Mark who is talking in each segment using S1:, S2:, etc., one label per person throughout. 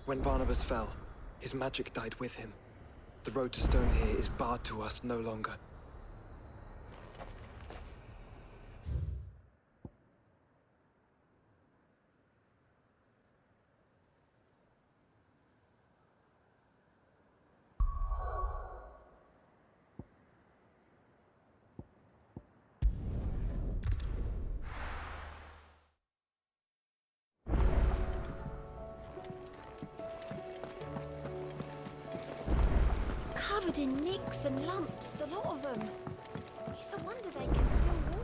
S1: When Barnabas fell, his magic died with him. The road to stone here is barred to us no longer.
S2: Covered in nicks and lumps, the lot of them. It's a wonder they can still walk.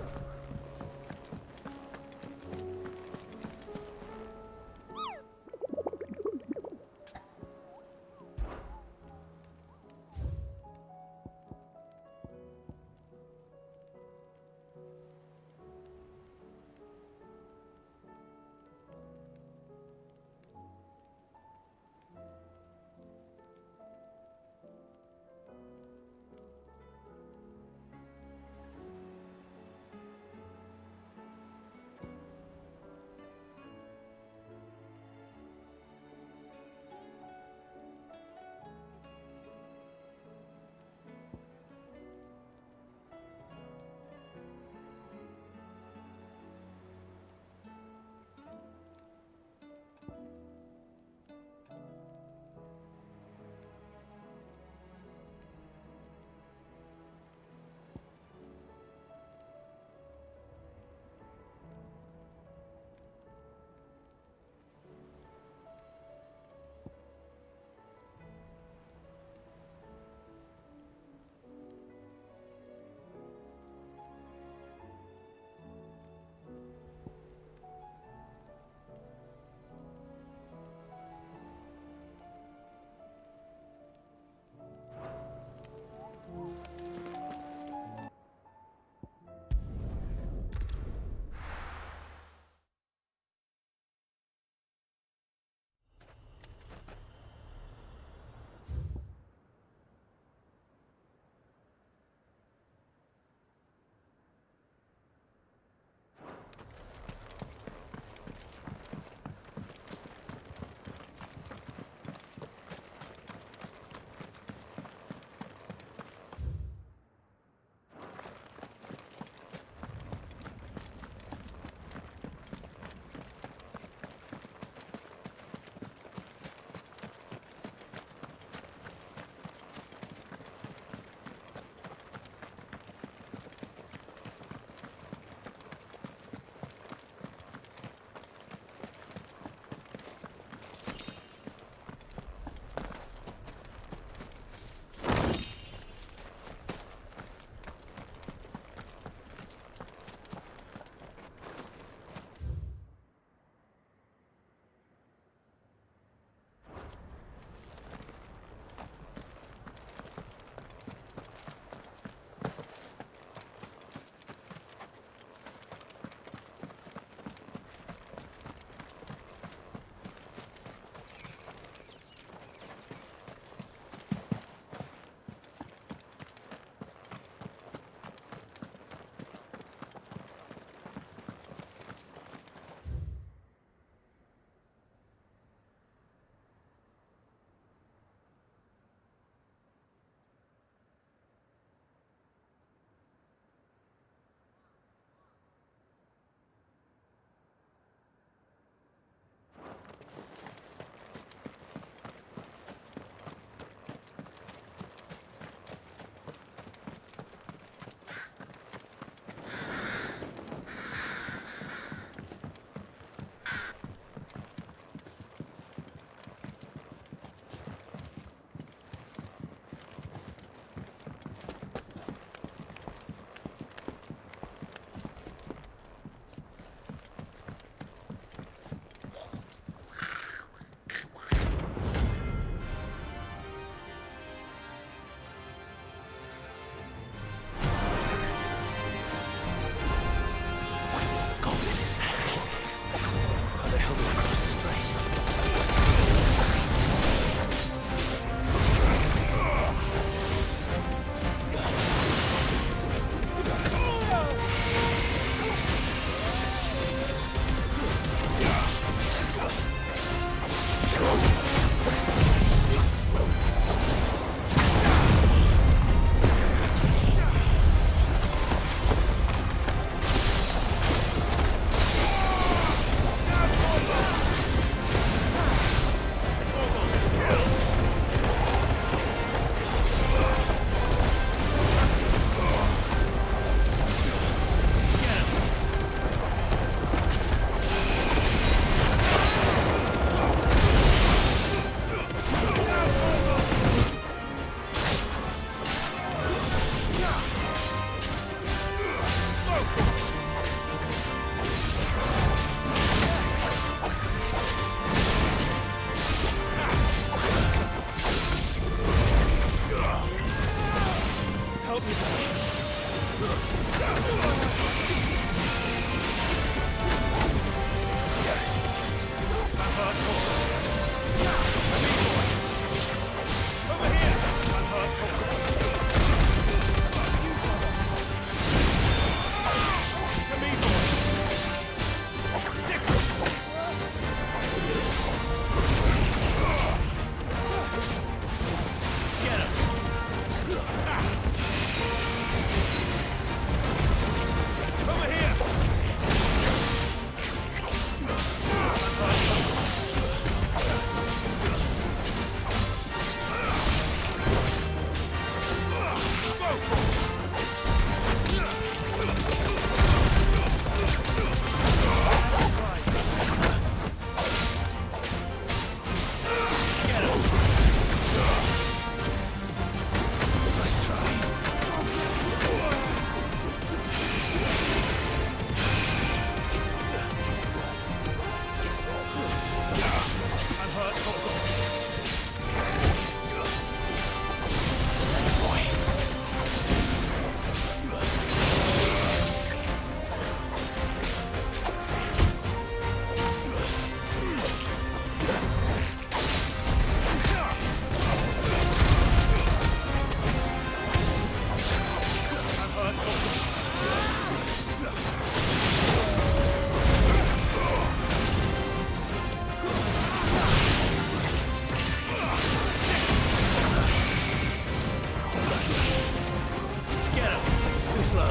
S3: slow.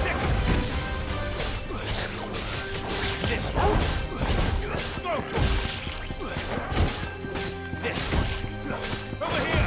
S3: Second. This one. Smoke. This one. Over here.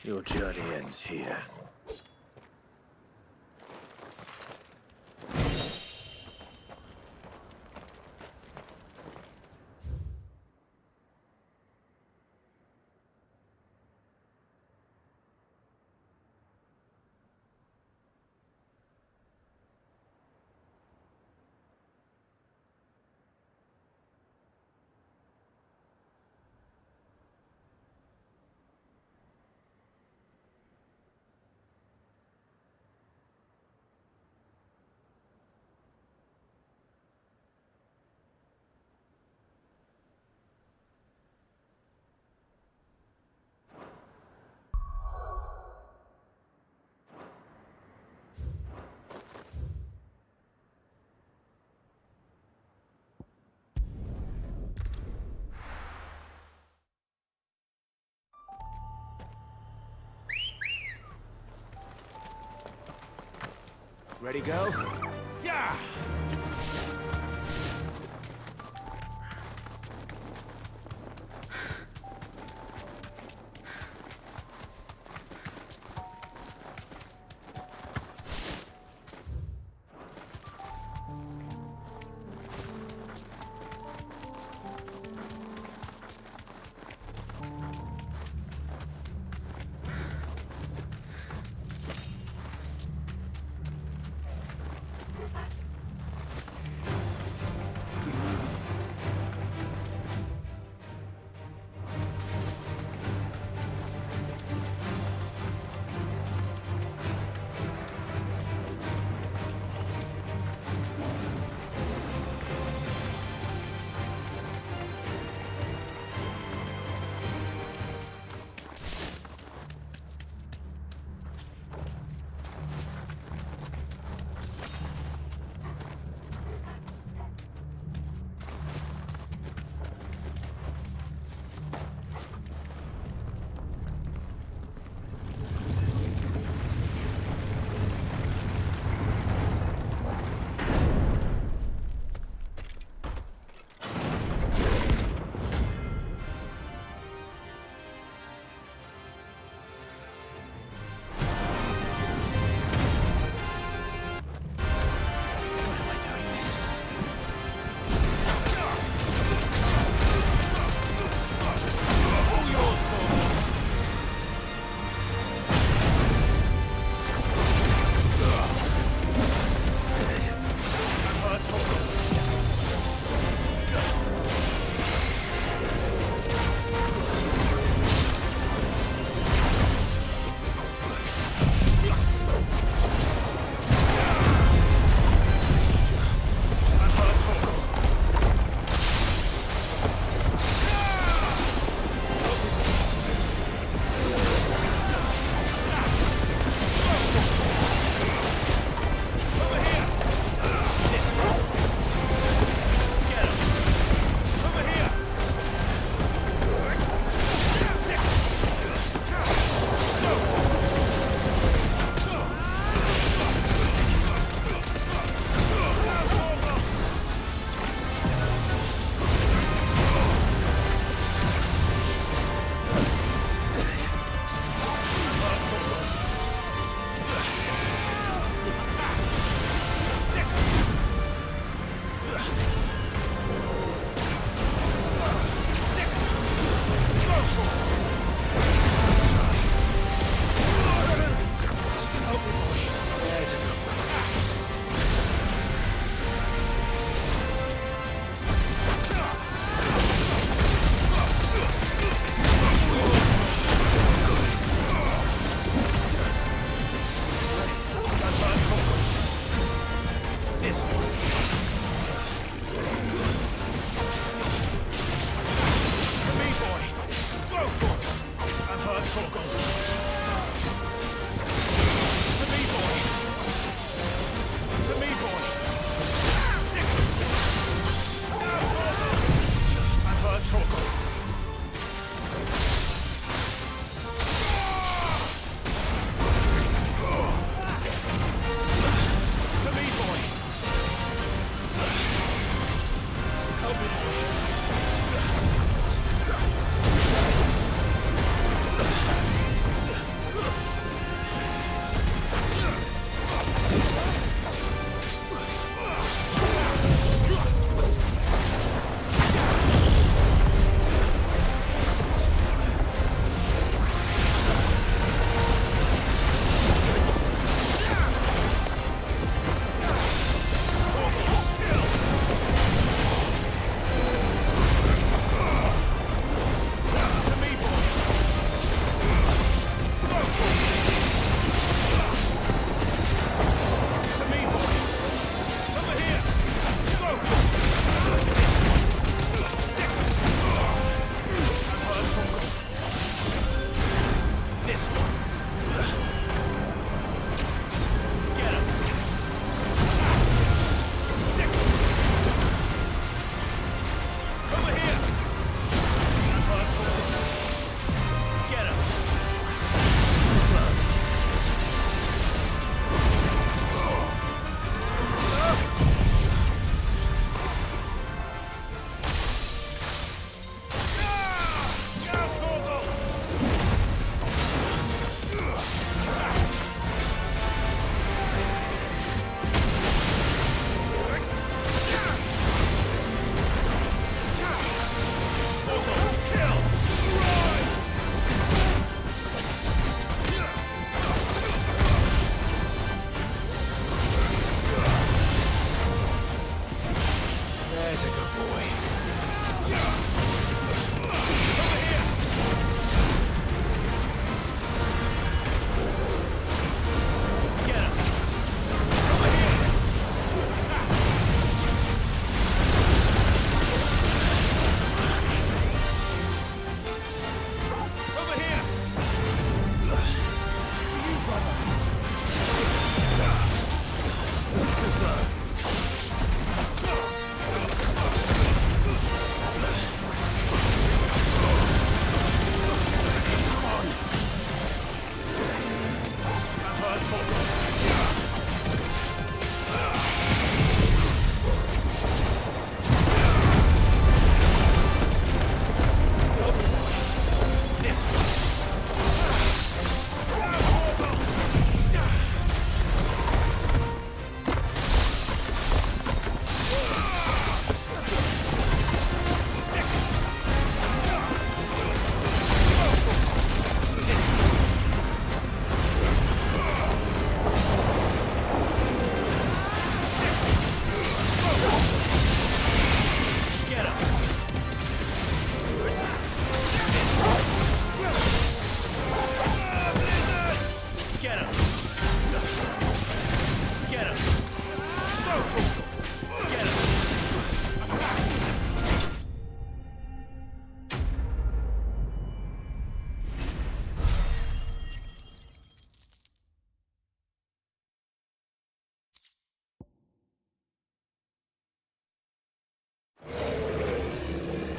S3: Your journey ends here. Ready, go? Yeah! There's a good boy.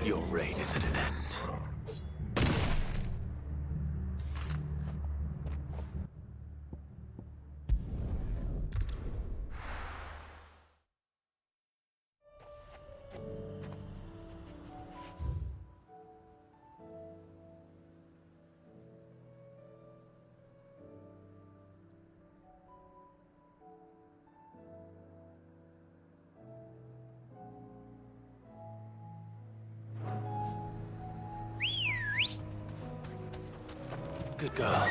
S3: Your reign is at an end. Good girl.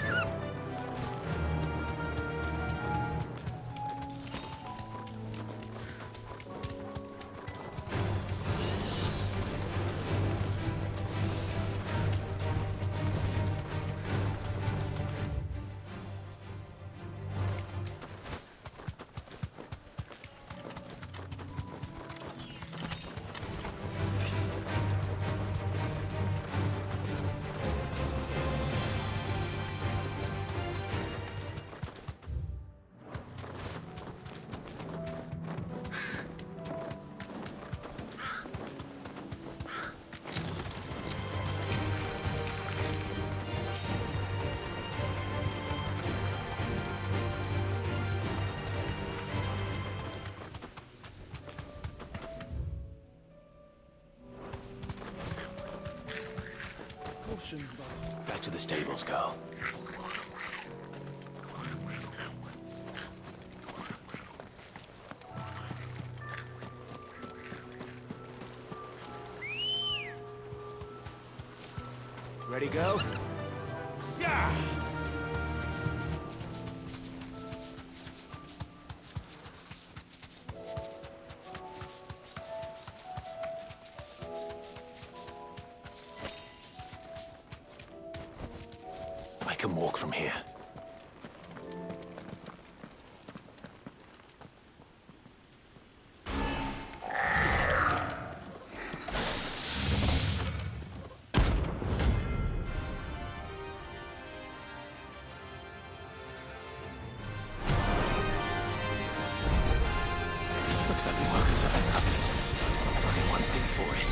S3: Back to the stables, girl. Ready, go? Yeah!
S4: I can walk from here. Looks like we woken something up. Only one thing for it.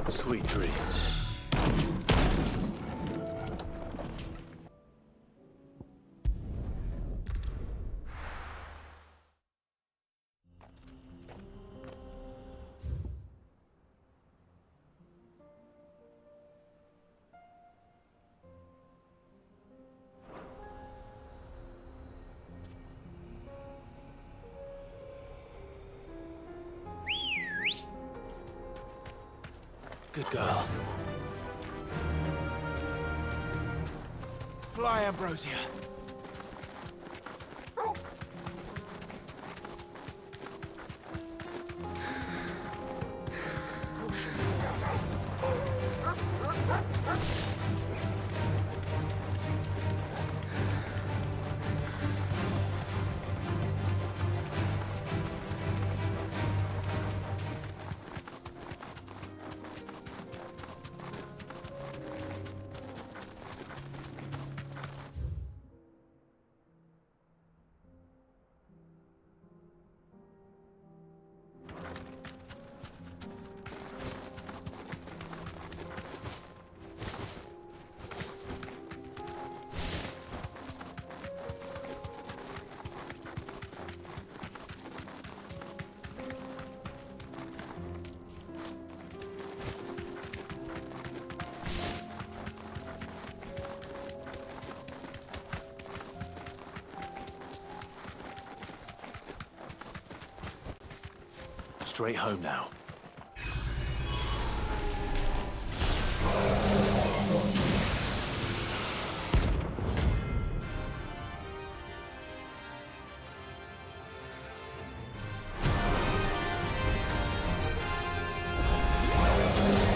S3: Sweet dreams. Good girl. Fly, Ambrosia. Straight home now.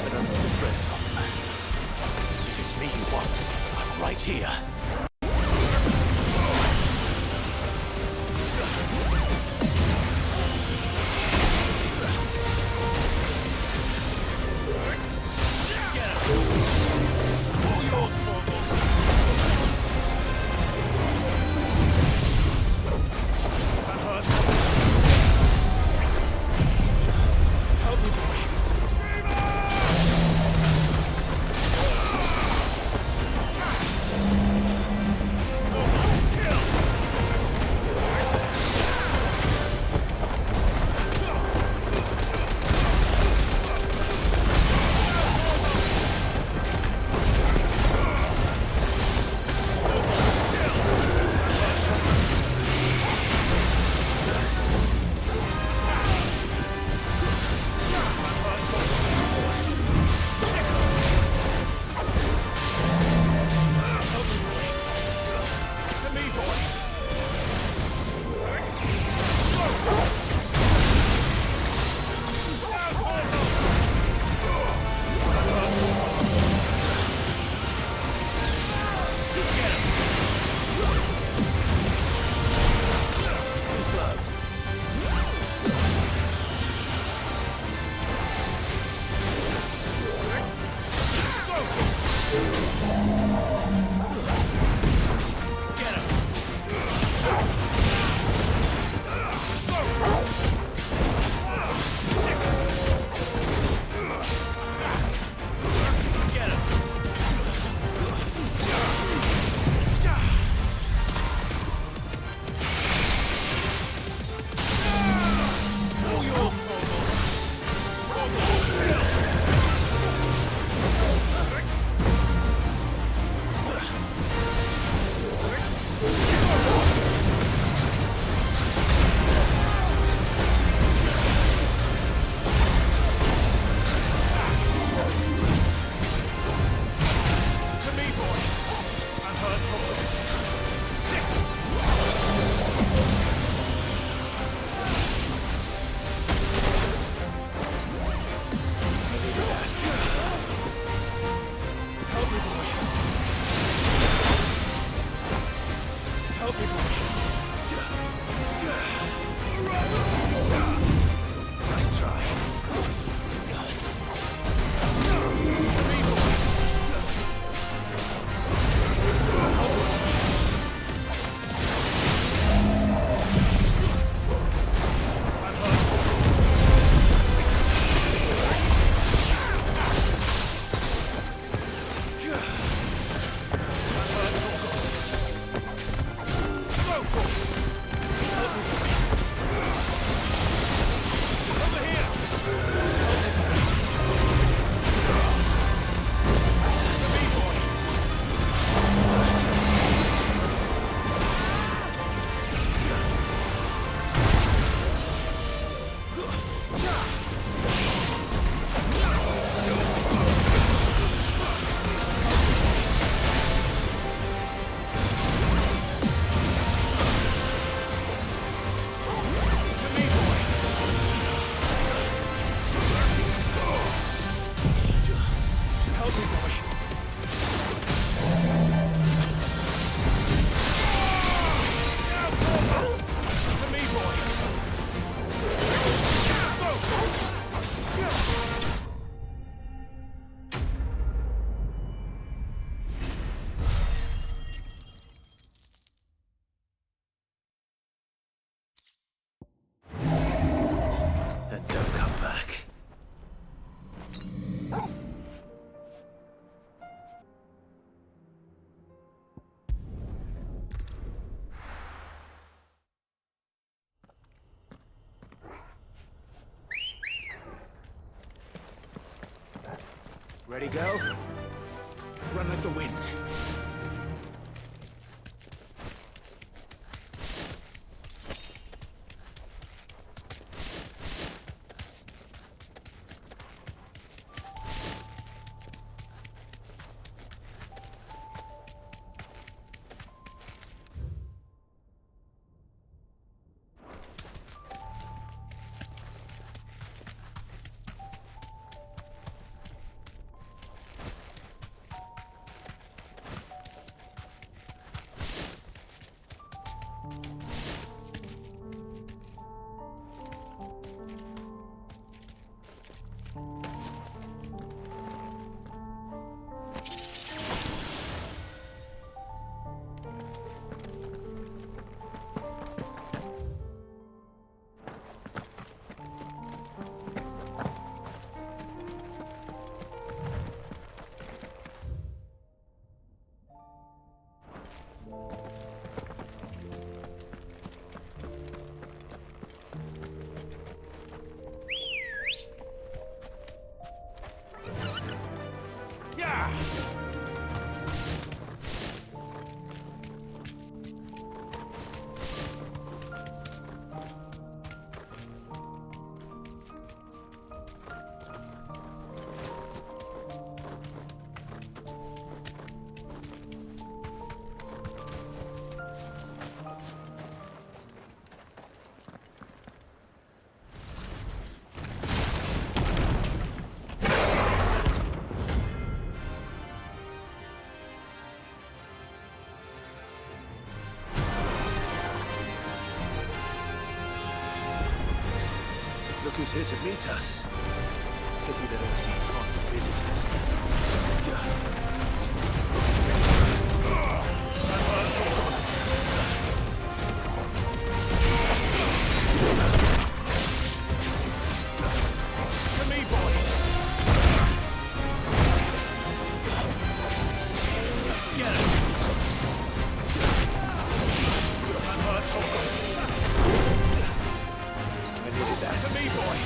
S3: But I'm no friends, Ottoman. If it's me you want, I'm right here. Ready, go? Run like the wind. Look who's here to meet us. Pity they don't seem fond of visitors. To me, boy! Get it! I'm hurt, Toko. I needed that. To me, boy!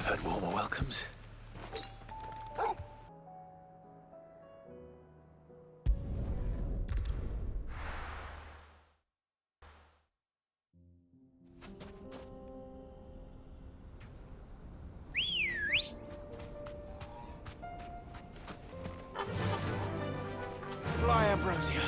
S3: heard warmer welcomes.
S4: Fly, Ambrosia.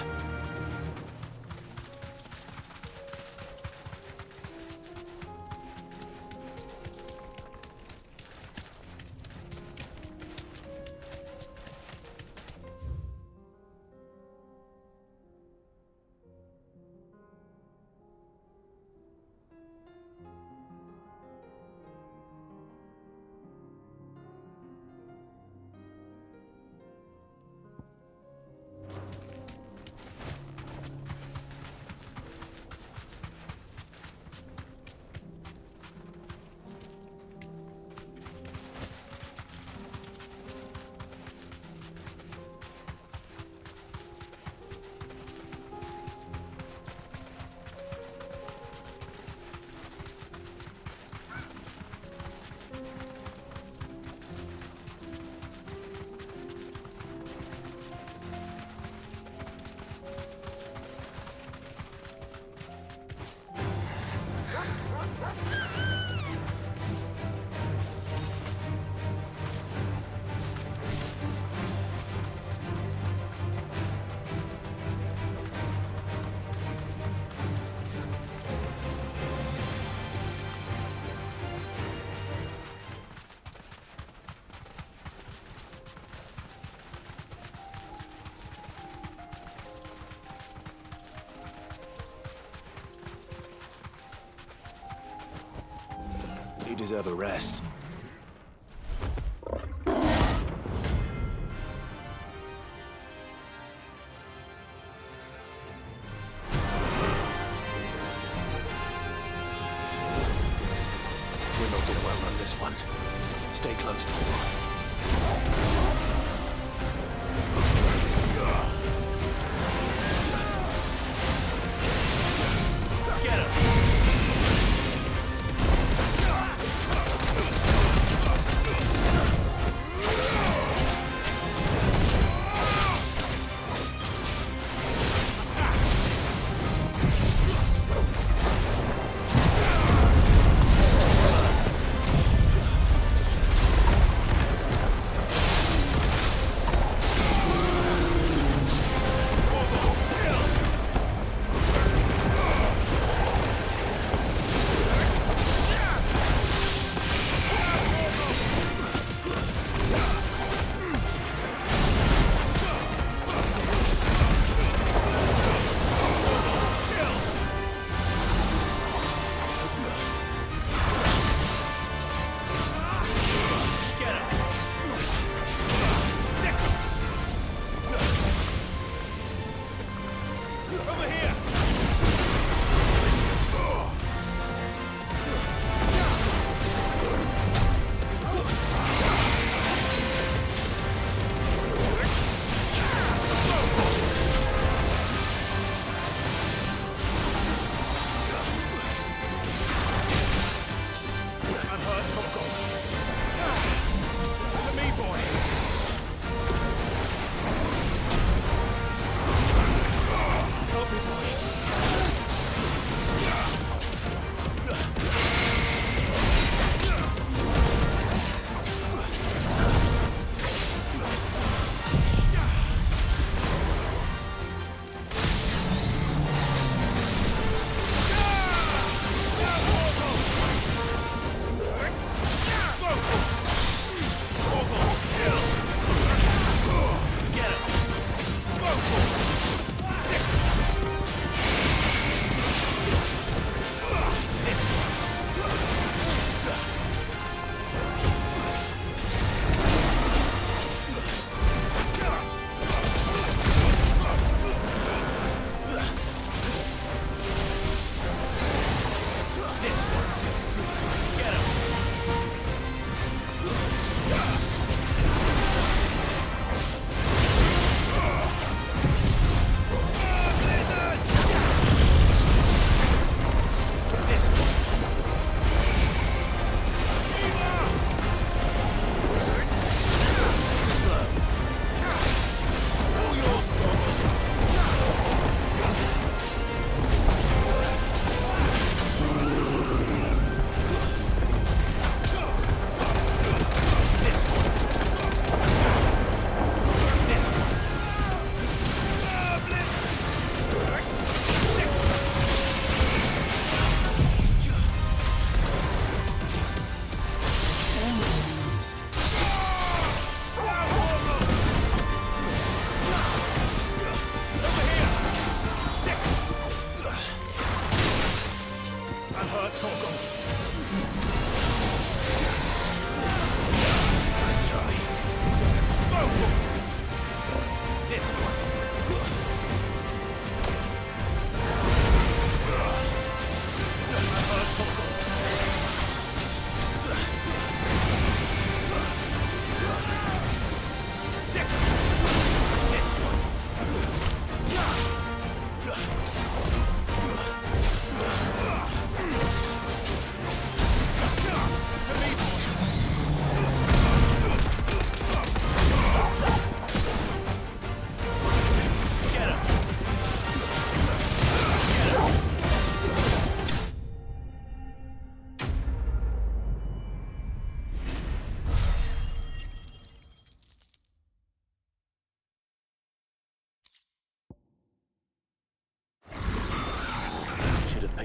S3: You deserve a rest.
S4: We're not gonna outrun this one. Stay close to it. Get him!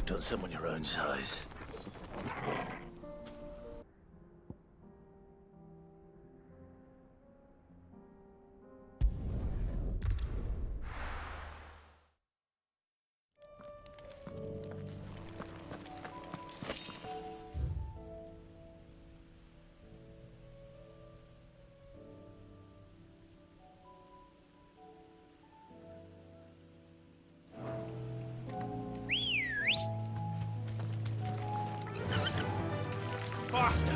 S4: picked on someone your own size.
S3: Faster!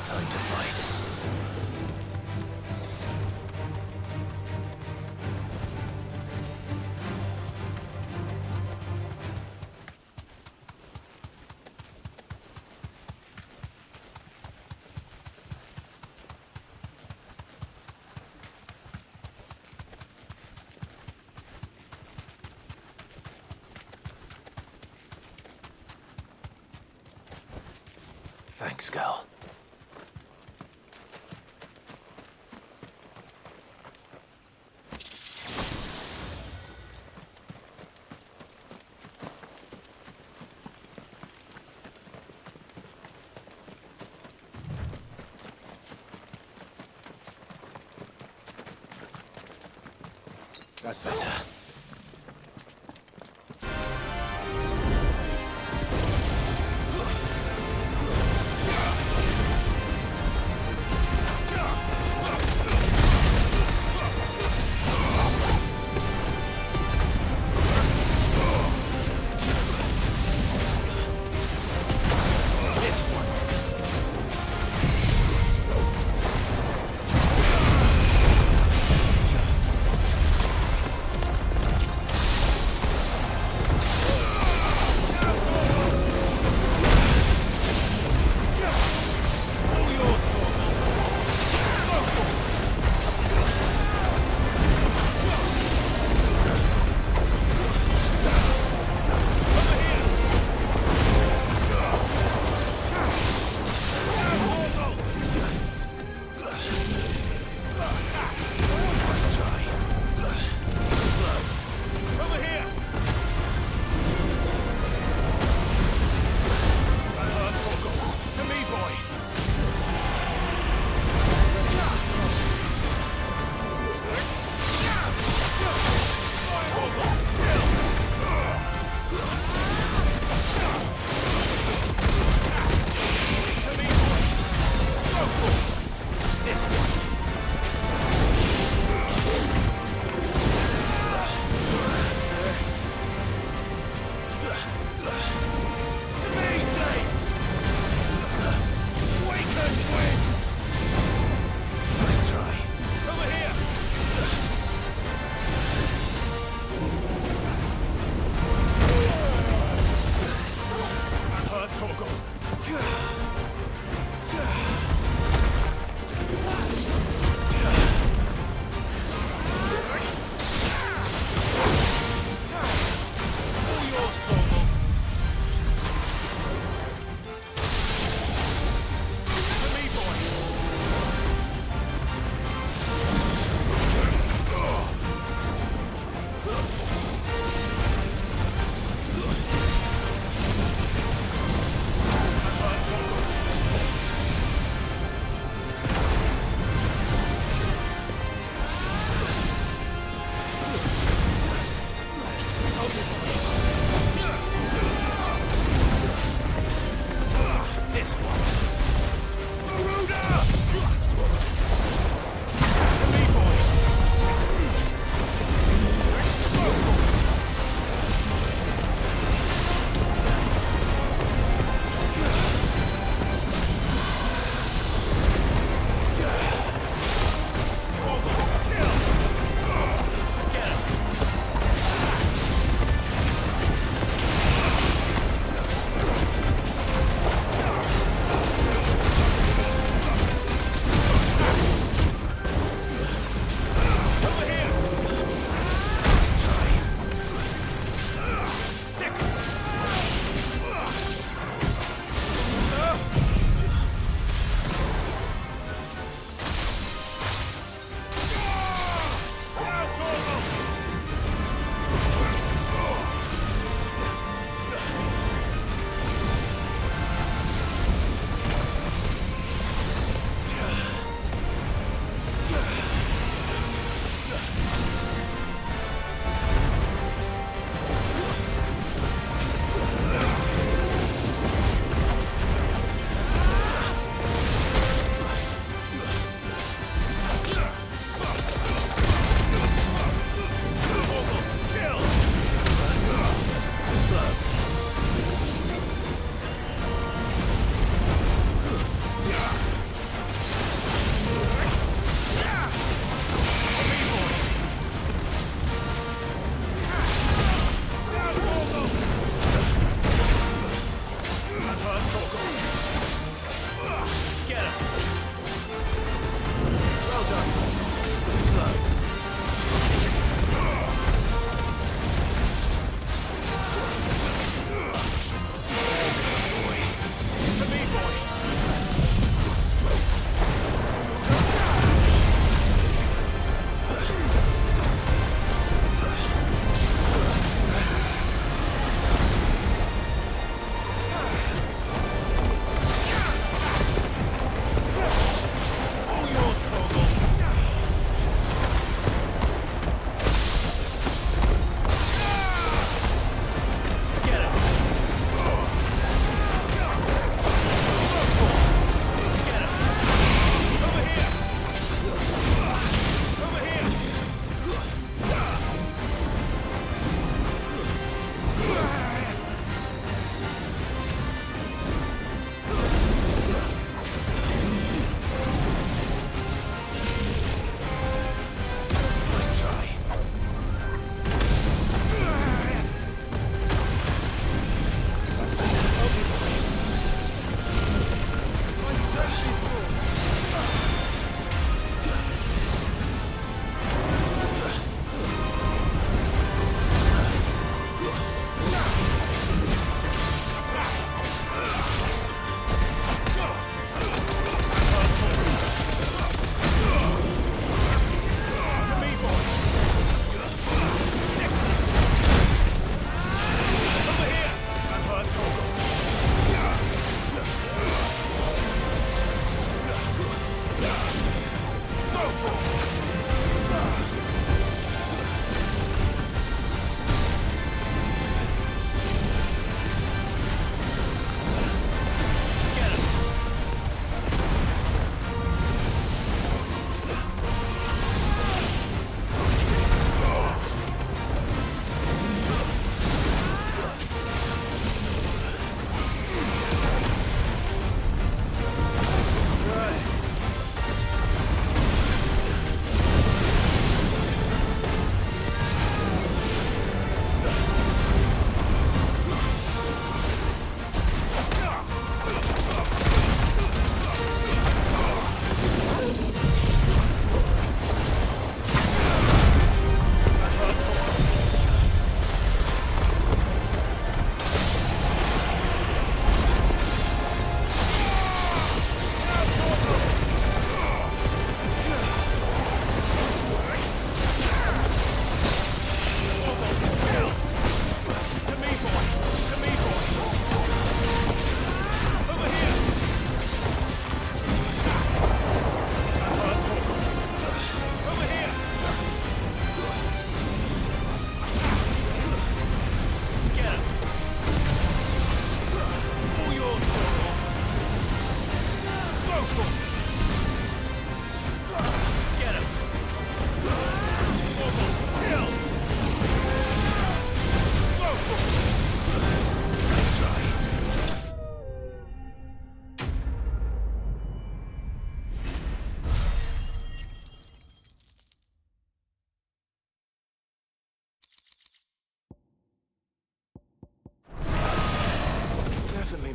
S4: Time to fight. Thanks, girl. That's better.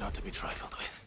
S4: not to be trifled with.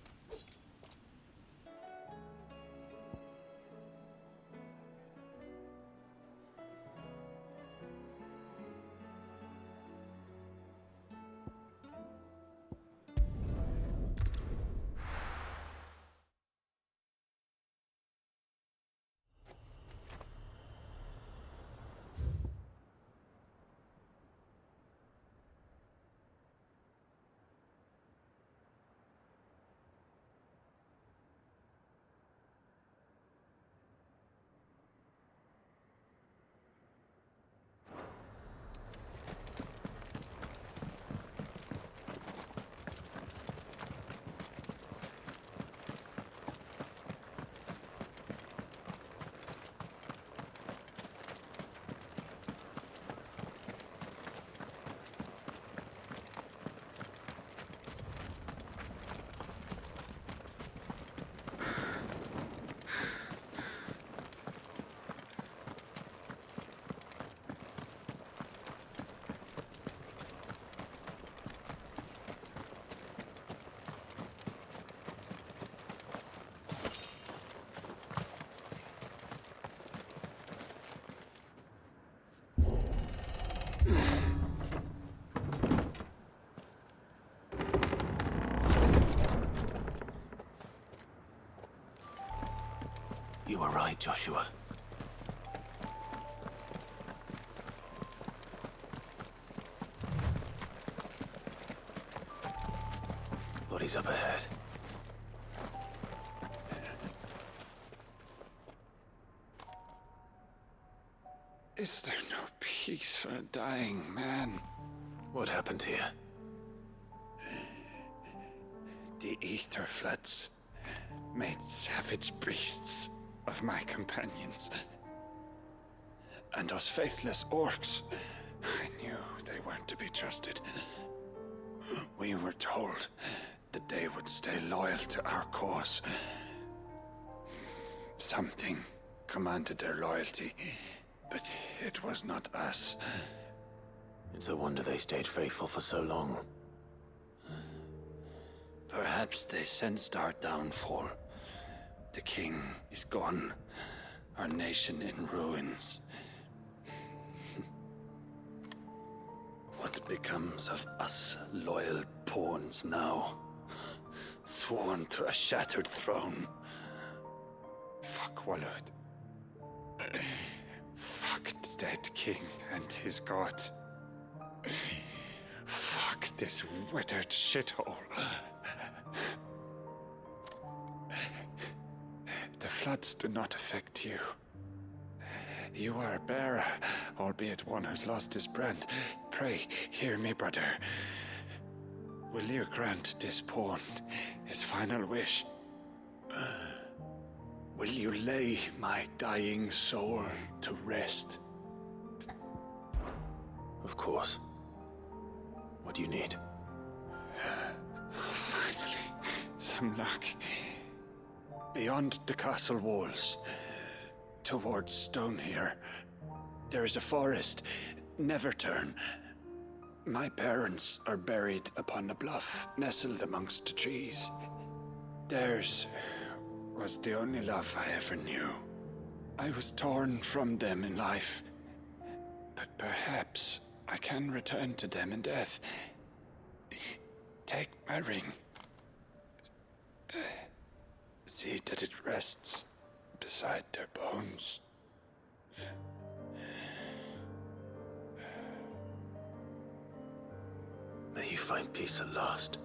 S4: You were right, Joshua. Bodies up ahead.
S5: Is there no peace for a dying man?
S4: What happened here?
S5: The ether floods made savage beasts of my companions. And those faithless orcs, I knew they weren't to be trusted. We were told that they would stay loyal to our cause. Something commanded their loyalty, but it was not us.
S4: It's a wonder they stayed faithful for so long.
S5: Perhaps they sensed our downfall. The king is gone, our nation in ruins. What becomes of us loyal pawns now? Sworn to a shattered throne. Fuck Walud. Fuck the dead king and his god. Fuck this withered shithole. The floods do not affect you. You are a bearer, albeit one who's lost his brand. Pray, hear me, brother. Will you grant this pawn his final wish? Will you lay my dying soul to rest?
S4: Of course. What do you need?
S5: Finally, some luck. Beyond the castle walls, towards Stone here, there is a forest. Never turn. My parents are buried upon a bluff, nestled amongst the trees. Theirs was the only love I ever knew. I was torn from them in life, but perhaps I can return to them in death. Take my ring. See that it rests beside their bones.
S4: May you find peace at last.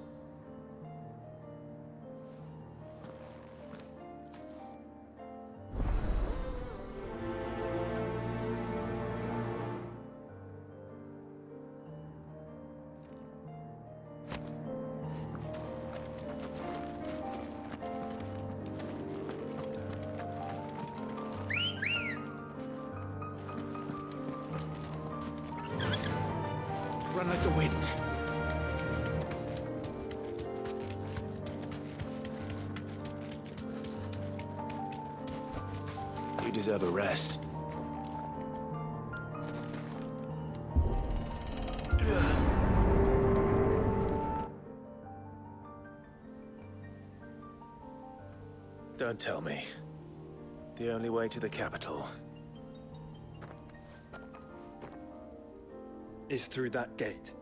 S3: Run like the wind.
S4: You deserve a rest. Don't tell me. The only way to the capital
S1: is through that gate,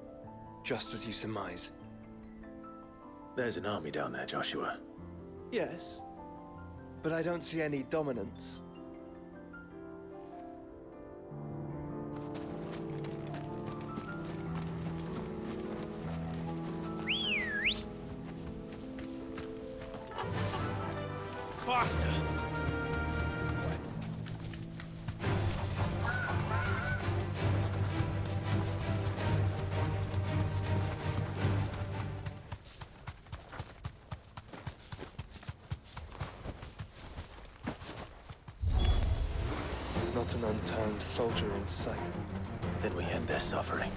S1: just as you surmise.
S4: There's an army down there, Joshua.
S1: Yes, but I don't see any dominance.
S4: Faster!
S1: Not an unturned soldier in sight.
S4: Then we end their suffering.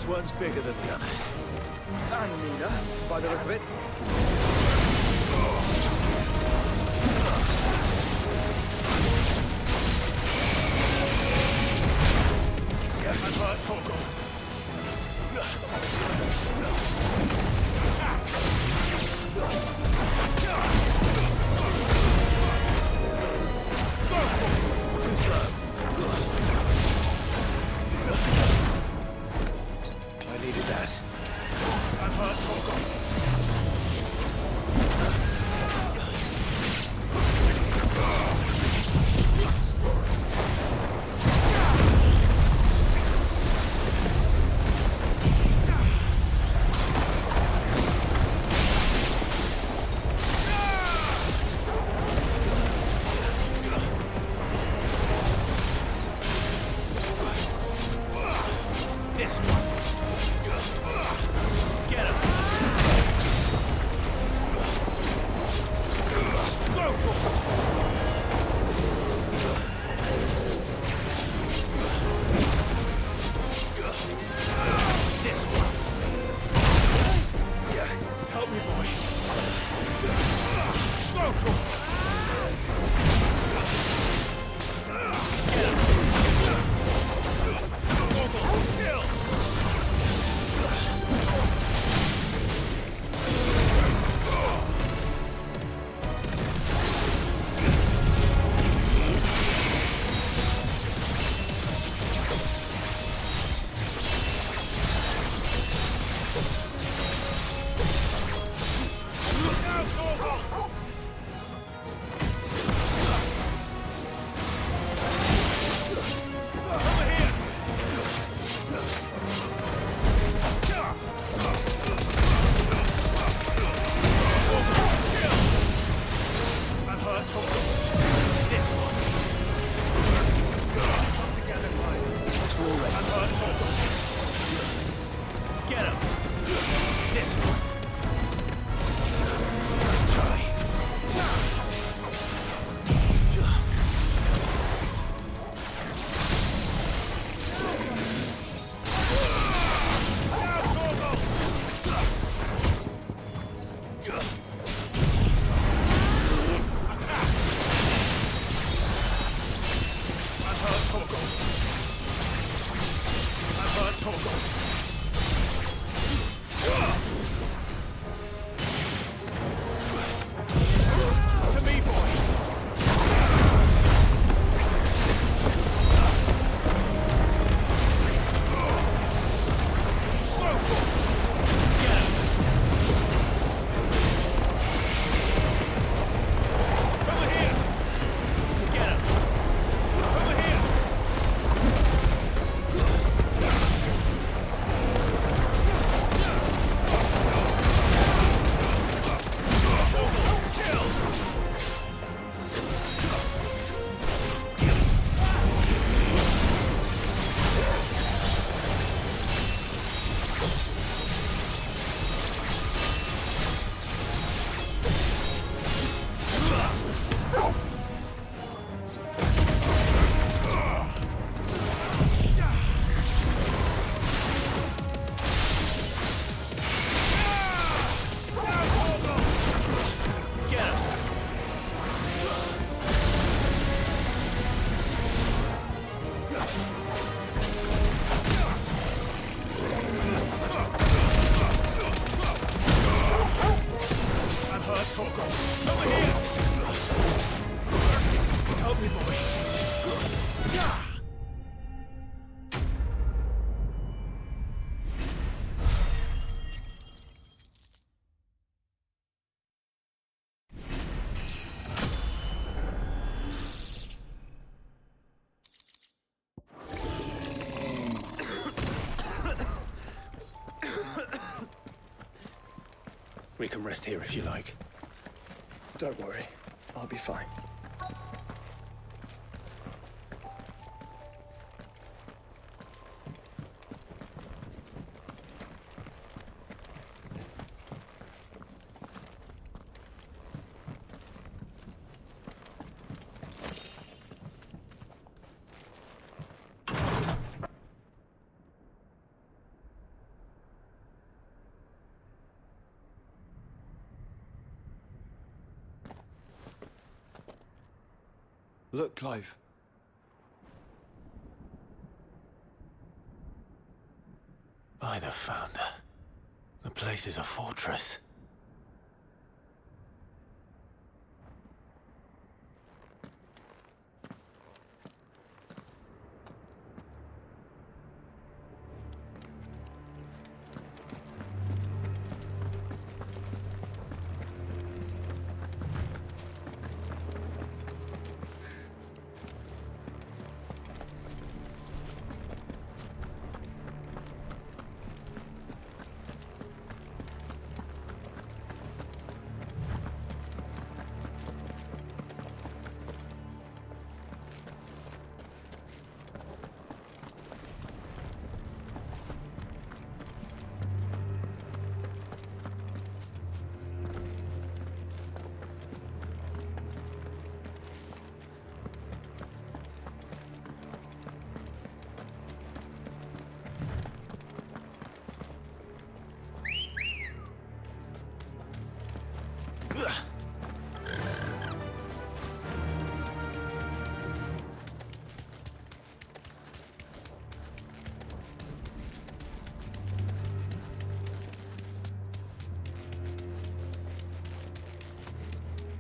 S3: This one's bigger than the others.
S1: And Nina, by the look of it.
S3: I needed that.
S4: This one. Get him. This one. Help me, boy. Get him. Kill. Get him! This one! Let's try. To me, boy! Get him! Over here! Get him! Over here! Over here! Help me, boy. We can rest here if you like.
S1: Don't worry, I'll be fine. Look, Clive.
S4: By the Founder. The place is a fortress.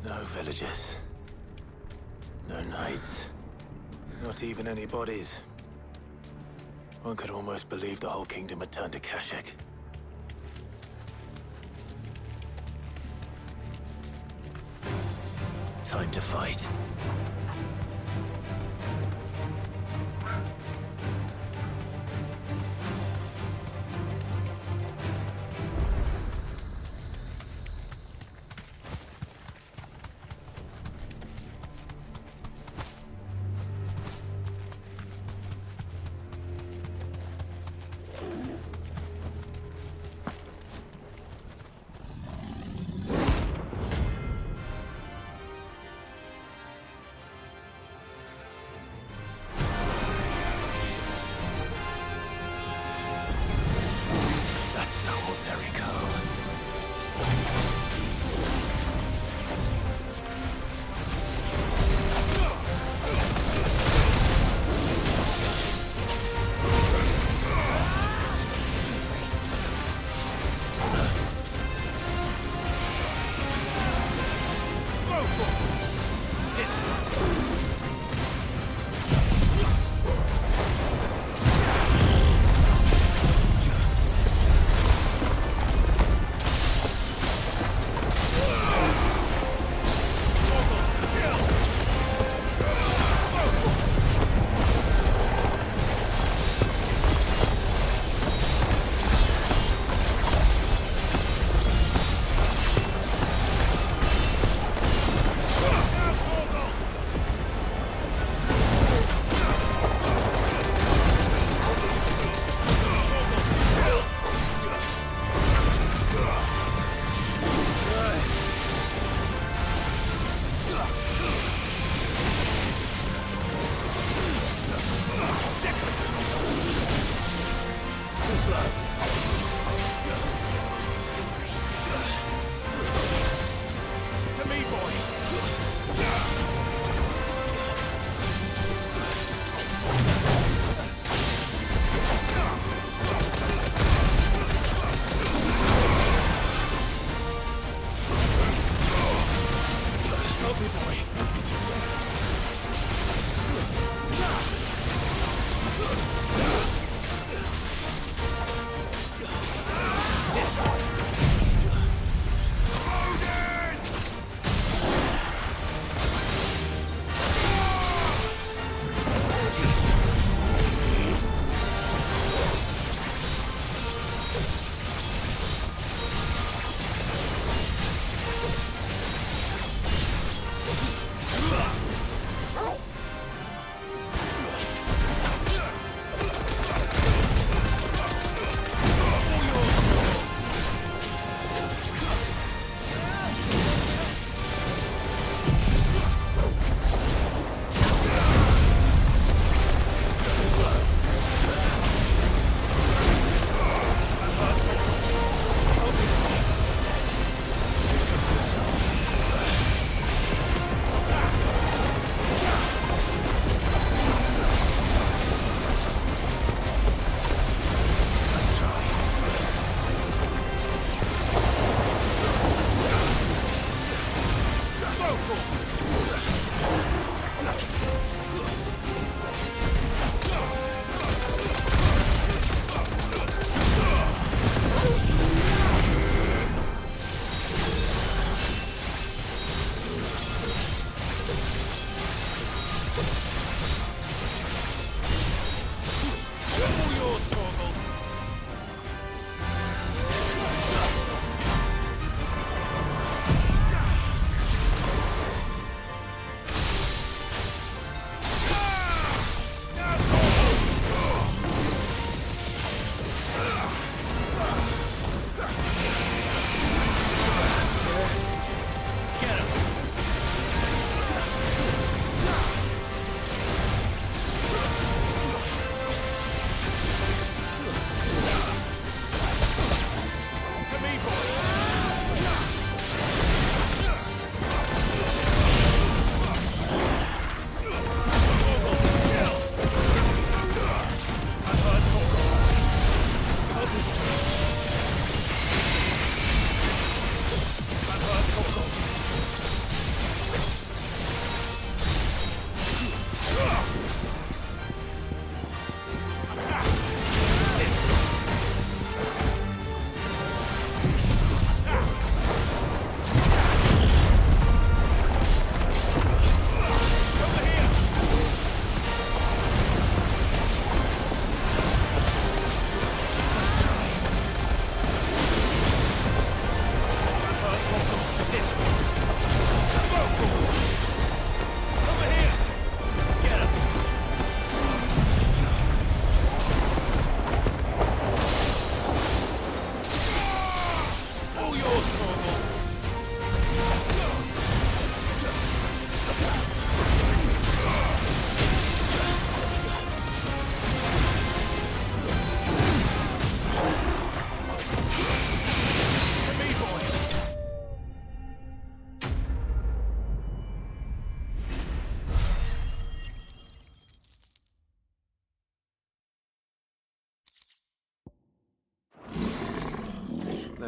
S4: No villagers. No knights. Not even any bodies. One could almost believe the whole kingdom had turned to Kashek. Time to fight.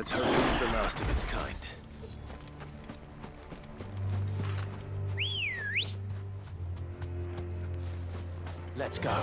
S4: Let's hope it was the last of its kind. Let's go.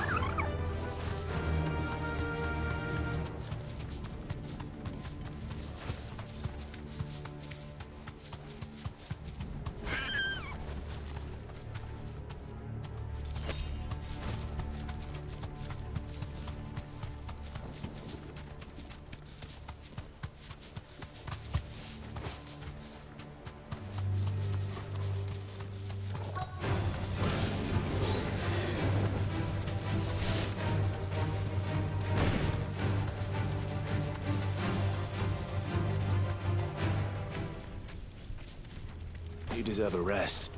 S4: You deserve a rest.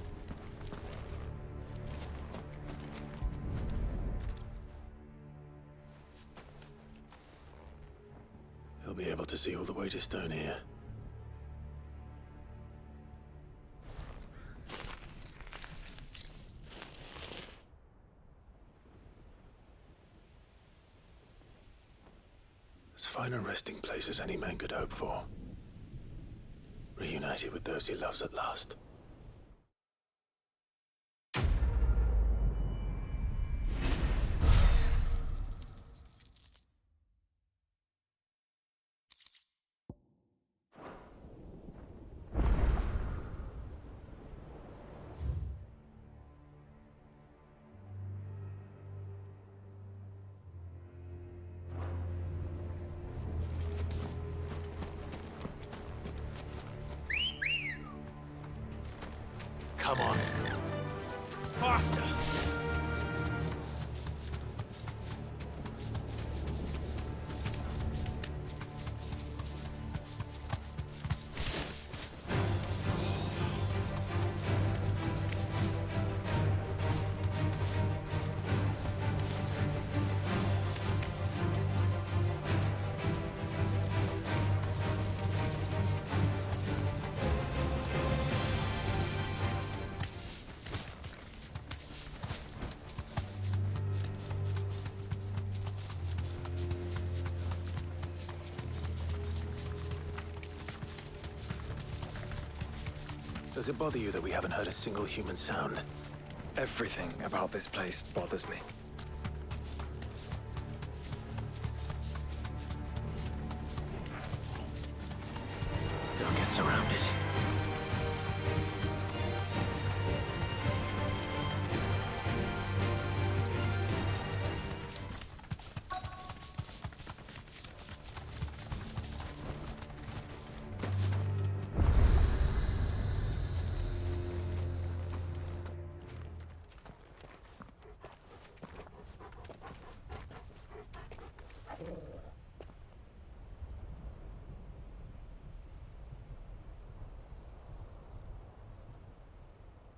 S4: He'll be able to see all the way to Stone here. As fine a resting place as any man could hope for. Reunited with those he loves at last. Come on. Faster! Does it bother you that we haven't heard a single human sound?
S1: Everything about this place bothers me.
S4: Don't get surrounded.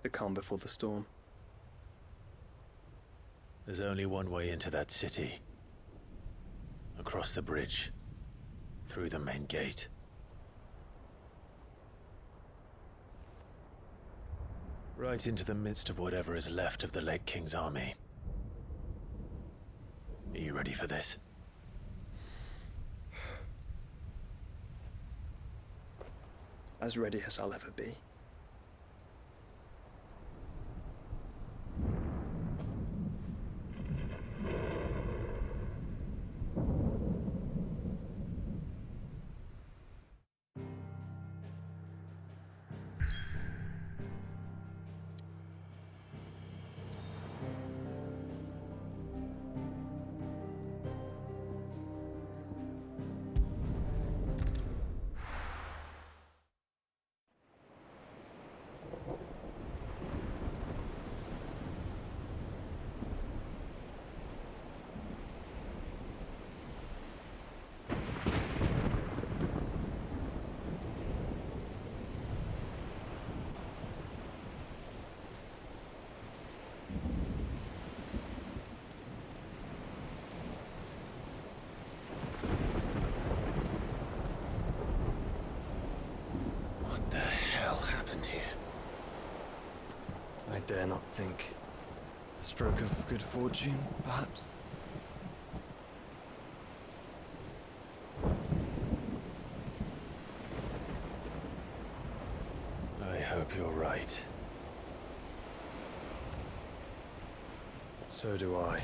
S1: The calm before the storm.
S4: There's only one way into that city. Across the bridge. Through the main gate. Right into the midst of whatever is left of the late King's army. Are you ready for this?
S1: As ready as I'll ever be.
S4: What the hell happened here?
S1: I dare not think. A stroke of good fortune, perhaps?
S4: So do I.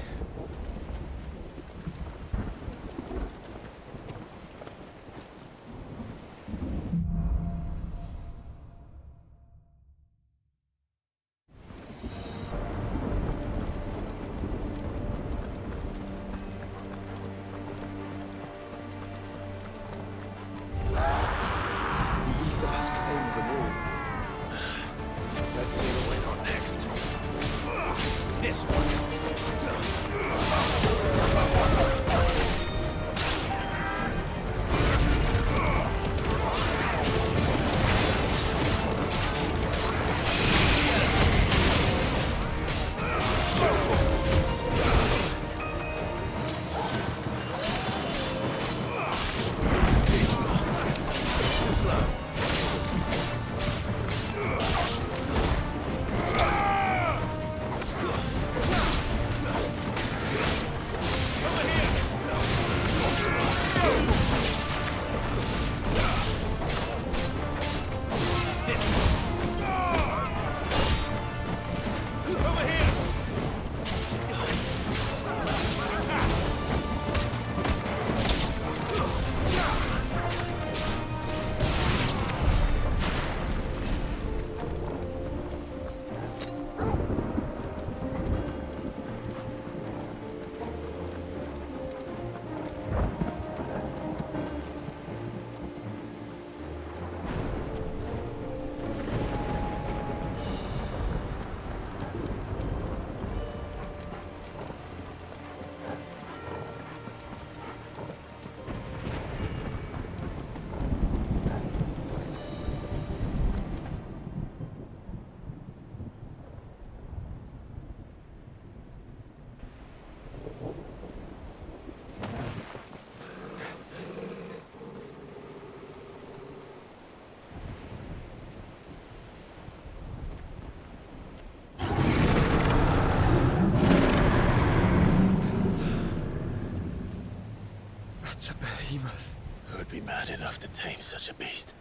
S1: That's a behemoth.
S4: Who would be mad enough to tame such a beast?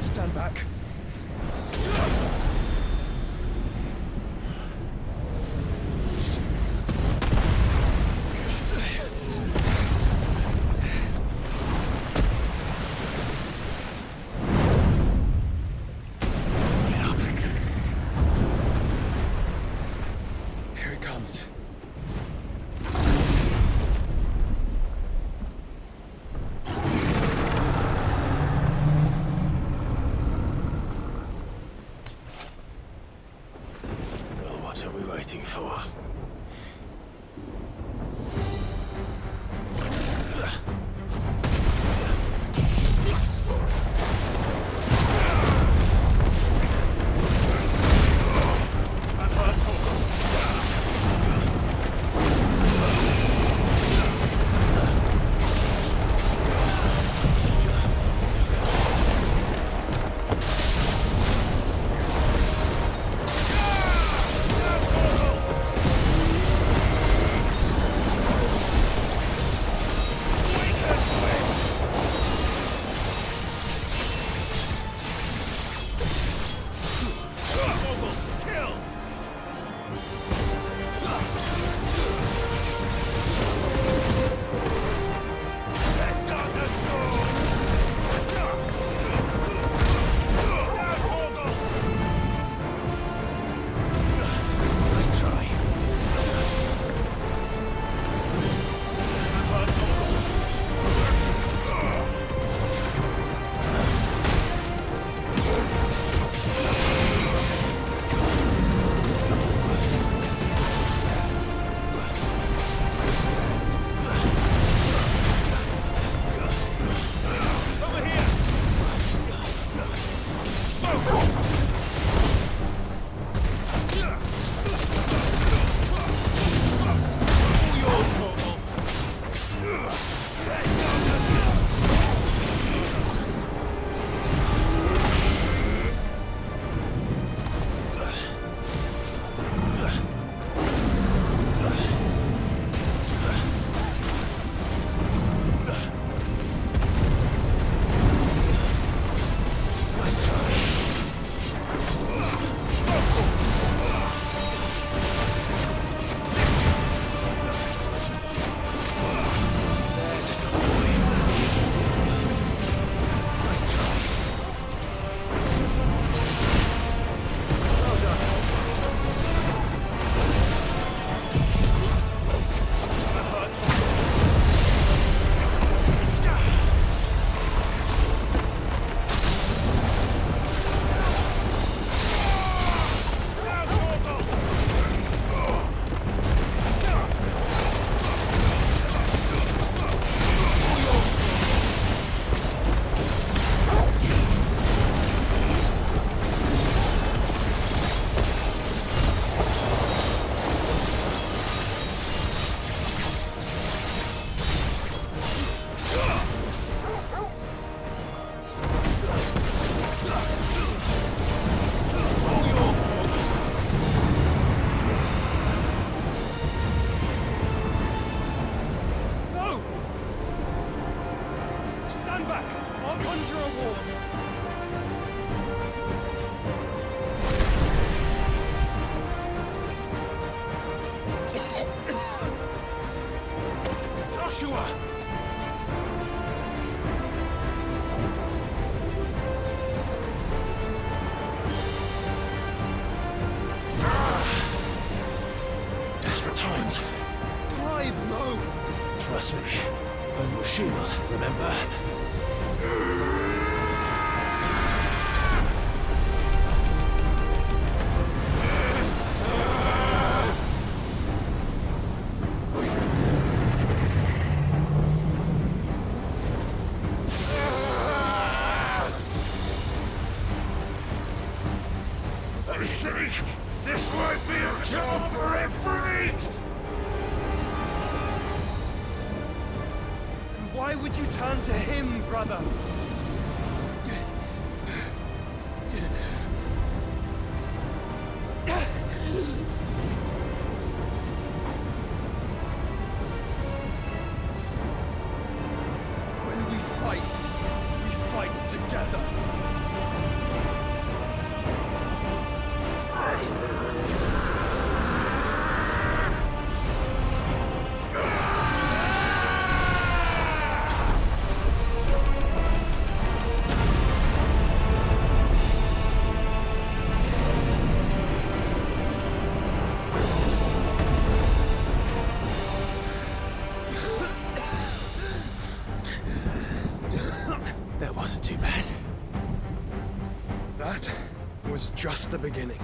S1: Stand back.
S3: Trust me. Burn your shield, remember?
S6: This might be a job for every.
S1: Why would you turn to him, brother? When we fight together.
S3: That wasn't too bad.
S1: That was just the beginning.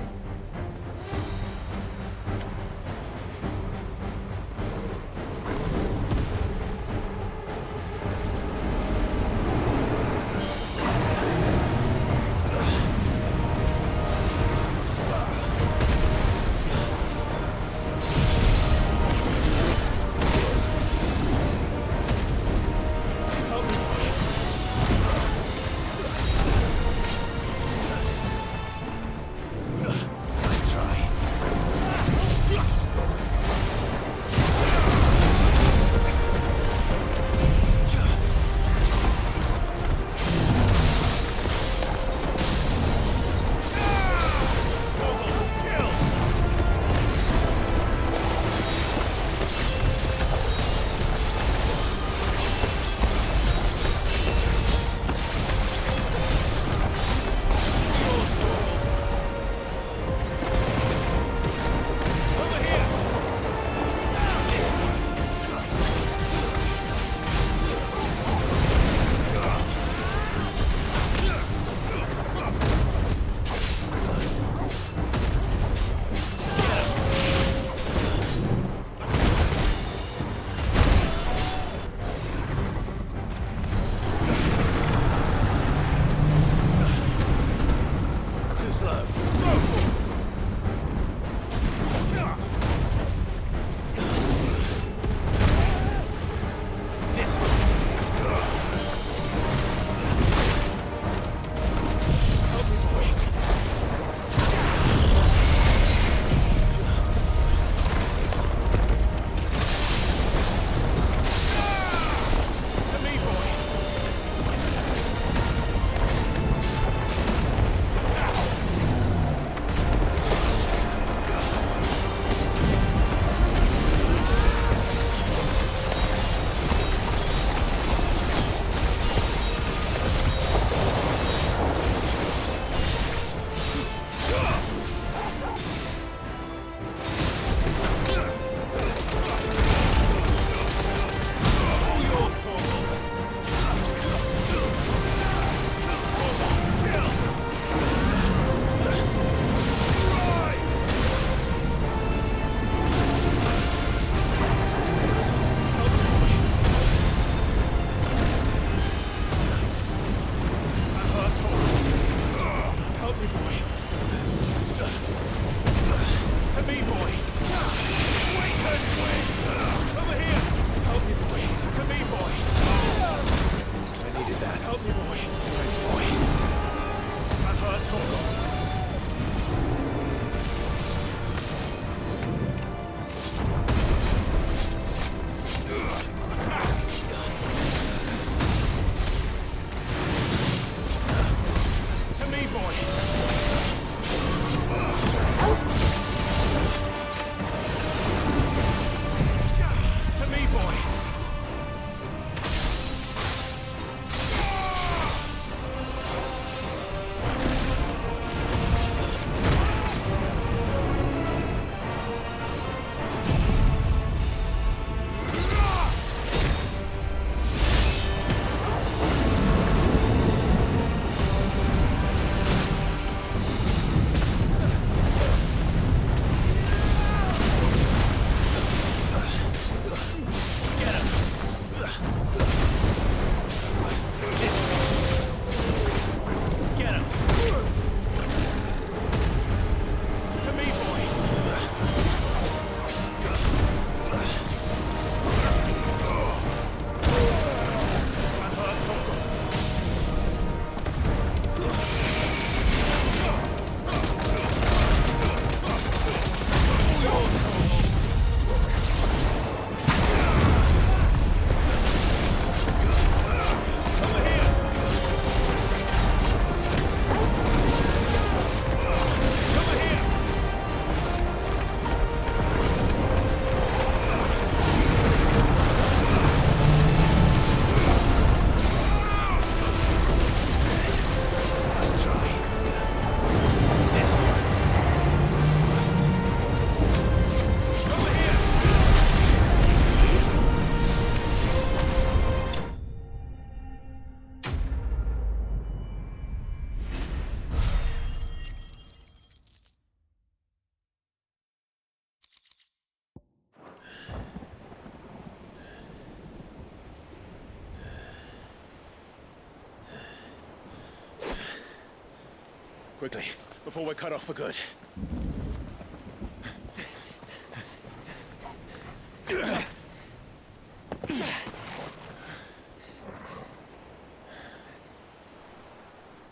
S3: quickly, before we're cut off for good.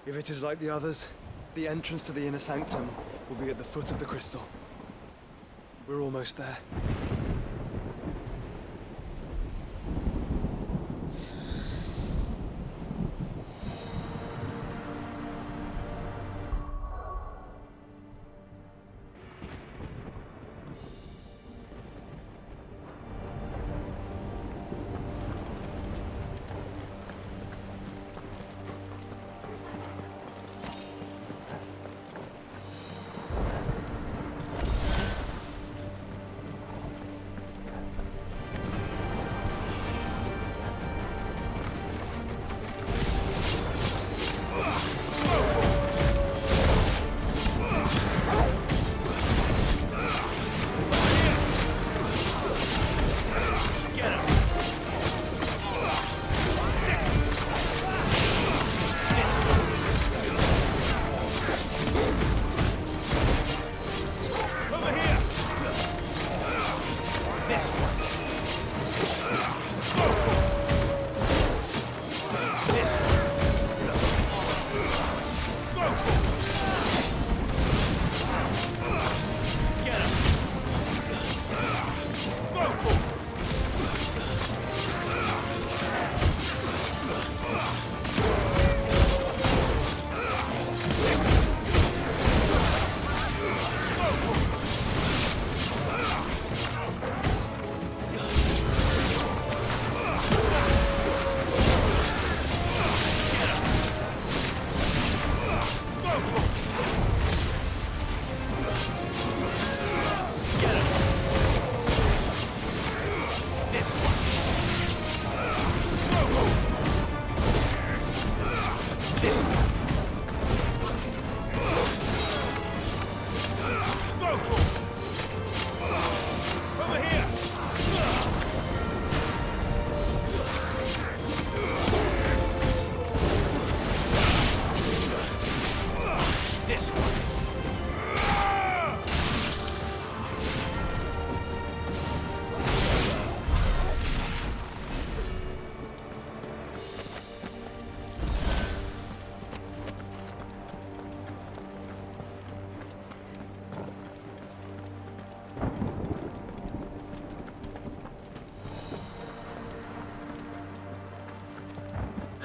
S1: If it is like the others, the entrance to the inner sanctum will be at the foot of the crystal. We're almost there.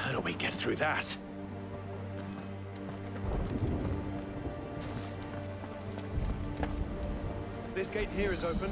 S3: How do we get through that?
S1: This gate here is open.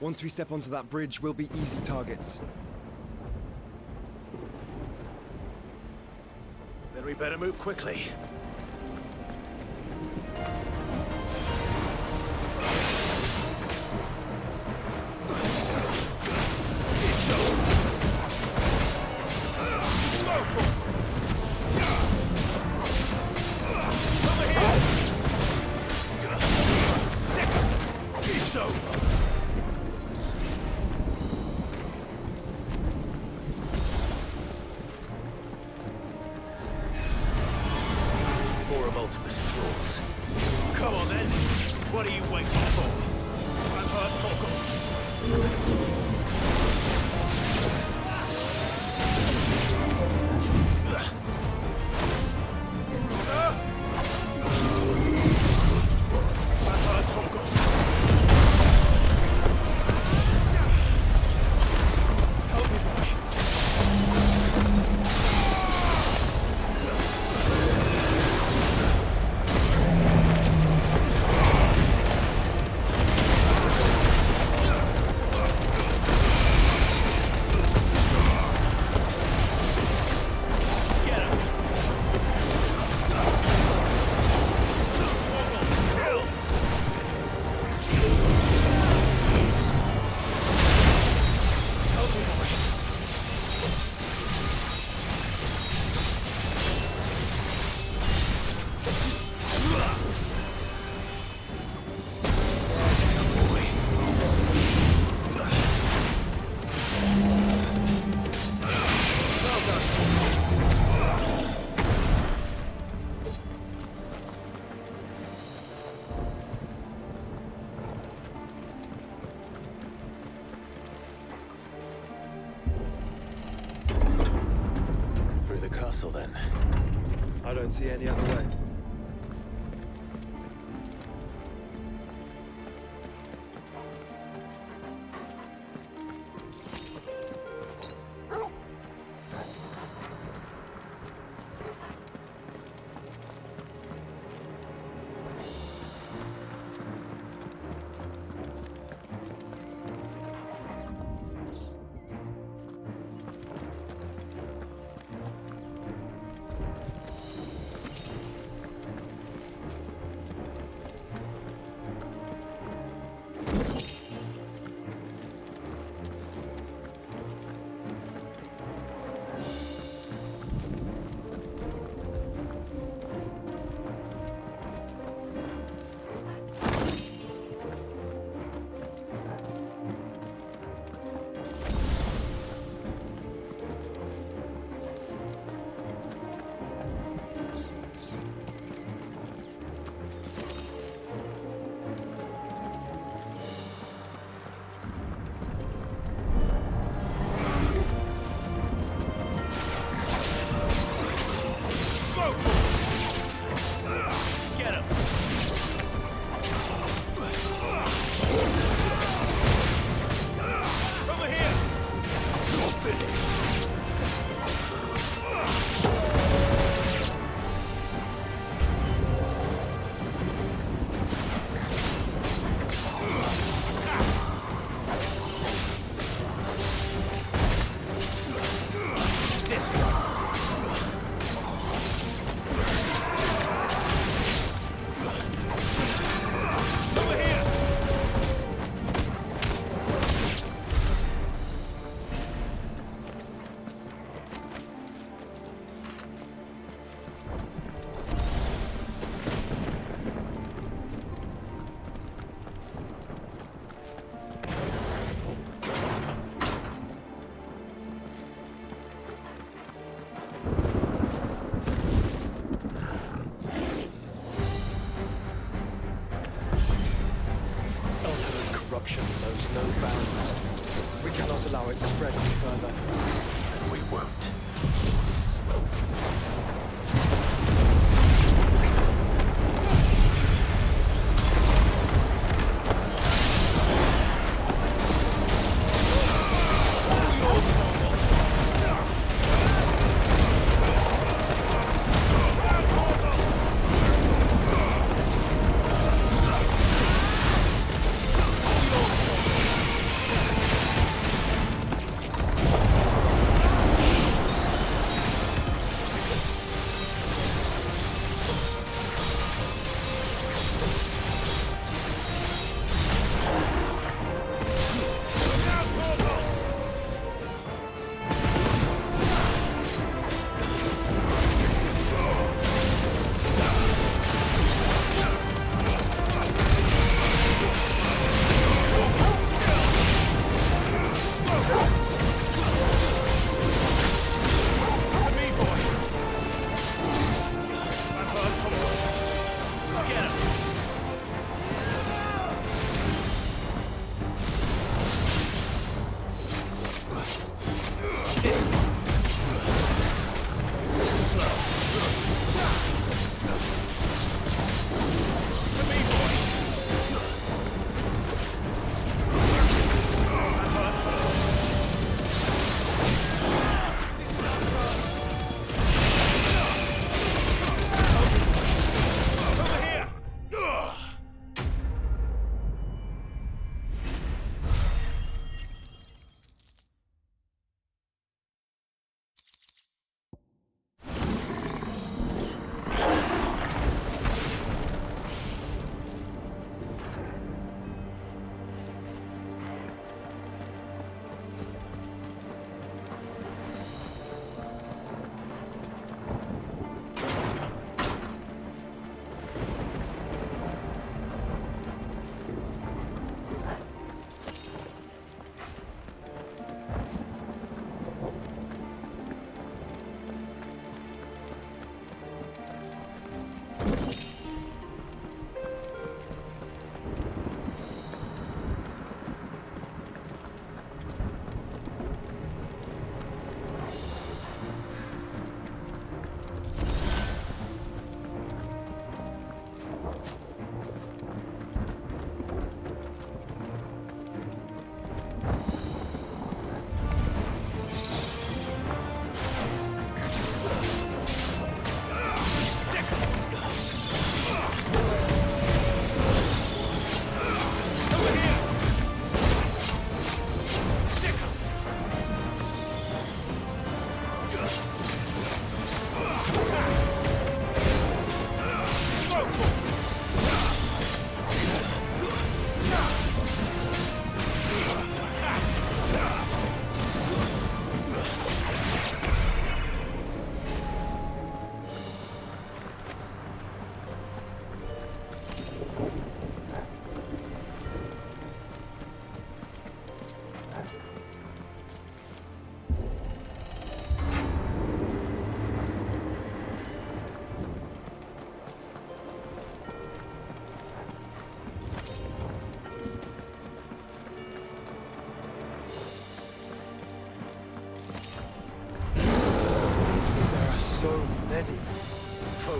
S1: Once we step onto that bridge, we'll be easy targets.
S4: Then we better move quickly. Then.
S1: I don't see any other way. corruption knows no bounds. We cannot allow it to spread any further.
S4: And we won't.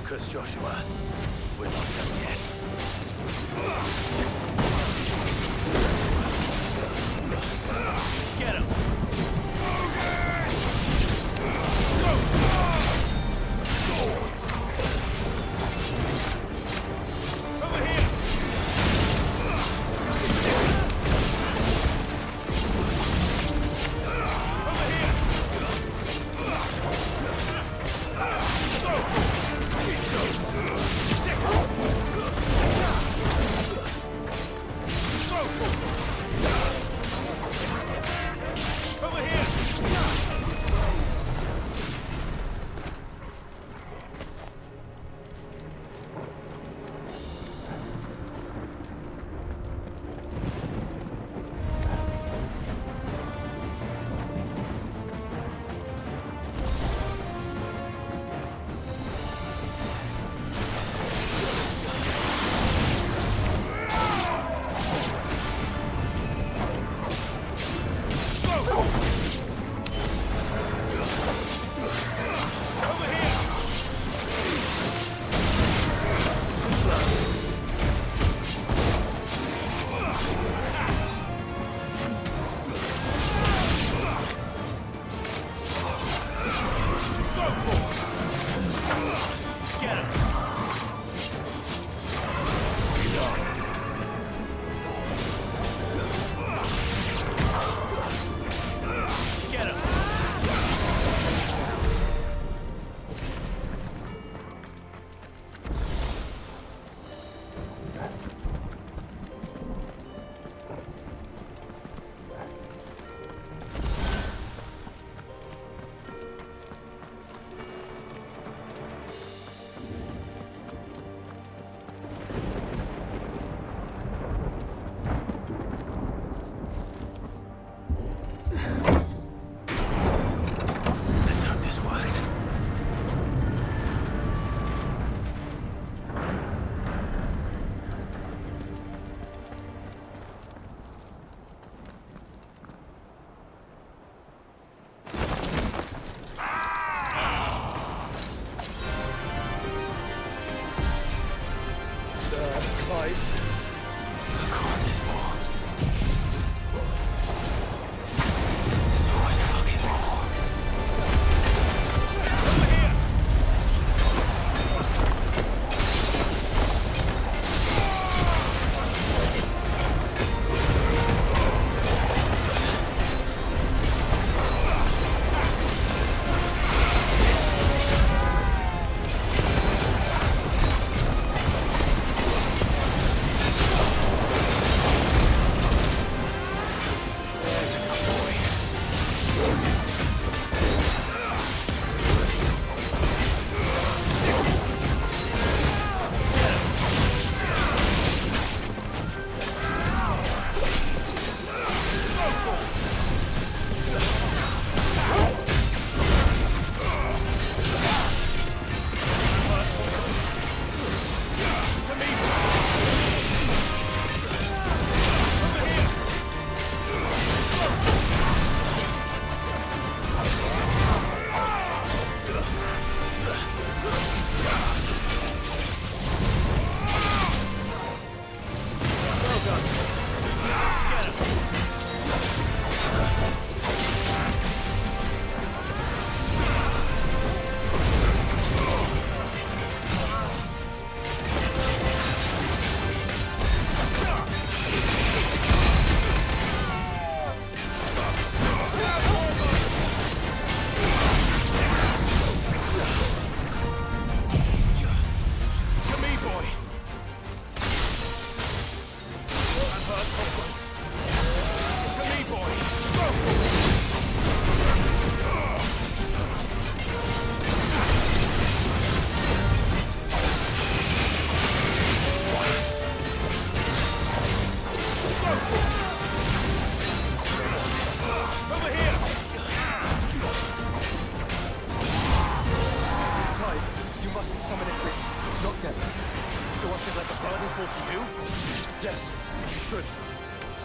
S4: Focus, Joshua. We're not done yet. Get him! Over here!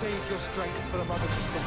S1: Save your strength for the mother crystal.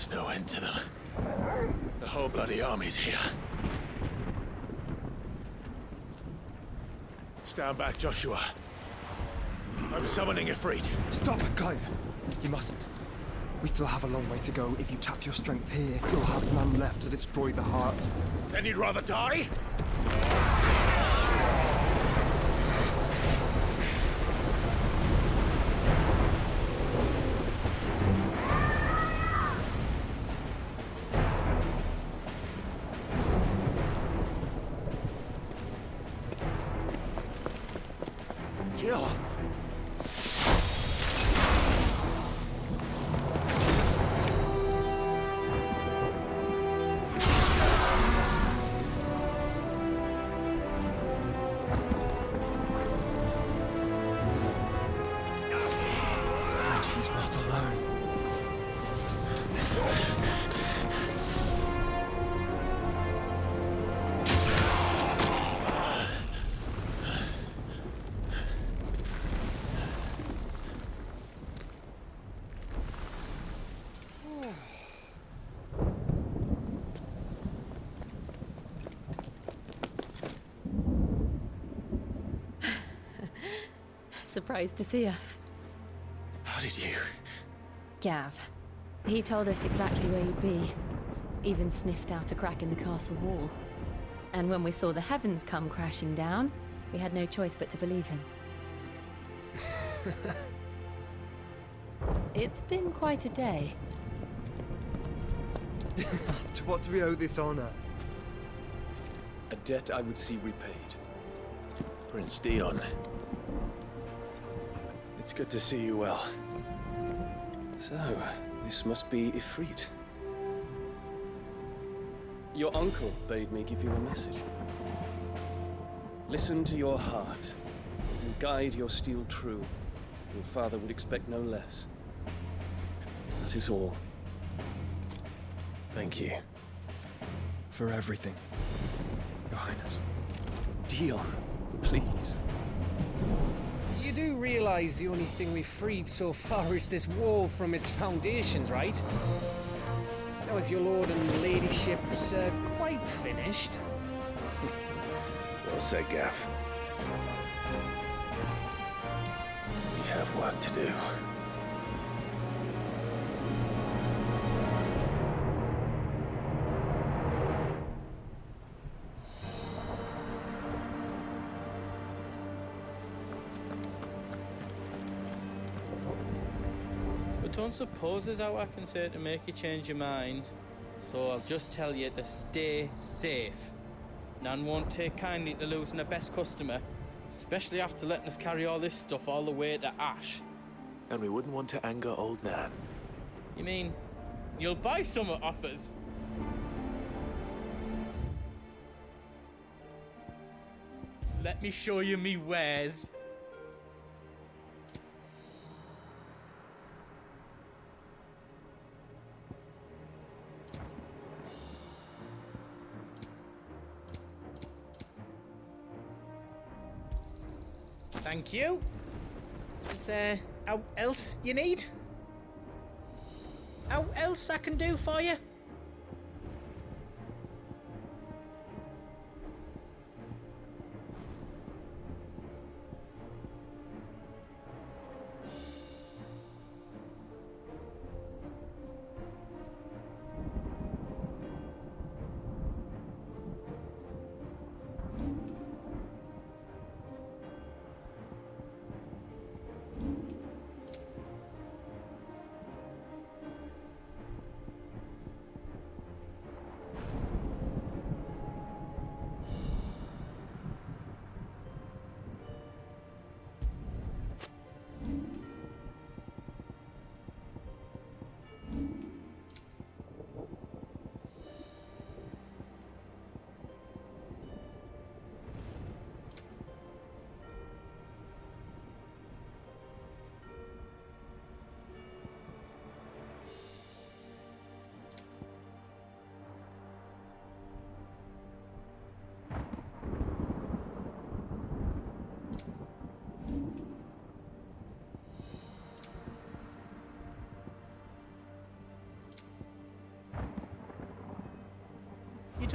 S4: There's no end to them. The whole bloody army's here. Stand back, Joshua. I'm summoning Ifrit.
S1: Stop, Clive! You mustn't. We still have a long way to go. If you tap your strength here, you'll have none left to destroy the heart.
S4: Then you'd rather die?
S5: Jill!
S1: She's not alone.
S7: Surprised to see us.
S4: How did you?
S7: Gav. He told us exactly where you'd be. Even sniffed out a crack in the castle wall. And when we saw the heavens come crashing down, we had no choice but to believe him. It's been quite a day.
S1: To what do we owe this honor?
S3: A debt I would see repaid.
S4: Prince Dion. It's good to see you well.
S3: So, this must be Ifrit. Your uncle bade me give you a message. Listen to your heart, and guide your steel true. Your father would expect no less. That is all.
S4: Thank you.
S1: For everything, Your Highness.
S3: Dion, please.
S8: You do realize the only thing we've freed so far is this wall from its foundations, right? Now, if your lord and ladyship's quite finished...
S4: Well said, Gav. We have work to do.
S9: Don't suppose there's out I can say to make you change your mind. So I'll just tell you to stay safe. Nan won't take kindly to losing her best customer, especially after letting us carry all this stuff all the way to Ash.
S4: And we wouldn't want to anger old Nan.
S9: You mean, you'll buy some off us? Let me show you me wares. Thank you. Is there out else you need? Out else I can do for you?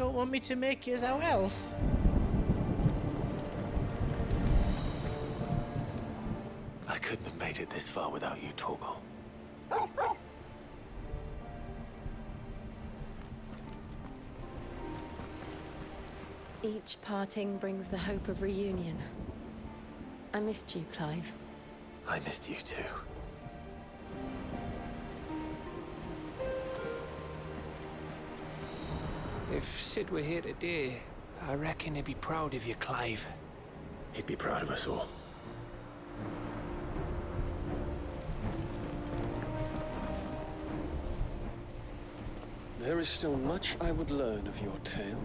S9: don't want me to make yours out else?
S4: I couldn't have made it this far without you, Torgal.
S7: Each parting brings the hope of reunion. I missed you, Clive.
S4: I missed you too.
S8: If Sid were here today, I reckon he'd be proud of you, Clive.
S4: He'd be proud of us all.
S3: There is still much I would learn of your tale,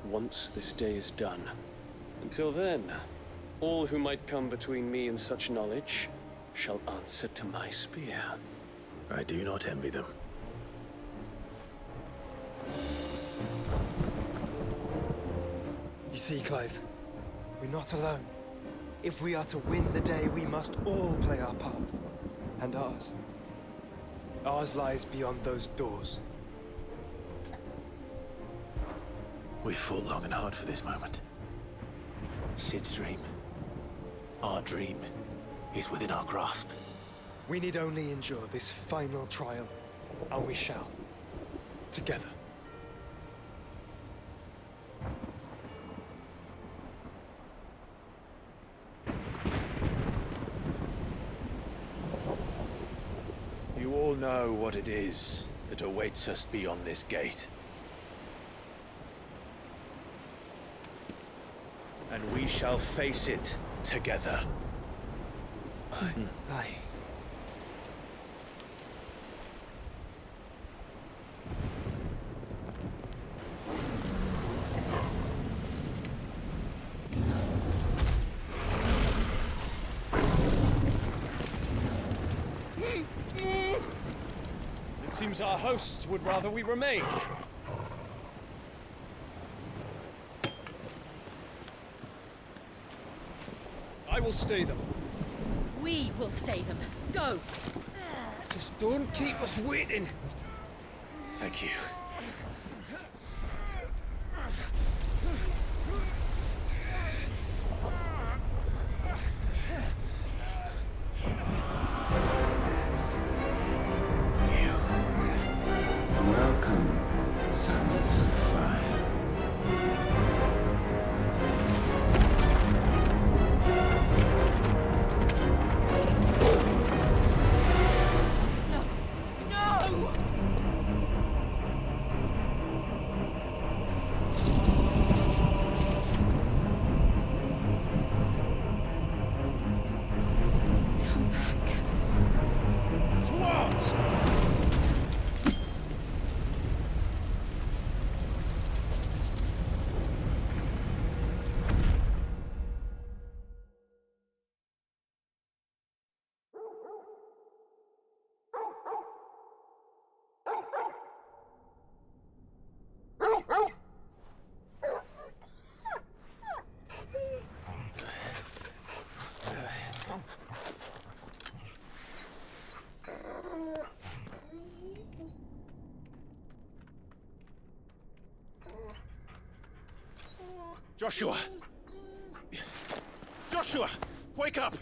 S3: once this day is done. Until then, all who might come between me and such knowledge shall answer to my spear.
S4: I do not envy them.
S1: You see, Clive, we're not alone. If we are to win the day, we must all play our part. And ours. Ours lies beyond those doors.
S4: We fought long and hard for this moment. Sid's dream, our dream, is within our grasp.
S1: We need only endure this final trial, and we shall. Together.
S4: You all know what it is that awaits us beyond this gate. And we shall face it together.
S8: Aye.
S3: It seems our hosts would rather we remain. I will stay them.
S7: We will stay them. Go!
S8: Just don't keep us waiting.
S4: Thank you.
S10: Welcome, sons of fire.
S4: Joshua! Joshua! Wake up!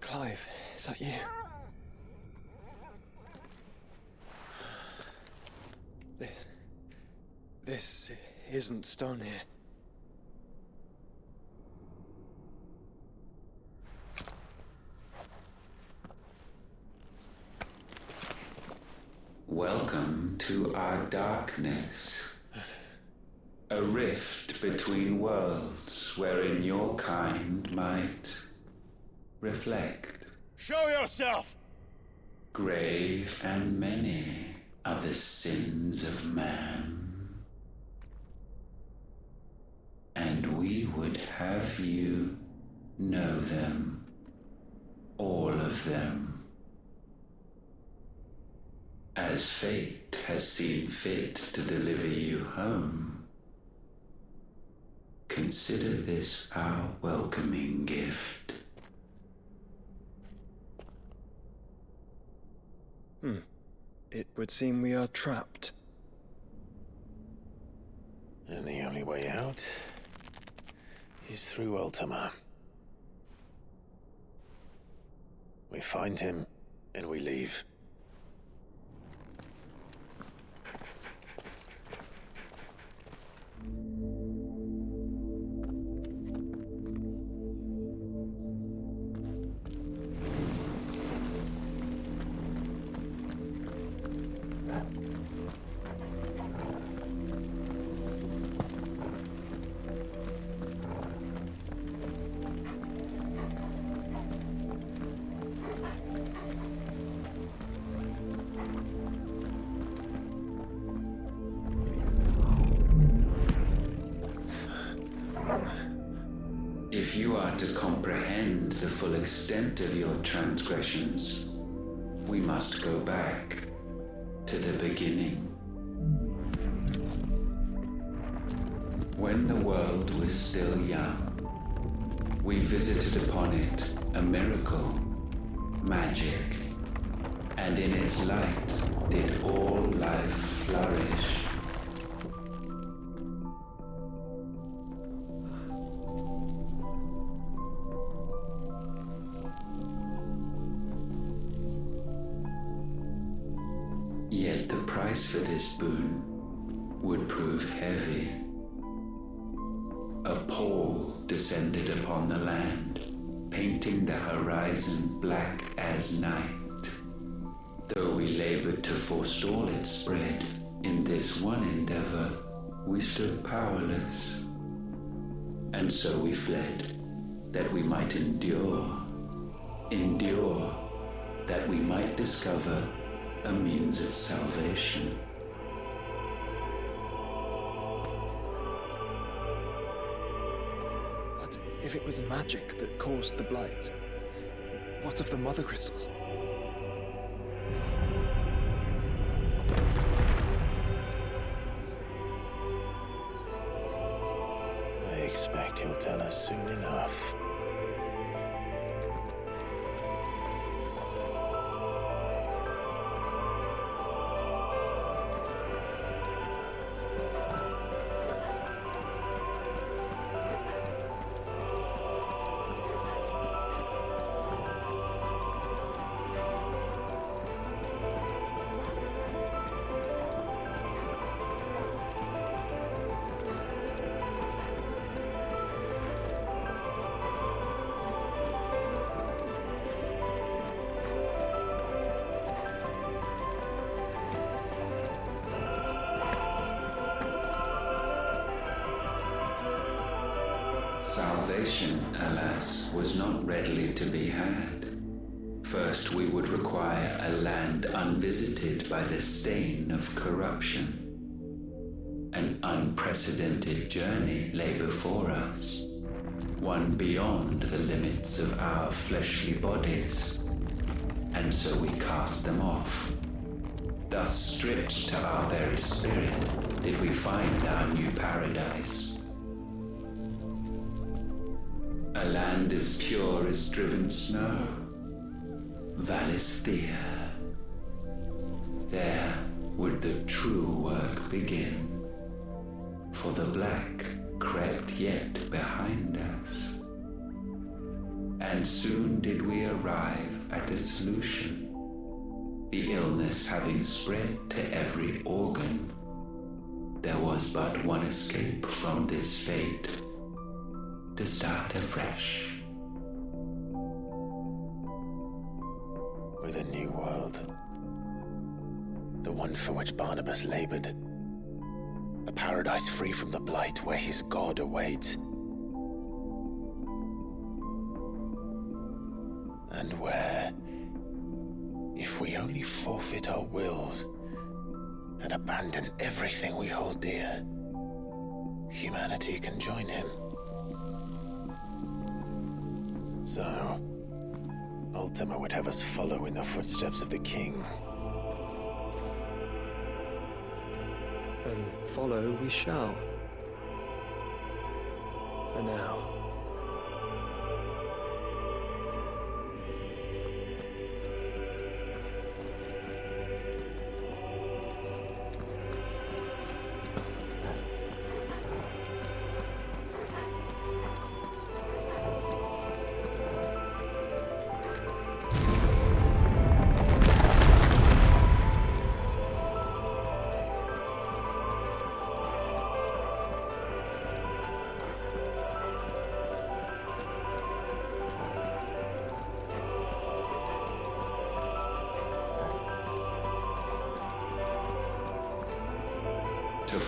S1: Clive, is that you? This isn't stone here.
S10: Welcome to our darkness. A rift between worlds wherein your kind might reflect.
S4: Show yourself!
S10: Grave and many are the sins of man. And we would have you know them. All of them. As fate has seen fit to deliver you home, consider this our welcoming gift.
S1: it would seem we are trapped.
S4: And the only way out is through Ultima. We find him, and we leave.
S10: If you are to comprehend the full extent of your transgressions, we must go back to the beginning. When the world was still young, we visited upon it a miracle, magic, and in its light did all life flourish. Yet the price for this boon would prove heavy. A pall descended upon the land, painting the horizon black as night. Though we labored to forestall its spread, in this one endeavor we stood powerless. And so we fled, that we might endure, that we might discover a means of salvation.
S1: But if it was magic that caused the blight, what of the mother crystals?
S4: I expect he'll tell us soon enough.
S10: Salvation, alas, was not readily to be had. First, we would require a land unvisited by the stain of corruption. An unprecedented journey lay before us, one beyond the limits of our fleshly bodies. And so we cast them off. Thus, stripped to our very spirit, did we find our new paradise. A land as pure as driven snow, Valisthea. There would the true work begin, for the black crept yet behind us. And soon did we arrive at a solution, the illness having spread to every organ. There was but one escape from this fate, to start afresh.
S4: With a new world. The one for which Barnabas labored. A paradise free from the blight where his God awaits. And where, if we only forfeit our wills and abandon everything we hold dear, humanity can join him. So, Ultima would have us follow in the footsteps of the king.
S1: And follow we shall. For now.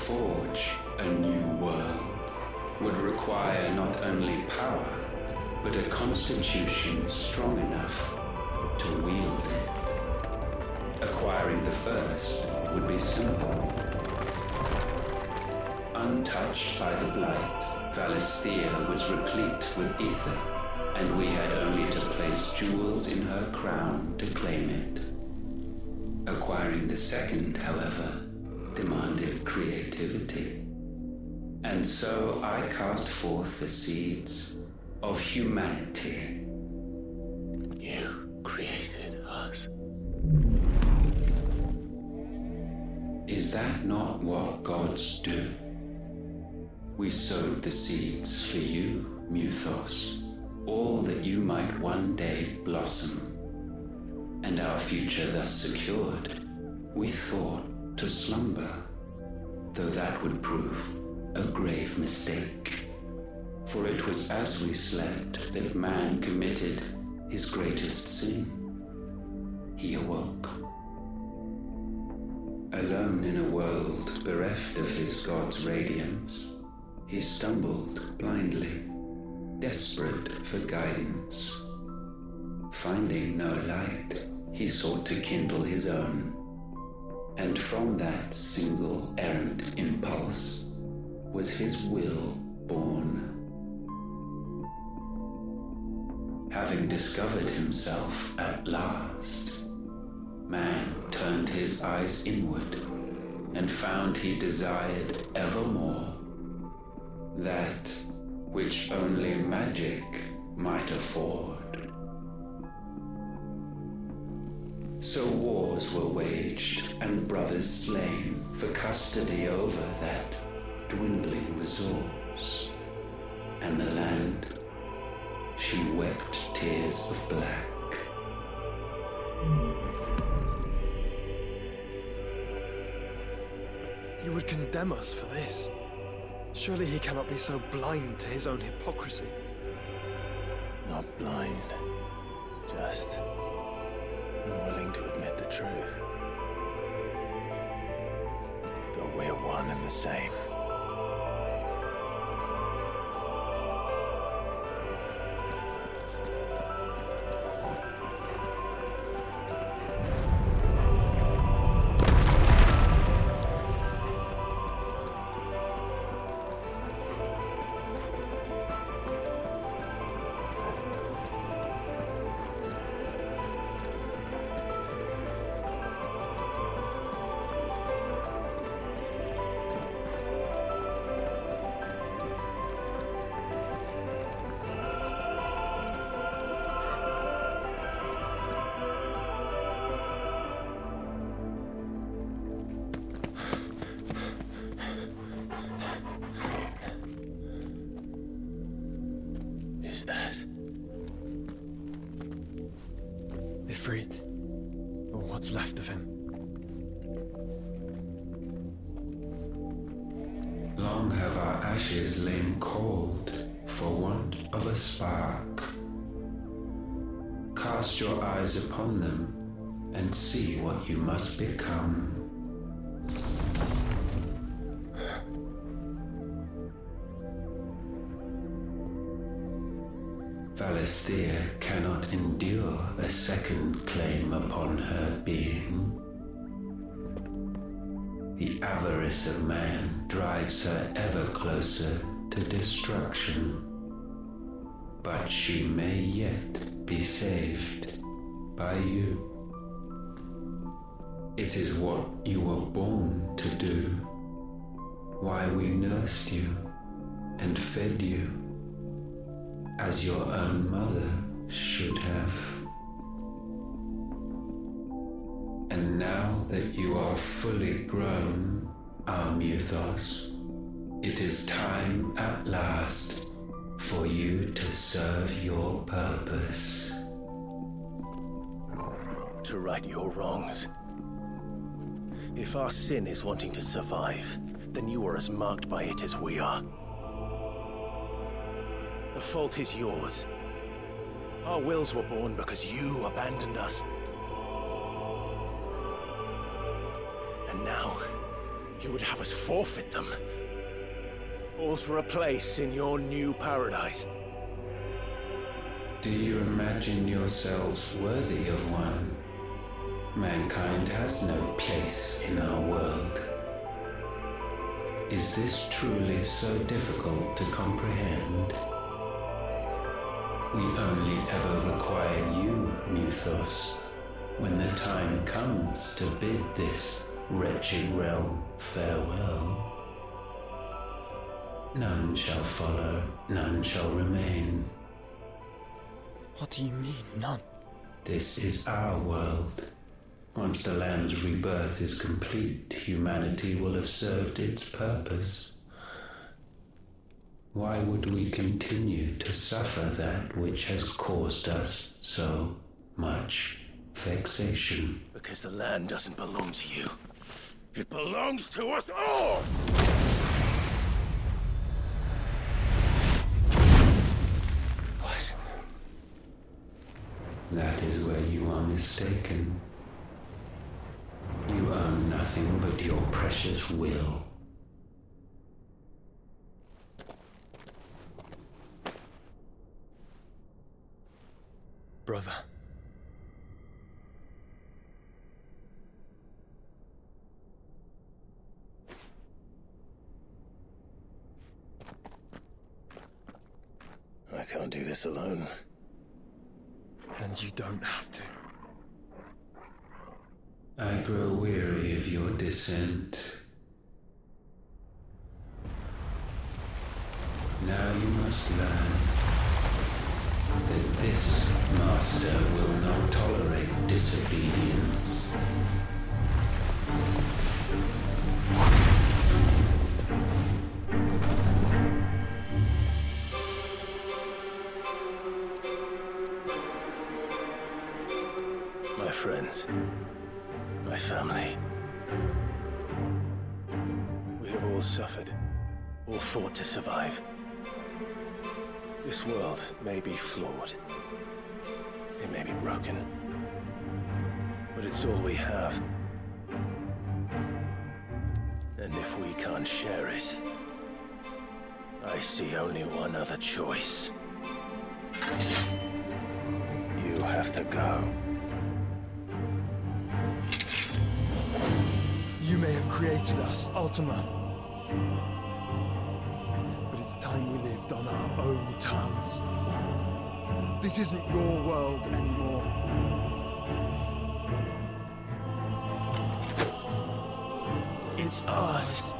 S10: forge a new world would require not only power, but a constitution strong enough to wield it. Acquiring the first would be simple. Untouched by the blight, Valisthea was replete with ether, and we had only to place jewels in her crown to claim it. Acquiring the second, however, demanded creativity. And so I cast forth the seeds of humanity.
S4: You created us.
S10: Is that not what gods do? We sowed the seeds for you, Muthos, all that you might one day blossom. And our future thus secured, we thought to slumber, though that would prove a grave mistake. For it was as we slept that man committed his greatest sin. He awoke. Alone in a world bereft of his god's radiance, he stumbled blindly, desperate for guidance. Finding no light, he sought to kindle his own. And from that single errant impulse was his will born. Having discovered himself at last, man turned his eyes inward and found he desired evermore that which only magic might afford. So wars were waged and brothers slain for custody over that dwindling resource, and the land, she wept tears of black.
S1: He would condemn us for this. Surely he cannot be so blind to his own hypocrisy.
S4: Not blind, just unwilling to admit the truth. Though we're one and the same.
S1: Ifrit, or what's left of him.
S10: Long have our ashes lain cold for want of a spark. Cast your eyes upon them and see what you must become. Valisthea cannot endure a second claim upon her being. The avarice of man drives her ever closer to destruction. But she may yet be saved by you. It is what you were born to do, why we nursed you and fed you, as your own mother should have. And now that you are fully grown, our Muthos, it is time at last for you to serve your purpose.
S4: To right your wrongs. If our sin is wanting to survive, then you are as marked by it as we are. The fault is yours. Our wills were born because you abandoned us. And You would have us forfeit them. All for a place in your new paradise.
S10: Do you imagine yourselves worthy of one? Mankind has no place in our world. Is this truly so difficult to comprehend? We only ever require you, Muthos, when the time comes to bid this wretched realm farewell. None shall follow, none shall remain.
S1: What do you mean, none?
S10: This is our world. Once the land's rebirth is complete, humanity will have served its purpose. Why would we continue to suffer that which has caused us so much vexation?
S4: Because the land doesn't belong to you. It belongs to us all! What?
S10: That is where you are mistaken. You own nothing but your precious will.
S1: Brother.
S4: I can't do this alone.
S1: And you don't have to.
S10: I grow weary of your dissent. Now you must learn that this master will not tolerate disobedience.
S4: My friends, my family. We have all suffered, all fought to survive. This world may be flawed. It may be broken. But it's all we have. And if we can't share it, I see only one other choice. You have to go.
S1: You may have created us, Ultima. But it's time we lived on our own terms. This isn't your world anymore. It's ours.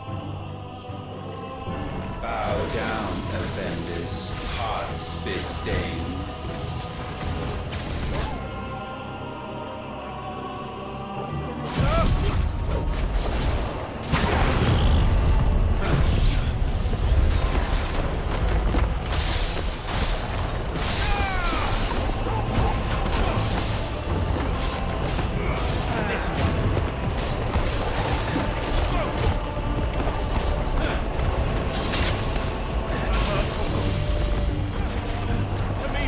S10: Bow down, offenders, hearts be stained.
S6: To me,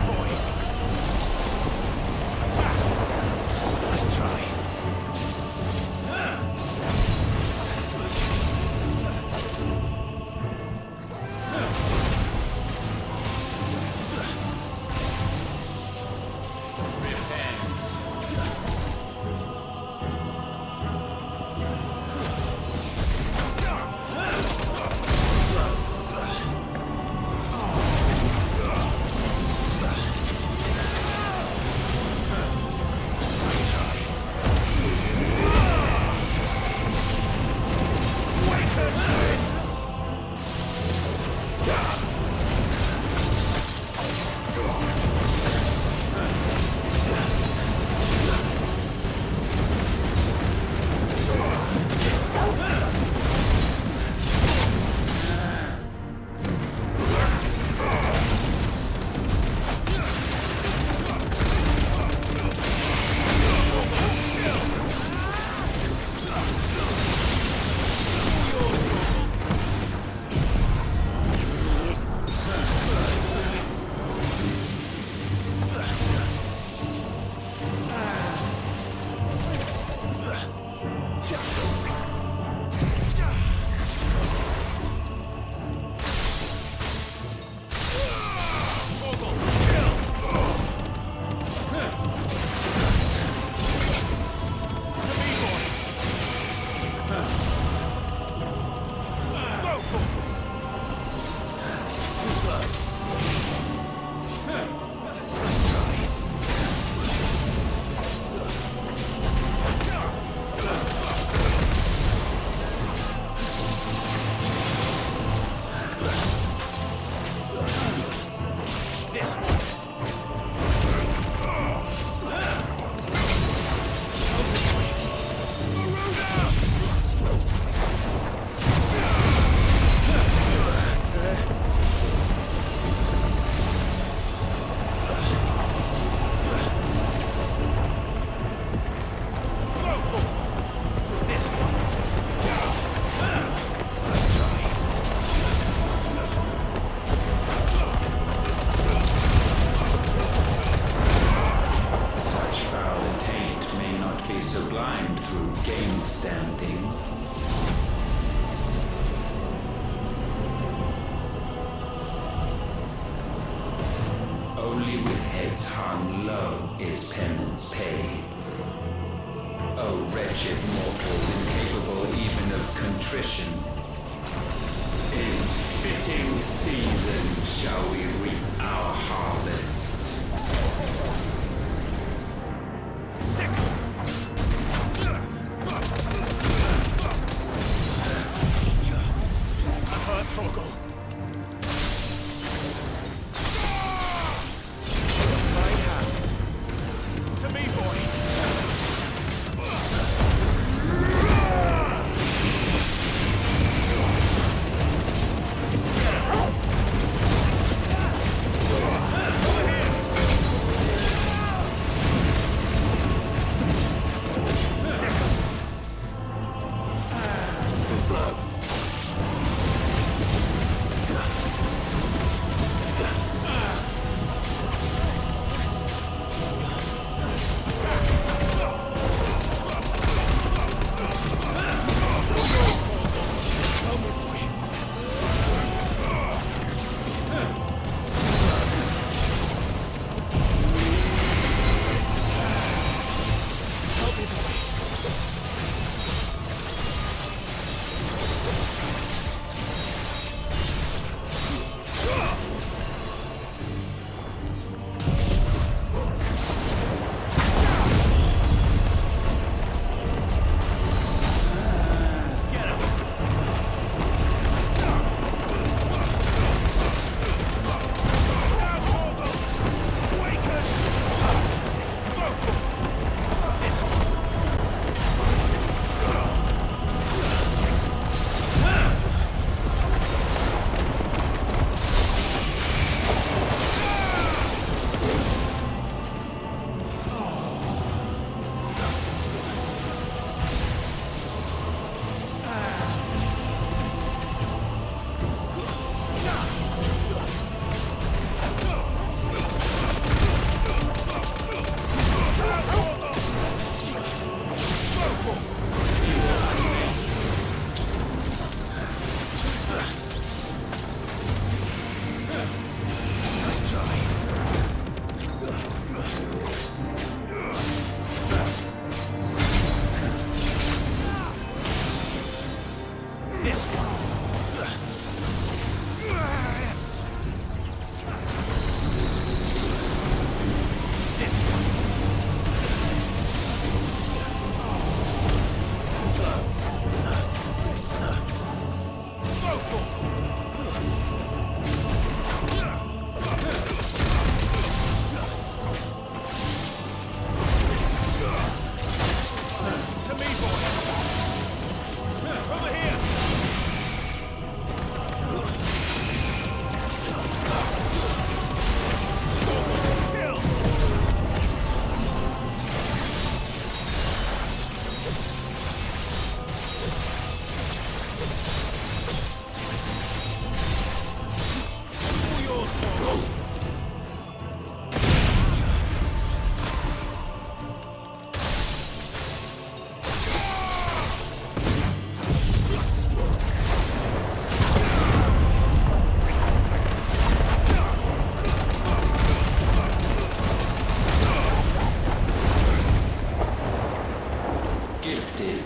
S10: spirits hung low is penance paid. O wretched mortals incapable even of contrition, in fitting season shall we reap our harvest.
S6: Toggle. Right hand. To me, boy.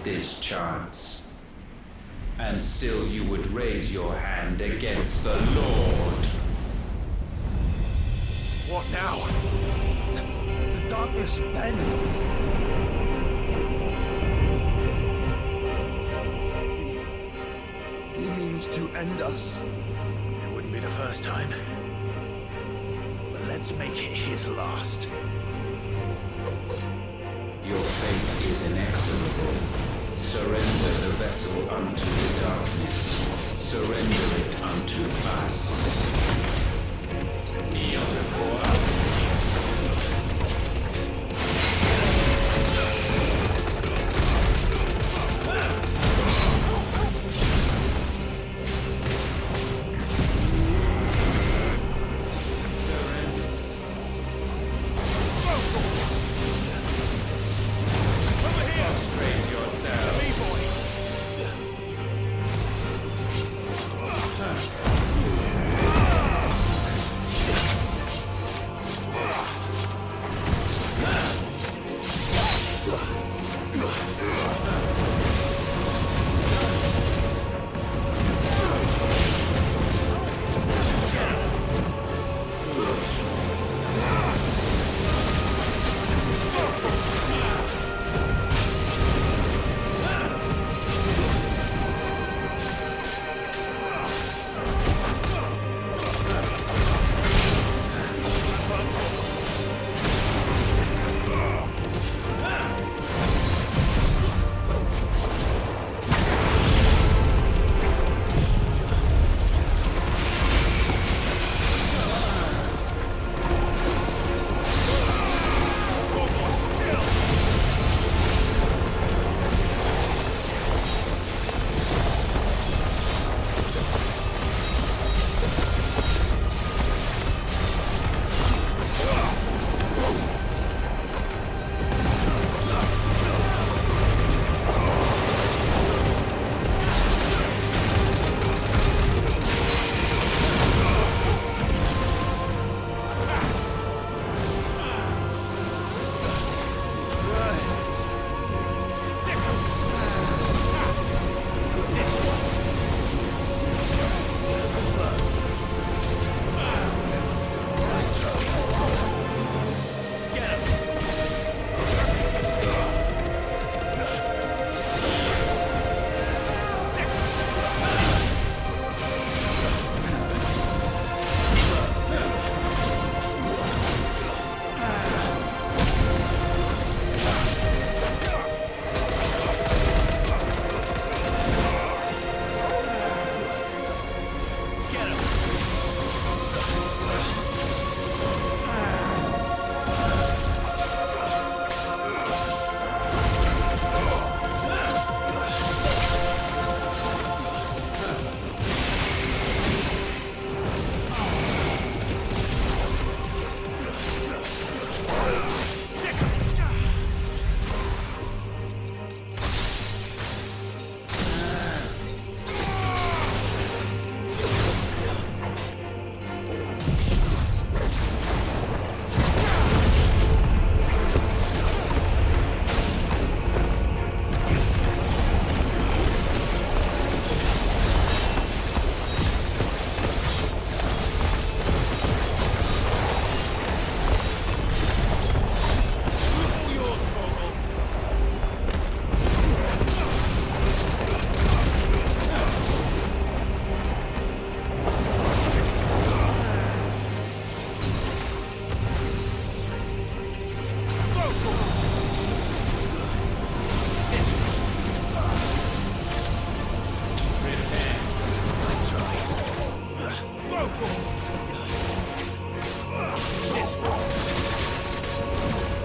S10: This chance, and still you would raise your hand against the Lord.
S6: What now? The darkness bends. He means to end us.
S4: It wouldn't be the first time. But let's make it his last.
S10: Your fate is inexorable. Surrender the vessel unto the darkness. Surrender it unto us.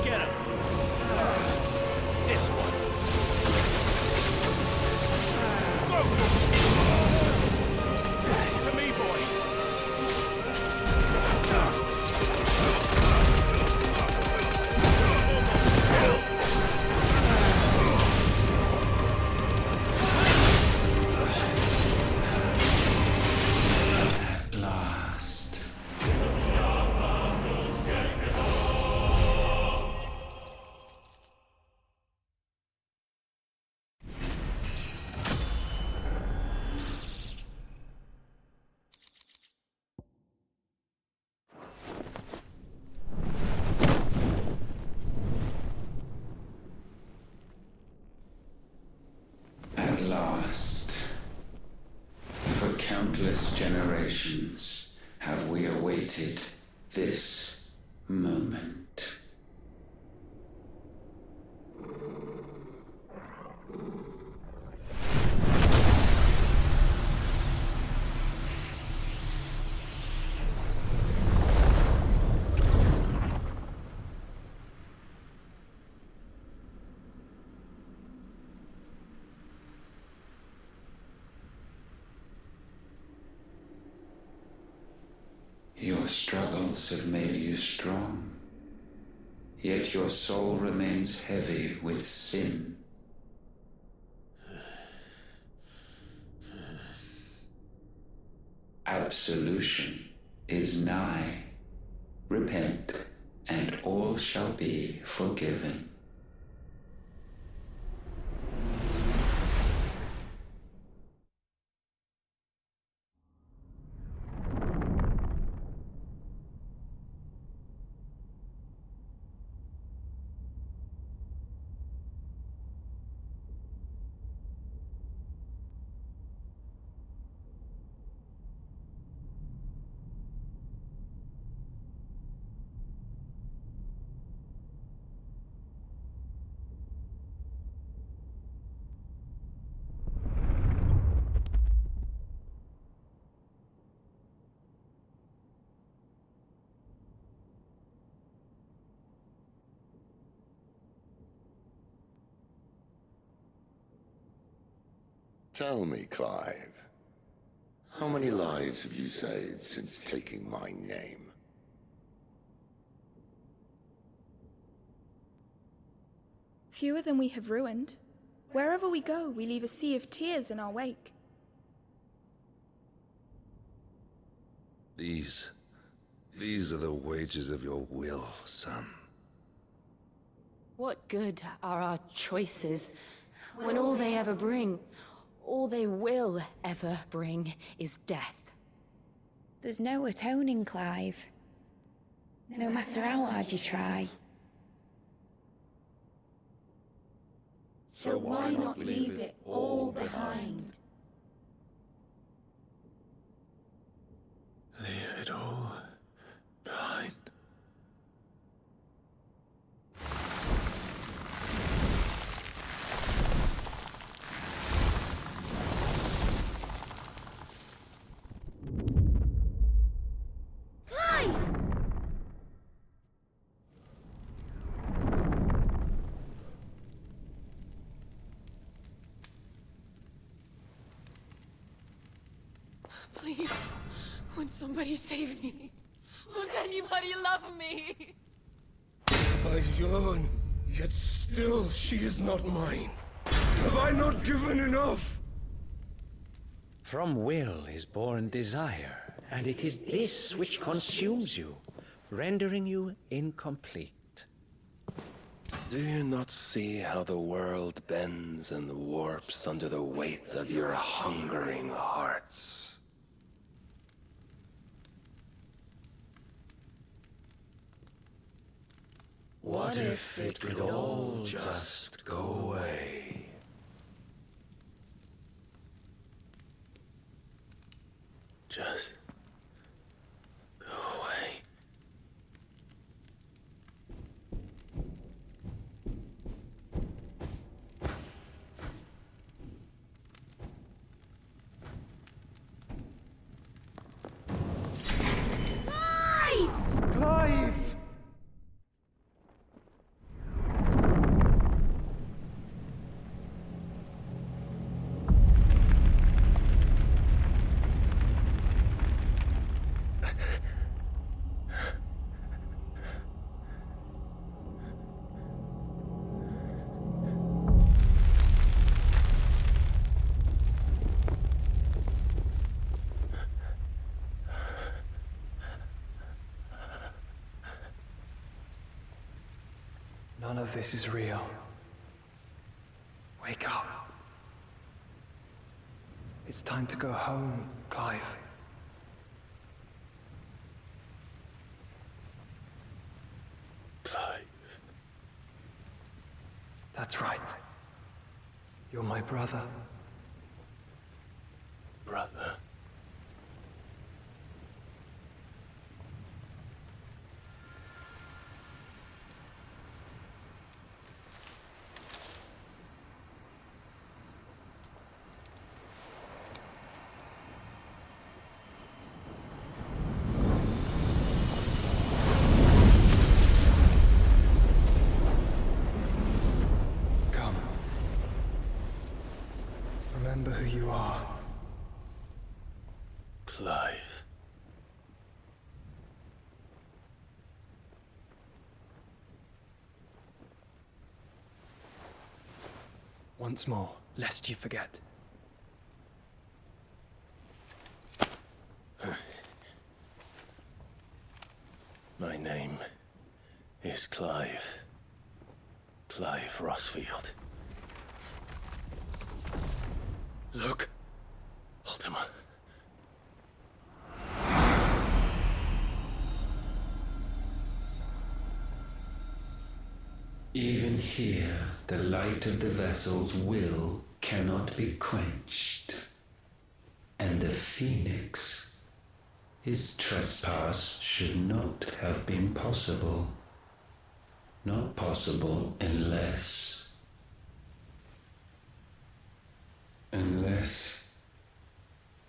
S6: Get him. This one. To me, boy.
S10: At last, for countless generations, have we awaited this moment. Your struggles have made you strong, yet your soul remains heavy with sin. Absolution is nigh. Repent, and all shall be forgiven.
S11: Tell me, Clive, how many lives have you saved since taking my name?
S12: Fewer than we have ruined. Wherever we go, we leave a sea of tears in our wake.
S13: These are the wages of your will, son.
S7: What good are our choices when all they ever bring, all they will ever bring, is death?
S2: There's no atoning, Clive. No matter how hard you try. So why not leave it all behind?
S11: Leave it all behind.
S14: Please, won't somebody save me? Won't anybody love me?
S15: I yearn, yet still she is not mine. Have I not given enough?
S16: From will is born desire, and it is this which consumes you, rendering you incomplete.
S17: Do you not see how the world bends and warps under the weight of your hungering hearts? What if it could all just go away? Just go away.
S15: Clive!
S1: None of this is real. Wake up. It's time to go home, Clive.
S17: Clive.
S1: That's right. You're my brother.
S17: Brother.
S1: Remember who you are.
S17: Clive.
S1: Once more, lest you forget.
S17: My name is Clive. Clive Rosfield. Look, Ultima.
S10: Even here, the light of the vessel's will cannot be quenched. And the Phoenix, his trespass should not have been possible. Not possible unless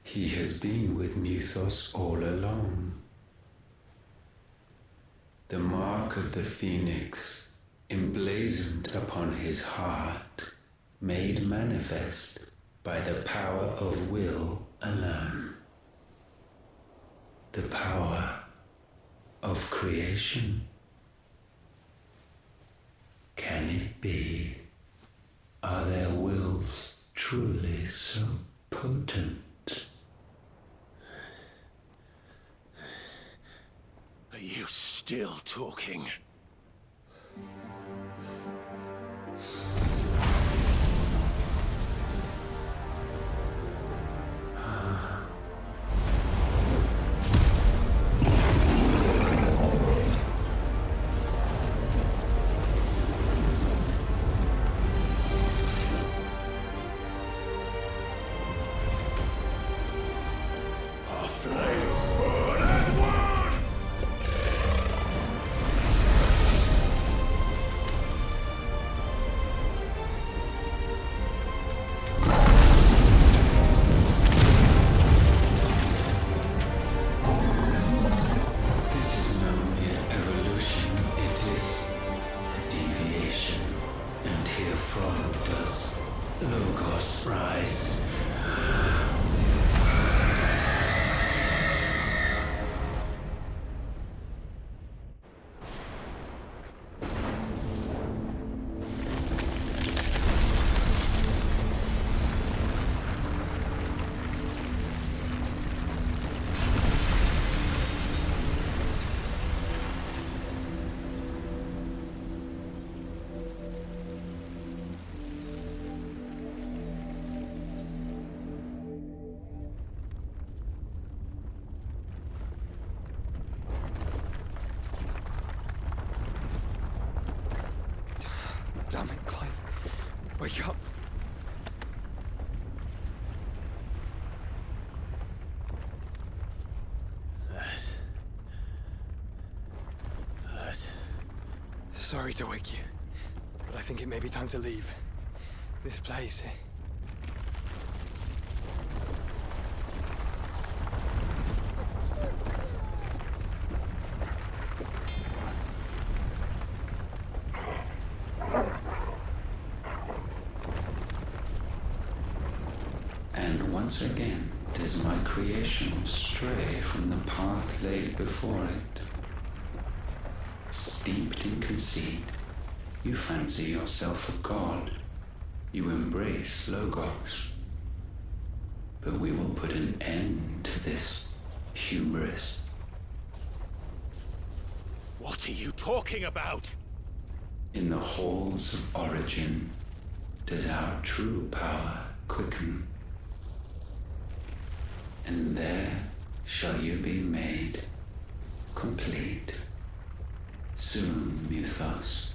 S10: he has been with Mythos all along. The mark of the Phoenix, emblazoned upon his heart, made manifest by the power of will alone. The power of creation. Can it be? Are their wills truly so potent?
S6: Are you still talking?
S1: Damn it, Clive. Wake up.
S17: That.
S1: Sorry to wake you, but I think it may be time to leave. This place.
S10: And once again does my creation stray from the path laid before it. Steeped in conceit, you fancy yourself a god. You embrace Logos. But we will put an end to this hubris.
S6: What are you talking about?
S10: In the halls of origin does our true power quicken, and there shall you be made complete. Soon, Mythos,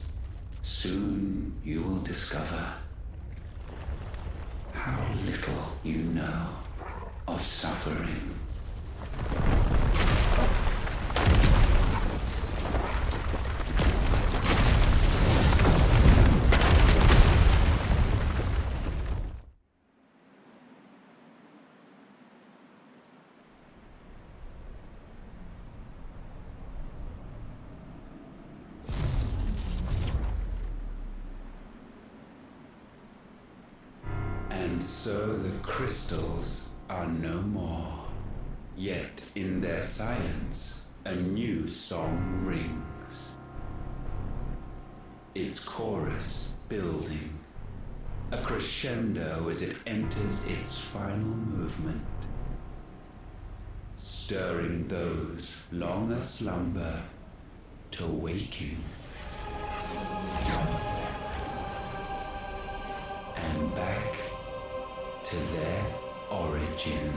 S10: soon you will discover how little you know of suffering. And so the crystals are no more, yet in their silence a new song rings, its chorus building, a crescendo as it enters its final movement, stirring those long aslumber to waking. And back to their origin.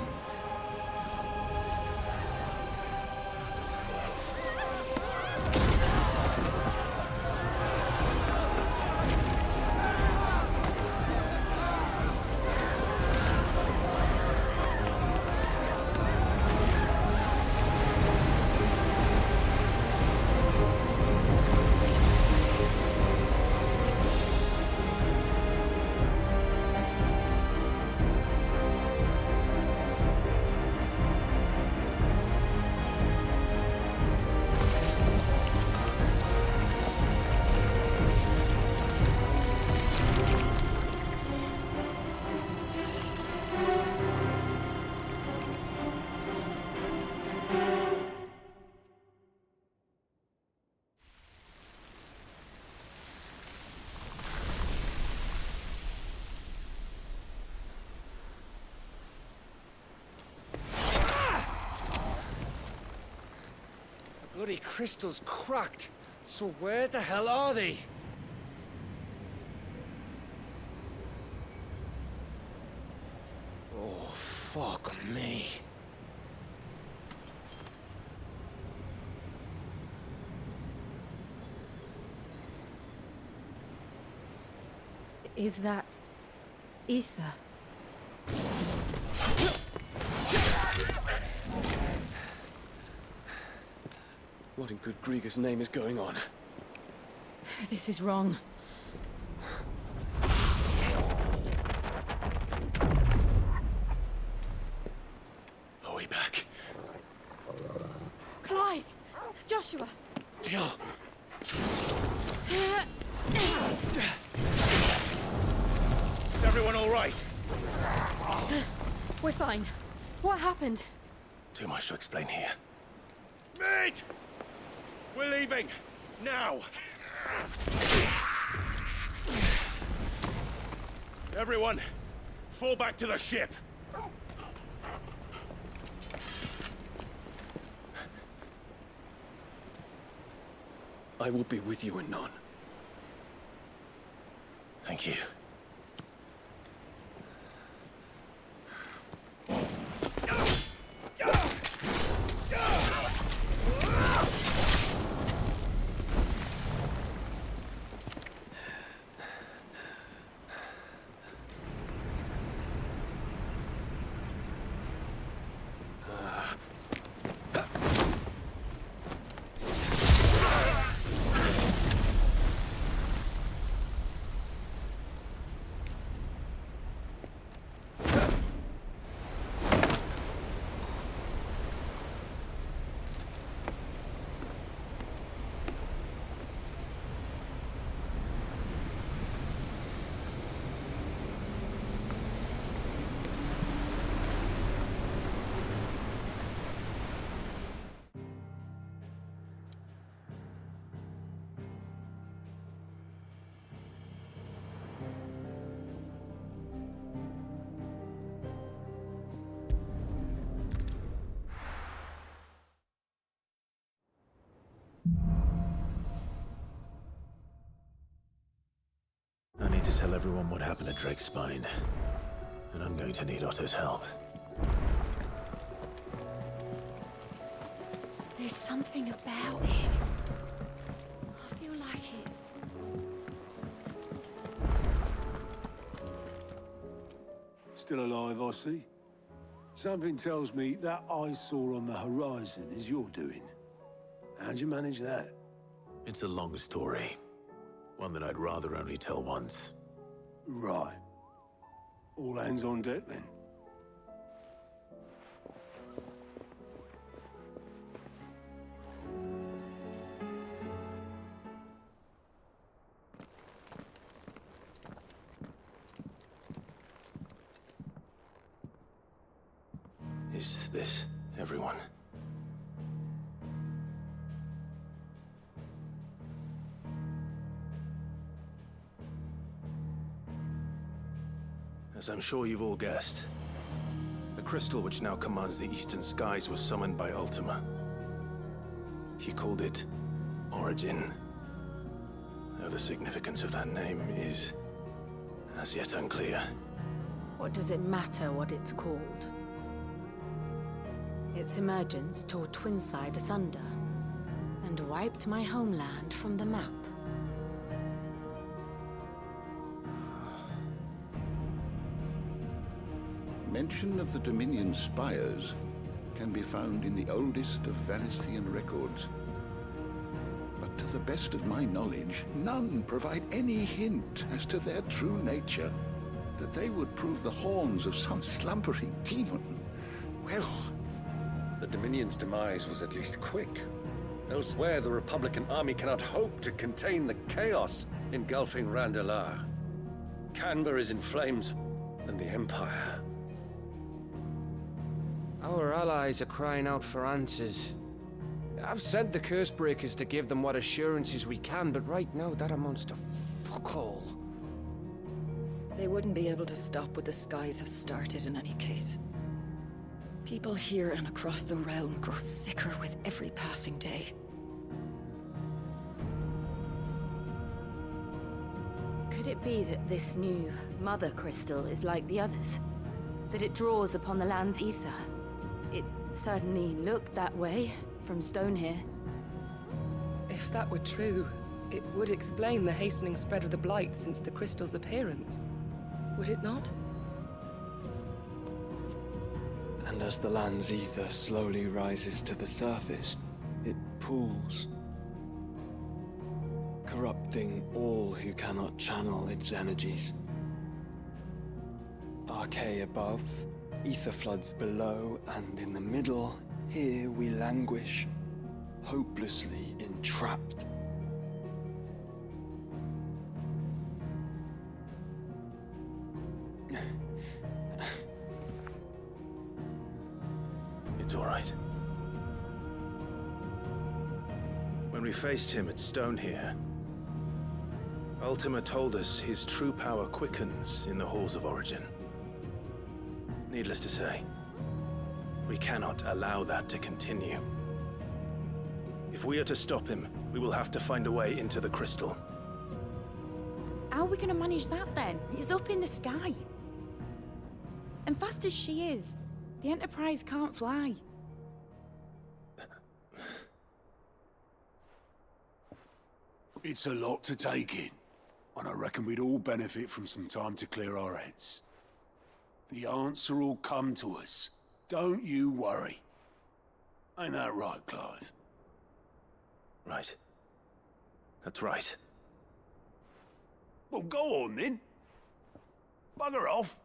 S8: Bloody crystal's cracked. So where the hell are they? Oh, fuck me.
S7: Is that ether?
S3: What in good Grieger's name is going on?
S7: This is wrong.
S3: Are we back?
S14: Clive! Joshua!
S3: Jill!
S6: Is everyone all right?
S7: We're fine. What happened?
S17: Too much to explain here.
S6: Mate! We're leaving! Now! Everyone, fall back to the ship!
S3: I will be with you anon.
S17: Thank you.
S4: tell everyone what happened at Drake's Spine. And I'm going to need Otto's help.
S14: There's something about it. I feel like it's...
S18: Still alive, I see. Something tells me that eyesore on the horizon is your doing. How'd you manage that?
S4: It's a long story. One that I'd rather only tell once.
S18: Right. All hands on deck, then.
S4: Is this everyone? As I'm sure you've all guessed, the crystal which now commands the eastern skies was summoned by Ultima. He called it Origin. Though the significance of that name is as yet unclear.
S19: What does it matter what it's called? Its emergence tore Twinside asunder and wiped my homeland from the map.
S20: Mention of the Dominion spires can be found in the oldest of Valisthian records. But to the best of my knowledge, none provide any hint as to their true nature. That they would prove the horns of some slumbering demon. Well...
S13: The Dominion's demise was at least quick. Elsewhere, the Republican army cannot hope to contain the chaos engulfing Randalar. Canva is in flames, and the Empire...
S8: Our allies are crying out for answers. I've sent the curse breakers to give them what assurances we can, but right now that amounts to fuck all.
S21: They wouldn't be able to stop what the skies have started in any case. People here and across the realm grow sicker with every passing day.
S19: Could it be that this new Mother Crystal is like the others? That it draws upon the land's ether? It certainly looked that way from stone here.
S22: If that were true, it would explain the hastening spread of the Blight since the crystal's appearance. Would it not?
S1: And as the land's ether slowly rises to the surface, it pools, corrupting all who cannot channel its energies. Archay above, ether floods below, and in the middle, here we languish, hopelessly entrapped.
S4: It's all right. When we faced him at Stone here, Ultima told us his true power quickens in the halls of Origin. Needless to say, we cannot allow that to continue. If we are to stop him, we will have to find a way into the crystal.
S2: How are we gonna manage that then? It's up in the sky. And fast as she is, the Enterprise can't fly.
S18: It's a lot to take in, and I reckon we'd all benefit from some time to clear our heads. The answer will come to us. Don't you worry. Ain't that right, Clive?
S4: Right. That's right.
S18: Well, go on then. Bugger off.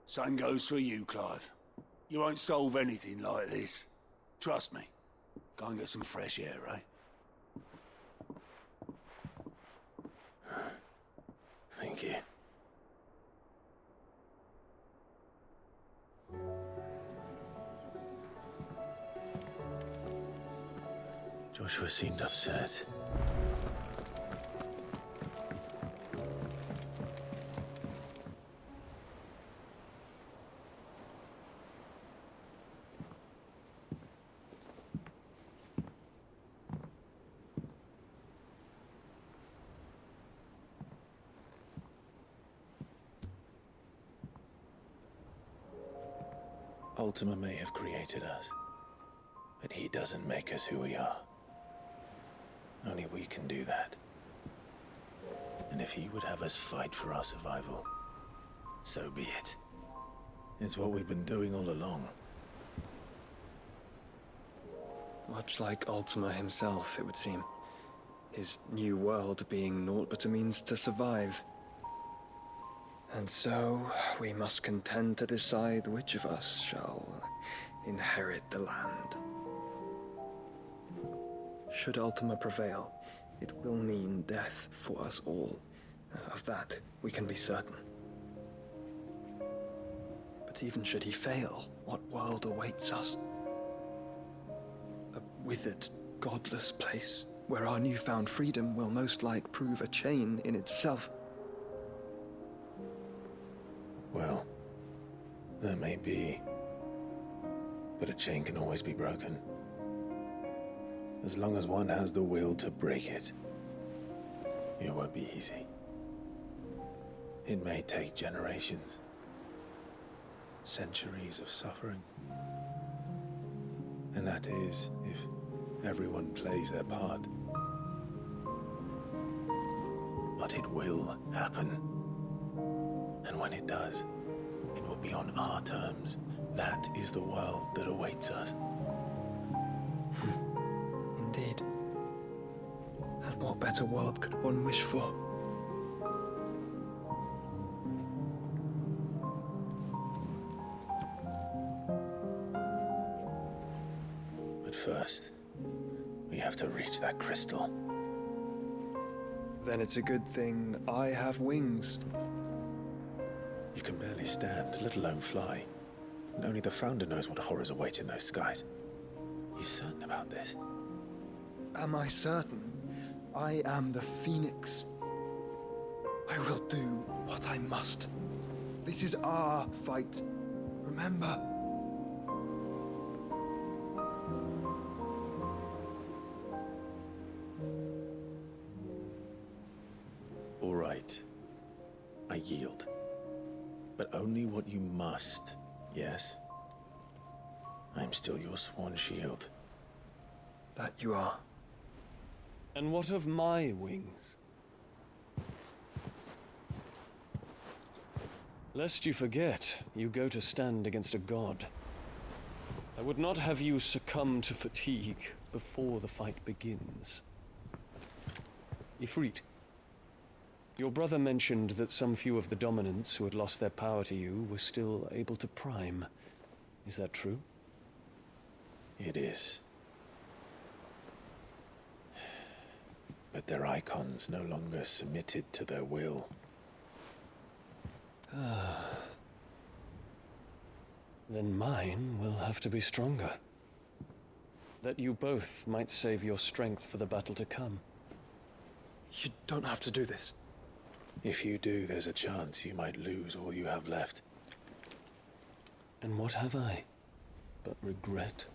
S18: Same goes for you, Clive. You won't solve anything like this. Trust me. Go and get some fresh air, eh?
S4: Thank you. Joshua seemed upset. Ultima may have created us, but he doesn't make us who we are. Only we can do that. And if he would have us fight for our survival, so be it. It's what we've been doing all along.
S5: Much like Ultima himself, it would seem. His new world being naught but a means to survive. And so, we must contend to decide which of us shall inherit the land. Should Ultima prevail, it will mean death for us all. Of that, we can be certain. But even should he fail, what world awaits us? A withered, godless place where our newfound freedom will most like prove a chain in itself.
S4: Well, that may be. But a chain can always be broken. As long as one has the will to break it. It won't be easy. It may take generations. Centuries of suffering. And that is, if everyone plays their part. But it will happen. And when it does, it will be on our terms. That is the world that awaits us.
S5: Indeed. And what better world could one wish for?
S4: But first, we have to reach that crystal.
S5: Then it's a good thing I have wings.
S4: You can barely stand, let alone fly. And only the Founder knows what horrors await in those skies. You certain about this?
S5: Am I certain? I am the Phoenix. I will do what I must. This is our fight. Remember?
S4: All right. I yield. But only what you must, yes? I'm still your sworn shield.
S5: That you are.
S3: And what of my wings? Lest you forget, you go to stand against a god. I would not have you succumb to fatigue before the fight begins. Ifrit, your brother mentioned that some few of the dominants who had lost their power to you were still able to prime. Is that true?
S4: It is. But their icons no longer submitted to their will.
S3: Then mine will have to be stronger. That you both might save your strength for the battle to come.
S5: You don't have to do this.
S4: If you do, there's a chance you might lose all you have left.
S3: And what have I but regret?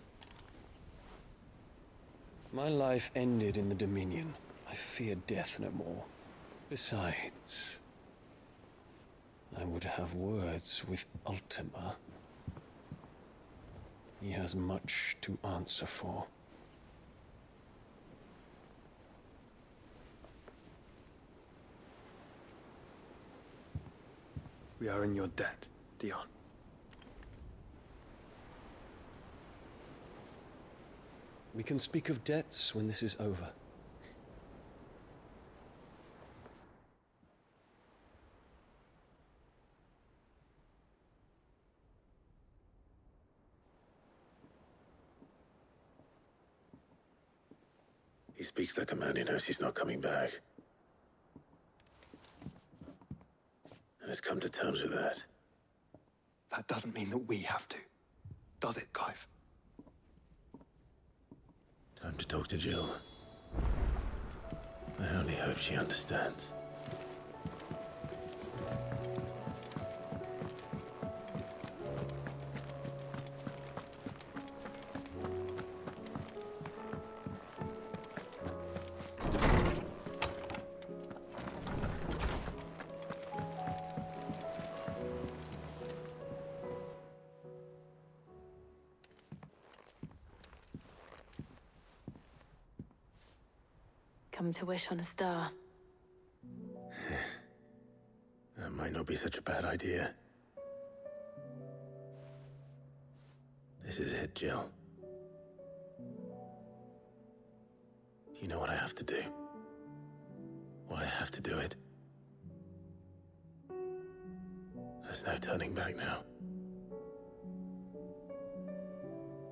S3: My life ended in the Dominion. I fear death no more. Besides, I would have words with Ultima. He has much to answer for.
S5: We are in your debt, Dion.
S3: We can speak of debts when this is over.
S4: He speaks like a man who knows he's not coming back. And has come to terms with that.
S5: That doesn't mean that we have to, does it, Clive?
S4: Time to talk to Jill. I only hope she understands.
S19: come to wish on a star.
S4: That might not be such a bad idea. This is it, Jill. You know what I have to do? Why I have to do it? There's no turning back now.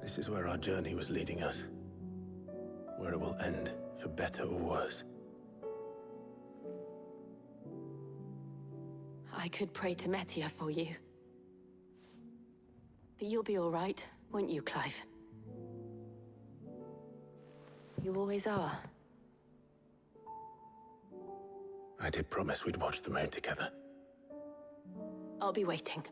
S4: This is where our journey was leading us. Where it will end, for better or worse.
S19: I could pray to Metia for you. But you'll be all right, won't you, Clive? You always are.
S4: I did promise we'd watch the moon together.
S19: I'll be waiting.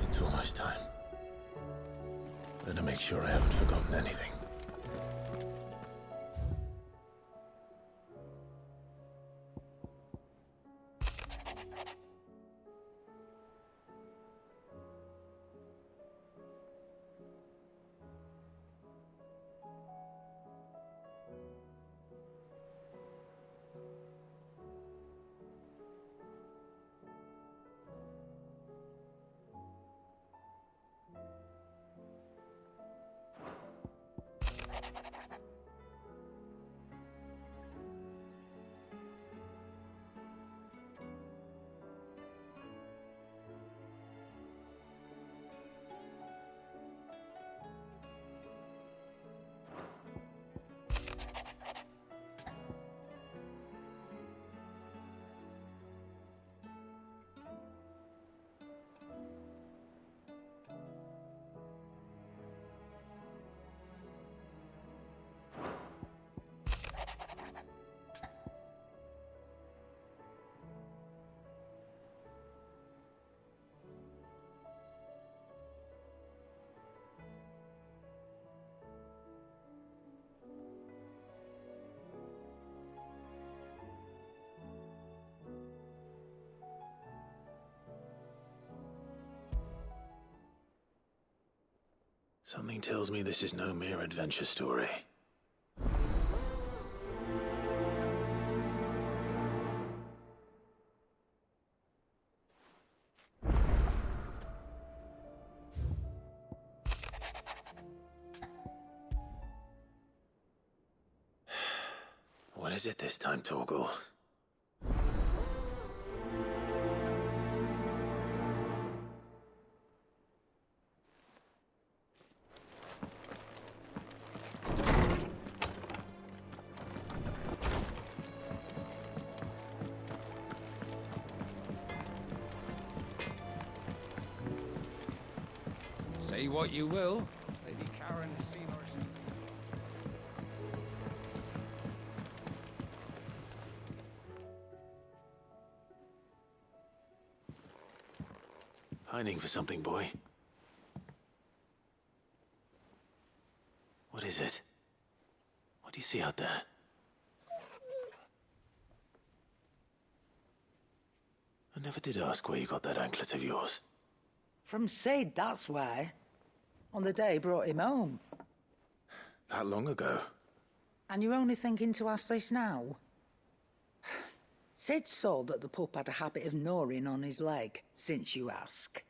S4: It's almost time. Better make sure I haven't forgotten anything. Something tells me this is no mere adventure story. What is it this time, Torgal?
S6: Say what you will, Lady Karen has seen us.
S4: Pining for something, boy. What is it? What do you see out there? I never did ask where you got that anklet of yours.
S9: From Sid, that's why. On the day he brought him home.
S4: That long ago?
S9: And you're only thinking to ask this now? Sid saw that the pup had a habit of gnawing on his leg, since you ask.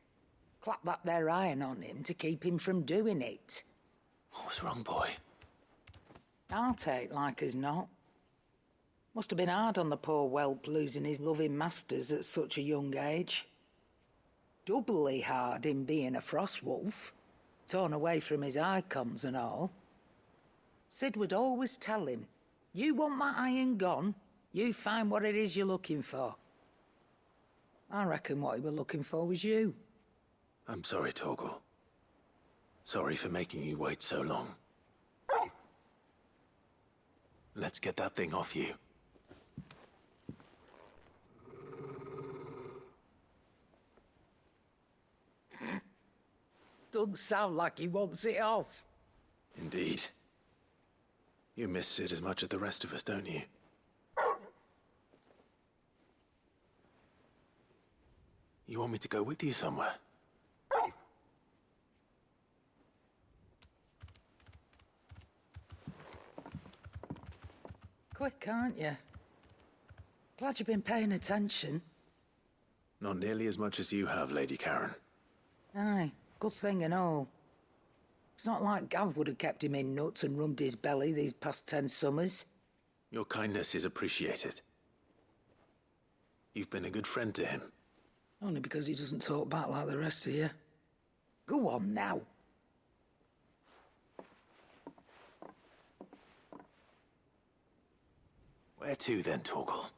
S9: Clap that there iron on him to keep him from doing it.
S4: What was wrong, boy?
S9: I'll take like as not. Must have been hard on the poor whelp losing his loving masters at such a young age. Doubly hard in being a frost wolf, torn away from his icons and all. Sid would always tell him, you want that iron gone, you find what it is you're looking for. I reckon what he were looking for was you.
S4: I'm sorry, Torgal. Sorry for making you wait so long. Let's get that thing off you.
S9: Doesn't sound like he wants it off.
S4: Indeed. You miss Sid as much as the rest of us, don't you? You want me to go with you somewhere?
S9: Quick, aren't you? Glad you've been paying attention.
S4: Not nearly as much as you have, Lady Karen.
S9: Aye, good thing and all. It's not like Gav would have kept him in nuts and rubbed his belly these past 10 summers.
S4: Your kindness is appreciated. You've been a good friend to him.
S9: Only because he doesn't talk back like the rest of you. Go on now.
S4: Where to then, Torgal?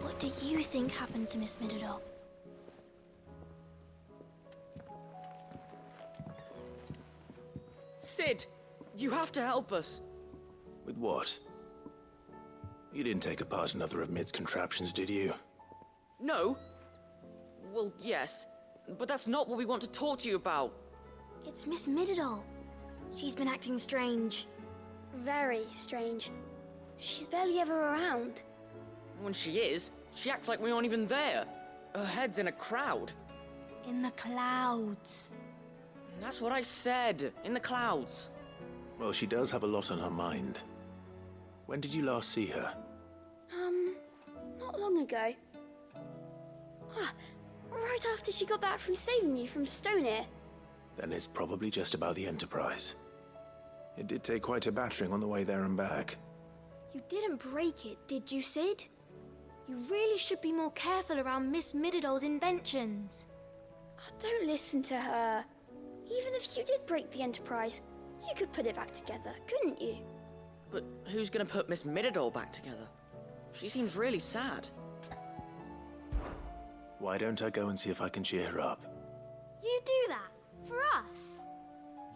S11: What do you think happened to Miss Midadol?
S12: Sid, you have to help us.
S4: With what? You didn't take apart another of Mid's contraptions, did you?
S12: No. Well, yes, but that's not what we want to talk to you about.
S11: It's Miss Midadol. She's been acting strange. Very strange. She's barely ever around.
S12: When she is, she acts like we aren't even there. Her head's in a crowd.
S11: In the clouds.
S12: That's what I said, in the clouds.
S4: Well, she does have a lot on her mind. When did you last see her?
S11: Not long ago. Right after she got back from saving you from Stonehenge.
S4: Then it's probably just about the Enterprise. It did take quite a battering on the way there and back.
S11: You didn't break it, did you, Sid? You really should be more careful around Miss Midadol's inventions. Don't listen to her. Even if you did break the Enterprise, you could put it back together, couldn't you?
S12: But who's gonna put Miss Midadol back together? She seems really sad.
S4: Why don't I go and see if I can cheer her up?
S11: You do that? For us?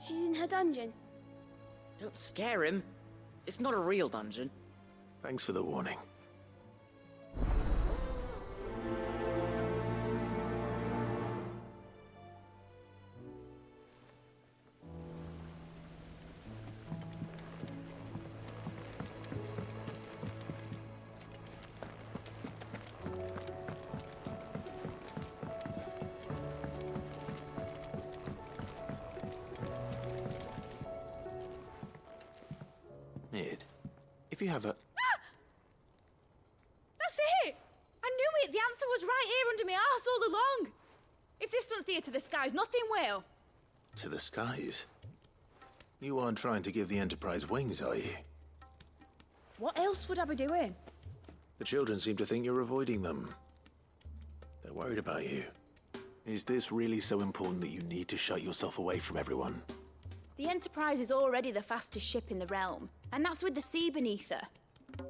S11: She's in her dungeon.
S12: Don't scare him. It's not a real dungeon.
S4: Thanks for the warning. Mid, if you have a...
S2: That's it! I knew it! The answer was right here under my arse all along! If this doesn't steer to the skies, nothing will!
S4: To the skies? You aren't trying to give the Enterprise wings, are you?
S2: What else would I be doing?
S4: The children seem to think you're avoiding them. They're worried about you. Is this really so important that you need to shut yourself away from everyone?
S2: The Enterprise is already the fastest ship in the realm, and that's with the sea beneath her.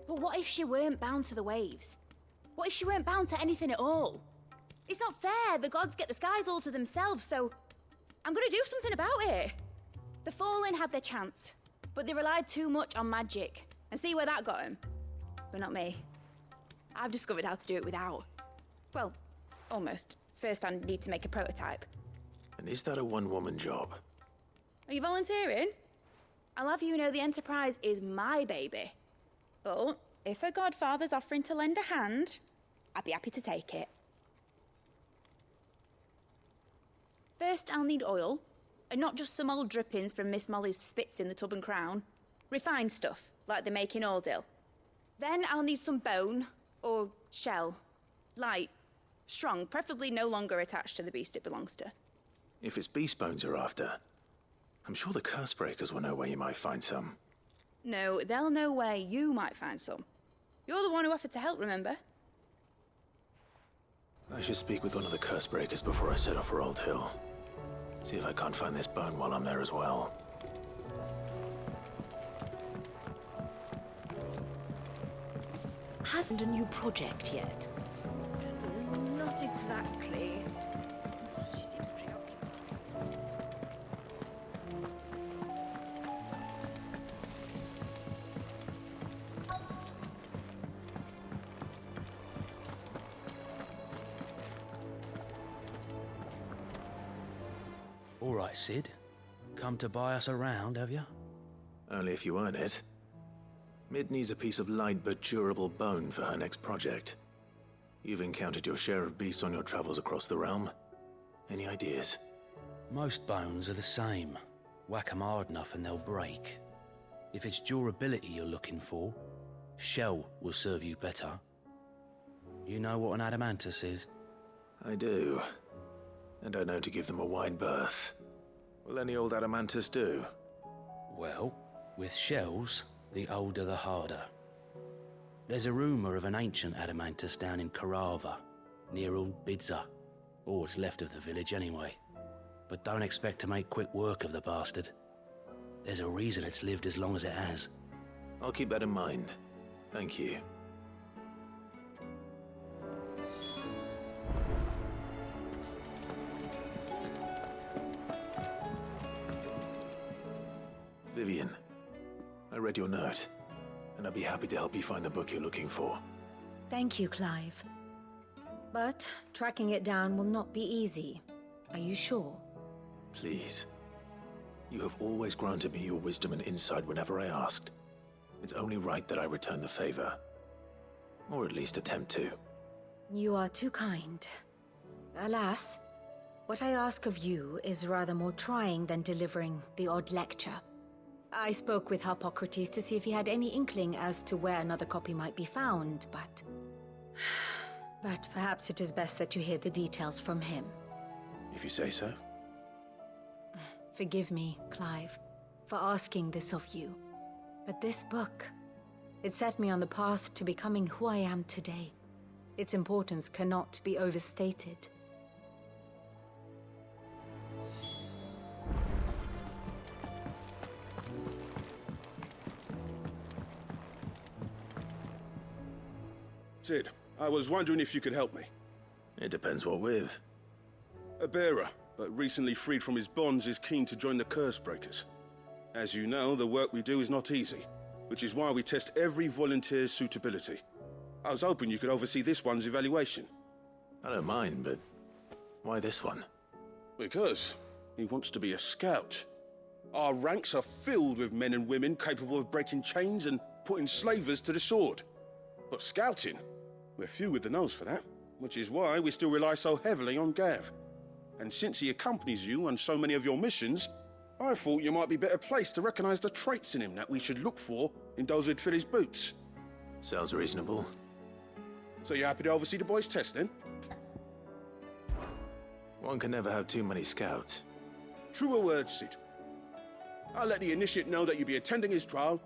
S2: But what if she weren't bound to the waves? What if she weren't bound to anything at all? It's not fair. The gods get the skies all to themselves, so I'm gonna do something about it. The Fallen had their chance, but they relied too much on magic. And see where that got them? But not me. I've discovered how to do it without. Well, almost. First I need to make a prototype.
S4: And is that a one-woman job?
S2: Are you volunteering? I'll have you know the Enterprise is my baby. But if her godfather's offering to lend a hand, I'd be happy to take it. First, I'll need oil, and not just some old drippings from Miss Molly's spits in the Tub and Crown. Refined stuff, like they make in Ordil. Then I'll need some bone, or shell. Light, strong, preferably no longer attached to the beast it belongs to.
S4: If it's beast bones you're after, I'm sure the Cursebreakers will know where you might find some.
S2: No, they'll know where you might find some. You're the one who offered to help, remember?
S4: I should speak with one of the Cursebreakers before I set off for Old Hill. See if I can't find this bone while I'm there as well.
S23: Hasn't a new project yet?
S2: Not exactly. She seems preoccupied.
S10: All right, Sid. Come to buy us around, have you?
S4: Only if you earn it. Mid needs a piece of light but durable bone for her next project. You've encountered your share of beasts on your travels across the realm. Any ideas?
S10: Most bones are the same. Whack 'em hard enough and they'll break. If it's durability you're looking for, shell will serve you better. You know what an adamantus is?
S4: I do. And I know to give them a wide berth. Will any old adamantus do?
S10: Well, with shells, the older the harder. There's a rumour of an ancient adamantus down in Karava, near Old Bidza, or what's left of the village anyway. But don't expect to make quick work of the bastard. There's a reason it's lived as long as it has.
S4: I'll keep that in mind. Thank you. Vivian, I read your note, and I'd be happy to help you find the book you're looking for.
S15: Thank you, Clive. But tracking it down will not be easy. Are you sure?
S4: Please. You have always granted me your wisdom and insight whenever I asked. It's only right that I return the favor. Or at least attempt to.
S15: You are too kind. Alas, what I ask of you is rather more trying than delivering the odd lecture. I spoke with Harpocrates to see if he had any inkling as to where another copy might be found, but perhaps it is best that you hear the details from him.
S4: If you say so.
S15: Forgive me, Clive, for asking this of you. But this book, it set me on the path to becoming who I am today. Its importance cannot be overstated.
S16: Sid, I was wondering if you could help me.
S4: It depends what with.
S16: A bearer, but recently freed from his bonds, is keen to join the Curse Breakers. As you know, the work we do is not easy, which is why we test every volunteer's suitability. I was hoping you could oversee this one's evaluation.
S4: I don't mind, but why this one?
S16: Because he wants to be a scout. Our ranks are filled with men and women capable of breaking chains and putting slavers to the sword. But scouting, we're few with the nose for that, which is why we still rely so heavily on Gav. And since he accompanies you on so many of your missions, I thought you might be better placed to recognize the traits in him that we should look for in those who'd fill his boots.
S4: Sounds reasonable.
S16: So you're happy to oversee the boys' test, then?
S4: One can never have too many scouts.
S16: Truer words, Sid. I'll let the initiate know that you'll be attending his trial,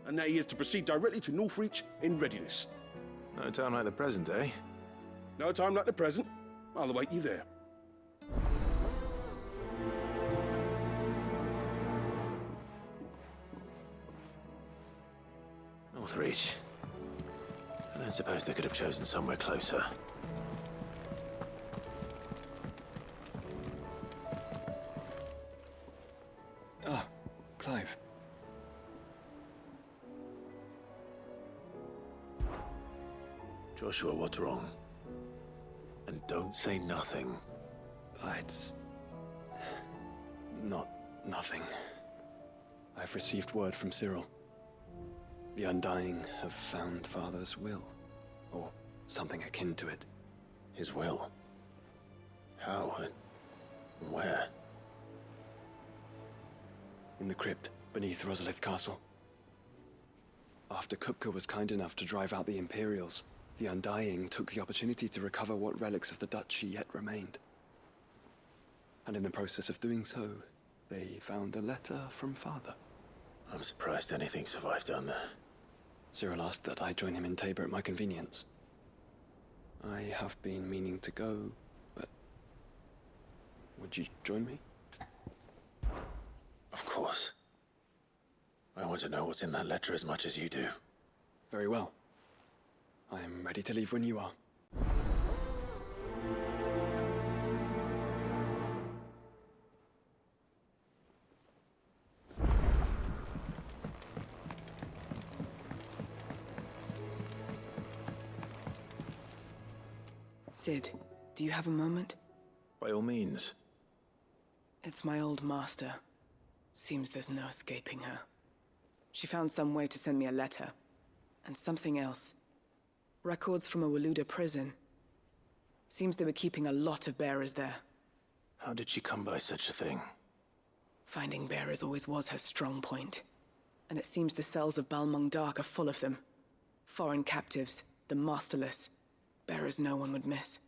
S16: and that he is to proceed directly to Northreach in readiness.
S4: No time like the present, eh?
S16: No time like the present. I'll await you there.
S4: Northreach. I don't suppose they could have chosen somewhere closer.
S5: Ah, Clive.
S4: Joshua, what's wrong? And don't say nothing.
S5: It's not nothing. I've received word from Cyril. The Undying have found Father's will, or something akin to it.
S4: His will? How and where?
S5: In the crypt beneath Rosalith Castle. After Kupka was kind enough to drive out the Imperials, the Undying took the opportunity to recover what relics of the Duchy yet remained. And in the process of doing so, they found a letter from Father.
S4: I'm surprised anything survived down there.
S5: Cyril asked that I join him in Tabor at my convenience. I have been meaning to go, but... would you join me?
S4: Of course. I want to know what's in that letter as much as you do.
S5: Very well. I am ready to leave when you are.
S24: Sid, do you have a moment?
S4: By all means.
S7: It's my old master. Seems there's no escaping her. She found some way to send me a letter. And something else. Records from a Waluda prison. Seems they were keeping a lot of bearers there.
S4: How did she come by such a thing?
S7: Finding bearers always was her strong point. And it seems the cells of Balmung Dark are full of them. Foreign captives, the masterless. Bearers no one would miss.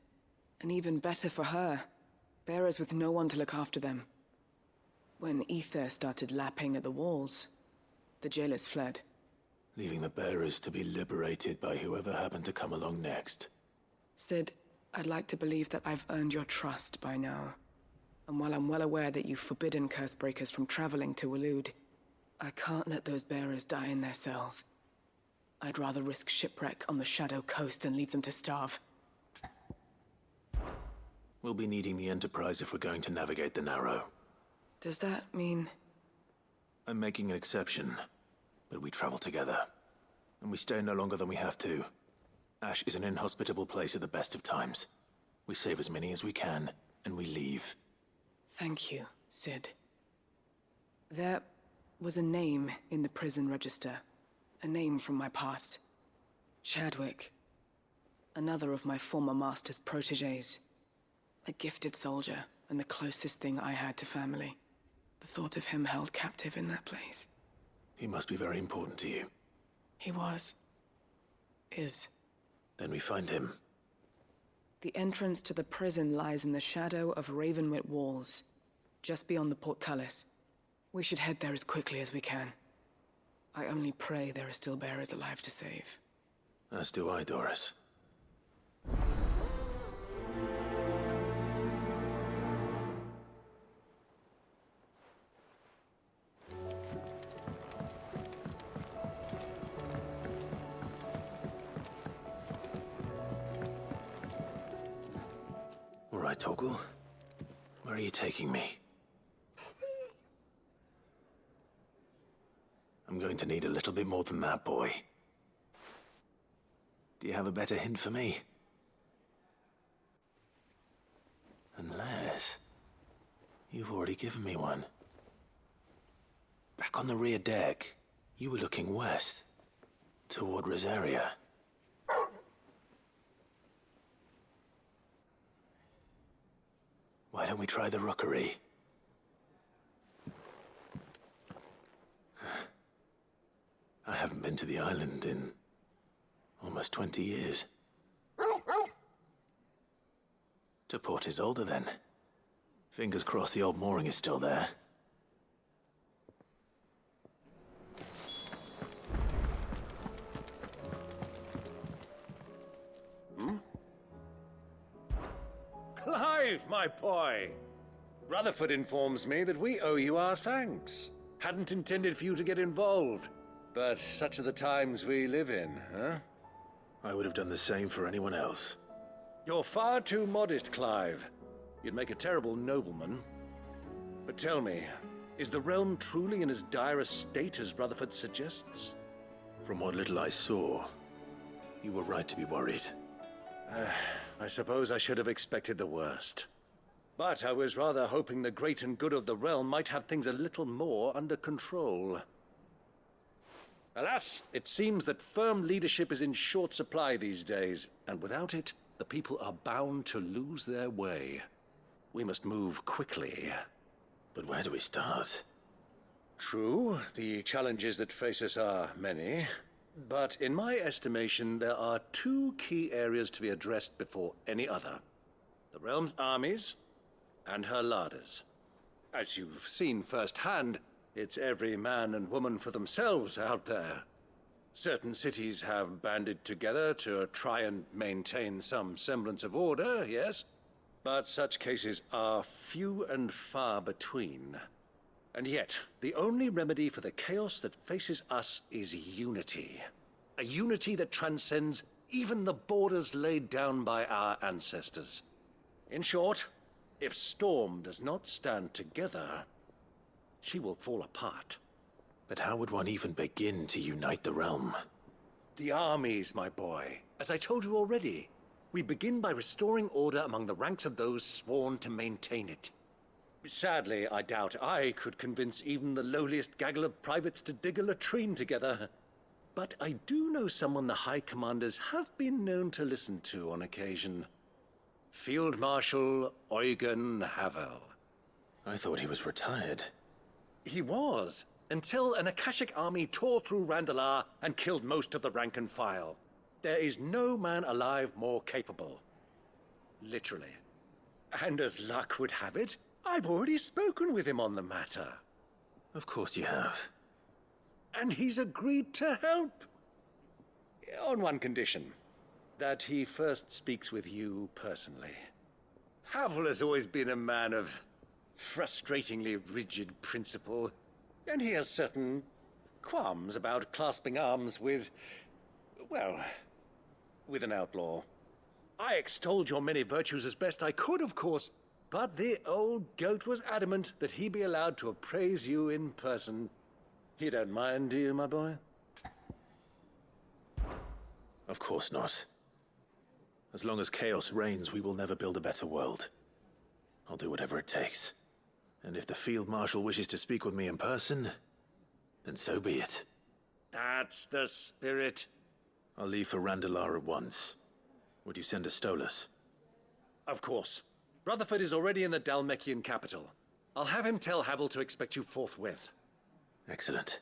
S7: And even better for her, bearers with no one to look after them. When ether started lapping at the walls, the jailers fled.
S4: Leaving the bearers to be liberated by whoever happened to come along next.
S7: Sid, I'd like to believe that I've earned your trust by now. And while I'm well aware that you've forbidden Cursebreakers from traveling to Waloed, I can't let those bearers die in their cells. I'd rather risk shipwreck on the Shadow Coast than leave them to starve.
S4: We'll be needing the Enterprise if we're going to navigate the Narrow.
S7: Does that mean...
S4: I'm making an exception, but we travel together. And we stay no longer than we have to. Ash is an inhospitable place at the best of times. We save as many as we can, and we leave.
S7: Thank you, Sid. There was a name in the prison register. A name from my past. Chadwick. Another of my former master's protégés. A gifted soldier, and the closest thing I had to family. The thought of him held captive in that place.
S4: He must be very important to you.
S7: He was. Is.
S4: Then we find him.
S7: The entrance to the prison lies in the shadow of Ravenwit Walls, just beyond the portcullis. We should head there as quickly as we can. I only pray there are still bearers alive to save.
S4: As do I, Doris. All right, Torgal. Where are you taking me? I'm going to need a little bit more than that, boy. Do you have a better hint for me? Unless... you've already given me one. Back on the rear deck, you were looking west, toward Rosaria. Why don't we try the rookery? I haven't been to the island in almost 20 years. To Port Isolde, then. Fingers crossed the old mooring is still there.
S13: Clive, my boy! Rutherford informs me that we owe you our thanks. Hadn't intended for you to get involved. But such are the times we live in, huh?
S4: I would have done the same for anyone else.
S13: You're far too modest, Clive. You'd make a terrible nobleman. But tell me, is the realm truly in as dire a state as Rutherford suggests?
S4: From what little I saw, you were right to be worried.
S13: I suppose I should have expected the worst. But I was rather hoping the great and good of the realm might have things a little more under control. Alas, it seems that firm leadership is in short supply these days, and without it, the people are bound to lose their way. We must move quickly.
S4: But where do we start?
S13: True, the challenges that face us are many. But in my estimation, there are two key areas to be addressed before any other. The realm's armies, and her larders. As you've seen firsthand, it's every man and woman for themselves out there. Certain cities have banded together to try and maintain some semblance of order, yes? But such cases are few and far between. And yet, the only remedy for the chaos that faces us is unity. A unity that transcends even the borders laid down by our ancestors. In short, if Storm does not stand together, she will fall apart.
S4: But how would one even begin to unite the realm?
S13: The armies, my boy. As I told you already, we begin by restoring order among the ranks of those sworn to maintain it. Sadly, I doubt I could convince even the lowliest gaggle of privates to dig a latrine together. But I do know someone the High Commanders have been known to listen to on occasion. Field Marshal Eugen Havel.
S4: I thought he was retired.
S13: He was, until an Akashic army tore through Randalar and killed most of the rank and file. There is no man alive more capable. Literally. And as luck would have it, I've already spoken with him on the matter.
S4: Of course you have.
S13: And he's agreed to help. On one condition. That he first speaks with you personally. Havel has always been a man of frustratingly rigid principle, and he has certain qualms about clasping arms with, well, with an outlaw. I extolled your many virtues as best I could, of course, but the old goat was adamant that he be allowed to appraise you in person. You don't mind, do you, my boy?
S4: Of course not. As long as chaos reigns, we will never build a better world. I'll do whatever it takes. And if the Field Marshal wishes to speak with me in person, then so be it.
S13: That's the spirit.
S4: I'll leave for Randalar at once. Would you send a Stolas?
S13: Of course. Rutherford is already in the Dalmekian capital. I'll have him tell Havel to expect you forthwith.
S4: Excellent.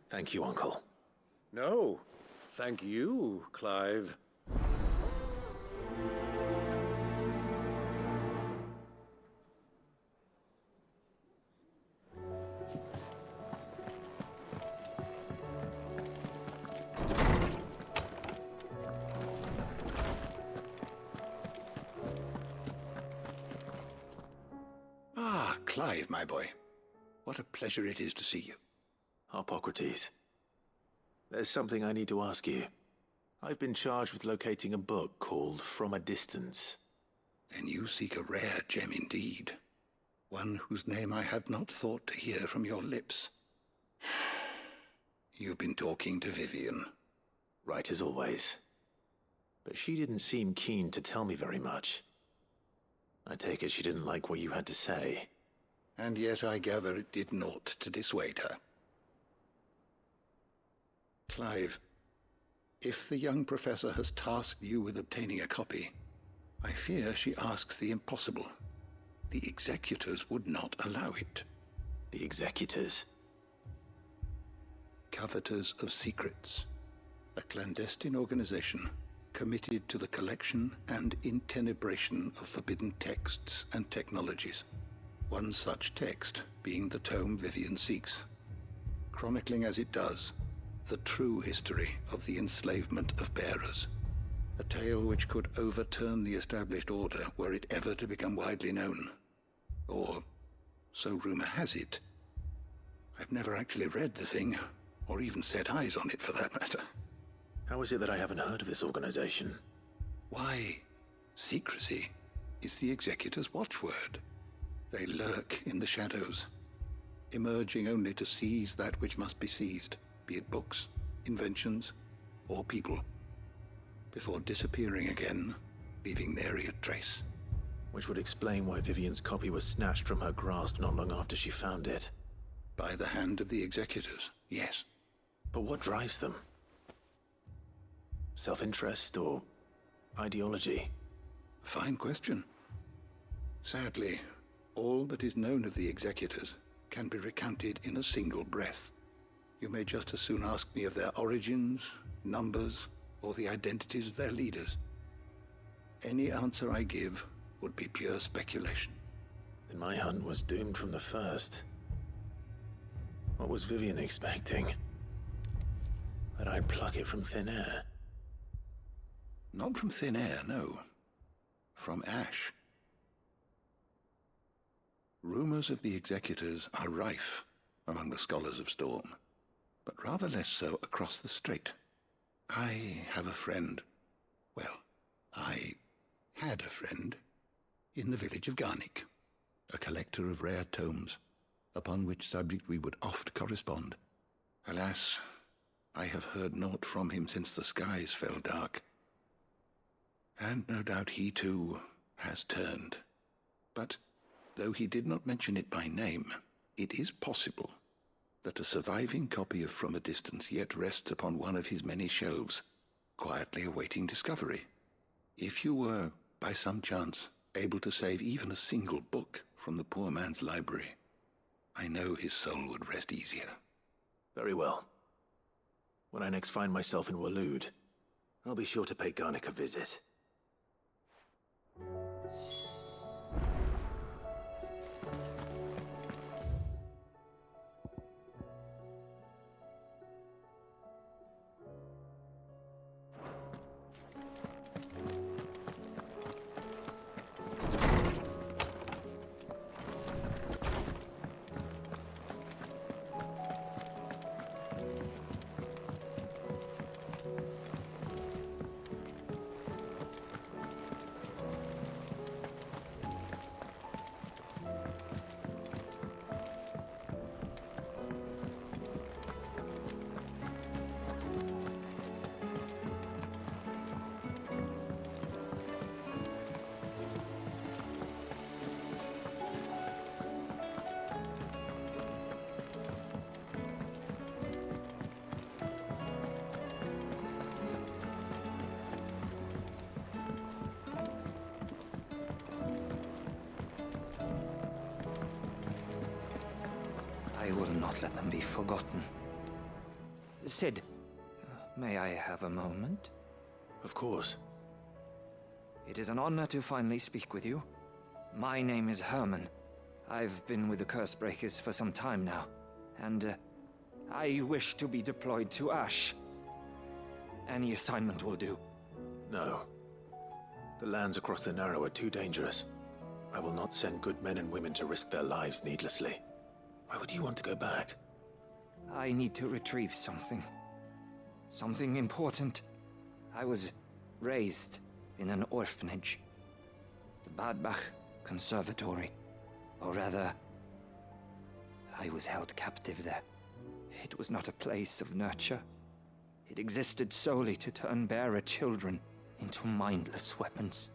S4: Thank you, Uncle.
S13: No, thank you, Clive.
S14: Clive, my boy. What a pleasure it is to see you.
S4: Harpocrates. There's something I need to ask you. I've been charged with locating a book called From a Distance.
S14: Then you seek a rare gem indeed. One whose name I had not thought to hear from your lips. You've been talking to Vivian.
S4: Right as always. But she didn't seem keen to tell me very much. I take it she didn't like what you had to say.
S14: And yet I gather it did naught to dissuade her. Clive, if the young professor has tasked you with obtaining a copy, I fear she asks the impossible. The executors would not allow it.
S4: The executors?
S14: Coveters of Secrets. A clandestine organization committed to the collection and intenebration of forbidden texts and technologies. One such text being the tome Vivian seeks, chronicling as it does the true history of the enslavement of bearers, a tale which could overturn the established order were it ever to become widely known. Or, so rumor has it. I've never actually read the thing, or even set eyes on it for that matter.
S4: How is it that I haven't heard of this organization?
S14: Why, secrecy is the executor's watchword. They lurk in the shadows, emerging only to seize that which must be seized, be it books, inventions, or people, before disappearing again, leaving nary a trace.
S4: Which would explain why Vivian's copy was snatched from her grasp not long after she found it.
S14: By the hand of the executors, yes.
S4: But what drives them? Self-interest or ideology?
S14: Fine question. Sadly, all that is known of the executors can be recounted in a single breath. You may just as soon ask me of their origins, numbers, or the identities of their leaders. Any answer I give would be pure speculation.
S4: Then my hunt was doomed from the first. What was Vivian expecting? That I'd pluck it from thin air?
S14: Not from thin air, no. From ash. Rumors of the executors are rife among the scholars of Storm, but rather less so across the strait. I have a friend. Well, I had a friend in the village of Garnik, a collector of rare tomes, upon which subject we would oft correspond. Alas, I have heard naught from him since the skies fell dark. And no doubt he too has turned. But Though he did not mention it by name, it is possible that a surviving copy of From a Distance yet rests upon one of his many shelves, quietly awaiting discovery. If you were, by some chance, able to save even a single book from the poor man's library, I know his soul would rest easier.
S4: Very well. When I next find myself in Waloed, I'll be sure to pay Garnick a visit.
S8: I will not let them be forgotten. Sid, may I have a moment?
S4: Of course.
S8: It is an honor to finally speak with you. My name is Herman. I've been with the Cursebreakers for some time now, and I wish to be deployed to Ash. Any assignment will do.
S4: No. The lands across the Narrow are too dangerous. I will not send good men and women to risk their lives needlessly. Why would you want to go back?
S8: I need to retrieve something. Something important. I was raised in an orphanage. The Badbach Conservatory. Or rather, I was held captive there. It was not a place of nurture. It existed solely to turn bearer children into mindless weapons.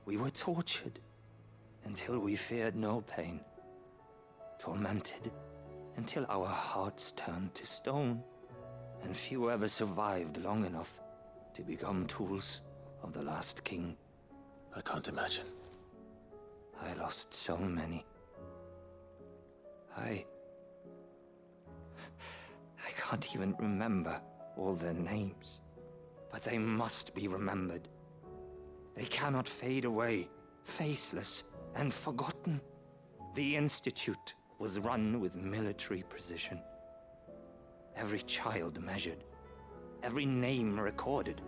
S8: We were tortured until we feared no pain. Tormented until our hearts turned to stone, and few ever survived long enough to become tools of the last king.
S4: I can't imagine.
S8: I lost so many. I can't even remember all their names, but they must be remembered. They cannot fade away, faceless and forgotten. The Institute was run with military precision. Every child measured, every name recorded,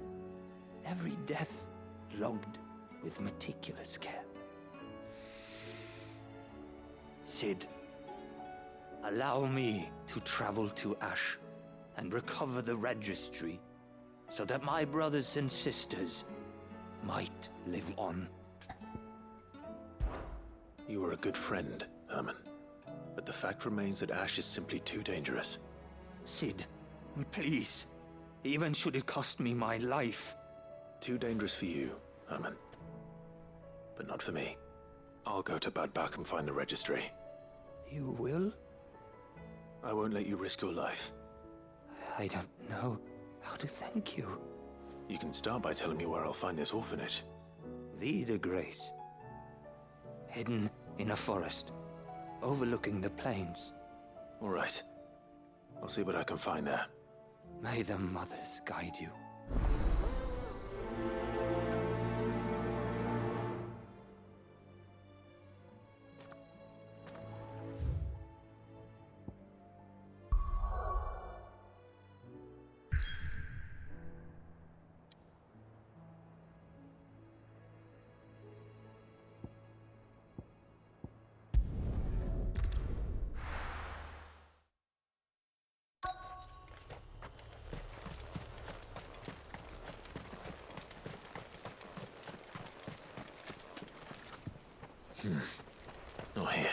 S8: every death logged with meticulous care. Sid, allow me to travel to Ash and recover the registry so that my brothers and sisters might live on.
S4: You were a good friend, Herman. But the fact remains that Ash is simply too dangerous.
S8: Sid, please. Even should it cost me my life.
S4: Too dangerous for you, Herman. But not for me. I'll go to Badbach and find the registry.
S8: You will?
S4: I won't let you risk your life.
S8: I don't know how to thank you.
S4: You can start by telling me where I'll find this orphanage.
S8: Vida Grace. Hidden in a forest, overlooking the plains.
S4: All right. I'll see what I can find there.
S8: May the mothers guide you.
S4: Not here.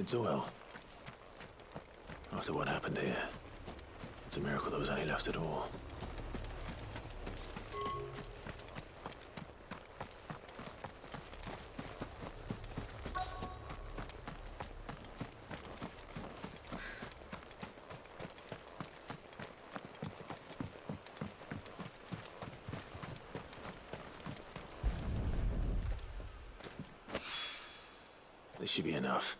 S4: It's well. After what happened here, it's a miracle there was any left at all. This should be enough.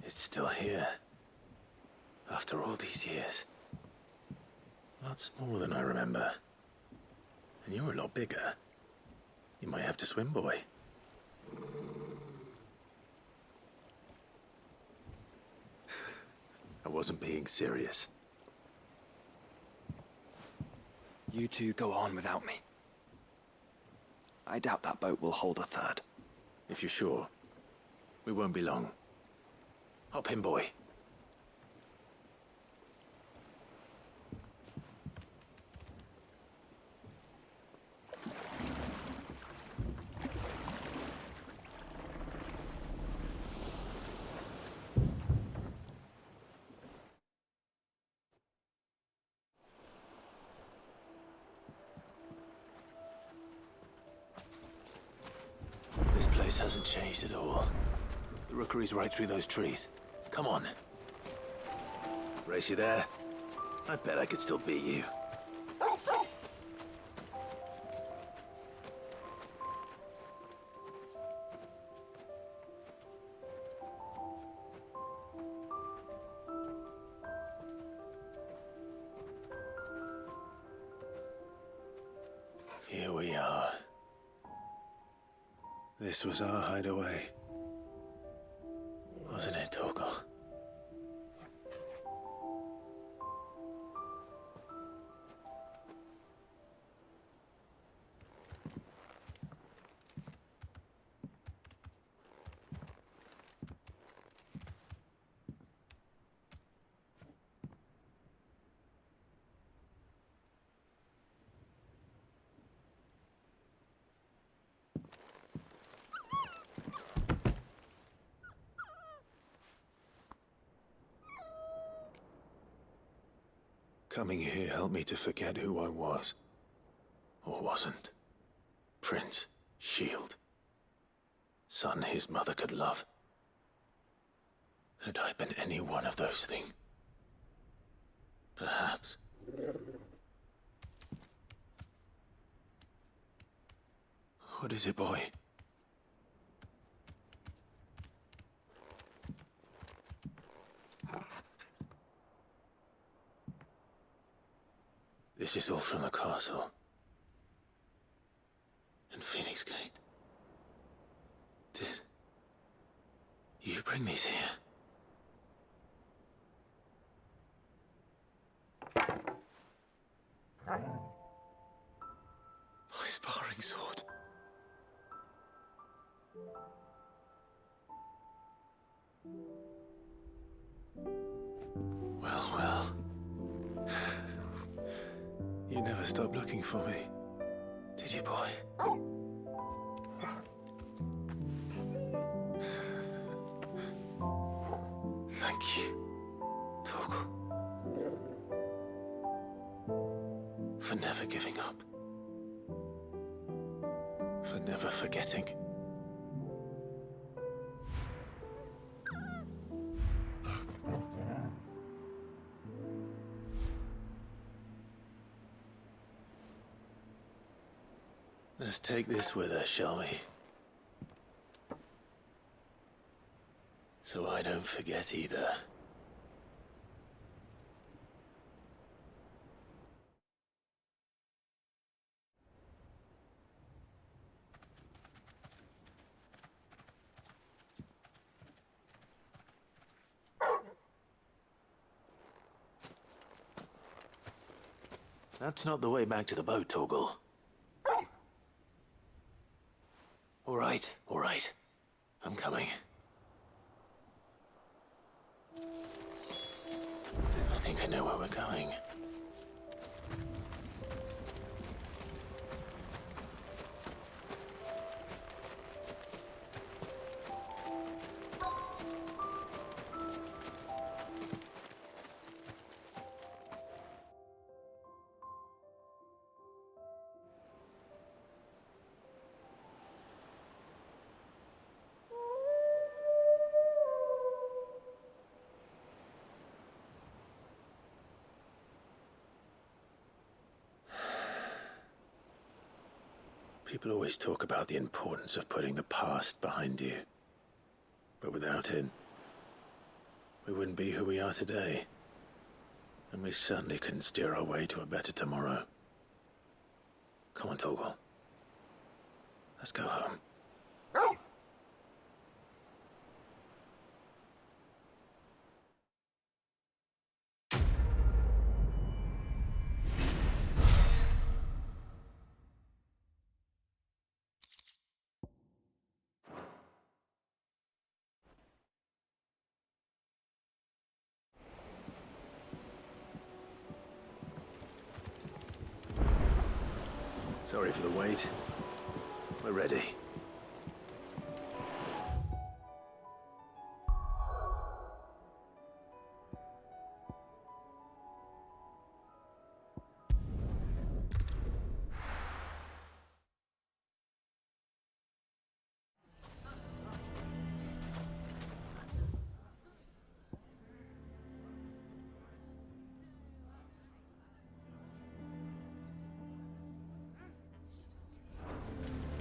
S4: It's still here. After all these years. A lot smaller than I remember. And you're a lot bigger. You might have to swim, boy. I wasn't being serious.
S5: You two go on without me. I doubt that boat will hold a third.
S4: If you're sure, we won't be long. Hop in, boy. This place hasn't changed at all. The rookery's right through those trees. Come on. Race you there? I bet I could still beat you. Here we are. This was our hideaway. Wasn't it, Torgal? Coming here helped me to forget who I was. Or wasn't. Prince, shield. Son his mother could love. Had I been any one of those things? Perhaps. What is it, boy? This is all from the castle. And Phoenix Gate. Did you bring these here? My sparring sword. Well, well. You never stopped looking for me, did you, boy? Thank you, Torgal. For never giving up. For never forgetting. Let's take this with us, shall we? So I don't forget either. That's not the way back to the boat, Torgal. All right. I'm coming. I think I know where we're going. People always talk about the importance of putting the past behind you. But without it, we wouldn't be who we are today. And we certainly couldn't steer our way to a better tomorrow. Come on, Torgal. Let's go home. Sorry for the wait. We're ready.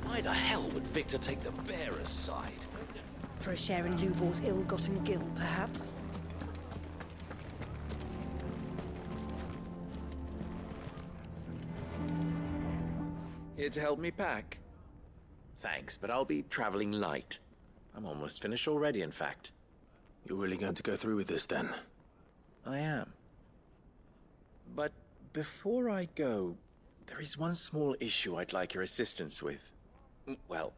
S10: Why the hell would Victor take the bearer's side?
S23: For a share in Lubor's ill-gotten gil, perhaps?
S17: Here to help me pack? Thanks, but I'll be traveling light. I'm almost finished already, in fact.
S4: You're really going to go through with this, then?
S17: I am. But before I go, there is one small issue I'd like your assistance with. Well,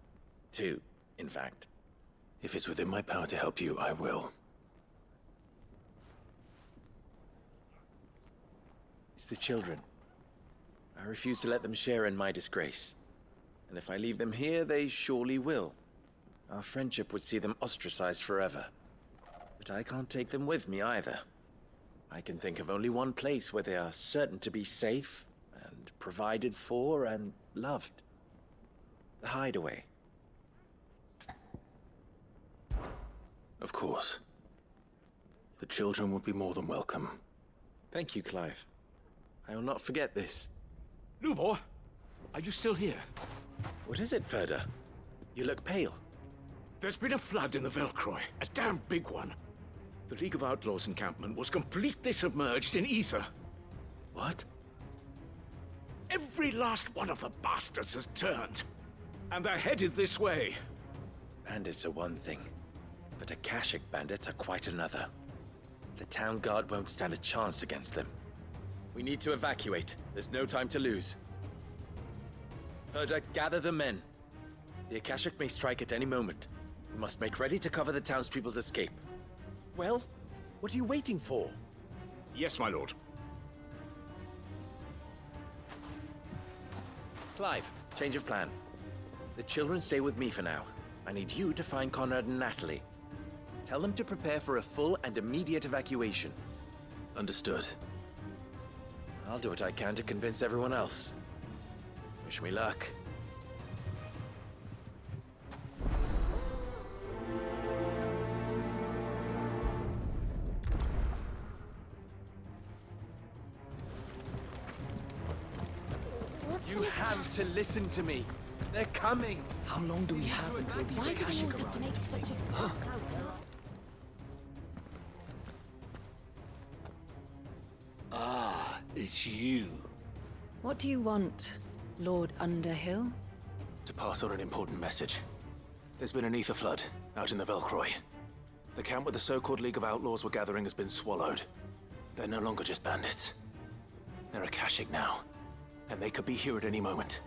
S17: two, in fact.
S4: If it's within my power to help you, I will.
S17: It's the children. I refuse to let them share in my disgrace. And if I leave them here, they surely will. Our friendship would see them ostracized forever. But I can't take them with me either. I can think of only one place where they are certain to be safe and provided for and loved. The hideaway.
S4: Of course. The children would be more than welcome.
S17: Thank you, Clive. I will not forget this.
S10: Lubor, are you still here?
S17: What is it, Ferda? You look pale.
S20: There's been a flood in the Velcroy, a damn big one. The League of Outlaws encampment was completely submerged in ether.
S17: What?
S20: Every last one of the bastards has turned. And they're headed this way.
S17: Bandits are one thing, but Akashic bandits are quite another. The town guard won't stand a chance against them. We need to evacuate. There's no time to lose. Ferda, gather the men. The Akashic may strike at any moment. We must make ready to cover the townspeople's escape. Well, what are you waiting for?
S20: Yes, my lord.
S17: Clive, change of plan. The children stay with me for now. I need you to find Conrad and Natalie. Tell them to prepare for a full and immediate evacuation.
S4: Understood.
S17: I'll do what I can to convince everyone else. Wish me luck. You have to listen to me.
S20: They're coming! How long do we have until these Akashic arrive? Huh? Ah, it's you.
S19: What do you want, Lord Underhill?
S4: To pass on an important message. There's been an ether flood out in the Velcroy. The camp where the so-called League of Outlaws were gathering has been swallowed. They're no longer just bandits. They're Akashic now, and they could be here at any moment.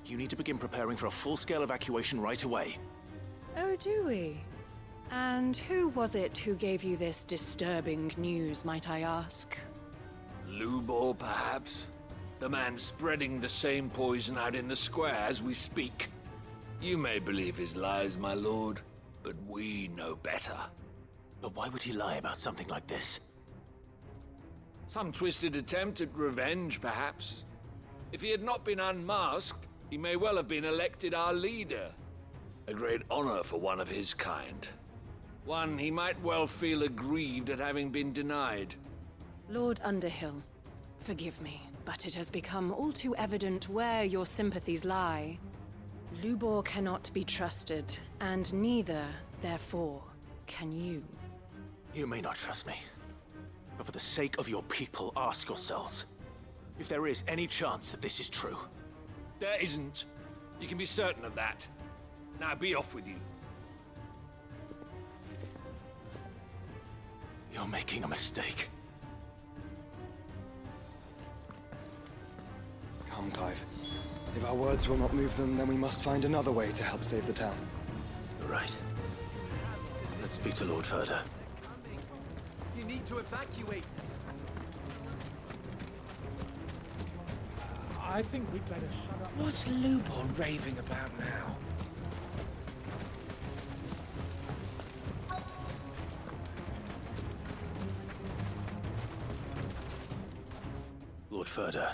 S4: You need to begin preparing for a full-scale evacuation right away.
S19: Oh, do we? And who was it who gave you this disturbing news, might I ask?
S20: Lubor, perhaps? The man spreading the same poison out in the square as we speak. You may believe his lies, my lord, but we know better.
S4: But why would he lie about something like this?
S20: Some twisted attempt at revenge, perhaps. If he had not been unmasked, he may well have been elected our leader. A great honor for one of his kind. One he might well feel aggrieved at having been denied.
S19: Lord Underhill, forgive me, but it has become all too evident where your sympathies lie. Lubor cannot be trusted, and neither, therefore, can you.
S4: You may not trust me, but for the sake of your people, ask yourselves if there is any chance that this is true.
S20: There isn't. You can be certain of that. Now be off with you.
S4: You're making a mistake.
S5: Come, Clive. If our words will not move them, then we must find another way to help save the town.
S4: You're right. Let's speak to Lord Furder.
S6: You need to evacuate.
S20: I think we'd better shut up. What's Lubor raving about now?
S4: Lord Furder.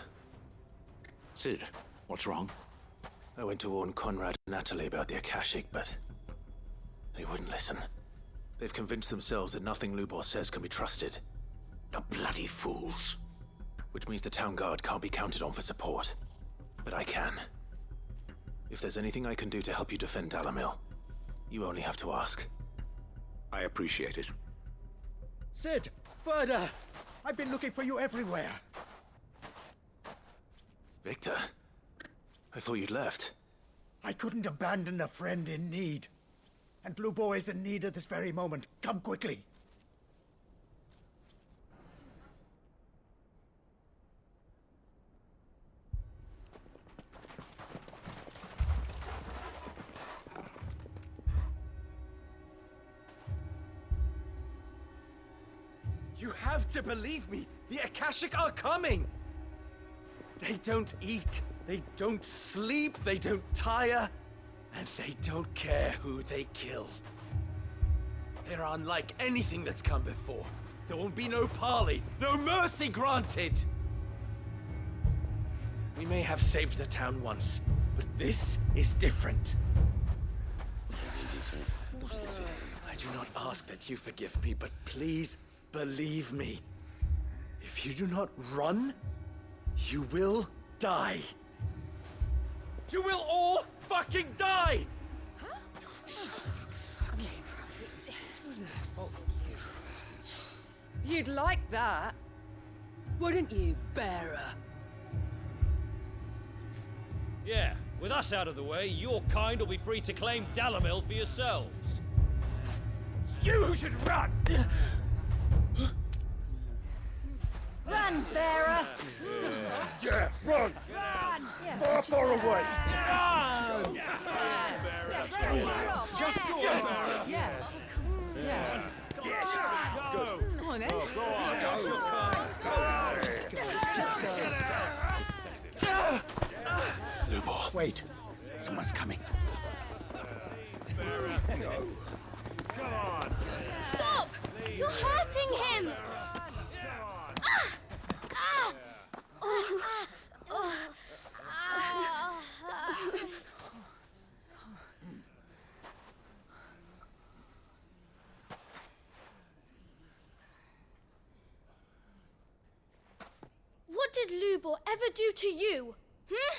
S20: Sid, what's wrong?
S4: I went to warn Conrad and Natalie about the Akashic, but they wouldn't listen. They've convinced themselves that nothing Lubor says can be trusted.
S20: The bloody fools.
S4: Which means the town guard can't be counted on for support. But I can. If there's anything I can do to help you defend Dalamil, you only have to ask.
S20: I appreciate it.
S6: Sid! Further! I've been looking for you everywhere.
S4: Victor? I thought you'd left.
S6: I couldn't abandon a friend in need. And Lubor is in need at this very moment. Come quickly.
S1: You have to believe me! The Akashic are coming! They don't eat, they don't sleep, they don't tire, and they don't care who they kill. They're unlike anything that's come before. There will be no parley, no mercy granted! We may have saved the town once, but this is different. I do not ask that you forgive me, but please believe me. If you do not run, you will die. You will all fucking die!
S19: You'd like that, wouldn't you, bearer?
S21: Yeah, with us out of the way, your kind will be free to claim Dalamil for yourselves.
S6: You should run!
S9: Run, bearer!
S6: Yeah, run!
S9: Run!
S6: Far away!
S9: Run!
S6: Just go, bearer!
S9: Yeah. Yeah.
S6: Yes! Go!
S9: Go on, then.
S6: Go on! Go!
S9: Just go. Just go.
S4: Lubor.
S6: Wait. Someone's coming.
S18: Go. Come on.
S11: Stop! You're hurting him! What did Lubor ever do to you? Hmm?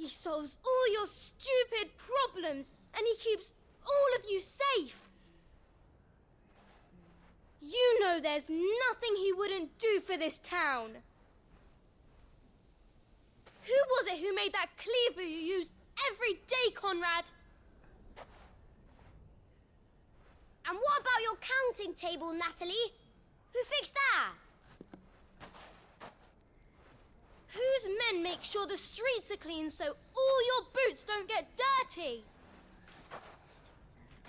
S11: He solves all your stupid problems, and he keeps all of you safe. You know there's nothing he wouldn't do for this town. Who was it who made that cleaver you use every day, Conrad?
S3: And what about your counting table, Natalie? Who fixed that?
S11: Whose men make sure the streets are clean so all your boots don't get dirty?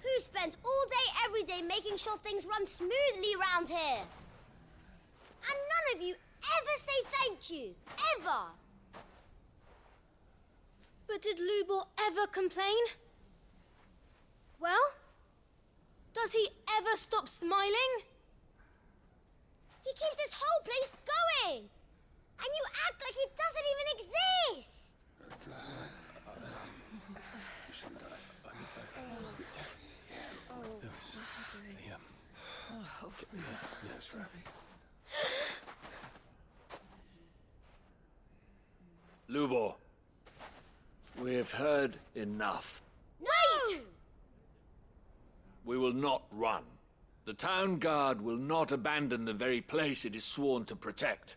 S3: Who spends all day, every day making sure things run smoothly round here? And none of you ever say thank you. Ever.
S11: But did Lubor ever complain? Well, does he ever stop smiling?
S3: He keeps this whole place going. And you act like it doesn't even exist.
S20: Lubor, we've heard enough.
S11: Wait!
S20: We will not run. The town guard will not abandon the very place it is sworn to protect.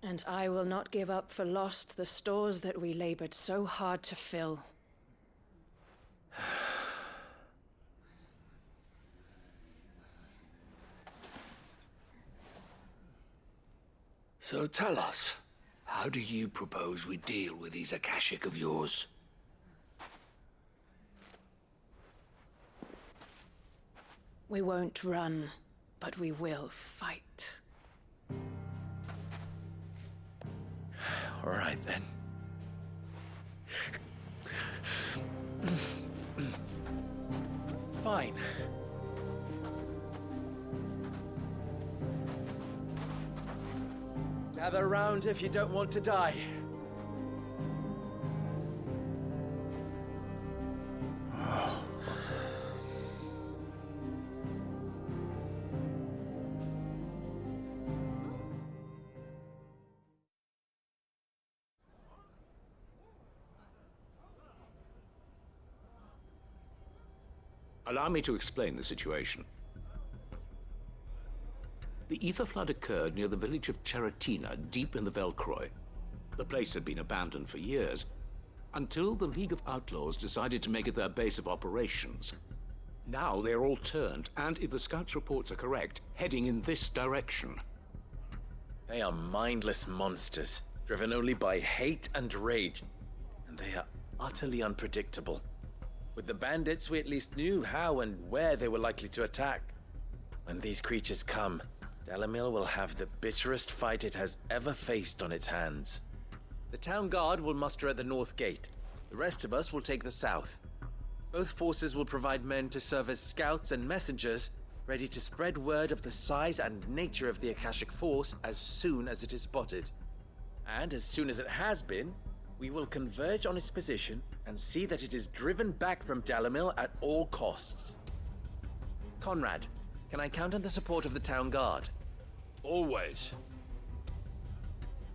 S19: And I will not give up for lost the stores that we labored so hard to fill.
S20: So tell us, how do you propose we deal with these Akashic of yours?
S19: We won't run, but we will fight.
S17: All right, then. Fine. Gather round if you don't want to die.
S12: Allow me to explain the situation. The ether flood occurred near the village of Cheratina, deep in the Velcroy. The place had been abandoned for years, until the League of Outlaws decided to make it their base of operations. Now they're all turned, and if the scouts' reports are correct, heading in this direction.
S17: They are mindless monsters, driven only by hate and rage, and they are utterly unpredictable. With the bandits, we at least knew how and where they were likely to attack. When these creatures come, Dalamil will have the bitterest fight it has ever faced on its hands. The town guard will muster at the north gate. The rest of us will take the south. Both forces will provide men to serve as scouts and messengers, ready to spread word of the size and nature of the Akashic force as soon as it is spotted. And as soon as it has been, we will converge on its position and see that it is driven back from Dalamil at all costs. Conrad, can I count on the support of the town guard?
S20: Always.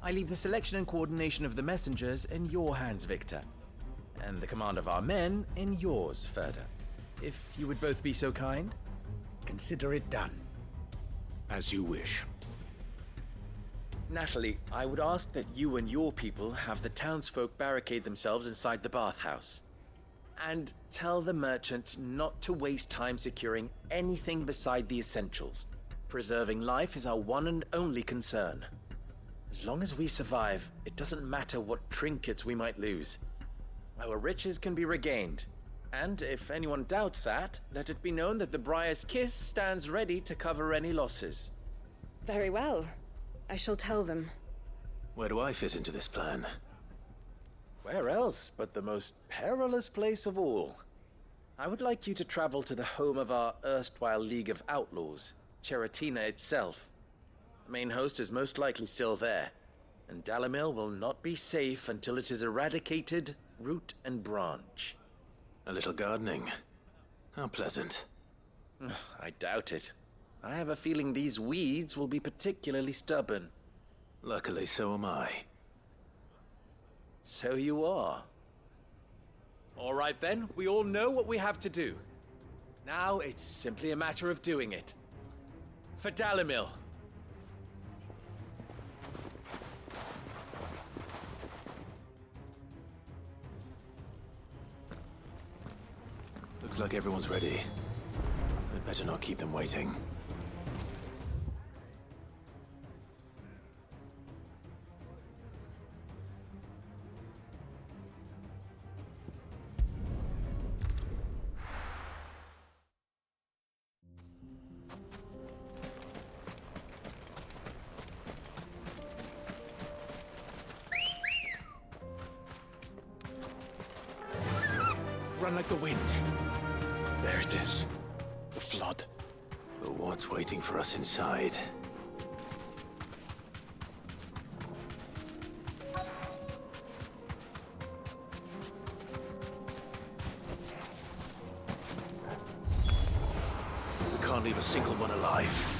S17: I leave the selection and coordination of the messengers in your hands, Victor. And the command of our men in yours, Ferda. If you would both be so kind.
S6: Consider it done.
S12: As you wish.
S17: Natalie, I would ask that you and your people have the townsfolk barricade themselves inside the bathhouse. And tell the merchant not to waste time securing anything beside the essentials. Preserving life is our one and only concern. As long as we survive, it doesn't matter what trinkets we might lose. Our riches can be regained. And if anyone doubts that, let it be known that the Briar's Kiss stands ready to cover any losses.
S19: Very well. I shall tell them.
S4: Where do I fit into this plan?
S17: Where else but the most perilous place of all? I would like you to travel to the home of our erstwhile League of Outlaws, Cheratina itself. The main host is most likely still there, and Dalamil will not be safe until it is eradicated, root and branch.
S4: A little gardening. How pleasant.
S17: I doubt it. I have a feeling these weeds will be particularly stubborn.
S4: Luckily, so am I.
S17: So you are. All right then, we all know what we have to do. Now it's simply a matter of doing it. For Dalimil.
S4: Looks like everyone's ready. I'd better not keep them waiting.
S17: Run like the wind.
S4: There it is. The flood. But what's waiting for us inside? We can't leave a single one alive.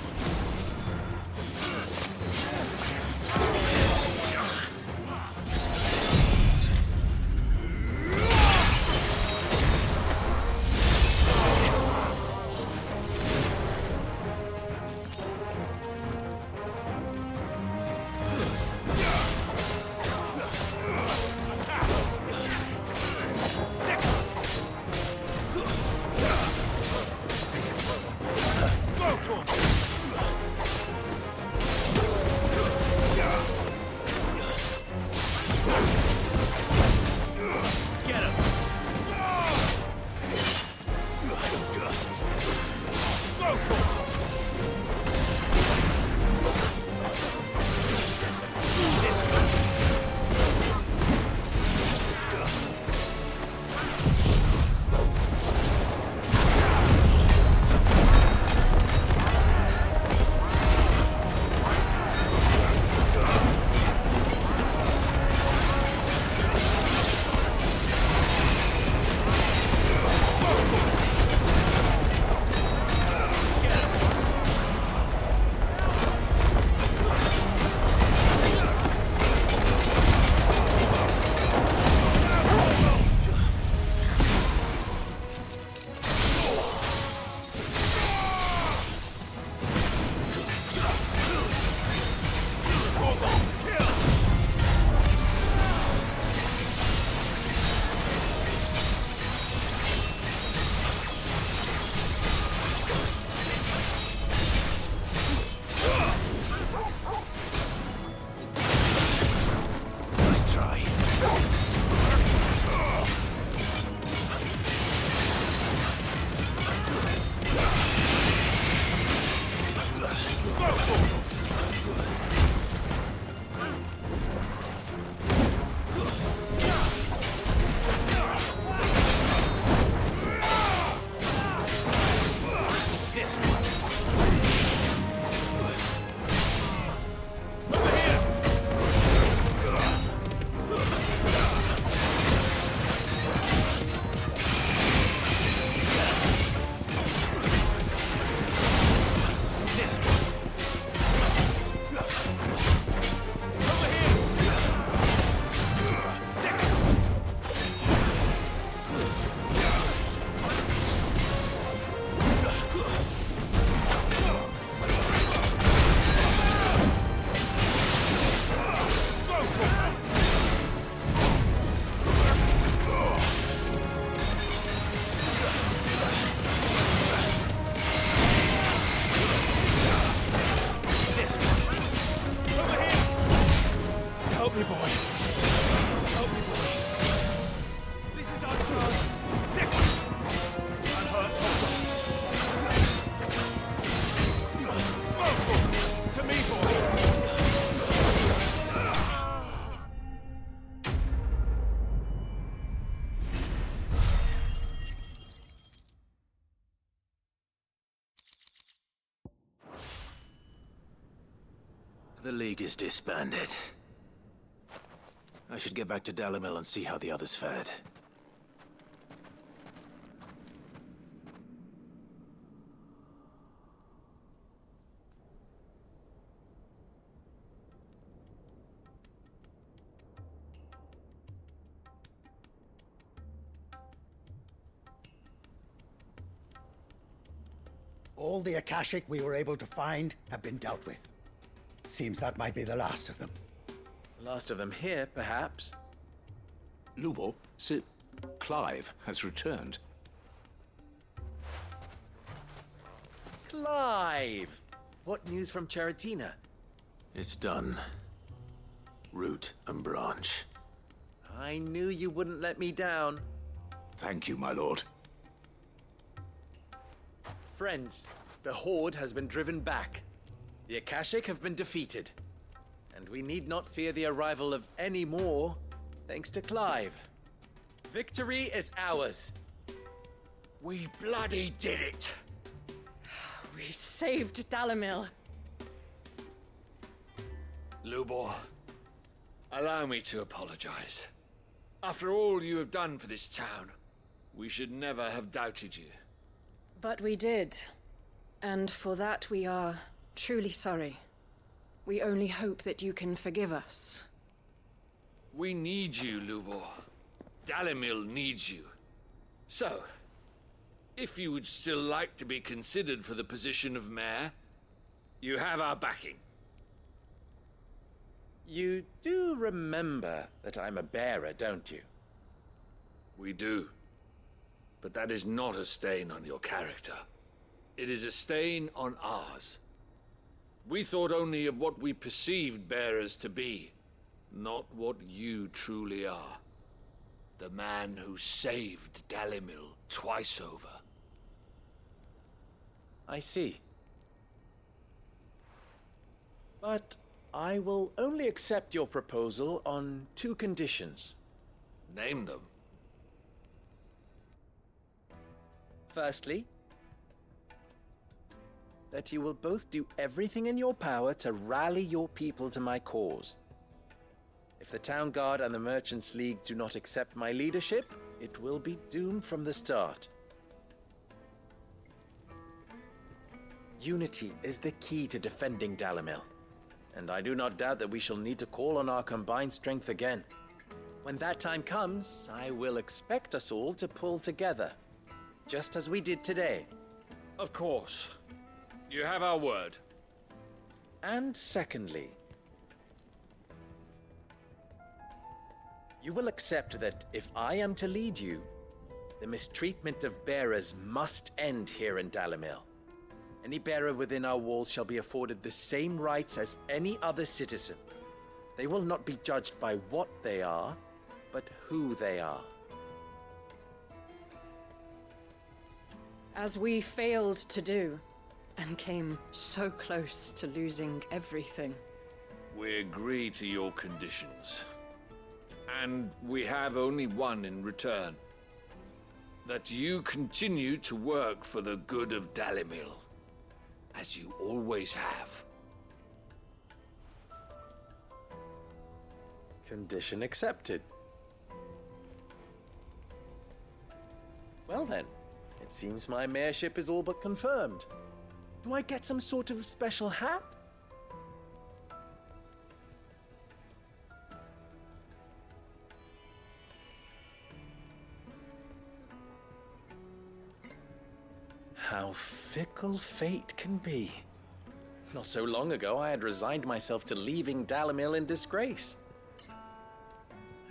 S4: The League is disbanded. I should get back to Dalimil and see how the others fared.
S6: All the Akashic we were able to find have been dealt with. Seems that might be the last of them.
S17: Last of them here, perhaps.
S12: Lubor, Sir Clive has returned.
S17: Clive! What news from Charatina?
S4: It's done. Root and branch.
S17: I knew you wouldn't let me down.
S12: Thank you, my lord.
S17: Friends, the Horde has been driven back. The Akashic have been defeated. And we need not fear the arrival of any more, thanks to Clive. Victory is ours.
S20: We bloody did it!
S19: We saved Dalamil.
S20: Lubor, allow me to apologize. After all you have done for this town, we should never have doubted you.
S19: But we did. And for that we are truly sorry. We only hope that you can forgive us.
S20: We need you, Lubor. Dalamil needs you. So, if you would still like to be considered for the position of mayor, you have our backing.
S17: You do remember that I'm a bearer, don't you?
S20: We do. But that is not a stain on your character. It is a stain on ours. We thought only of what we perceived bearers to be, not what you truly are. The man who saved Dalamil twice over.
S17: I see. But I will only accept your proposal on 2 conditions.
S20: Name them.
S17: Firstly, that you will both do everything in your power to rally your people to my cause. If the Town Guard and the Merchants League do not accept my leadership, it will be doomed from the start. Unity is the key to defending Dalamil, and I do not doubt that we shall need to call on our combined strength again. When that time comes, I will expect us all to pull together, just as we did today.
S20: Of course. You have our word.
S17: And secondly, you will accept that if I am to lead you, the mistreatment of bearers must end here in Dalamil. Any bearer within our walls shall be afforded the same rights as any other citizen. They will not be judged by what they are, but who they are.
S19: As we failed to do, and came so close to losing everything.
S20: We agree to your conditions. And we have only one in return. That you continue to work for the good of Dalamil, as you always have.
S17: Condition accepted. Well then, it seems my mayorship is all but confirmed. Do I get some sort of special hat? How fickle fate can be. Not so long ago, I had resigned myself to leaving Dalamil in disgrace.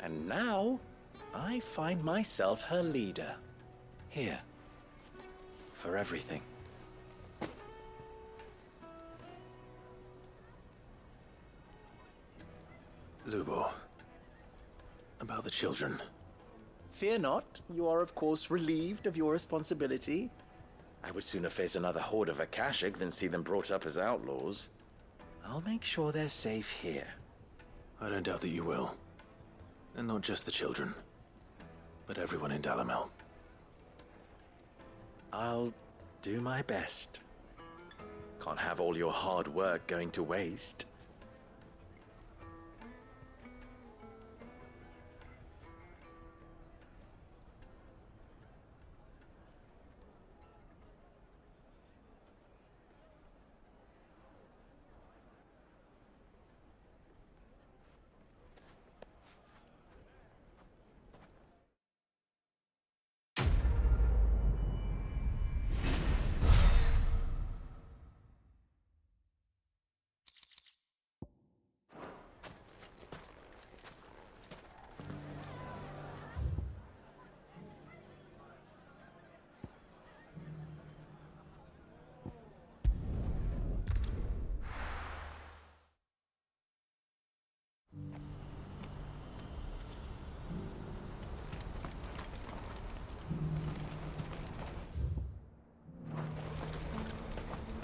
S17: And now, I find myself her leader. Here. For everything.
S4: Lubor, about the children.
S17: Fear not, you are of course relieved of your responsibility. I would sooner face another horde of Akashic than see them brought up as outlaws. I'll make sure they're safe here.
S4: I don't doubt that you will. And not just the children, but everyone in Dalamil.
S17: I'll do my best. Can't have all your hard work going to waste.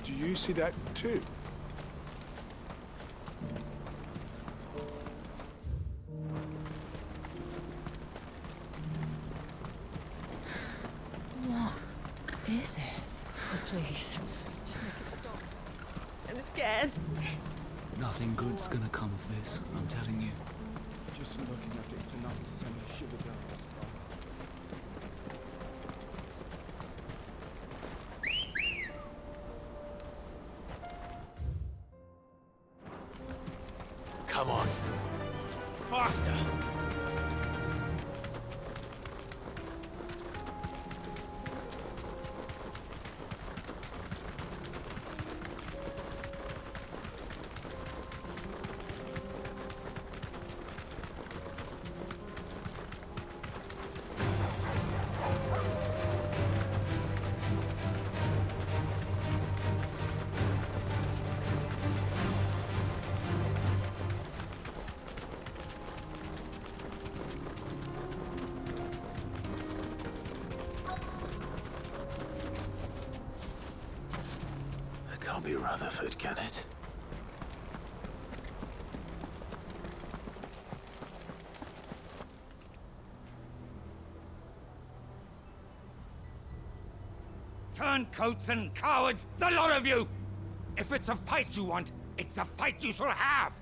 S18: Do you see that too?
S2: What is it? Oh, please. Just make it stop. I'm scared.
S15: Nothing good's gonna come of this, I'm telling you.
S6: Just looking at it's enough to send a shiver down the spine.
S4: Come on. Faster! Can't be Rutherford, can it?
S6: Turncoats and cowards, the lot of you! If it's a fight you want, it's a fight you shall have!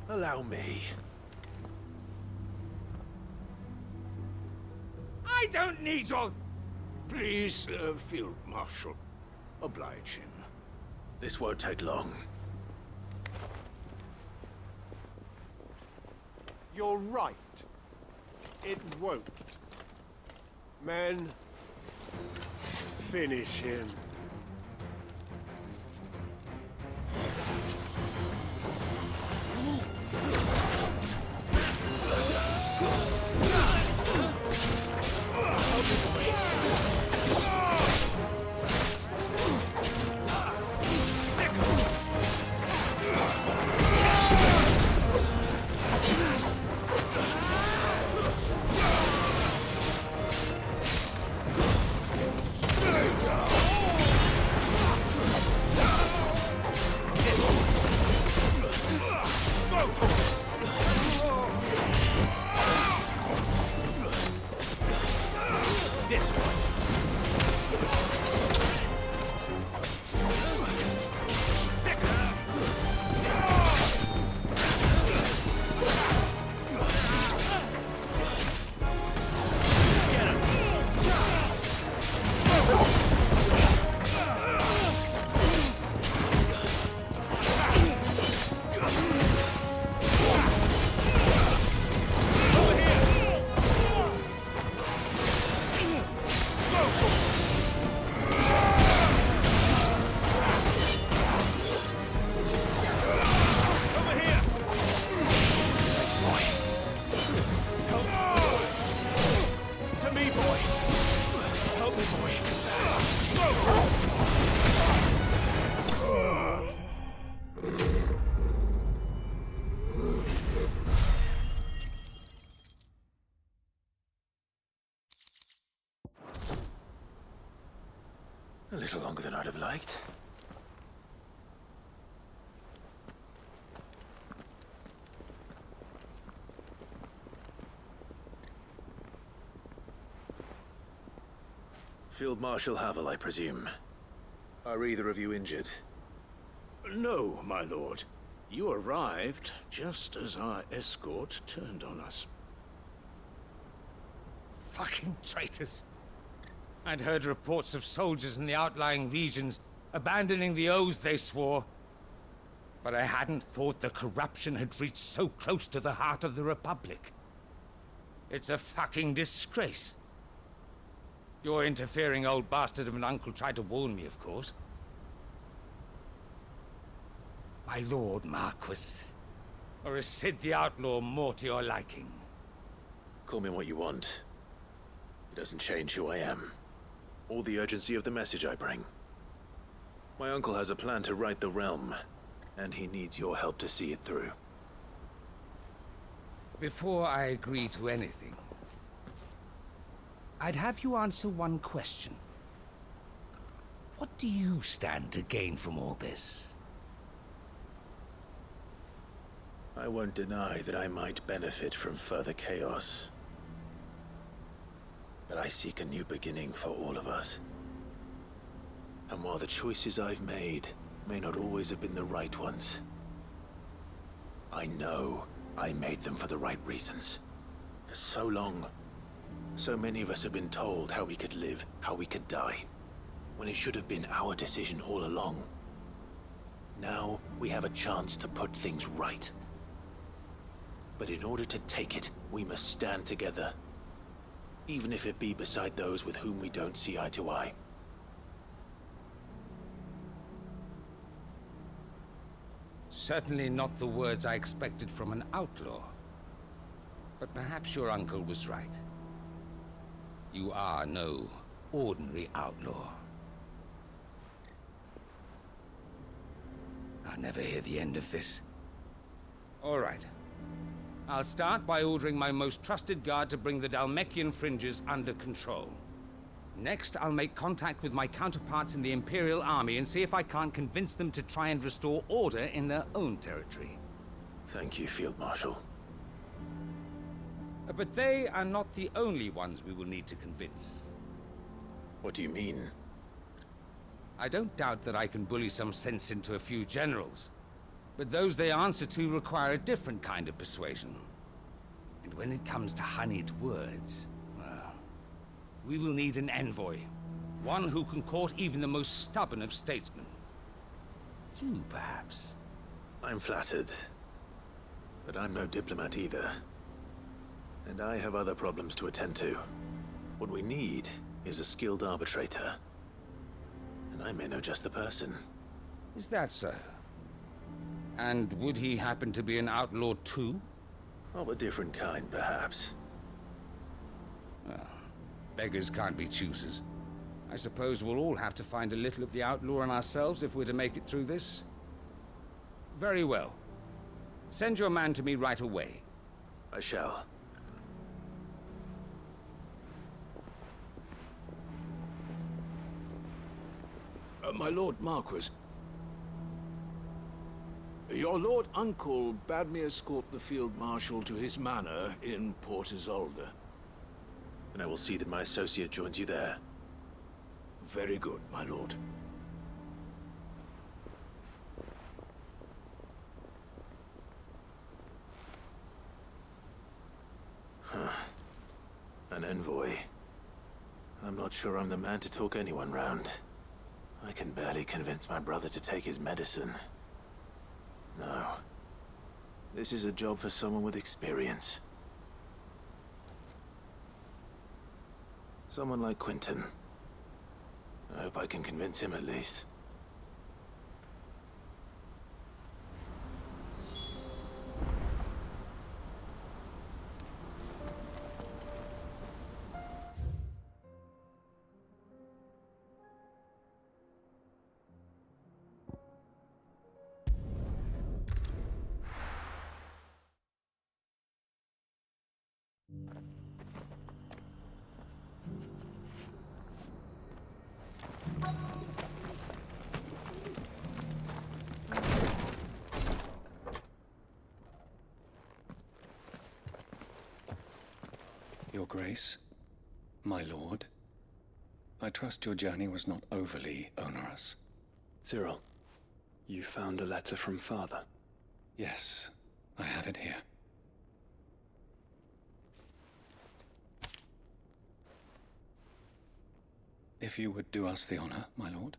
S4: Allow me.
S6: I don't need your...
S12: Please, Field Marshal, oblige him.
S4: This won't take long.
S18: You're right. It won't. Men, finish him.
S4: A little longer than I'd have liked. Field Marshal Havel, I presume. Are either of you injured?
S12: No, my lord. You arrived just as our escort turned on us.
S6: Fucking traitors. I'd heard reports of soldiers in the outlying regions abandoning the oaths they swore. But I hadn't thought the corruption had reached so close to the heart of the Republic. It's a fucking disgrace. Your interfering old bastard of an uncle tried to warn me, of course. My lord Marquis. Or is Sid the Outlaw more to your liking?
S4: Call me what you want. It doesn't change who I am. Or the urgency of the message I bring. My uncle has a plan to right the realm, and he needs your help to see it through.
S6: Before I agree to anything, I'd have you answer one question. What do you stand to gain from all this?
S4: I won't deny that I might benefit from further chaos. But I seek a new beginning for all of us. And while the choices I've made may not always have been the right ones, I know I made them for the right reasons. For so long, so many of us have been told how we could live, how we could die, when it should have been our decision all along. Now, we have a chance to put things right. But in order to take it, we must stand together. Even if it be beside those with whom we don't see eye to eye.
S6: Certainly not the words I expected from an outlaw. But perhaps your uncle was right. You are no ordinary outlaw. I'll never hear the end of this. All right. I'll start by ordering my most trusted guard to bring the Dhalmekian fringes under control. Next, I'll make contact with my counterparts in the Imperial Army and see if I can't convince them to try and restore order in their own territory.
S4: Thank you, Field Marshal.
S6: But they are not the only ones we will need to convince.
S4: What do you mean?
S6: I don't doubt that I can bully some sense into a few generals. But those they answer to require a different kind of persuasion. And when it comes to honeyed words, well, we will need an envoy. One who can court even the most stubborn of statesmen. You, perhaps?
S4: I'm flattered. But I'm no diplomat either. And I have other problems to attend to. What we need is a skilled arbitrator. And I may know just the person.
S6: Is that so? And would he happen to be an outlaw too?
S4: Of a different kind, perhaps.
S6: Well, beggars can't be choosers. I suppose we'll all have to find a little of the outlaw in ourselves if we're to make it through this. Very well. Send your man to me right away.
S4: I shall.
S12: My Lord Marquis, your Lord Uncle bade me escort the Field Marshal to his manor in Port Isolde.
S4: And I will see that my associate joins you there.
S12: Very good, my lord.
S4: Huh. An envoy. I'm not sure I'm the man to talk anyone round. I can barely convince my brother to take his medicine. No. This is a job for someone with experience. Someone like Quentin. I hope I can convince him at least.
S5: Your Grace, my lord, I trust your journey was not overly onerous.
S4: Cyril, you found a letter from Father?
S5: Yes, I have it here. If you would do us the honor, my lord.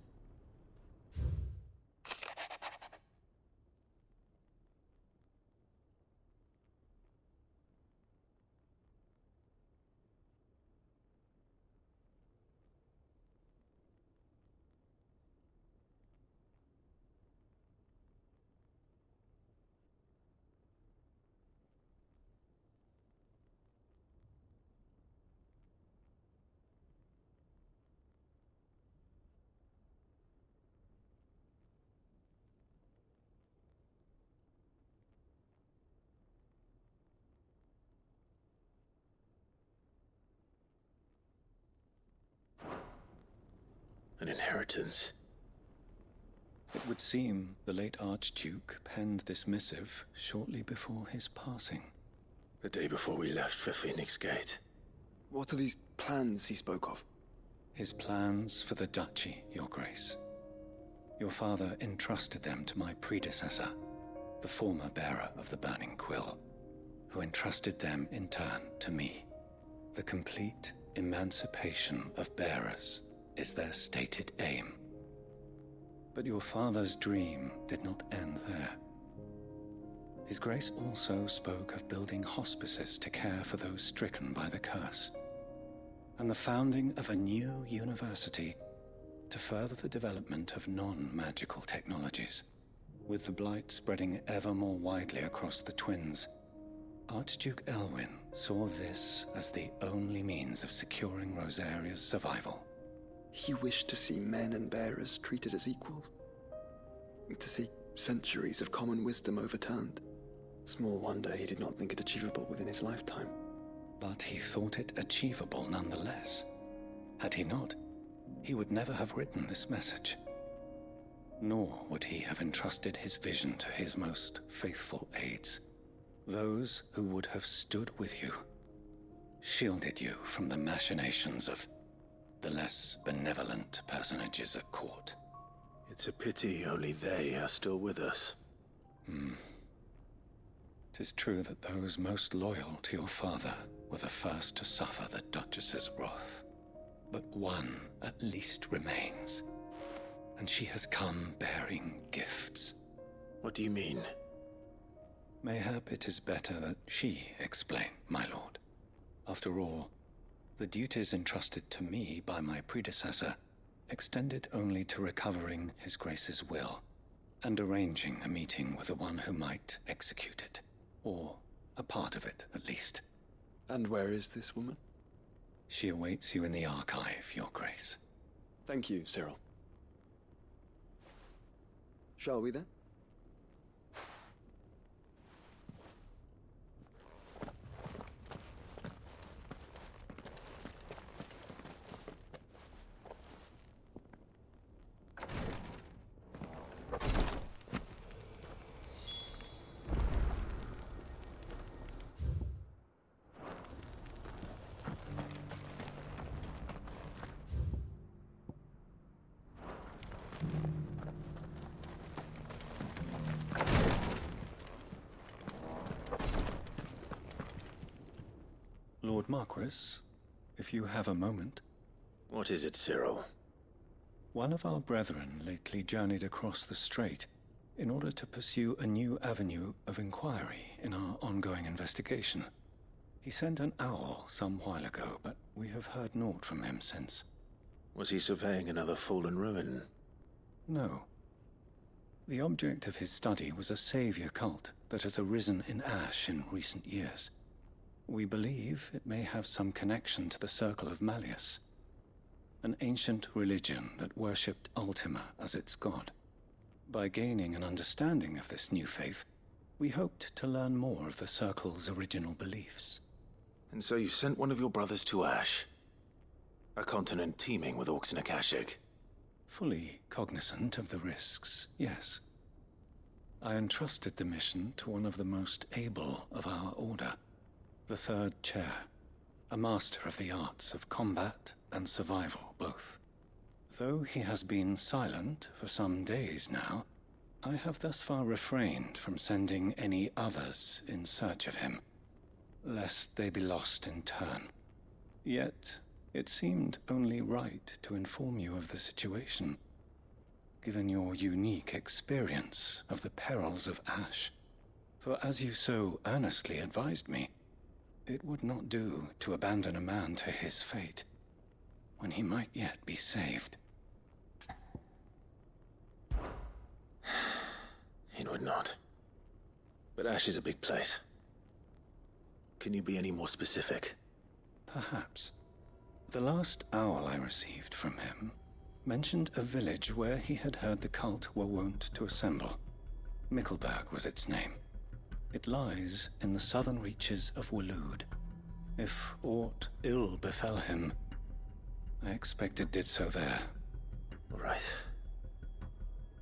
S4: An inheritance.
S5: It would seem the late Archduke penned this missive shortly before his passing.
S4: The day before we left for Phoenix Gate.
S5: What are these plans he spoke of? His plans for the duchy, Your Grace. Your father entrusted them to my predecessor, the former bearer of the Burning Quill, who entrusted them in turn to me. The complete emancipation of bearers is their stated aim. But your father's dream did not end there. His Grace also spoke of building hospices to care for those stricken by the curse, and the founding of a new university to further the development of non-magical technologies. With the blight spreading ever more widely across the twins, Archduke Elwyn saw this as the only means of securing Rosaria's survival.
S7: He wished to see men and bearers treated as equals. To see centuries of common wisdom overturned. Small wonder he did not think it achievable within his lifetime.
S5: But he thought it achievable nonetheless. Had he not, he would never have written this message. Nor would he have entrusted his vision to his most faithful aides, those who would have stood with you, shielded you from the machinations of the less benevolent personages at court.
S4: It's a pity only they are still with us.
S5: 'Tis true that those most loyal to your father were the first to suffer the Duchess's wrath. But one at least remains, and she has come bearing gifts.
S4: What do you mean?
S5: Mayhap it is better that she explain, my lord. After all, the duties entrusted to me by my predecessor extended only to recovering His Grace's will and arranging a meeting with the one who might execute it, or a part of it at least.
S7: And where is this woman?
S5: She awaits you in the archive, Your Grace.
S7: Thank you, Cyril. Shall we then?
S5: Lord Marquis, if you have a moment.
S4: What is it, Cyril?
S5: One of our brethren lately journeyed across the strait in order to pursue a new avenue of inquiry in our ongoing investigation. He sent an owl some while ago, but we have heard naught from him since.
S4: Was he surveying another fallen ruin?
S5: No. The object of his study was a savior cult that has arisen in Ash in recent years. We believe it may have some connection to the Circle of Malleus, an ancient religion that worshipped Ultima as its god. By gaining an understanding of this new faith, we hoped to learn more of the Circle's original beliefs.
S4: And so you sent one of your brothers to Ash? A continent teeming with orcs and Akashic?
S5: Fully cognizant of the risks, yes. I entrusted the mission to one of the most able of our order, the Third Chair, a master of the arts of combat and survival both. Though he has been silent for some days now, I have thus far refrained from sending any others in search of him, lest they be lost in turn. Yet, it seemed only right to inform you of the situation, given your unique experience of the perils of Ash. For as you so earnestly advised me, it would not do to abandon a man to his fate, when he might yet be saved.
S4: It would not. But Ash is a big place. Can you be any more specific?
S5: Perhaps. The last owl I received from him mentioned a village where he had heard the cult were wont to assemble. Mickleburg was its name. It lies in the southern reaches of Waloed. If aught ill befell him, I expect it did so there.
S4: All right.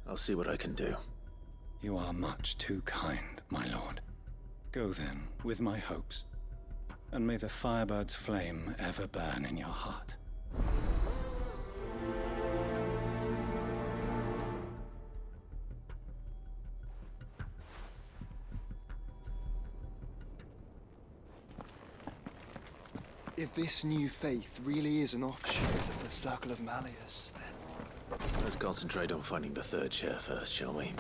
S4: I'll see what I can do.
S15: You are much too kind, my lord. Go then, with my hopes, and may the Firebird's flame ever burn in your heart.
S7: If this new faith really is an offshoot of the Circle of Malleus, then...
S4: Let's concentrate on finding the third chair first, shall we?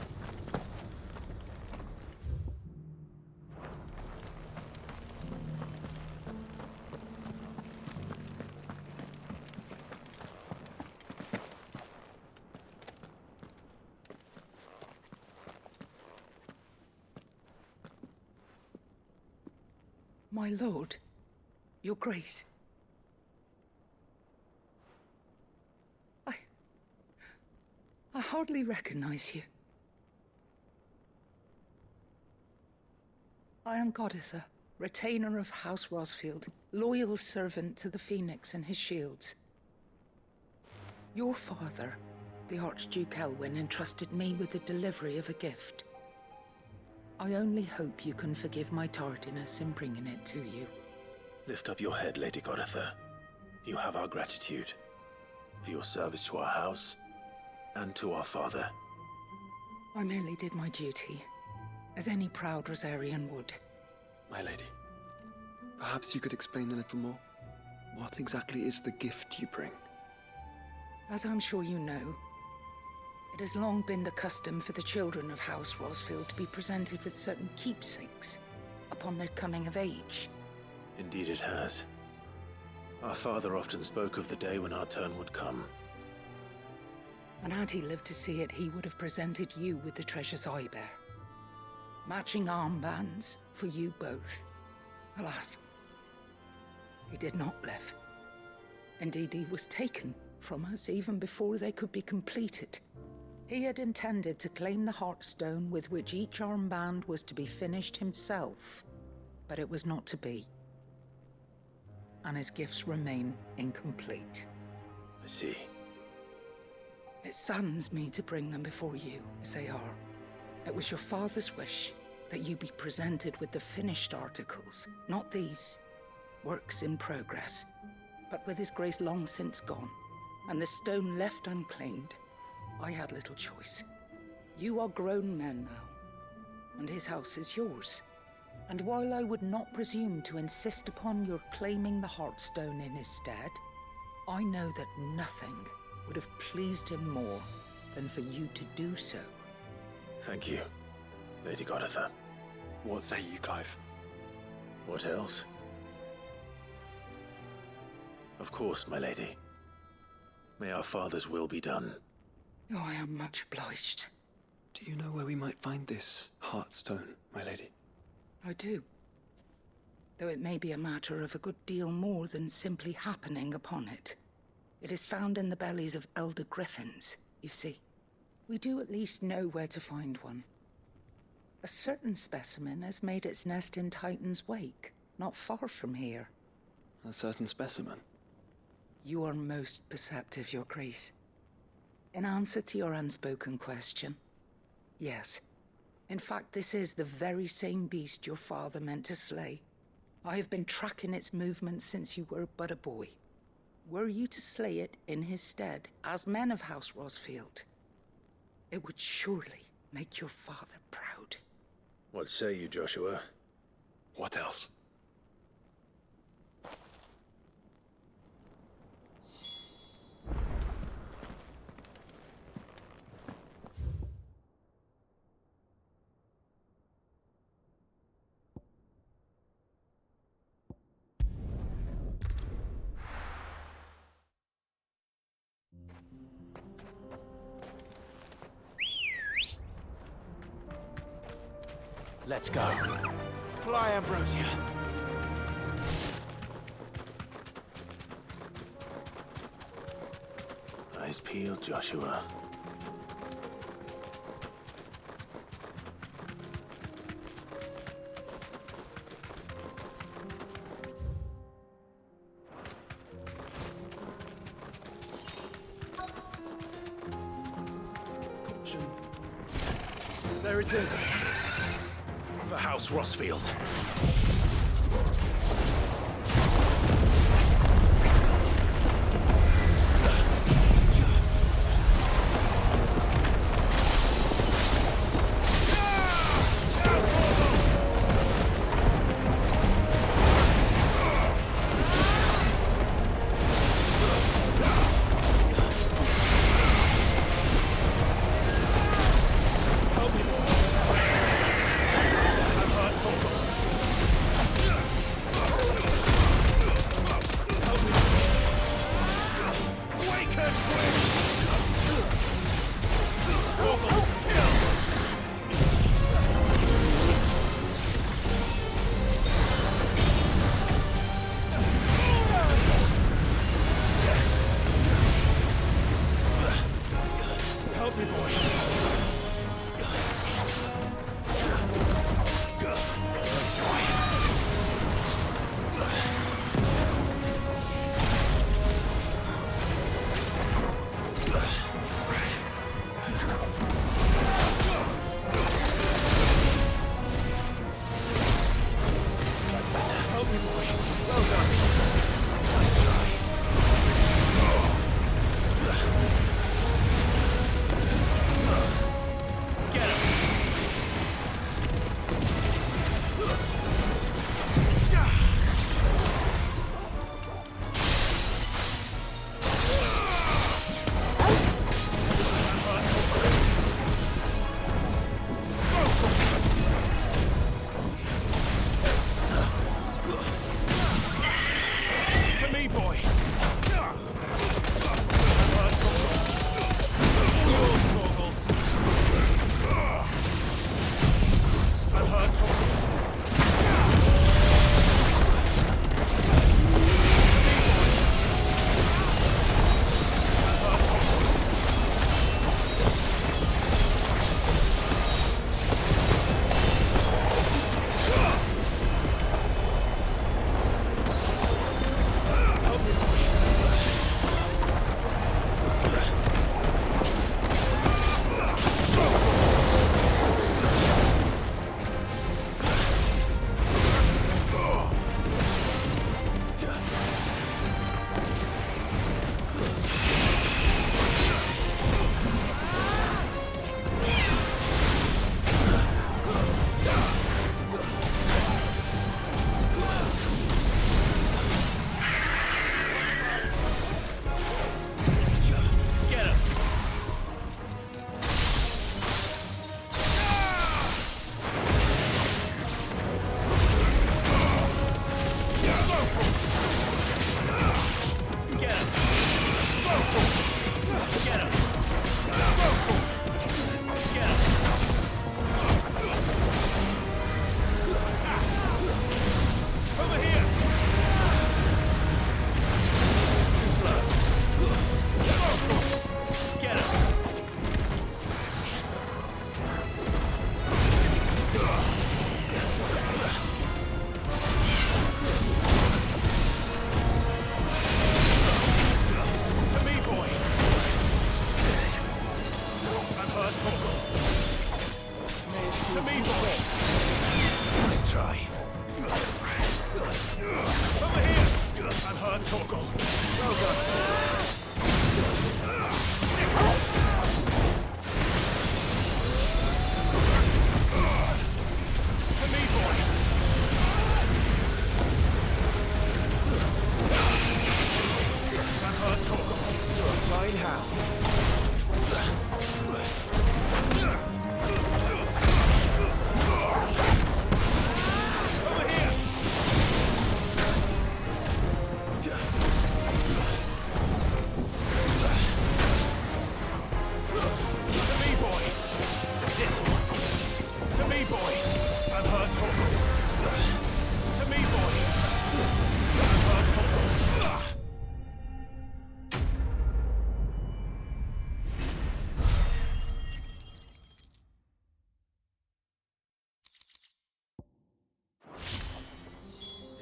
S9: My lord, your grace. I hardly recognize you. I am Goditha, retainer of House Rosfield, loyal servant to the Phoenix and his shields. Your father, the Archduke Elwyn, entrusted me with the delivery of a gift. I only hope you can forgive my tardiness in bringing it to you.
S4: Lift up your head, Lady Goditha. You have our gratitude for your service to our house and to our father.
S9: I merely did my duty, as any proud Rosarian would.
S7: My lady, perhaps you could explain a little more? What exactly is the gift you bring?
S9: As I'm sure you know, it has long been the custom for the children of House Rosfield to be presented with certain keepsakes upon their coming of age.
S4: Indeed it has. Our father often spoke of the day when our turn would come.
S9: And had he lived to see it, he would have presented you with the treasures I bear. Matching armbands for you both. Alas, he did not live. Indeed, he was taken from us even before they could be completed. He had intended to claim the Heartstone with which each armband was to be finished himself, but it was not to be. And his gifts remain incomplete.
S4: I see.
S9: It saddens me to bring them before you, as they are. It was your father's wish that you be presented with the finished articles, not these, works in progress. But with his grace long since gone, and the stone left unclaimed, I had little choice. You are grown men now, and his house is yours. And while I would not presume to insist upon your claiming the Heartstone in his stead, I know that nothing would have pleased him more than for you to do so.
S4: Thank you, Lady Goditha.
S7: What say you, Clive?
S4: What else? Of course, my lady. May our father's will be done.
S9: Oh, I am much obliged.
S7: Do you know where we might find this Heartstone, my lady?
S9: I do. Though it may be a matter of a good deal more than simply happening upon it. It is found in the bellies of elder griffins, you see. We do at least know where to find one. A certain specimen has made its nest in Titan's Wake, not far from here.
S7: A certain specimen?
S9: You are most perceptive, Your Grace. In answer to your unspoken question, yes. In fact, this is the very same beast your father meant to slay. I have been tracking its movements since you were but a boy. Were you to slay it in his stead, as men of House Rosfield, it would surely make your father proud.
S4: What say you, Joshua?
S7: What else?
S17: Let's go. Fly, Ambrosia.
S4: Eyes peeled, Joshua.
S1: There it is.
S4: For House Rosfield.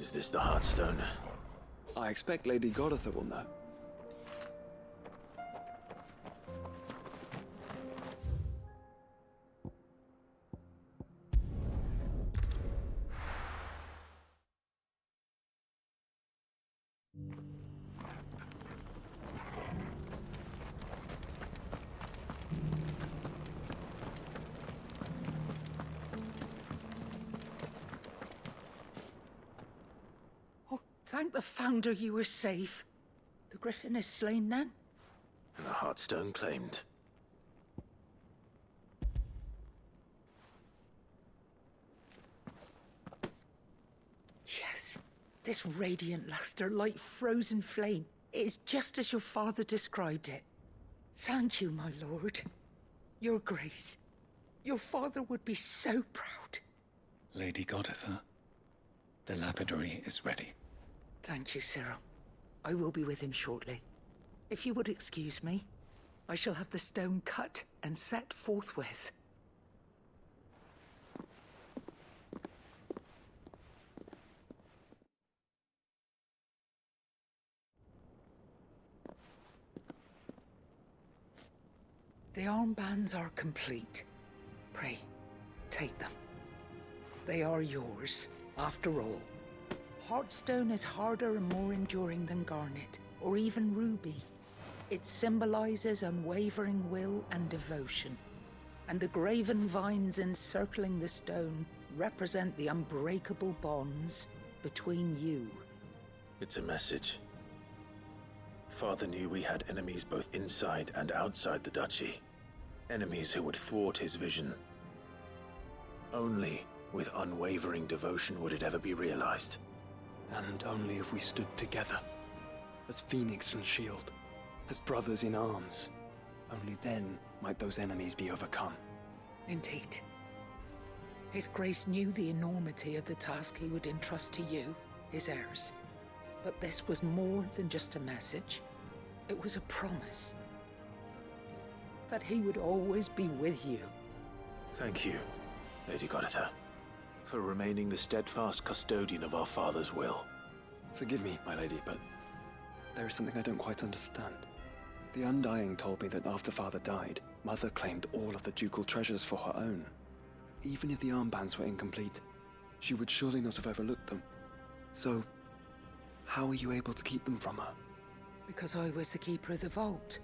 S17: Is this the Heartstone?
S7: I expect Lady Godotha will know.
S9: Thank the Founder you were safe. The Griffin is slain then?
S17: And the Heartstone claimed.
S9: Yes. This radiant luster, like frozen flame, it is just as your father described it. Thank you, my lord. Your grace. Your father would be so proud.
S15: Lady Goditha, the lapidary is ready.
S9: Thank you, Cyril. I will be with him shortly. If you would excuse me, I shall have the stone cut and set forthwith. The armbands are complete. Pray, take them. They are yours, after all. Heartstone is harder and more enduring than garnet, or even ruby. It symbolizes unwavering will and devotion, and the graven vines encircling the stone represent the unbreakable bonds between you.
S17: It's a message. Father knew we had enemies both inside and outside the duchy. Enemies who would thwart his vision. Only with unwavering devotion would it ever be realized.
S7: And only if we stood together, as Phoenix and Shield, as brothers in arms. Only then might those enemies be overcome.
S9: Indeed. His Grace knew the enormity of the task he would entrust to you, his heirs. But this was more than just a message. It was a promise. That he would always be with you.
S17: Thank you, Lady Goditha, for remaining the steadfast custodian of our father's will.
S7: Forgive me, my lady, but there is something I don't quite understand. The Undying told me that after Father died, Mother claimed all of the ducal treasures for her own. Even if the armbands were incomplete, she would surely not have overlooked them. So, how were you able to keep them from her?
S9: Because I was the keeper of the vault.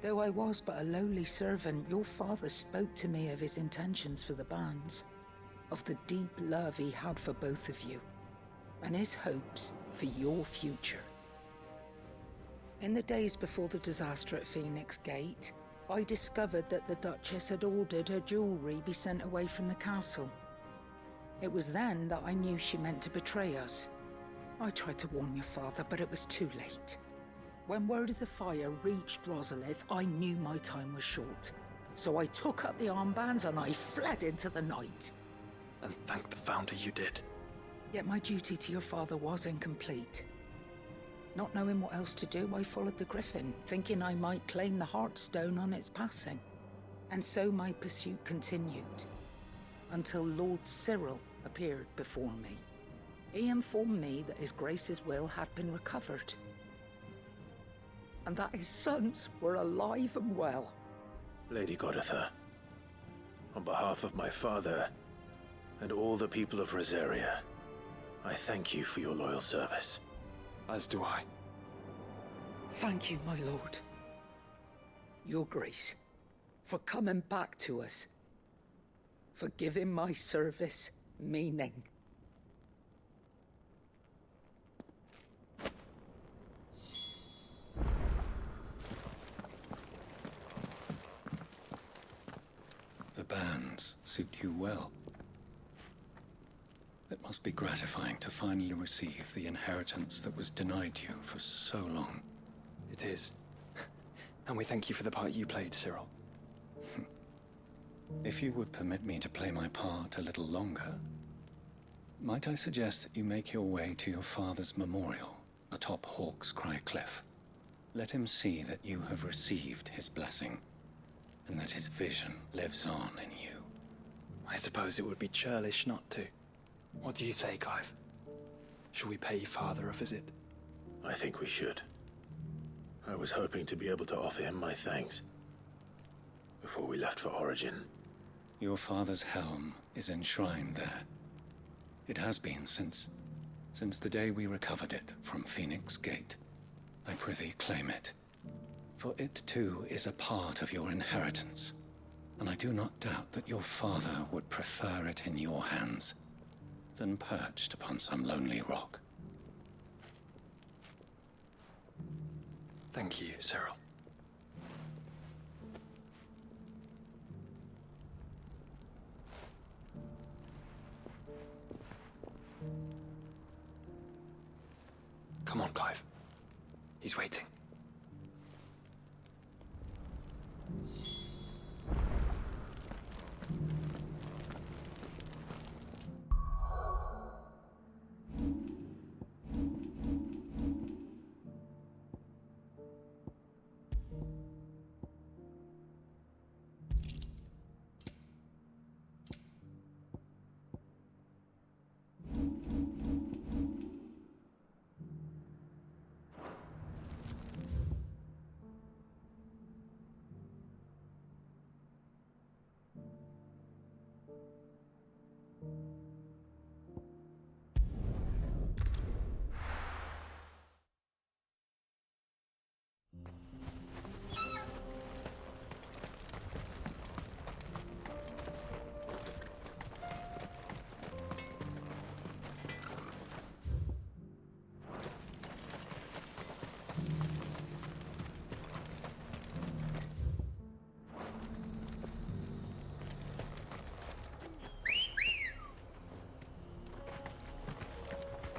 S9: Though I was but a lowly servant, your father spoke to me of his intentions for the bands, of the deep love he had for both of you, and his hopes for your future. In the days before the disaster at Phoenix Gate, I discovered that the Duchess had ordered her jewelry be sent away from the castle. It was then that I knew she meant to betray us. I tried to warn your father, but it was too late. When word of the fire reached Rosalith, I knew my time was short. So I took up the armbands and I fled into the night.
S7: And thank the Founder you did.
S9: Yet my duty to your father was incomplete. Not knowing what else to do, I followed the Griffin, thinking I might claim the Heartstone on its passing. And so my pursuit continued, until Lord Cyril appeared before me. He informed me that His Grace's will had been recovered, and that his sons were alive and well.
S17: Lady Goditha, on behalf of my father and all the people of Rosaria, I thank you for your loyal service.
S7: As do I.
S9: Thank you, my lord. Your Grace, for coming back to us, for giving my service meaning.
S15: The bands suit you well. It must be gratifying to finally receive the inheritance that was denied you for so long.
S7: It is. And we thank you for the part you played, Cyril.
S15: If you would permit me to play my part a little longer, might I suggest that you make your way to your father's memorial atop Hawk's Cry Cliff. Let him see that you have received his blessing, and that his vision lives on in you.
S7: I suppose it would be churlish not to. What do you say, Clive? Shall we pay Father a visit?
S17: I think we should. I was hoping to be able to offer him my thanks before we left for Origin.
S15: Your father's helm is enshrined there. It has been since the day we recovered it from Phoenix Gate. I prithee claim it. For it too is a part of your inheritance, and I do not doubt that your father would prefer it in your hands than perched upon some lonely rock.
S5: Thank you, Cyril. Come on, Clive. He's waiting.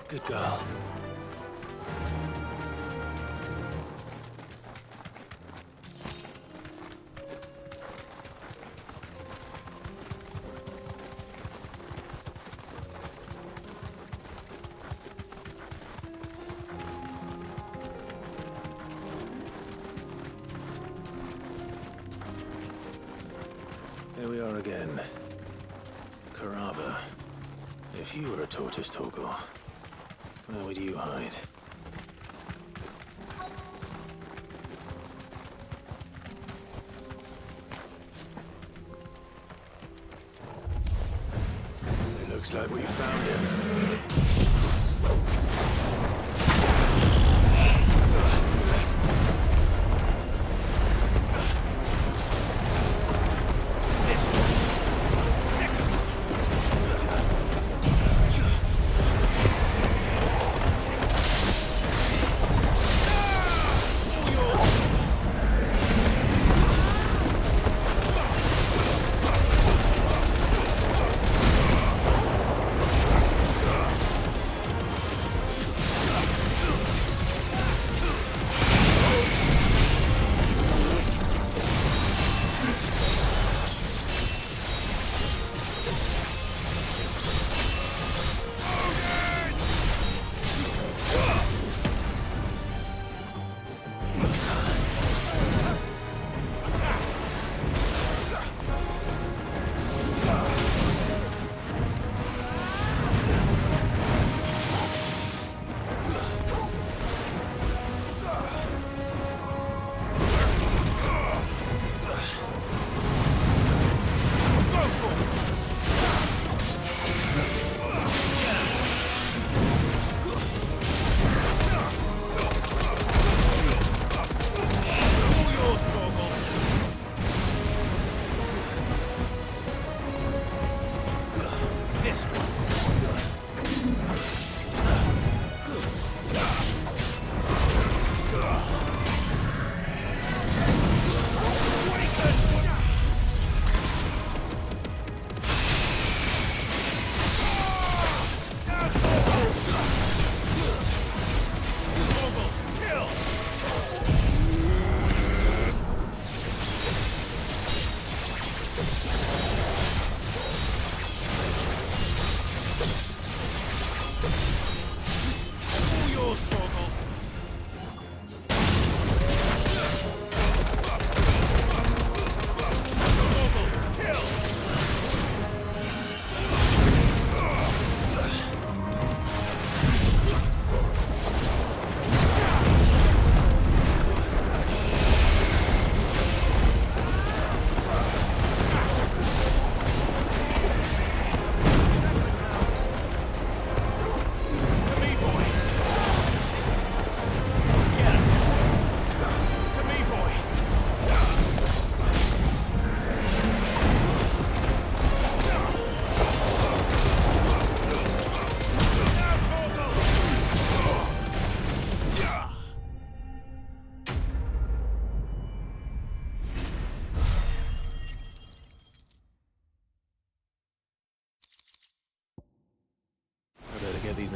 S4: Good girl. Here we are again. Carava. If you were a tortoise, Torgor, where would you hide? It looks like we found him.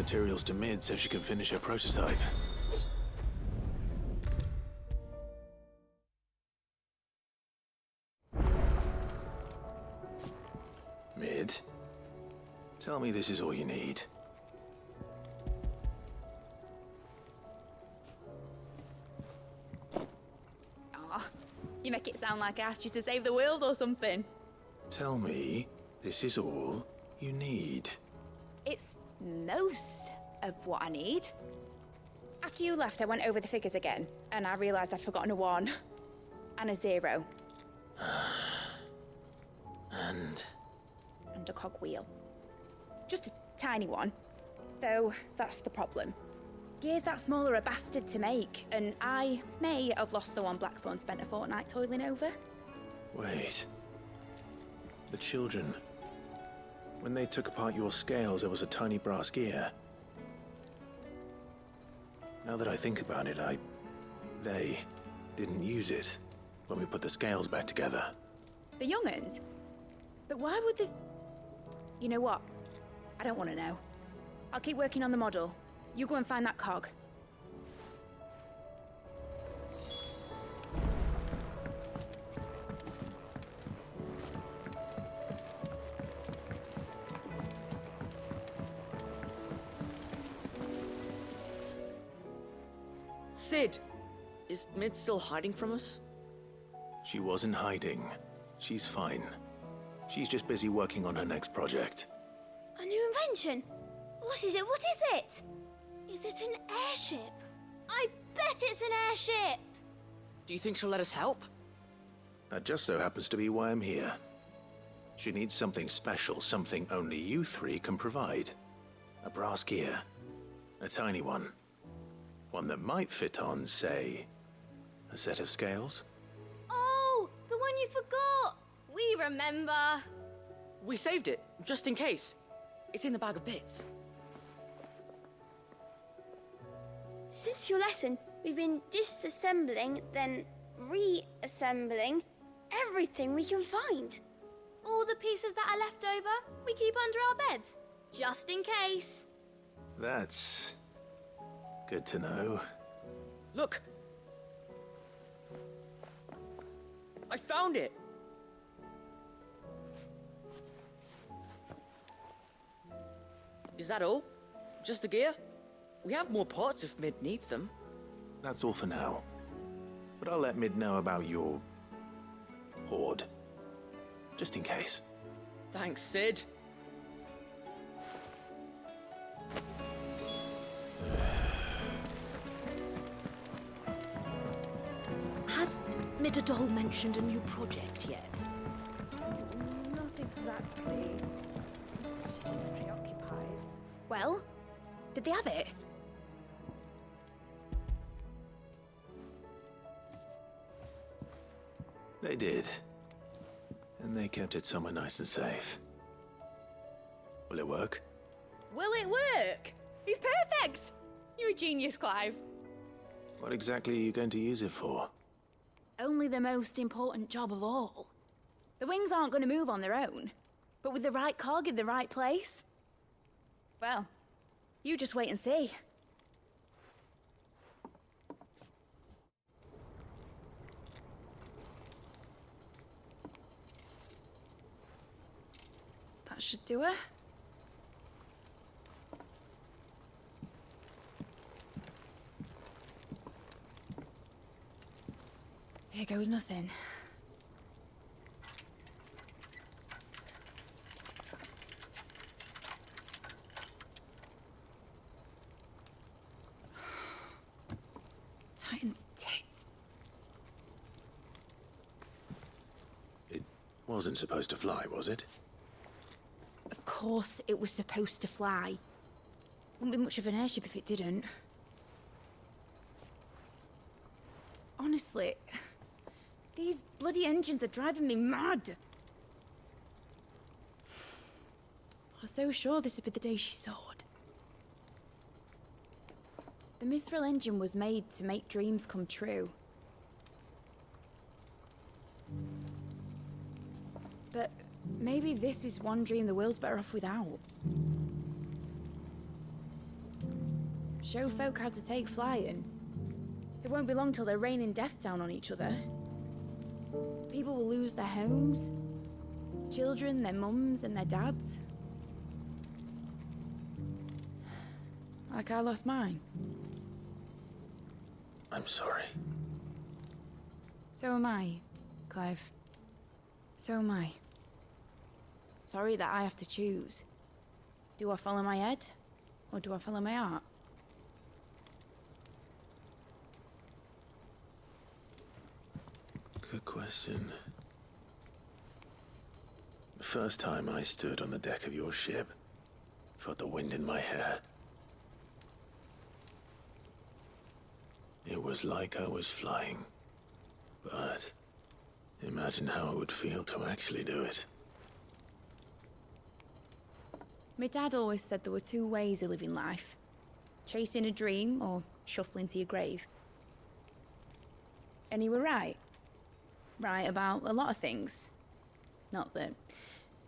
S4: materials to Mid so she can finish her prototype. Mid, tell me this is all you need.
S13: Aw, you make it sound like I asked you to save the world or something.
S4: Tell me this is all you need.
S13: It's most of what I need. After you left, I went over the figures again, and I realized I'd forgotten a 1 and a 0.
S4: And
S13: a cogwheel. Just a tiny one. Though, that's the problem. Gears that small are a bastard to make, and I may have lost the one Blackthorn spent a fortnight toiling over.
S4: Wait. The children. When they took apart your scales, there was a tiny brass gear. Now that I think about it, they didn't use it when we put the scales back together.
S13: The young'uns? But why would they... You know what? I don't want to know. I'll keep working on the model. You go and find that cog.
S16: Sid! Is Mid still hiding from us?
S4: She wasn't hiding. She's fine. She's just busy working on her next project.
S11: A new invention? What is it? What is it? Is it an airship? I bet it's an airship!
S16: Do you think she'll let us help?
S4: That just so happens to be why I'm here. She needs something special, something only you three can provide. A brass gear. A tiny one. One that might fit on, say, a set of scales?
S11: Oh, the one you forgot! We remember!
S16: We saved it, just in case. It's in the bag of bits.
S11: Since your lesson, we've been disassembling, then reassembling everything we can find. All the pieces that are left over, we keep under our beds, just in case.
S4: That's good to know.
S16: Look! I found it! Is that all? Just the gear? We have more parts if Mid needs them.
S4: That's all for now. But I'll let Mid know about your hoard. Just in case.
S16: Thanks, Sid.
S23: Has Midadol mentioned a new project yet?
S13: Not exactly. She seems preoccupied. Well, did they have it?
S4: They did. And they kept it somewhere nice and safe. Will it work?
S13: Will it work? It's perfect! You're a genius, Clive.
S4: What exactly are you going to use it for?
S13: Only the most important job of all. The wings aren't going to move on their own. But with the right cog in the right place... Well, you just wait and see. That should do it. Here goes nothing. Titan's tits.
S4: It wasn't supposed to fly, was it?
S13: Of course it was supposed to fly. Wouldn't be much of an airship if it didn't. Honestly, these bloody engines are driving me mad. I was so sure this would be the day she soared. The Mithril engine was made to make dreams come true. But maybe this is one dream the world's better off without. show folk how to take flying. It won't be long till they're raining death down on each other. People will lose their homes. Children, their mums and their dads. Like I lost mine.
S17: I'm sorry.
S13: So am I, Clive. So am I. Sorry that I have to choose. Do I follow my head, or do I follow my heart?
S17: Good question. The first time I stood on the deck of your ship, felt the wind in my hair. It was like I was flying. But imagine how it would feel to actually do it.
S13: My dad always said there were two ways of living life. Chasing a dream or shuffling to your grave. And he were right. Right about a lot of things. Not that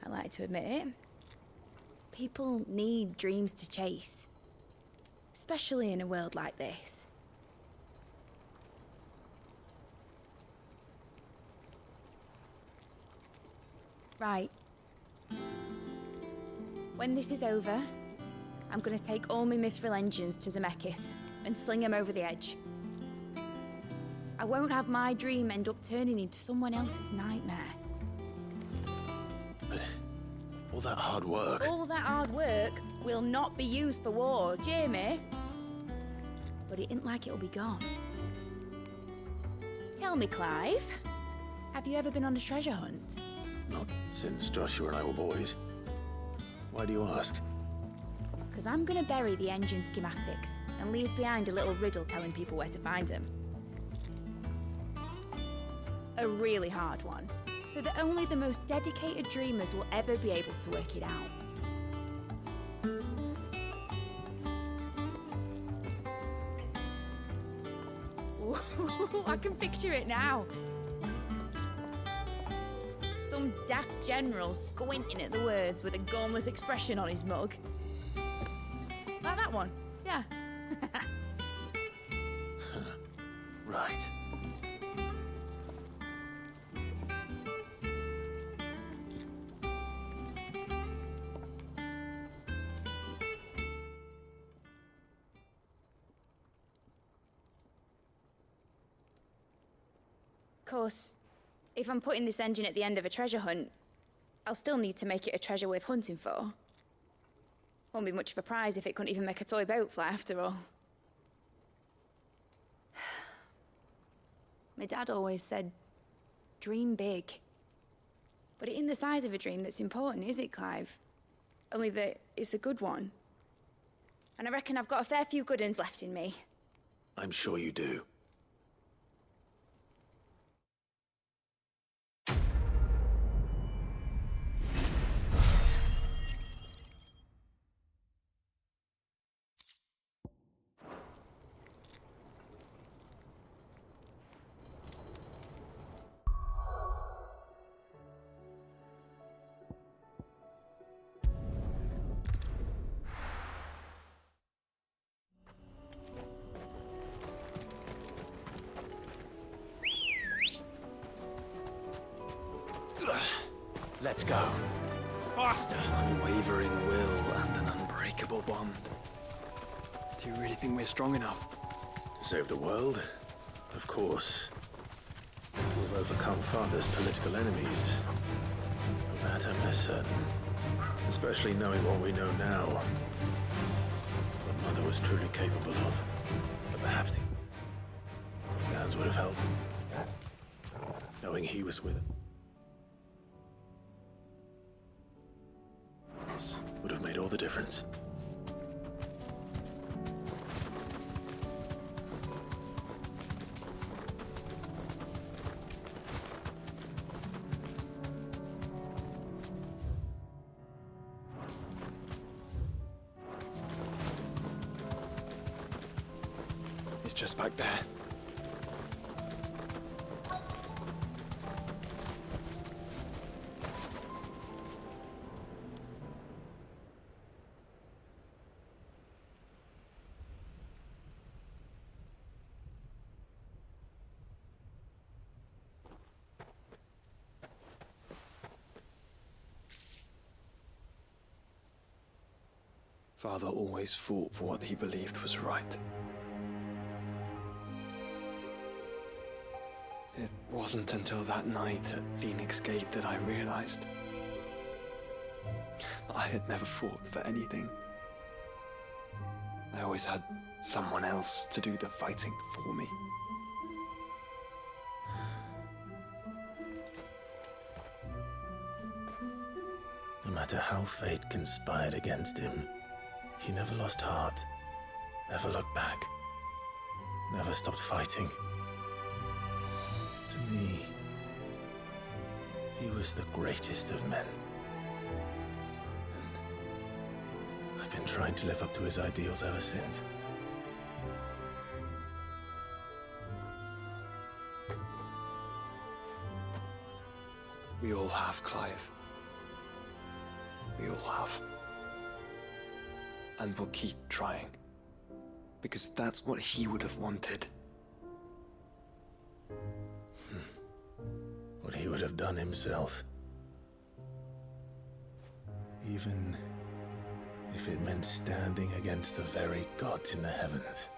S13: I like to admit it. People need dreams to chase. Especially in a world like this. Right. When this is over, I'm gonna take all my mithril engines to Zemeckis and sling them over the edge. I won't have my dream end up turning into someone else's nightmare.
S17: But all that hard work...
S13: All that hard work will not be used for war, Jamie. But it ain't like it'll be gone. Tell me, Clive, have you ever been on a treasure hunt?
S17: Not since Joshua and I were boys. Why do you ask?
S13: Because I'm gonna bury the engine schematics and leave behind a little riddle telling people where to find them. A really hard one, so that only the most dedicated dreamers will ever be able to work it out. Ooh, I can picture it now. Some daft general squinting at the words with a gormless expression on his mug. Like that one, yeah.
S17: Right.
S13: Of course, if I'm putting this engine at the end of a treasure hunt, I'll still need to make it a treasure worth hunting for. Won't be much of a prize if it couldn't even make a toy boat fly after all. My dad always said, dream big. But it ain't the size of a dream that's important, is it, Clive? Only that it's a good one. And I reckon I've got a fair few good uns left in me.
S17: I'm sure you do. Let's go.
S1: Faster!
S7: Unwavering will and an unbreakable bond. Do you really think we're strong enough?
S17: To save the world? Of course. To have overcome Father's political enemies? Of that I'm less certain. Especially knowing what we know now. What Mother was truly capable of. But perhaps the Dad's would have helped. Knowing he was with her. Would have made all the difference.
S7: It's just back there. Father always fought for what he believed was right. It wasn't until that night at Phoenix Gate that I realized I had never fought for anything. I always had someone else to do the fighting for me.
S4: No matter how fate conspired against him, he never lost heart, never looked back, never stopped fighting. To me, he was the greatest of men. And I've been trying to live up to his ideals ever since.
S7: We all have, Clive. We all have. And we'll keep trying. Because that's what he would have wanted.
S4: What he would have done himself. Even if it meant standing against the very gods in the heavens.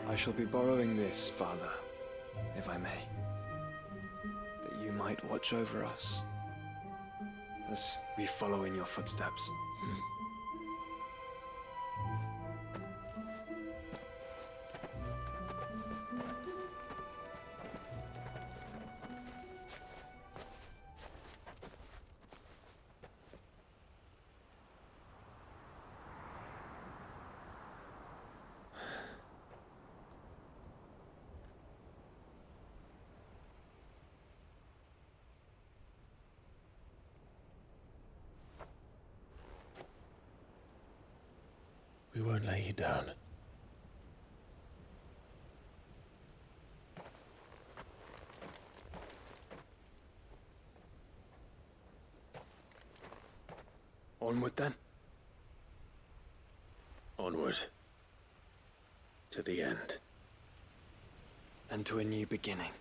S7: I shall be borrowing this, Father, if I may. That you might watch over us as we follow in your footsteps.
S4: We won't lay you down.
S7: Onward then.
S4: Onward. To the end.
S7: And to a new beginning.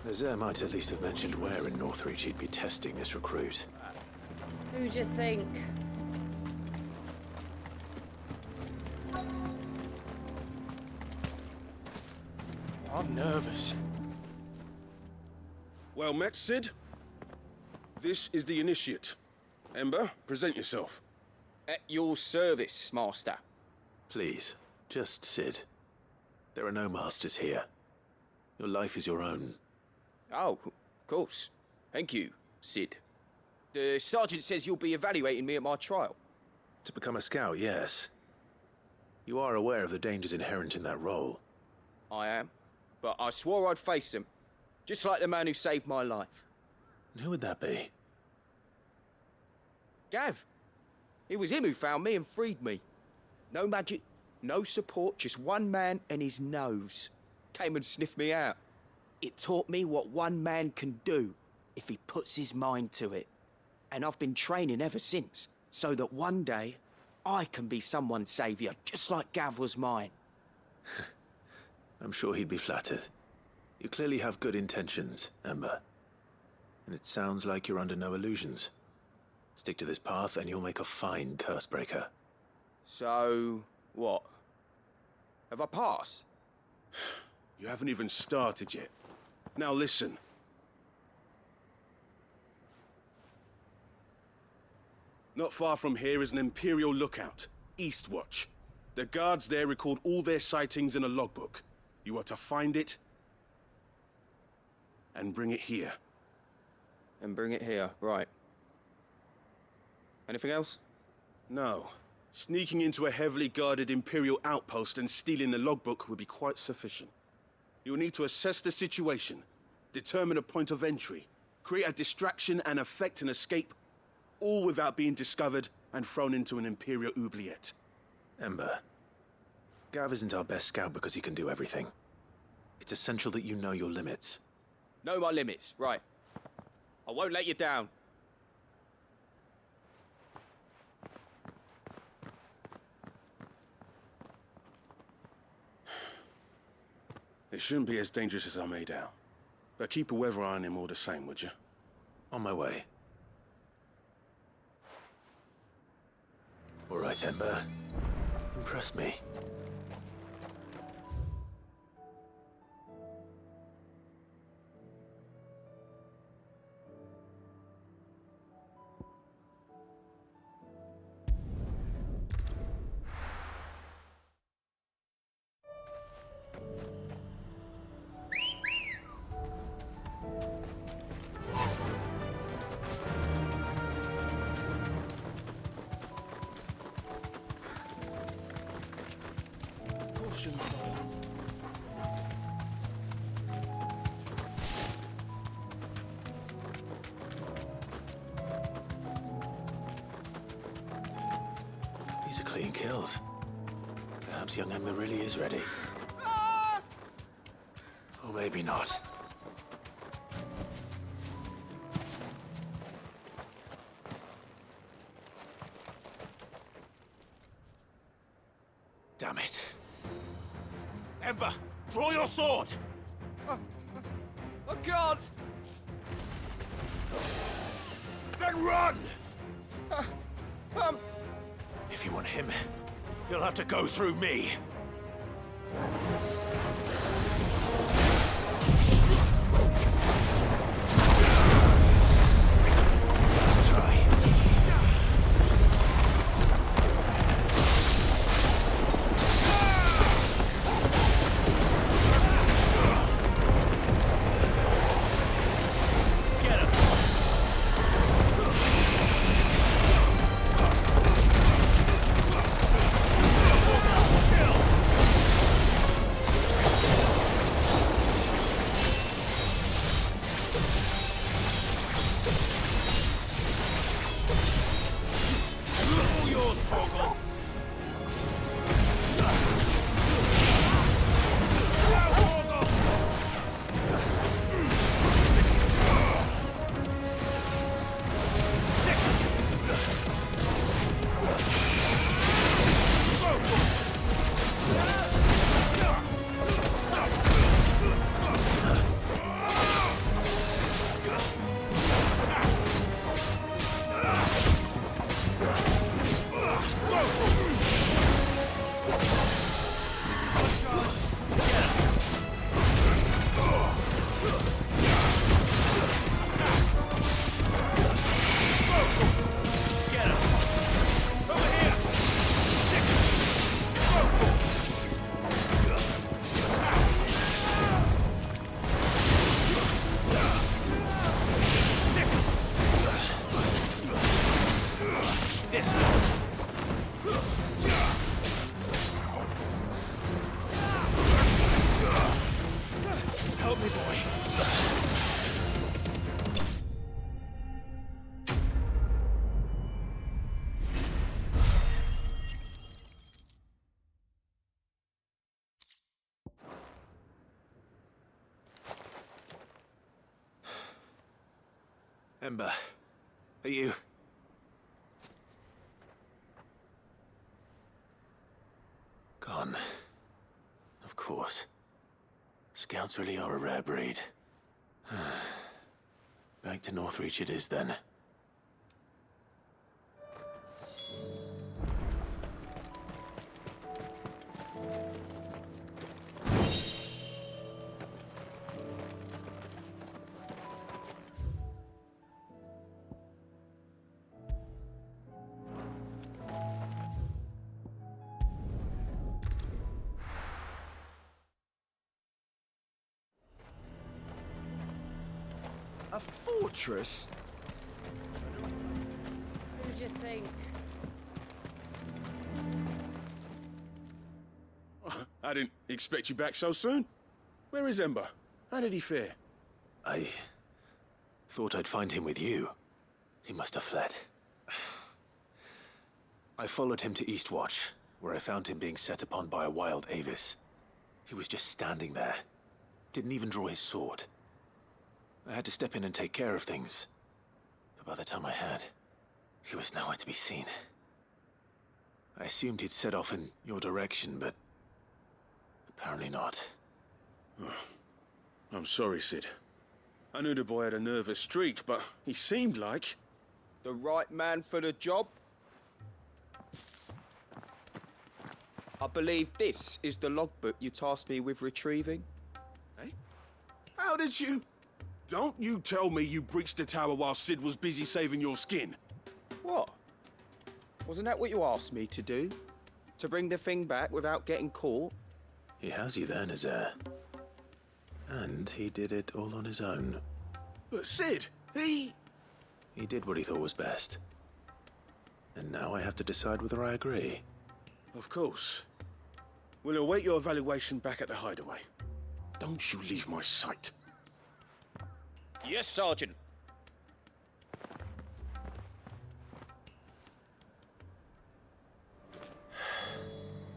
S4: Nazaire might at least have mentioned where in Northreach he'd be testing this recruit.
S8: Who'd you think?
S1: I'm nervous.
S14: Well met, Sid. This is the Initiate. Ember, present yourself.
S22: At your service, Master.
S4: Please, just Sid. There are no masters here. Your life is your own.
S22: Oh, of course. Thank you, Sid. The Sergeant says you'll be evaluating me at my trial.
S4: To become a scout, yes. You are aware of the dangers inherent in that role.
S22: I am. But I swore I'd face them. Just like the man who saved my life.
S4: And who would that be?
S22: Gav. It was him who found me and freed me. No magic, no support, just one man and his nose. Came and sniffed me out. It taught me what one man can do if he puts his mind to it. And I've been training ever since, so that one day I can be someone's saviour, just like Gav was mine.
S4: I'm sure he'd be flattered. You clearly have good intentions, Ember. And it sounds like you're under no illusions. Stick to this path and you'll make a fine cursebreaker.
S22: So, what? Have I passed?
S14: You haven't even started yet. Now listen. Not far from here is an Imperial lookout, Eastwatch. The guards there record all their sightings in a logbook. You are to find it and bring it here.
S22: And bring it here, right. Anything else?
S14: No. Sneaking into a heavily guarded Imperial outpost and stealing the logbook would be quite sufficient. You'll need to assess the situation, determine a point of entry, create a distraction and effect an escape, all without being discovered and thrown into an Imperial oubliette.
S4: Ember, Gav isn't our best scout because he can do everything. It's essential that you know your limits.
S22: Know my limits, right. I won't let you down.
S14: It shouldn't be as dangerous as I made out. But keep a weather eye on him all the same, would you?
S4: On my way. All right, Ember. Impress me. These are clean kills. Perhaps young Ember really is ready. Or maybe not. Damn it.
S1: Ember, draw your sword! I can't! Then run!
S4: If you want him, you'll have to go through me. Let's try. Ember, are you... Gone. Of course. Scouts really are a rare breed. Back to Northreach it is then.
S22: fortress?
S8: Who do you think?
S14: I didn't expect you back so soon. Where is Ember? How did he fare?
S4: I thought I'd find him with you. He must have fled. I followed him to Eastwatch, where I found him being set upon by a wild Avis. He was just standing there. Didn't even draw his sword. I had to step in and take care of things. But by the time I had, he was nowhere to be seen. I assumed he'd set off in your direction, but apparently not.
S14: I'm sorry, Sid. I knew the boy had a nervous streak, but he seemed like...
S22: The right man for the job? I believe this is the logbook you tasked me with retrieving.
S14: Hey? How did you... Don't you tell me you breached the tower while Sid was busy saving your skin.
S22: What? Wasn't that what you asked me to do? To bring the thing back without getting caught?
S4: He has you there, Nazaire. And he did it all on his own.
S14: But Sid, he
S4: did what he thought was best. And now I have to decide whether I agree.
S14: Of course. We'll await your evaluation back at the hideaway. Don't you leave my sight.
S22: Yes, Sergeant.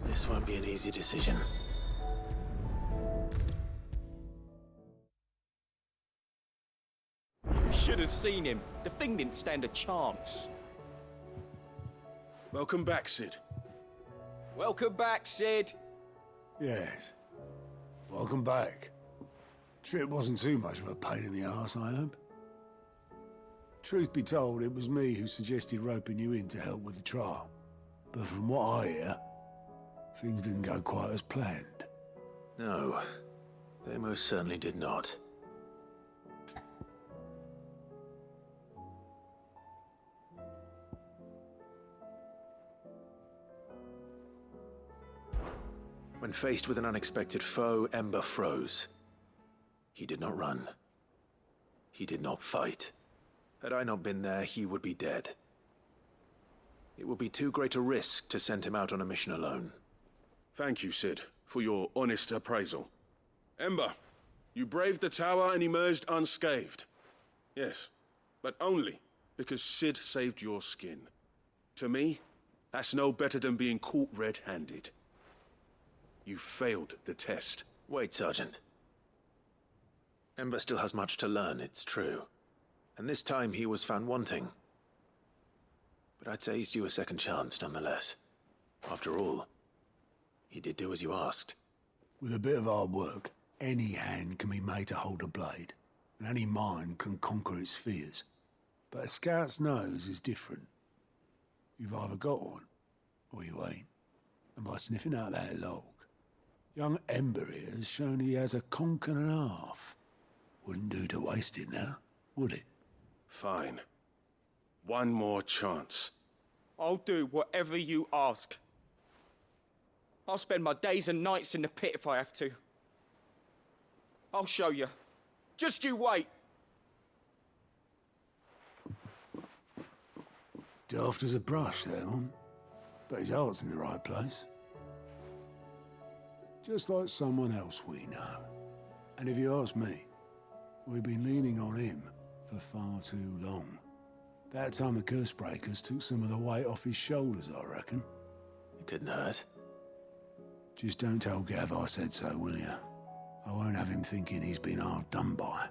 S4: This won't be an easy decision.
S22: You should have seen him. The thing didn't stand a chance.
S14: Welcome back, Sid.
S22: Welcome back, Sid.
S18: Yes. Welcome back. Trip wasn't too much of a pain in the arse, I hope. Truth be told, it was me who suggested roping you in to help with the trial. But from what I hear, things didn't go quite as planned.
S4: No, they most certainly did not. When faced with an unexpected foe, Ember froze. He did not run. He did not fight. Had I not been there, he would be dead. It would be too great a risk to send him out on a mission alone.
S14: Thank you, Sid, for your honest appraisal. Ember, you braved the tower and emerged unscathed. Yes, but only because Sid saved your skin. To me, that's no better than being caught red-handed. You failed the test.
S4: Wait, Sergeant. Ember still has much to learn, it's true. And this time he was found wanting. But I'd say he's due a second chance, nonetheless. After all, he did do as you asked.
S18: With a bit of hard work, any hand can be made to hold a blade, and any mind can conquer its fears. But a scout's nose is different. You've either got one, or you ain't. And by sniffing out that log, young Ember here has shown he has a conch and a half. Wouldn't do to waste it now, would it?
S14: Fine. One more chance.
S22: I'll do whatever you ask. I'll spend my days and nights in the pit if I have to. I'll show you. Just you wait.
S18: Daft as a brush, that one. But his heart's in the right place. Just like someone else we know. And if you ask me, we've been leaning on him for far too long. That time the curse breakers took some of the weight off his shoulders, I reckon.
S4: It couldn't hurt.
S18: Just don't tell Gav I said so, will you? I won't have him thinking he's been hard done by.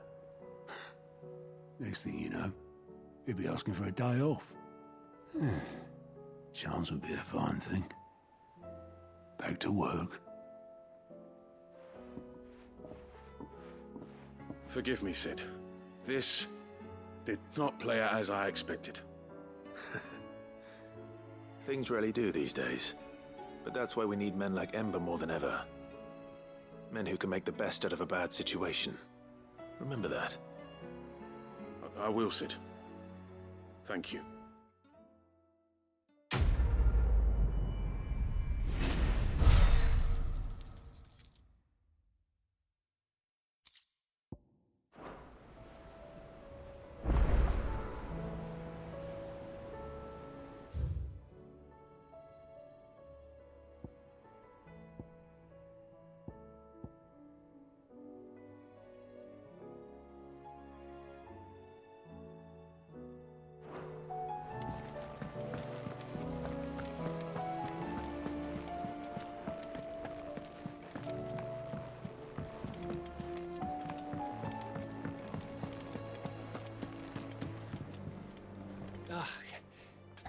S18: Next thing you know, he'll be asking for a day off. Chance would be a fine thing. Back to work.
S14: Forgive me, Sid. This did not play out as I expected.
S4: Things rarely do these days. But that's why we need men like Ember more than ever. Men who can make the best out of a bad situation. Remember that.
S14: I will, Sid. Thank you.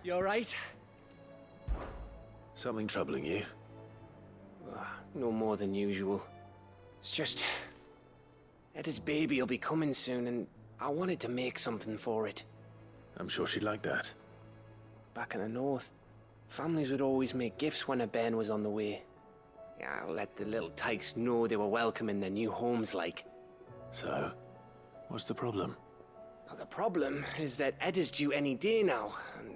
S3: You alright?
S4: Something troubling you?
S3: No more than usual. It's just... Etta's baby will be coming soon, and I wanted to make something for it.
S4: I'm sure she'd like that.
S3: Back in the north, families would always make gifts when a bairn was on the way. Yeah, let the little tykes know they were welcome in their new homes, like.
S4: So, what's the problem?
S3: Well, the problem is that Etta's due any day now, and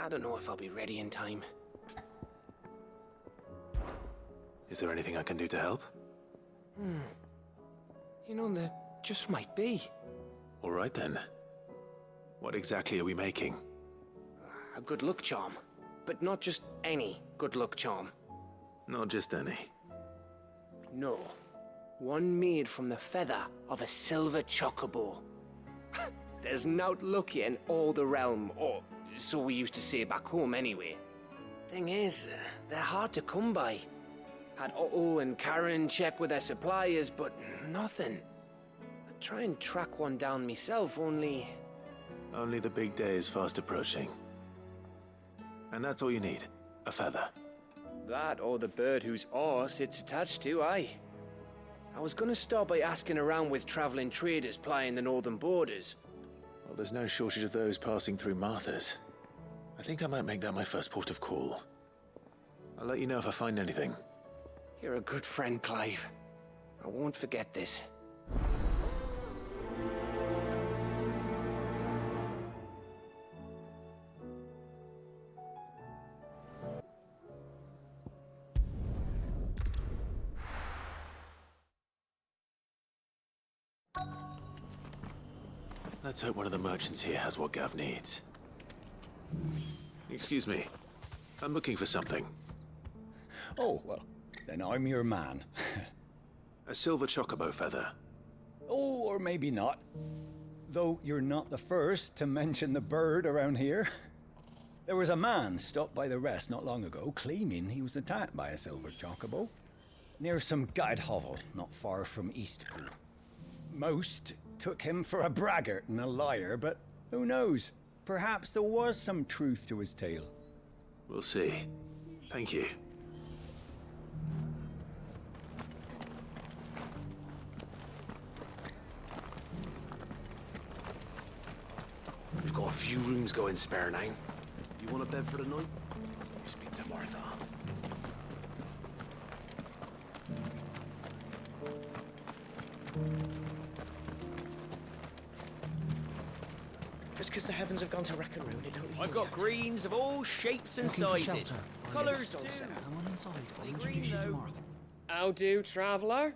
S3: I don't know if I'll be ready in time.
S4: Is there anything I can do to help?
S3: You know, there just might be.
S4: All right then. What exactly are we making?
S3: A good luck charm. But not just any good luck charm.
S4: Not just any.
S3: No. One made from the feather of a silver chocobo. There's naught lucky in all the realm, or so we used to say back home anyway. Thing is, they're hard to come by. Had Otto and Karen check with their suppliers, but nothing. I'd try and track one down myself, only...
S4: Only the big day is fast approaching. And that's all you need, a feather.
S3: That or the bird whose horse it's attached to, aye. I was gonna start by asking around with traveling traders plying the northern borders.
S4: Well, there's no shortage of those passing through Martha's. I think I might make that my first port of call. I'll let you know if I find anything.
S3: You're a good friend, Clive. I won't forget this.
S4: Let's hope one of the merchants here has what Gav needs. Excuse me. I'm looking for something.
S10: Oh, well, then I'm your man.
S4: A silver chocobo feather.
S10: Oh, or maybe not. Though you're not the first to mention the bird around here. There was a man stopped by the rest not long ago, claiming he was attacked by a silver chocobo. Near some guide hovel, not far from Eastpool. Most took him for a braggart and a liar, but who knows? Perhaps there was some truth to his tale.
S4: We'll see. Thank you.
S22: We've got a few rooms going spare now. You want a bed for the night? You speak to Martha. Just because the heavens have gone to wreck and ruin, it don't mean
S16: I've got greens of all shapes and sizes. Colours too.
S2: Come on inside. I'll
S16: Green,
S2: introduce you to
S16: though.
S2: Martha.
S21: How do, traveller?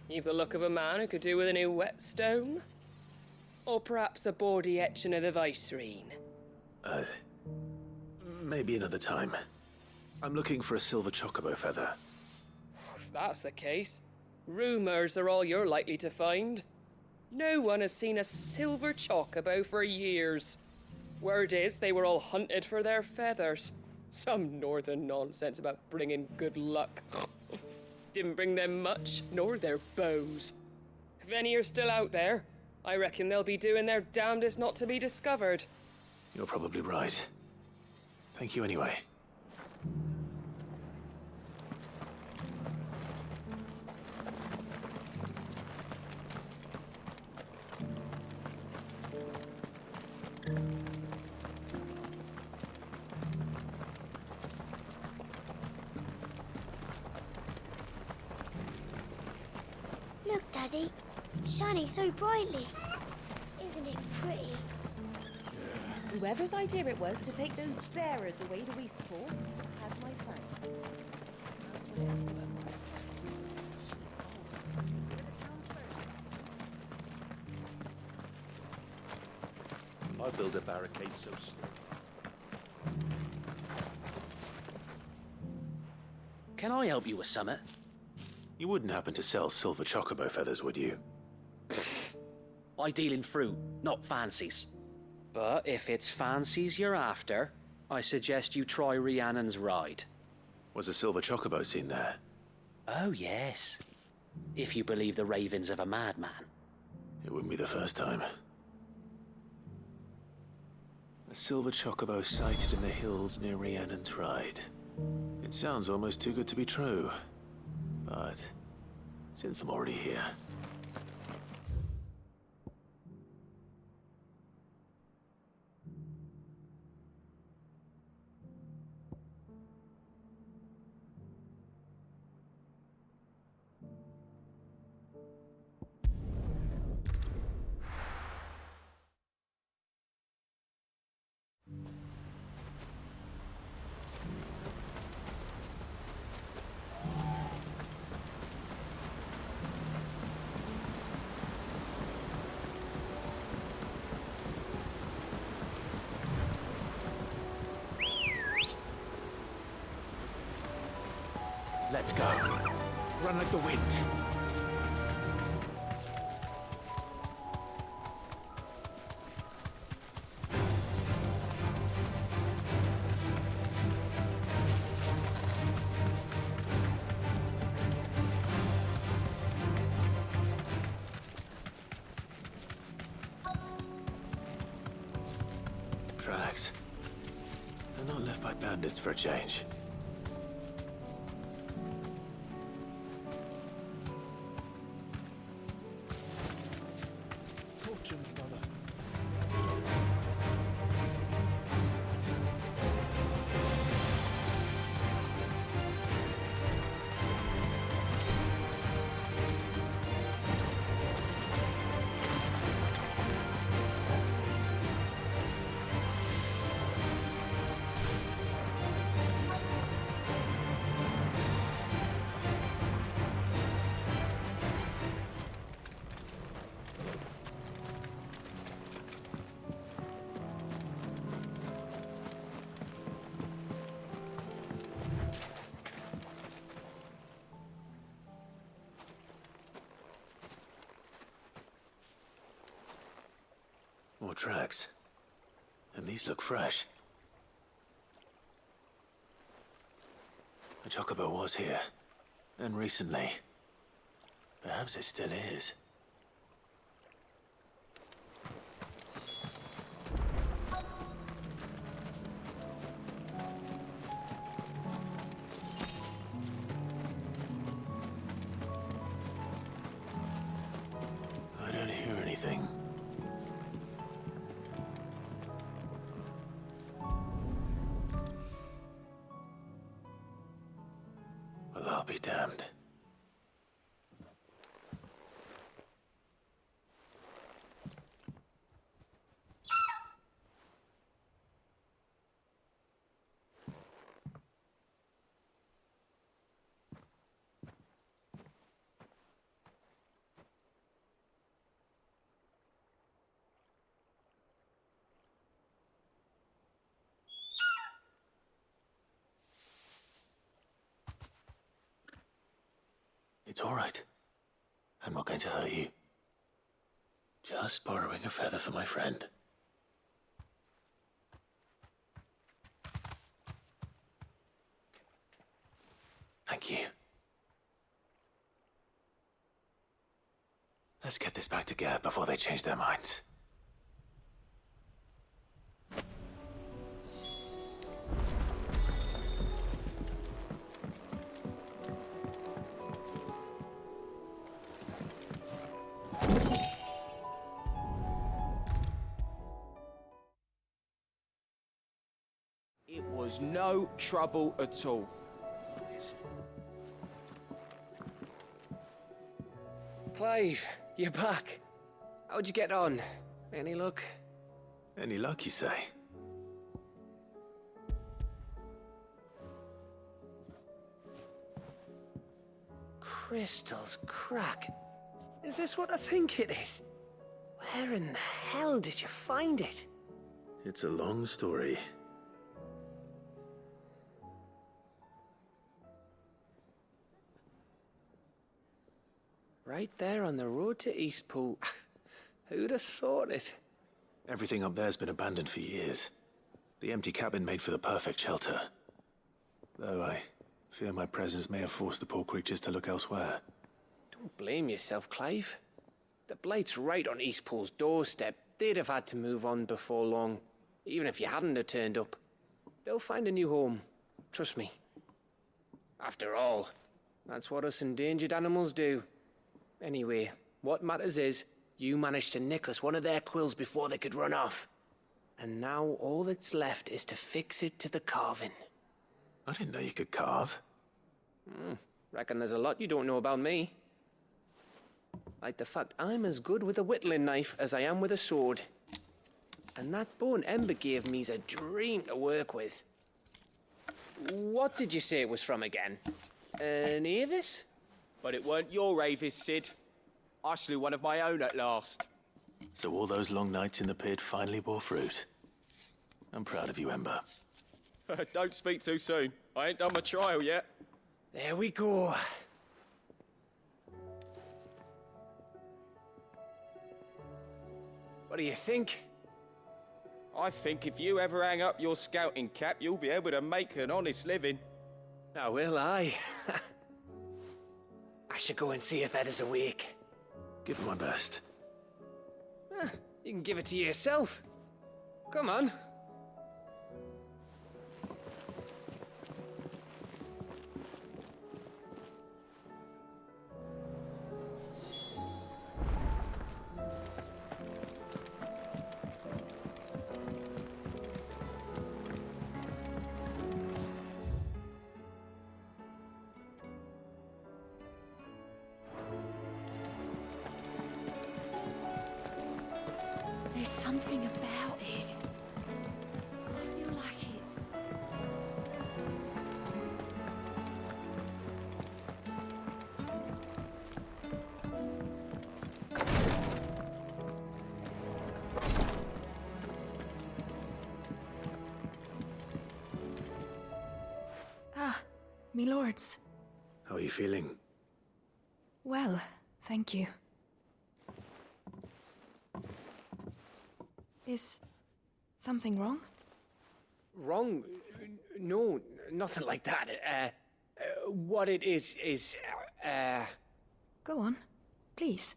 S21: You've the look of a man who could do with a new whetstone. Or perhaps a bawdy etching of the Vicerine.
S4: Maybe another time. I'm looking for a silver chocobo feather.
S21: If that's the case, rumours are all you're likely to find. No one has seen a silver chocobo for years. Word is they were all hunted for their feathers. Some northern nonsense about bringing good luck. Didn't bring them much, nor their bows. If any are still out there, I reckon they'll be doing their damnedest not to be discovered.
S4: You're probably right. Thank you anyway.
S11: Look, Daddy. Shining so brightly. Isn't it pretty?
S24: Whoever's idea it was to take those bearers away to Eastpool has my thanks. That's what I think about Martha. She always wants the good of the town first.
S12: I'll build a barricade so still.
S16: Can I help you with something?
S4: You wouldn't happen to sell silver chocobo feathers, would you?
S16: I deal in fruit, not fancies. But if it's fancies you're after, I suggest you try Rhiannon's ride.
S4: Was a silver chocobo seen there?
S16: Oh, yes. If you believe the ravings of a madman.
S4: It wouldn't be the first time. A silver chocobo sighted in the hills near Rhiannon's Ride. It sounds almost too good to be true. But since I'm already here... Let's go. Run like the wind. Tracks. They're not left by bandits for a change. More tracks. And these look fresh. A chocobo was here. And recently. Perhaps it still is. I don't hear anything. Well, I'll be damned. It's all right. I'm not going to hurt you. Just borrowing a feather for my friend. Thank you. Let's get this back to Gav before they change their minds.
S22: It was no trouble at all.
S3: Clive, you're back. How'd you get on? Any luck?
S4: Any luck, you say?
S3: Crystal's crack. Is this what I think it is? Where in the hell did you find it?
S4: It's a long story.
S3: Right there on the road to Eastpool. Who'd have thought it?
S4: Everything up there's been abandoned for years. The empty cabin made for the perfect shelter. Though I fear my presence may have forced the poor creatures to look elsewhere.
S3: Don't blame yourself, Clive. The Blight's right on Eastpool's doorstep. They'd have had to move on before long. Even if you hadn't have turned up, they'll find a new home. Trust me. After all, that's what us endangered animals do. Anyway, what matters is, you managed to nick us one of their quills before they could run off. And now all that's left is to fix it to the carving.
S4: I didn't know you could carve.
S3: Reckon there's a lot you don't know about me. Like the fact I'm as good with a whittling knife as I am with a sword. And that bone Ember gave me's a dream to work with. What did you say it was from again? An Avis?
S22: But it weren't your Avis, Sid. I slew one of my own at last.
S4: So all those long nights in the pit finally bore fruit. I'm proud of you, Ember.
S22: Don't speak too soon. I ain't done my trial yet.
S3: There we go. What do you think?
S22: I think if you ever hang up your scouting cap, you'll be able to make an honest living.
S3: Oh, will I? I should go and see if Ed is awake.
S4: Give it my best.
S3: You can give it to yourself. Come on.
S2: There's something about it. I feel like it's... Ah, me lords.
S4: How are you feeling?
S2: Well, thank you. Is something wrong?
S3: Wrong? No, nothing like that. What it is...
S2: Go on, please.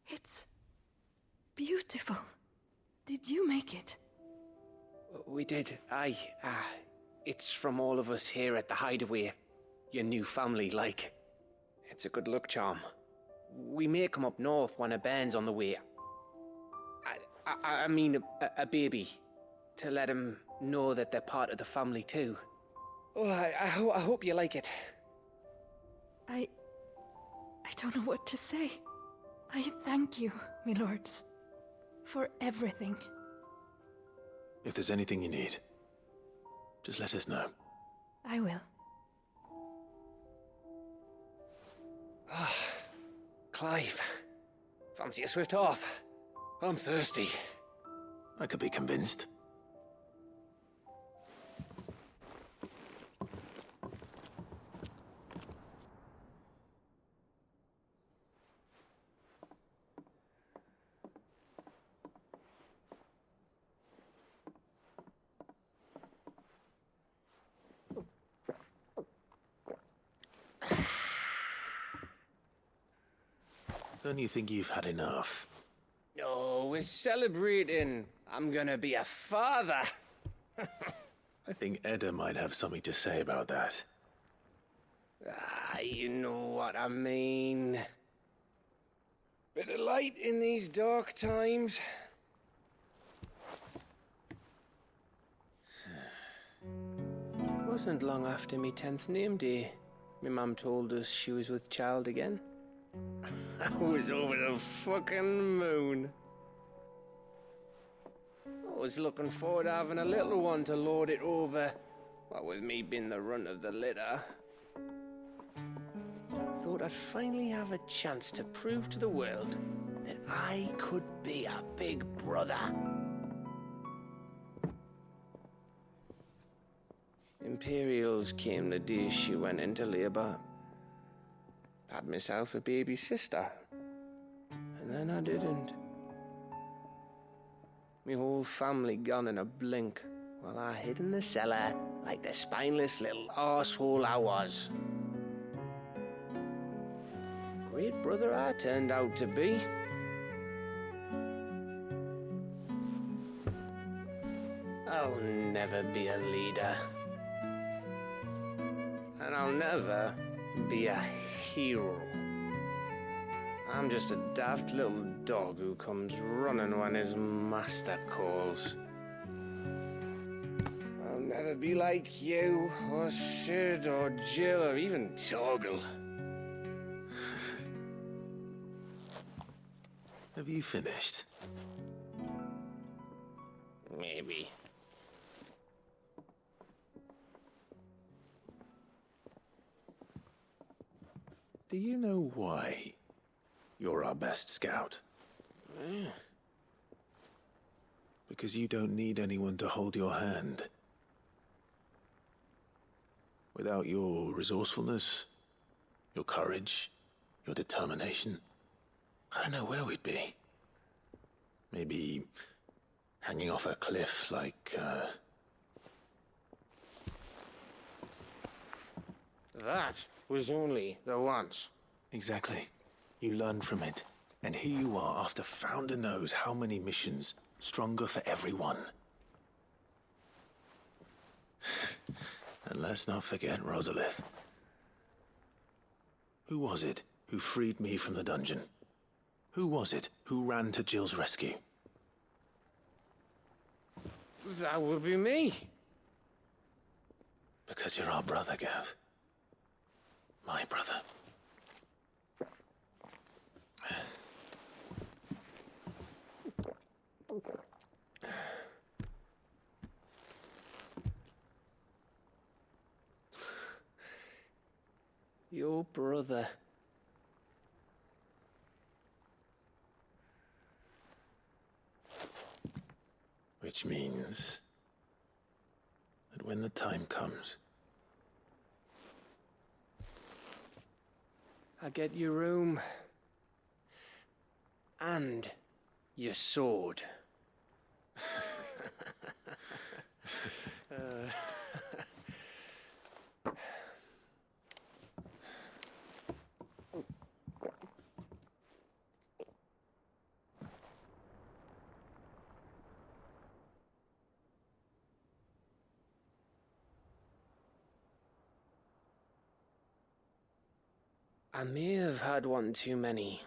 S2: It's beautiful. Did you make it?
S3: We did. Aye. It's from all of us here at the Hideaway. Your new family, like. It's a good luck charm. We may come up north when a band's on the way. I mean a baby. To let him know that they're part of the family too. Oh, I hope you like it.
S2: I don't know what to say. I thank you, me lords, for everything.
S4: If there's anything you need, just let us know.
S2: I will.
S3: Clive, fancy a swift off? I'm thirsty.
S4: I could be convinced. Don't you think you've had enough?
S3: No, we're celebrating. I'm gonna be a father.
S4: I think Edda might have something to say about that.
S3: You know what I mean. Bit of light in these dark times. Wasn't long after me 10th name day, my mum told us she was with child again. I was over the fucking moon. I was looking forward to having a little one to lord it over, what with me being the runt of the litter. Thought I'd finally have a chance to prove to the world that I could be a big brother. Imperials came the day she went into labour. Had myself a baby sister, and then I didn't. Me whole family gone in a blink, while I hid in the cellar like the spineless little arsehole I was. Great brother I turned out to be. I'll never be a leader. And I'll never be a hero. I'm just a daft little dog who comes running when his master calls. I'll never be like you, or Sid, or Jill, or even Torgal.
S4: Have you finished?
S3: Maybe.
S4: Do you know why you're our best scout? Because you don't need anyone to hold your hand. Without your resourcefulness, your courage, your determination, I don't know where we'd be. Maybe hanging off a cliff like,
S3: That was only the once.
S4: Exactly. You learned from it. And here you are, after Founder knows how many missions, stronger for everyone. And let's not forget Rosalith. Who was it who freed me from the dungeon? Who was it who ran to Jill's rescue?
S3: That would be me.
S4: Because you're our brother, Gav. My brother.
S3: Your brother.
S4: Which means that when the time comes,
S3: I get your room. And your sword. I may have had one too many.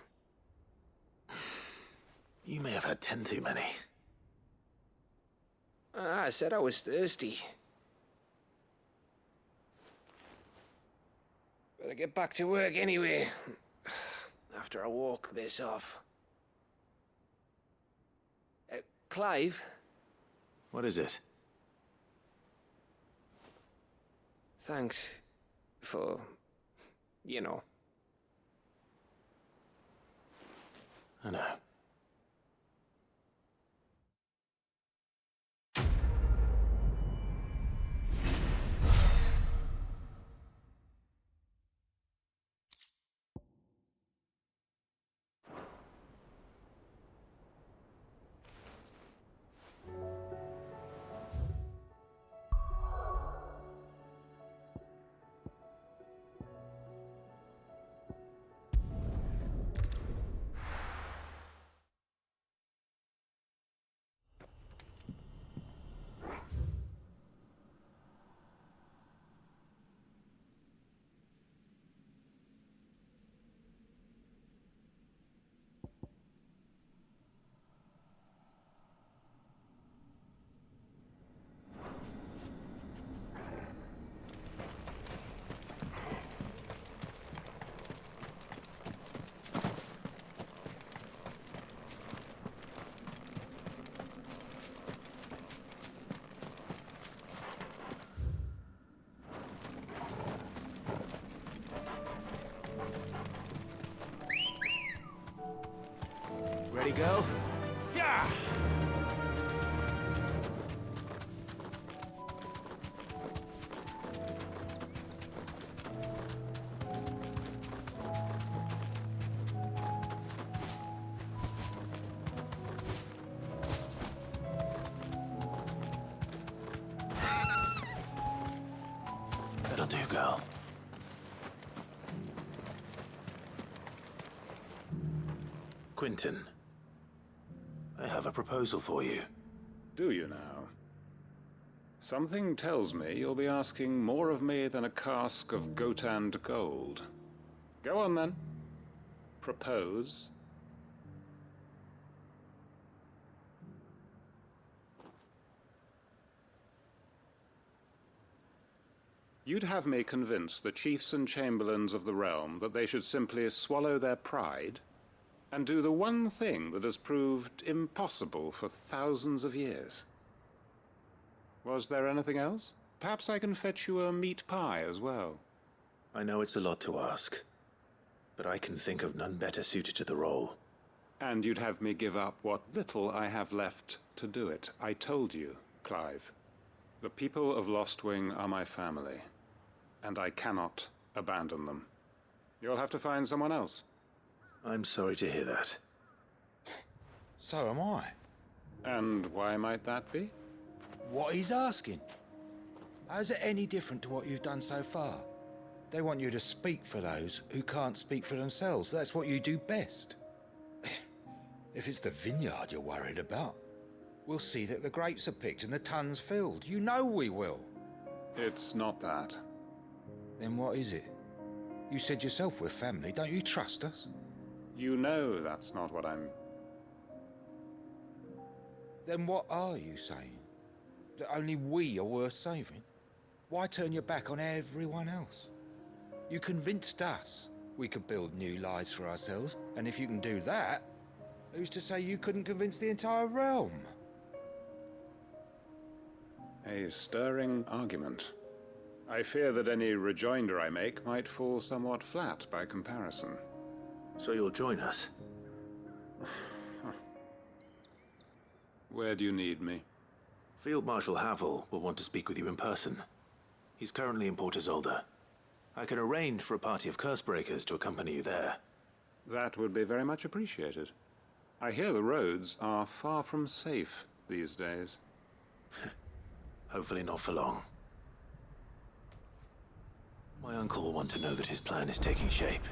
S4: you may have had 10 too many.
S3: I said I was thirsty. Better get back to work anyway, after I walk this off. Clive?
S4: What is it?
S3: Thanks for, you know.
S4: I know.
S1: Ready, go? Yeah!
S4: That'll do, girl. Quentin, I have a proposal for you.
S15: Do you now? Something tells me you'll be asking more of me than a cask of Gotand gold. Go on then. Propose. You'd have me convince the chiefs and chamberlains of the realm that they should simply swallow their pride and do the one thing that has proved impossible for thousands of years. Was there anything else? Perhaps I can fetch you a meat pie as well.
S4: I know it's a lot to ask, but I can think of none better suited to the role.
S15: And you'd have me give up what little I have left to do it. I told you, Clive. The people of Lostwing are my family, and I cannot abandon them. You'll have to find someone else.
S4: I'm sorry to hear that.
S6: So am I.
S15: And why might that be?
S6: What he's asking. How's it any different to what you've done so far? They want you to speak for those who can't speak for themselves. That's what you do best. If it's the vineyard you're worried about, we'll see that the grapes are picked and the tons filled. You know we will.
S15: It's not that.
S6: Then what is it? You said yourself we're family. Don't you trust us?
S15: You know that's not what I'm...
S6: Then what are you saying? That only we are worth saving? Why turn your back on everyone else? You convinced us we could build new lives for ourselves, and if you can do that, who's to say you couldn't convince the entire realm?
S15: A stirring argument. I fear that any rejoinder I make might fall somewhat flat by comparison.
S4: So you'll join us?
S15: Where do you need me?
S4: Field Marshal Havel will want to speak with you in person. He's currently in Port Isolde. I can arrange for a party of Cursebreakers to accompany you there.
S15: That would be very much appreciated. I hear the roads are far from safe these days.
S4: Hopefully not for long. My uncle will want to know that his plan is taking shape.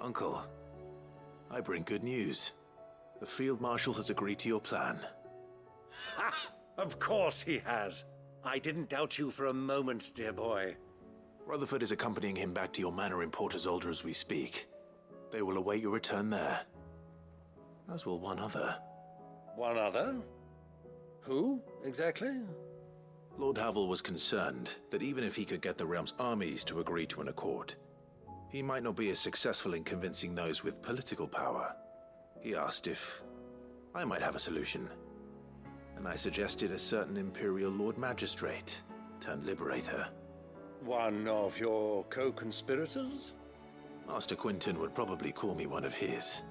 S4: Uncle, I bring good news. The Field Marshal has agreed to your plan.
S9: Ha! Of course he has. I didn't doubt you for a moment, dear boy.
S4: Rutherford is accompanying him back to your manor in Port Isolde as we speak. They will await your return there. As will one other.
S9: One other? Who, exactly?
S4: Lord Havel was concerned that even if he could get the realm's armies to agree to an accord, he might not be as successful in convincing those with political power. He asked if I might have a solution, and I suggested a certain Imperial Lord Magistrate turned Liberator.
S9: One of your co-conspirators?
S4: Master Quentin would probably call me one of his,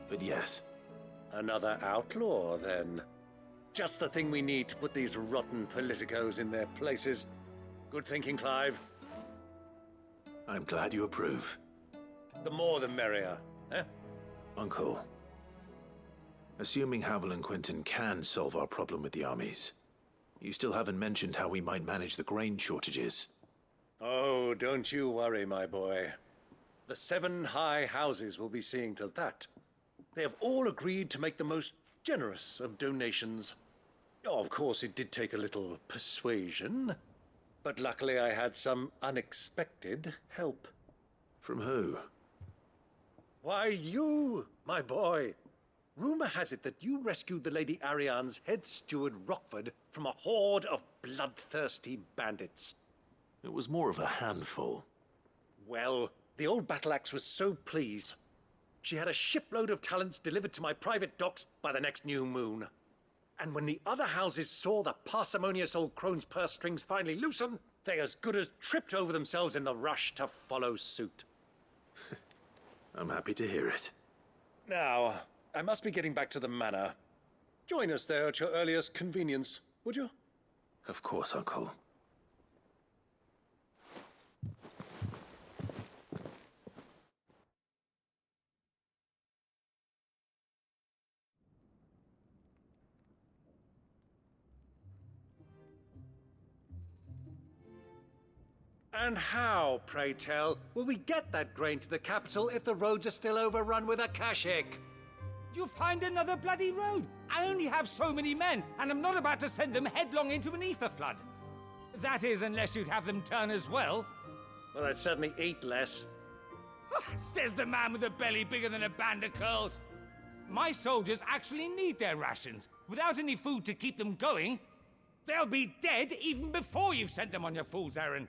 S4: but yes.
S9: Another outlaw, then. Just the thing we need to put these rotten politicos in their places. Good thinking, Clive.
S4: I'm glad you approve.
S9: The more the merrier, eh?
S4: Uncle, assuming Havel and Quentin can solve our problem with the armies, you still haven't mentioned how we might manage the grain shortages.
S9: Oh, don't you worry, my boy. The 7 high houses will be seeing to that. They have all agreed to make the most generous of donations. Oh, of course, it did take a little persuasion, but luckily I had some unexpected help.
S4: From who?
S9: Why, you, my boy. Rumor has it that you rescued the Lady Ariane's head steward Rockford from a horde of bloodthirsty bandits.
S4: It was more of a handful.
S9: Well, the old battle axe was so pleased. She had a shipload of talents delivered to my private docks by the next new moon. And when the other houses saw the parsimonious old crone's purse strings finally loosen, they as good as tripped over themselves in the rush to follow suit.
S4: I'm happy to hear it.
S9: Now, I must be getting back to the manor. Join us there at your earliest convenience, would you?
S4: Of course, Uncle.
S9: And how, pray tell, will we get that grain to the capital if the roads are still overrun with Akashic?
S5: You'll find another bloody road. I only have so many men, and I'm not about to send them headlong into an ether flood. That is, unless you'd have them turn as well.
S9: Well, I'd certainly eat less.
S5: Says the man with a belly bigger than a band of curls. My soldiers actually need their rations. Without any food to keep them going, they'll be dead even before you've sent them on your fool's errand.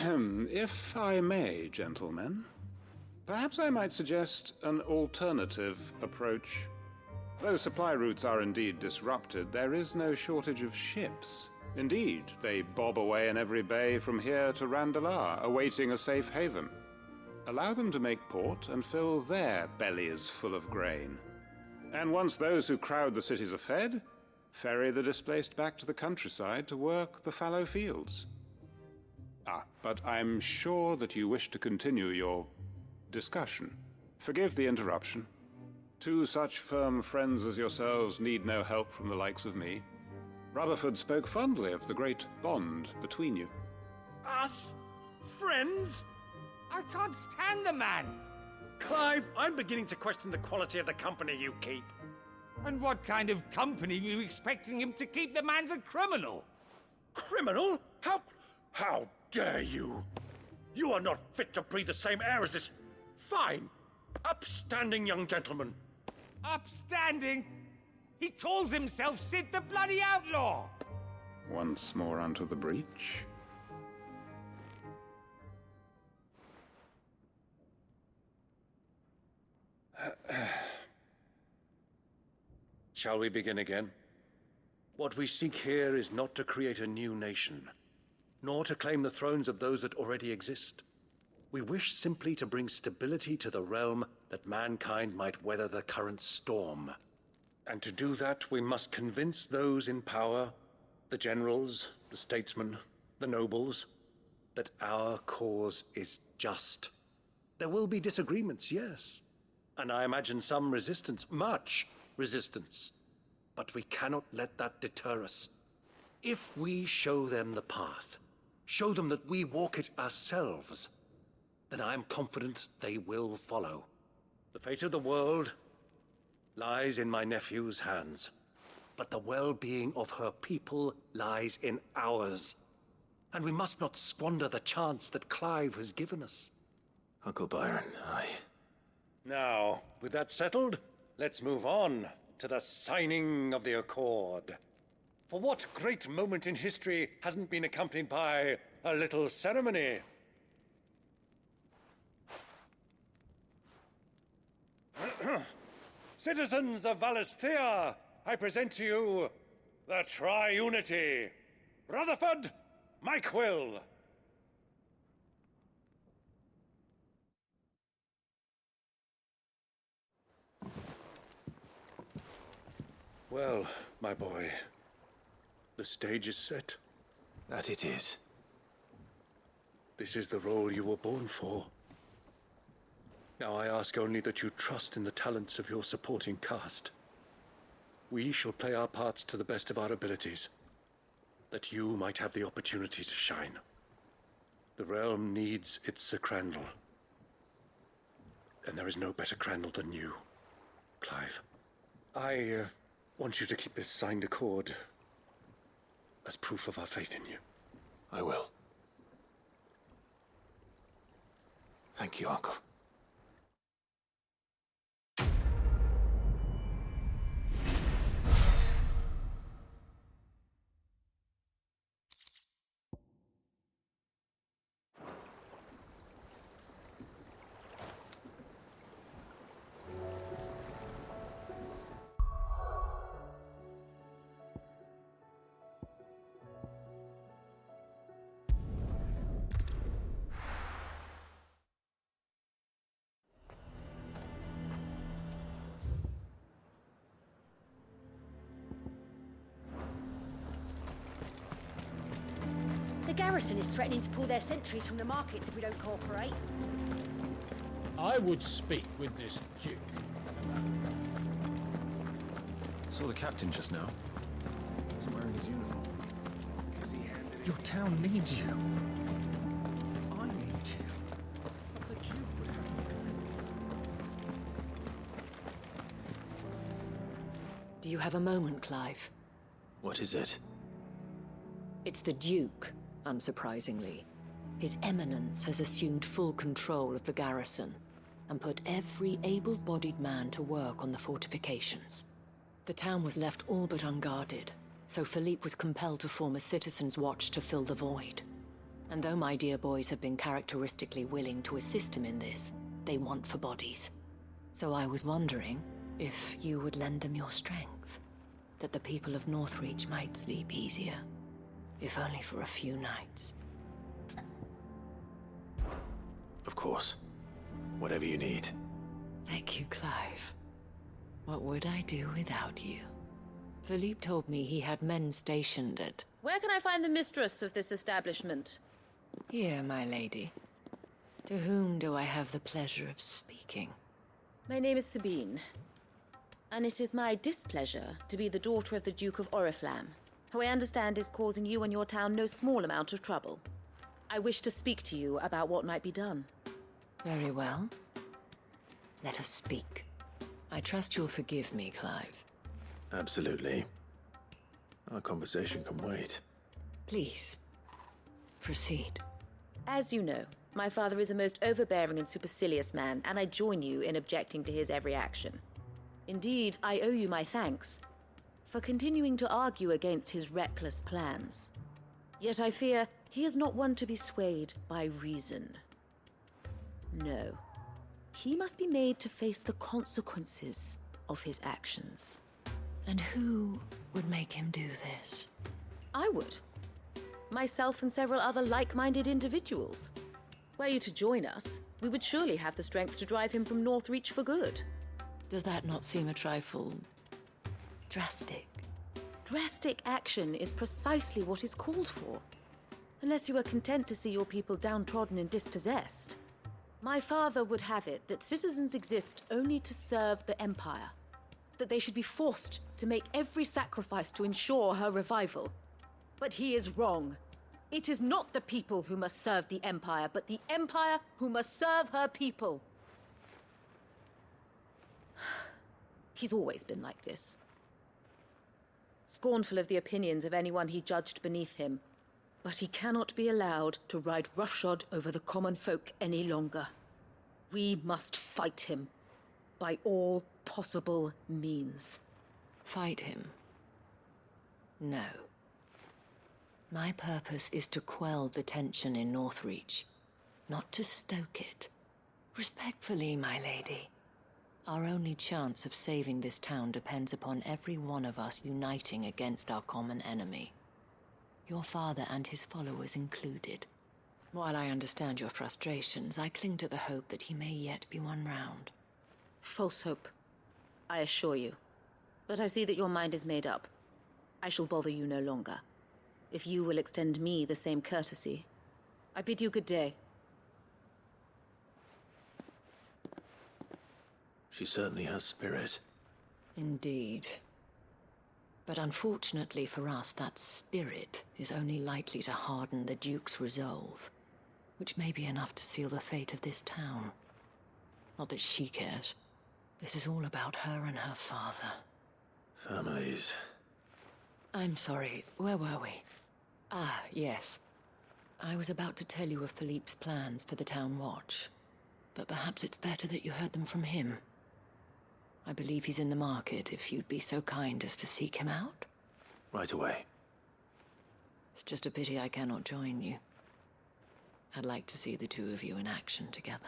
S19: If I may, gentlemen, perhaps I might suggest an alternative approach. Though supply routes are indeed disrupted, there is no shortage of ships. Indeed, they bob away in every bay from here to Randalar, awaiting a safe haven. Allow them to make port and fill their bellies full of grain. And once those who crowd the cities are fed, ferry the displaced back to the countryside to work the fallow fields. But I'm sure that you wish to continue your discussion. Forgive the interruption. Two such firm friends as yourselves need no help from the likes of me. Rutherford spoke fondly of the great bond between you.
S9: Us? Friends?
S5: I can't stand the man!
S9: Clive, I'm beginning to question the quality of the company you keep.
S5: And what kind of company were you expecting him to keep? The man's a criminal!
S9: Criminal? How dare you? You are not fit to breathe the same air as this fine, upstanding young gentleman.
S5: Upstanding? He calls himself Sid the Bloody Outlaw!
S19: Once more onto the breach.
S9: Shall we begin again? What we seek here is not to create a new nation, nor to claim the thrones of those that already exist. We wish simply to bring stability to the realm that mankind might weather the current storm. And to do that, we must convince those in power, the generals, the statesmen, the nobles, that our cause is just. There will be disagreements, yes. And I imagine some resistance, much resistance. But we cannot let that deter us. If we show them the path, show them that we walk it ourselves, then I am confident they will follow. The fate of the world lies in my nephew's hands, but the well-being of her people lies in ours. And we must not squander the chance that Clive has given us.
S17: Uncle Byron, aye.
S9: Now, with that settled, let's move on to the signing of the Accord. For what great moment in history hasn't been accompanied by a little ceremony? Citizens of Valisthea, I present to you the Triunity. Rutherford, Mike Will. Well, my boy, the stage is set.
S17: That it is.
S9: This is the role you were born for. Now I ask only that you trust in the talents of your supporting cast. We shall play our parts to the best of our abilities, that you might have the opportunity to shine. The realm needs its Sir Crandall. And there is no better Crandall than you, Clive. I want you to keep this signed accord as proof of our faith in you.
S17: I will. Thank you, Uncle.
S20: The garrison is threatening to pull their sentries from the markets if we don't cooperate.
S23: I would speak with this duke.
S4: Saw the captain just now. He's wearing his uniform.
S14: Because he handed
S1: Your town needs you. I need you. But the Duke would have me coming.
S7: Do you have a moment, Clive?
S4: What is it?
S7: It's the Duke, unsurprisingly. His Eminence has assumed full control of the garrison and put every able-bodied man to work on the fortifications. The town was left all but unguarded, so Philippe was compelled to form a citizen's watch to fill the void. And though my dear boys have been characteristically willing to assist him in this, they want for bodies. So I was wondering if you would lend them your strength, that the people of Northreach might sleep easier, if only for a few nights.
S4: Of course. Whatever you need.
S7: Thank you, Clive. What would I do without you? Philippe told me he had men stationed at...
S8: Where can I find the mistress of this establishment?
S7: Here, my lady. To whom do I have the pleasure of speaking?
S8: My name is Sabine, and it is my displeasure to be the daughter of the Duke of Oriflamme, who I understand is causing you and your town no small amount of trouble. I wish to speak to you about what might be done.
S7: Very well. Let us speak. I trust you'll forgive me, Clive.
S4: Absolutely. Our conversation can wait.
S7: Please, proceed.
S8: As you know, my father is a most overbearing and supercilious man, and I join you in objecting to his every action. Indeed, I owe you my thanks for continuing to argue against his reckless plans. Yet I fear he is not one to be swayed by reason. No. He must be made to face the consequences of his actions.
S7: And who would make him do this?
S8: I would. Myself and several other like-minded individuals. Were you to join us, we would surely have the strength to drive him from Northreach for good.
S7: Does that not seem a trifle... drastic?
S8: Drastic action is precisely what is called for. Unless you are content to see your people downtrodden and dispossessed. My father would have it that citizens exist only to serve the Empire. That they should be forced to make every sacrifice to ensure her revival. But he is wrong. It is not the people who must serve the Empire, but the Empire who must serve her people. He's always been like this. Scornful of the opinions of anyone he judged beneath him. But he cannot be allowed to ride roughshod over the common folk any longer. We must fight him by all possible means.
S7: Fight him? No. My purpose is to quell the tension in Northreach, not to stoke it. Respectfully, my lady. Our only chance of saving this town depends upon every one of us uniting against our common enemy. Your father and his followers included. While I understand your frustrations, I cling to the hope that he may yet be won round.
S8: False hope, I assure you. But I see that your mind is made up. I shall bother you no longer. If you will extend me the same courtesy, I bid you good day.
S4: She certainly has spirit.
S7: Indeed. But unfortunately for us, that spirit is only likely to harden the Duke's resolve, which may be enough to seal the fate of this town. Not that she cares. This is all about her and her father.
S4: Families.
S7: I'm sorry, where were we? Ah, yes. I was about to tell you of Philippe's plans for the town watch, but perhaps it's better that you heard them from him. I believe he's in the market, if you'd be so kind as to seek him out.
S4: Right away.
S7: It's just a pity I cannot join you. I'd like to see the two of you in action together.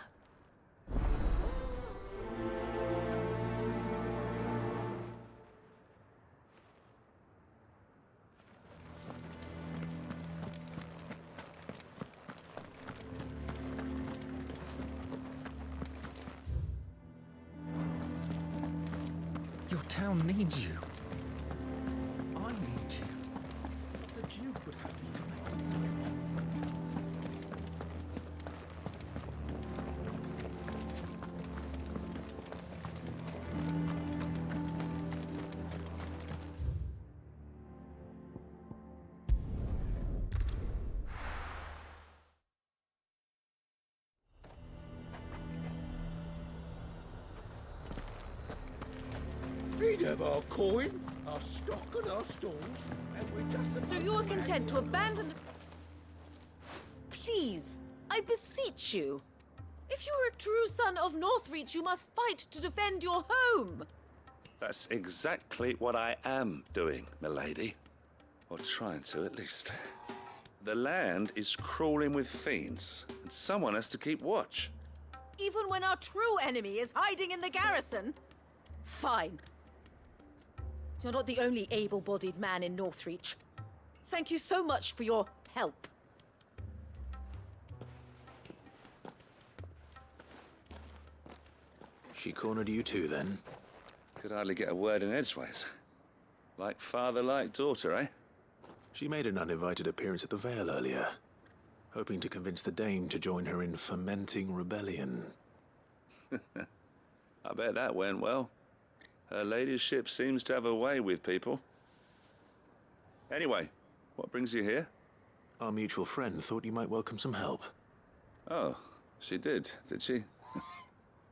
S1: Your town needs you. I need you. The Duke would have me coming.
S10: have our coin, our stock and our stores, and we're just...
S8: So you are content to abandon the... Please, I beseech you. If you are a true son of Northreach, you must fight to defend your home.
S12: That's exactly what I am doing, milady. Or trying to, at least. The land is crawling with fiends, and someone has to keep watch.
S8: Even when our true enemy is hiding in the garrison? Fine. You're not the only able-bodied man in Northreach. Thank you so much for your help.
S4: She cornered you too, then?
S12: Could hardly get a word in edgeways. Like father, like daughter, eh?
S4: She made an uninvited appearance at the Vale earlier, hoping to convince the Dame to join her in fomenting rebellion.
S12: I bet that went well. Her ladyship seems to have a way with people. Anyway, what brings you here?
S4: Our mutual friend thought you might welcome some help.
S12: Oh, she did she?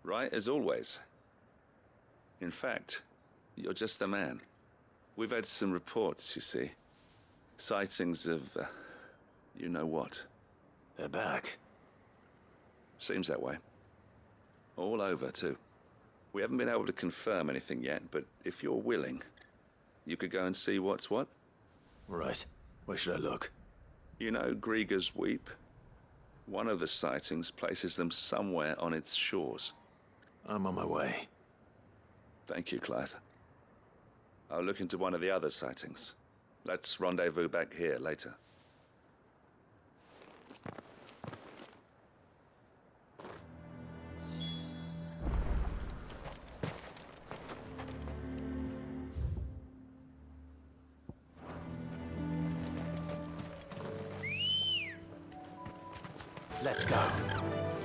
S12: Right as always. In fact, you're just the man. We've had some reports, you see. Sightings of, you know what.
S4: They're back.
S12: Seems that way. All over, too. We haven't been able to confirm anything yet, but if you're willing, you could go and see what's what.
S4: Right. Where should I look?
S12: You know Grieger's Weep? One of the sightings places them somewhere on its shores.
S4: I'm on my way.
S12: Thank you, Clive. I'll look into one of the other sightings. Let's rendezvous back here later.
S4: Let's go.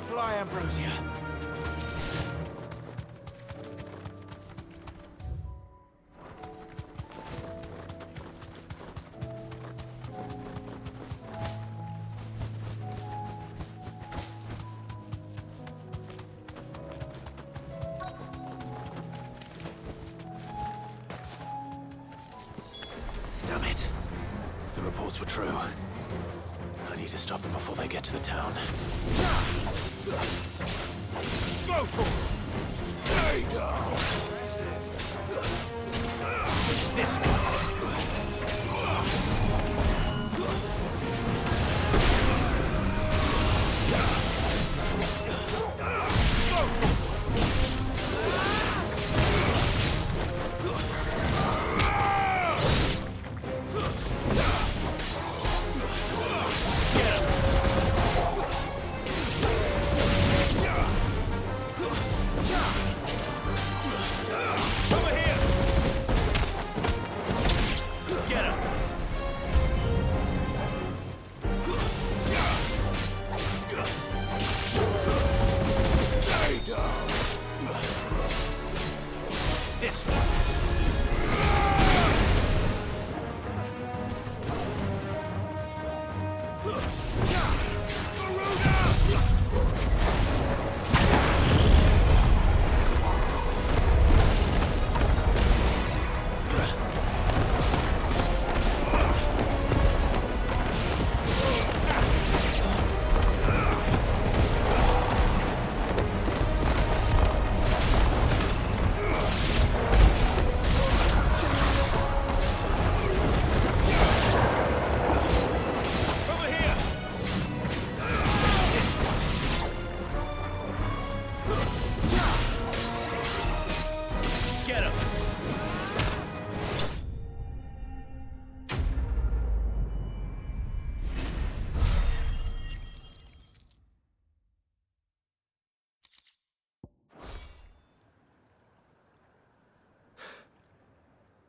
S4: Fly, Ambrosia. Damn it. The reports were true. I need to stop them before they get to the town. Go for it! Stay down! This one!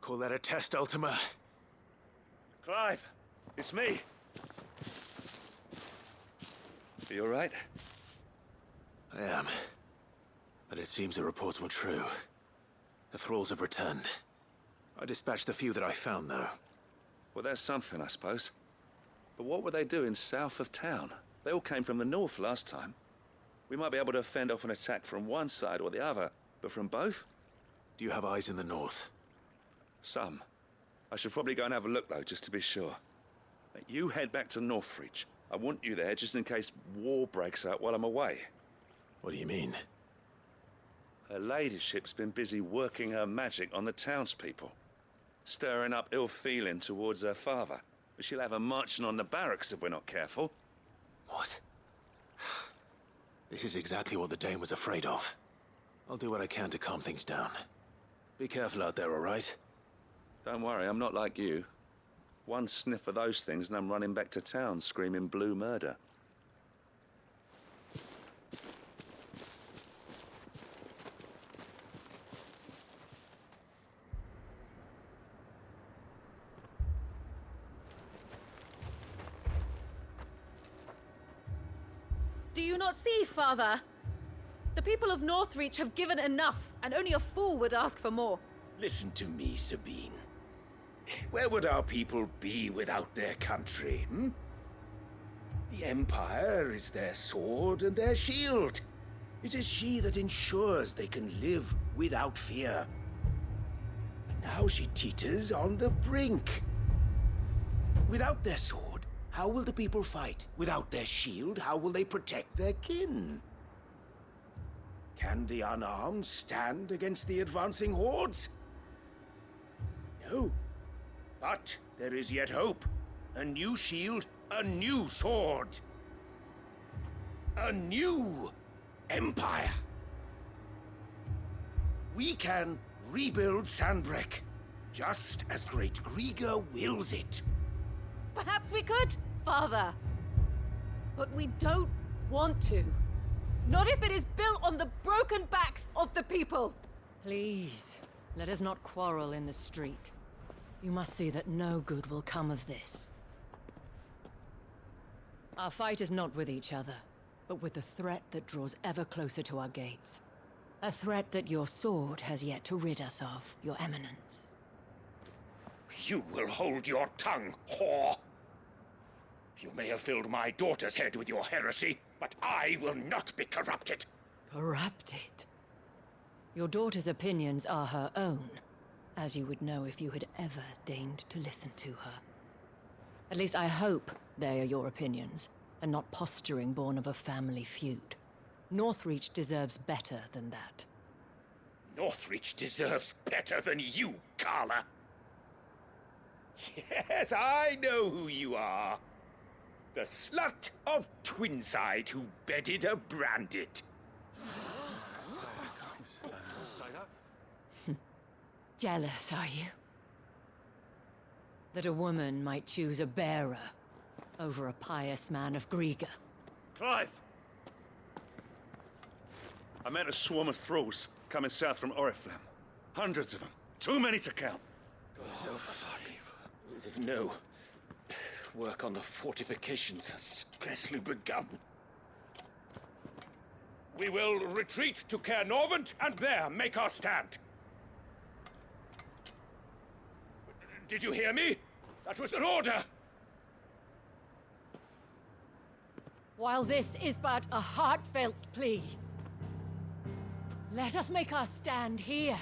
S4: Call that a test, Ultima?
S12: Clive, it's me. Are you all right?
S4: I am. But it seems the reports were true. The thralls have returned. I dispatched the few that I found, though.
S12: Well, that's something, I suppose. But what were they doing south of town? They all came from the north last time. We might be able to fend off an attack from one side or the other, but from both?
S4: Do you have eyes in the north?
S11: Some. I should probably go and have a look, though, just to be sure. You head back to Northreach. I want you there just in case war breaks out while I'm away.
S4: What do you mean?
S11: Her ladyship's been busy working her magic on the townspeople, stirring up ill feeling towards her father. But she'll have her marching on the barracks if we're not careful.
S4: What? This is exactly what the Dane was afraid of. I'll do what I can to calm things down. Be careful out there, all right?
S11: Don't worry, I'm not like you. One sniff of those things and I'm running back to town screaming blue murder.
S8: Do you not see, Father? The people of Northreach have given enough, and only a fool would ask for more.
S13: Listen to me, Sabine. Where would our people be without their country, hmm? The Empire is their sword and their shield. It is she that ensures they can live without fear. But now she teeters on the brink. Without their sword, how will the people fight? Without their shield, how will they protect their kin? Can the unarmed stand against the advancing hordes? No. But there is yet hope. A new shield, a new sword. A new empire. We can rebuild Sandbreck, just as Great Grieger wills it.
S8: Perhaps we could, Father. But we don't want to. Not if it is built on the broken backs of the people.
S7: Please, let us not quarrel in the street. You must see that no good will come of this. Our fight is not with each other, but with the threat that draws ever closer to our gates. A threat that your sword has yet to rid us of, Your Eminence.
S13: You will hold your tongue, whore! You may have filled my daughter's head with your heresy, but I will not be corrupted.
S7: Corrupted? Your daughter's opinions are her own, as you would know if you had ever deigned to listen to her. At least I hope they are your opinions, and not posturing born of a family feud. Northreach deserves better than that.
S13: Northreach deserves better than you, Carla. Yes, I know who you are. The slut of Twinside who bedded a Brandit.
S7: Jealous, are you? That a woman might choose a bearer over a pious man of Grieger.
S11: Clive! I met a swarm of thralls coming south from Oriflamme. Hundreds of them. Too many to count.
S13: No. Work on the fortifications has scarcely begun. We will retreat to Caer Norvent and there make our stand. Did you hear me? That was an order!
S7: While this is but a heartfelt plea, let us make our stand here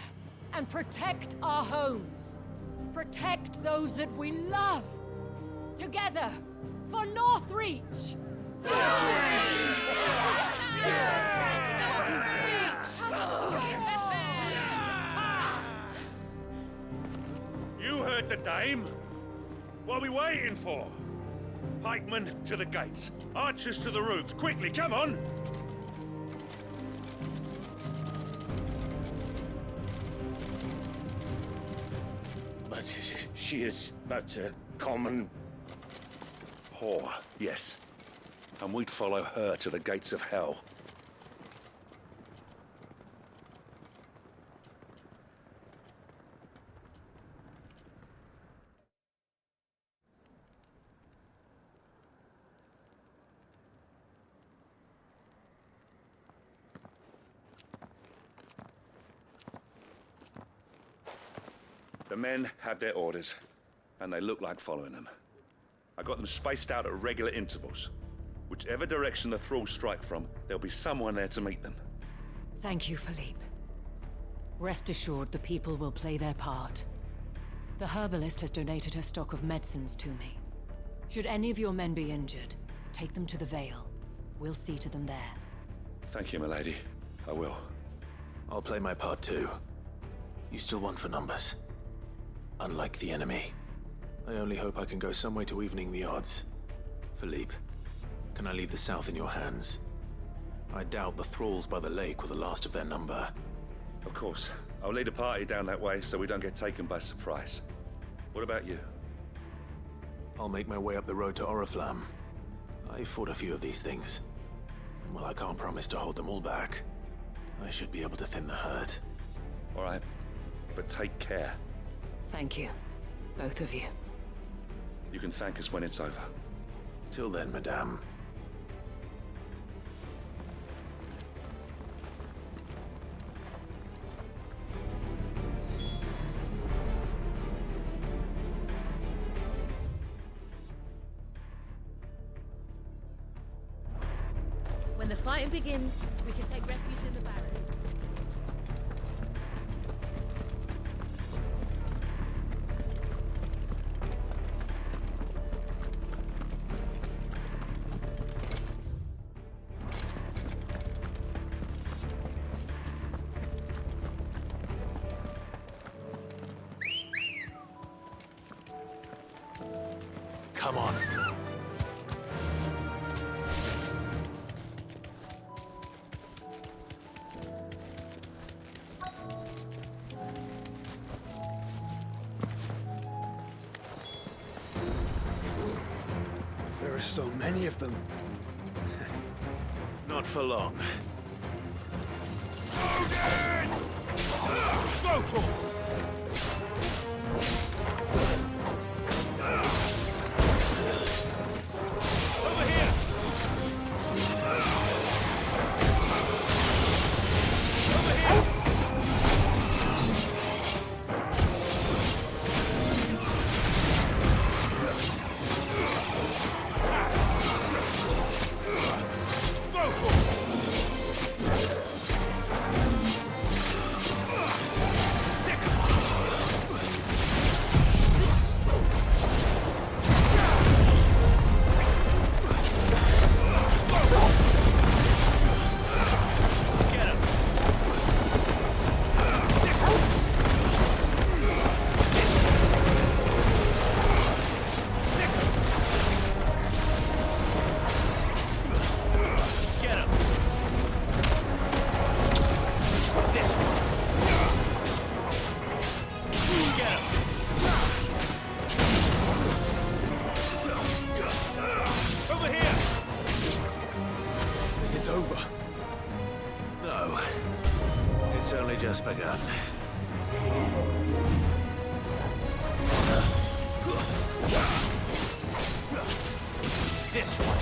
S7: and protect our homes. Protect those that we love. Together, for Northreach!
S11: You heard the dame. What are we waiting for? Pikemen to the gates. Archers to the roofs. Quickly, come on!
S13: But she is but a common...
S11: whore, yes. And we'd follow her to the gates of hell. The men have their orders, and they look like following them. I got them spaced out at regular intervals. Whichever direction the thralls strike from, there'll be someone there to meet them.
S7: Thank you, Philippe. Rest assured the people will play their part. The herbalist has donated her stock of medicines to me. Should any of your men be injured, take them to the Vale. We'll see to them there.
S11: Thank you, milady. I will.
S4: I'll play my part too. You still want for numbers. Unlike the enemy. I only hope I can go some way to evening the odds. Philippe, can I leave the south in your hands? I doubt the thralls by the lake were the last of their number.
S11: Of course. I'll lead a party down that way so we don't get taken by surprise. What about you?
S4: I'll make my way up the road to Oriflamme. I fought a few of these things. And while I can't promise to hold them all back, I should be able to thin the herd.
S11: All right. But take care.
S7: Thank you. Both of you.
S11: You can thank us when it's over.
S4: Till then, madame.
S8: When the fighting begins, we can take refuge in the barracks.
S4: Come on.
S10: There are so many of them.
S4: Not for long.
S10: Go to him!
S4: Just begun.
S10: This one.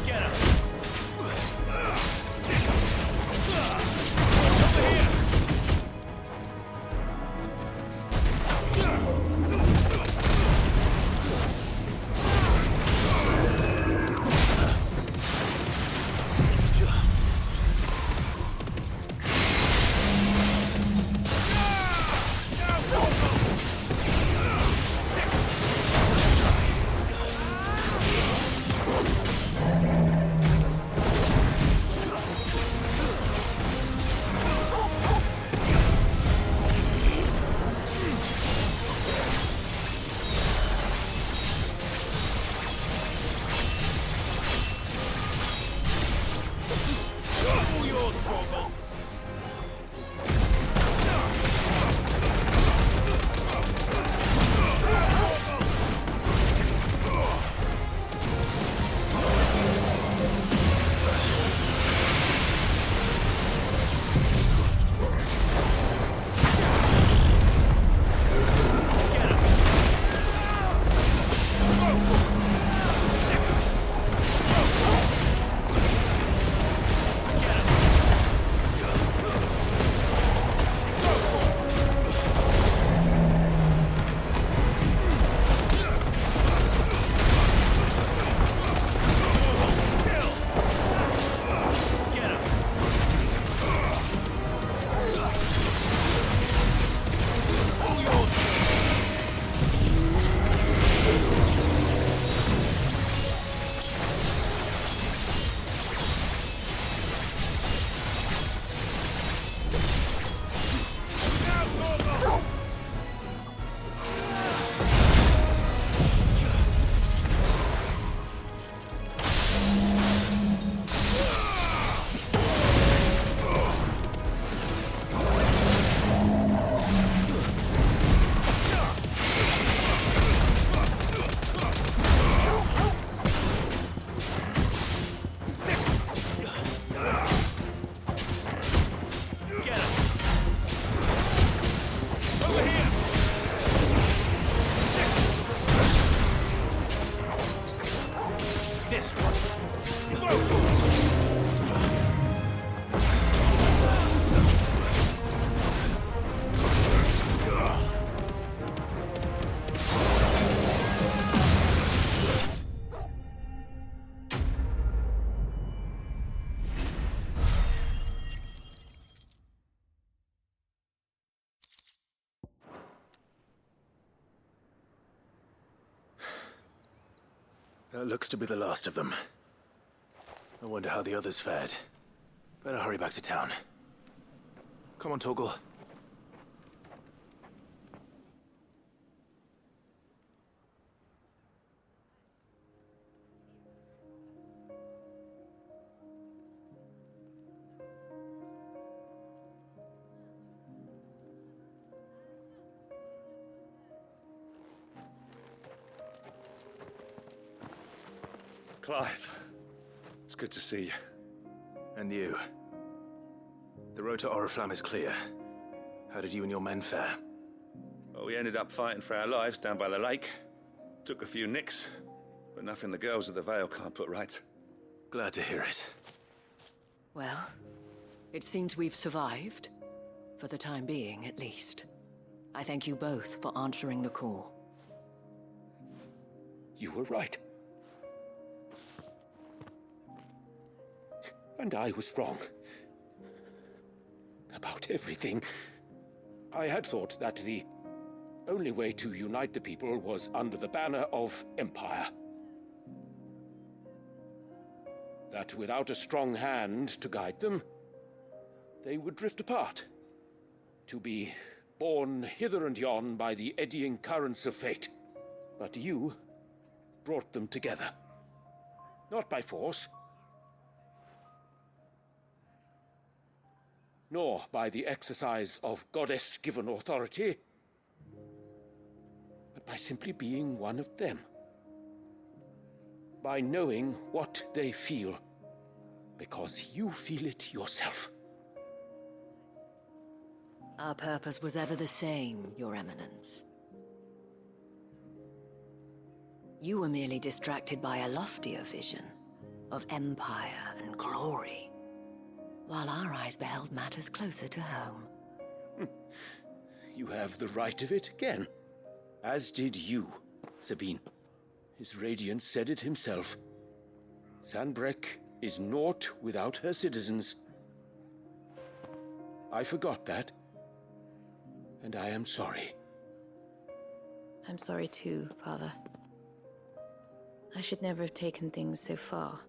S10: Get him. Over here.
S4: That looks to be the last of them. I wonder how the others fared. Better hurry back to town. Come on, Torgal.
S11: Clive, it's good to see you.
S4: And you. The road to Oriflamme is clear. How did you and your men fare?
S11: Well, we ended up fighting for our lives down by the lake. Took a few nicks, but nothing the girls of the Vale can't put right.
S4: Glad to hear it.
S7: Well, it seems we've survived. For the time being, at least. I thank you both for answering the call.
S13: You were right. And I was wrong. About everything. I had thought that the only way to unite the people was under the banner of Empire. That without a strong hand to guide them, they would drift apart. To be borne hither and yon by the eddying currents of fate. But you brought them together. Not by force, nor by the exercise of goddess-given authority, but by simply being one of them. By knowing what they feel, because you feel it yourself.
S7: Our purpose was ever the same, Your Eminence. You were merely distracted by a loftier vision of empire and glory, while our eyes beheld matters closer to home.
S13: You have the right of it again. As did you, Sabine. His Radiance said it himself. Sanbreque is naught without her citizens. I forgot that, and I am sorry.
S8: I'm sorry too, Father. I should never have taken things so far.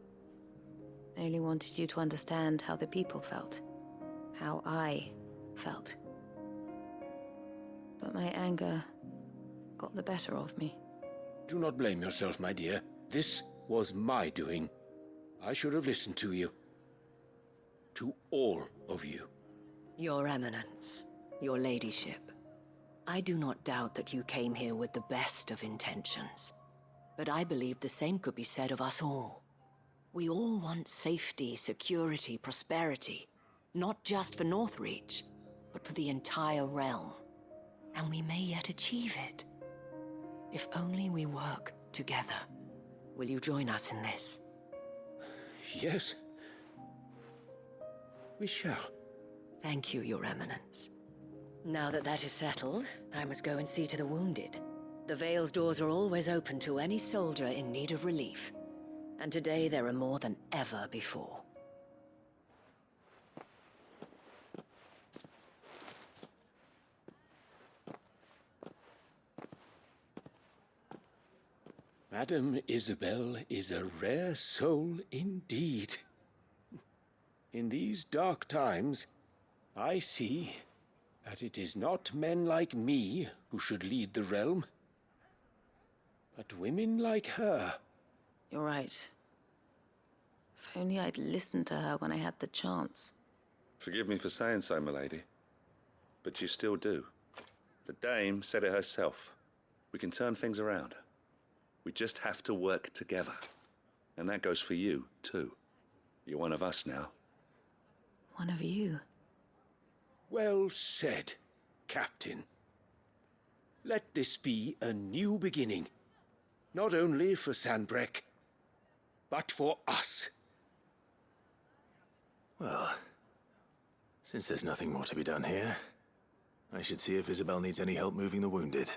S8: I only wanted you to understand how the people felt. How I felt. But my anger got the better of me.
S13: Do not blame yourself, my dear. This was my doing. I should have listened to you. To all of you.
S7: Your Eminence, your Ladyship, I do not doubt that you came here with the best of intentions. But I believe the same could be said of us all. We all want safety, security, prosperity. Not just for Northreach, but for the entire realm. And we may yet achieve it. If only we work together. Will you join us in this?
S13: Yes. We shall.
S7: Thank you, Your Eminence. Now that that is settled, I must go and see to the wounded. The Vale's doors are always open to any soldier in need of relief. And today there are more than ever before.
S13: Madame Isabel is a rare soul indeed. In these dark times, I see that it is not men like me who should lead the realm, but women like her.
S8: You're right. If only I'd listened to her when I had the chance.
S11: Forgive me for saying so, milady, but you still do. The Dame said it herself. We can turn things around. We just have to work together. And that goes for you, too. You're one of us now.
S8: One of you?
S13: Well said, Captain. Let this be a new beginning. Not only for Sanbreque, but for us.
S4: Well, since there's nothing more to be done here, I should see if Isabel needs any help moving the wounded.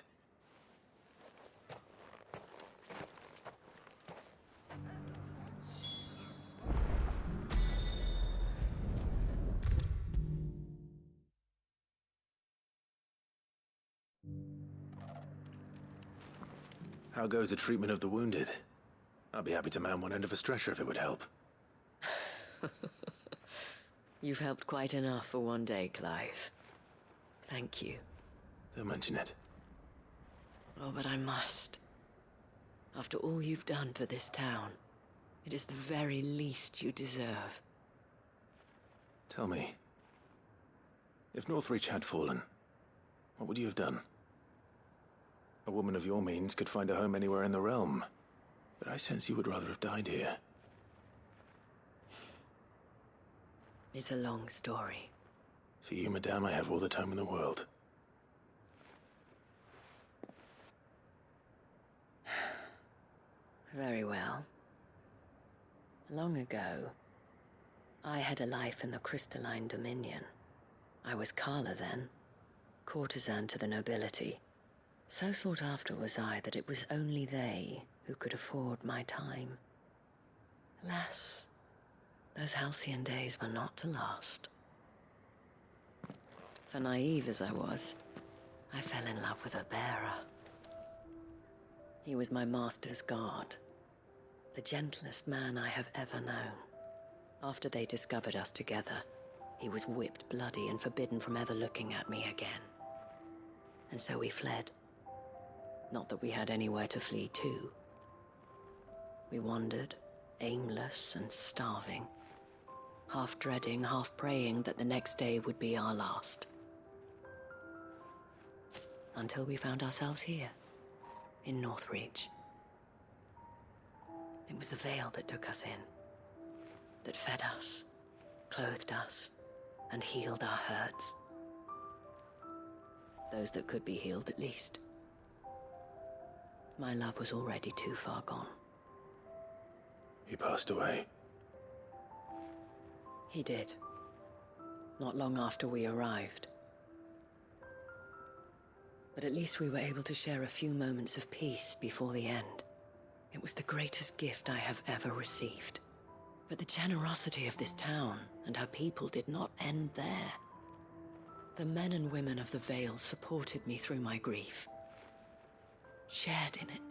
S4: How goes the treatment of the wounded? I'd be happy to man one end of a stretcher if it would help.
S7: You've helped quite enough for one day, Clive. Thank you.
S4: Don't mention it.
S7: Oh, but I must. After all you've done for this town, it is the very least you deserve.
S4: Tell me, if Northreach had fallen, what would you have done? A woman of your means could find a home anywhere in the realm, but I sense you would rather have died here.
S7: It's a long story.
S4: For you, madame, I have all the time in the world.
S7: Very well. Long ago, I had a life in the Crystalline Dominion. I was Carla then, courtesan to the nobility. So sought after was I that it was only they who could afford my time. Alas, those halcyon days were not to last. For naive as I was, I fell in love with a bearer. He was my master's guard, the gentlest man I have ever known. After they discovered us together, he was whipped bloody and forbidden from ever looking at me again. And so we fled. Not that we had anywhere to flee to. We wandered, aimless and starving, half dreading, half praying that the next day would be our last. Until we found ourselves here, in Northreach. It was the veil that took us in, that fed us, clothed us, and healed our hurts. Those that could be healed, at least. My love was already too far gone.
S4: He passed away.
S7: He did. Not long after we arrived. But at least we were able to share a few moments of peace before the end. It was the greatest gift I have ever received. But the generosity of this town and her people did not end there. The men and women of the Vale supported me through my grief, shared in it,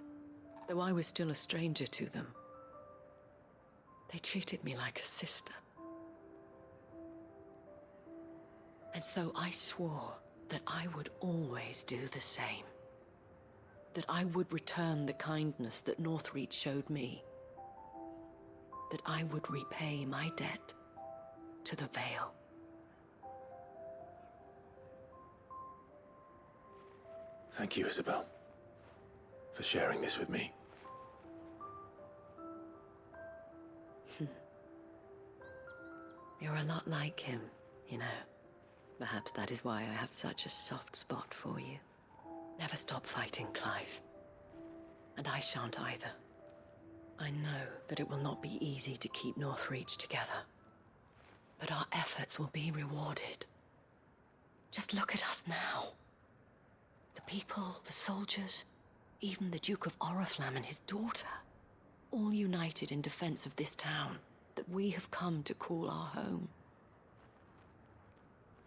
S7: though I was still a stranger to them. They treated me like a sister. And so I swore that I would always do the same. That I would return the kindness that Northreach showed me. That I would repay my debt to the Vale.
S4: Thank you, Isabel, for sharing this with me.
S7: You're a lot like him, you know. Perhaps that is why I have such a soft spot for you. Never stop fighting, Clive. And I shan't either. I know that it will not be easy to keep Northreach together. But our efforts will be rewarded. Just look at us now. The people, the soldiers, even the Duke of Oriflamme and his daughter, all united in defense of this town that we have come to call our home.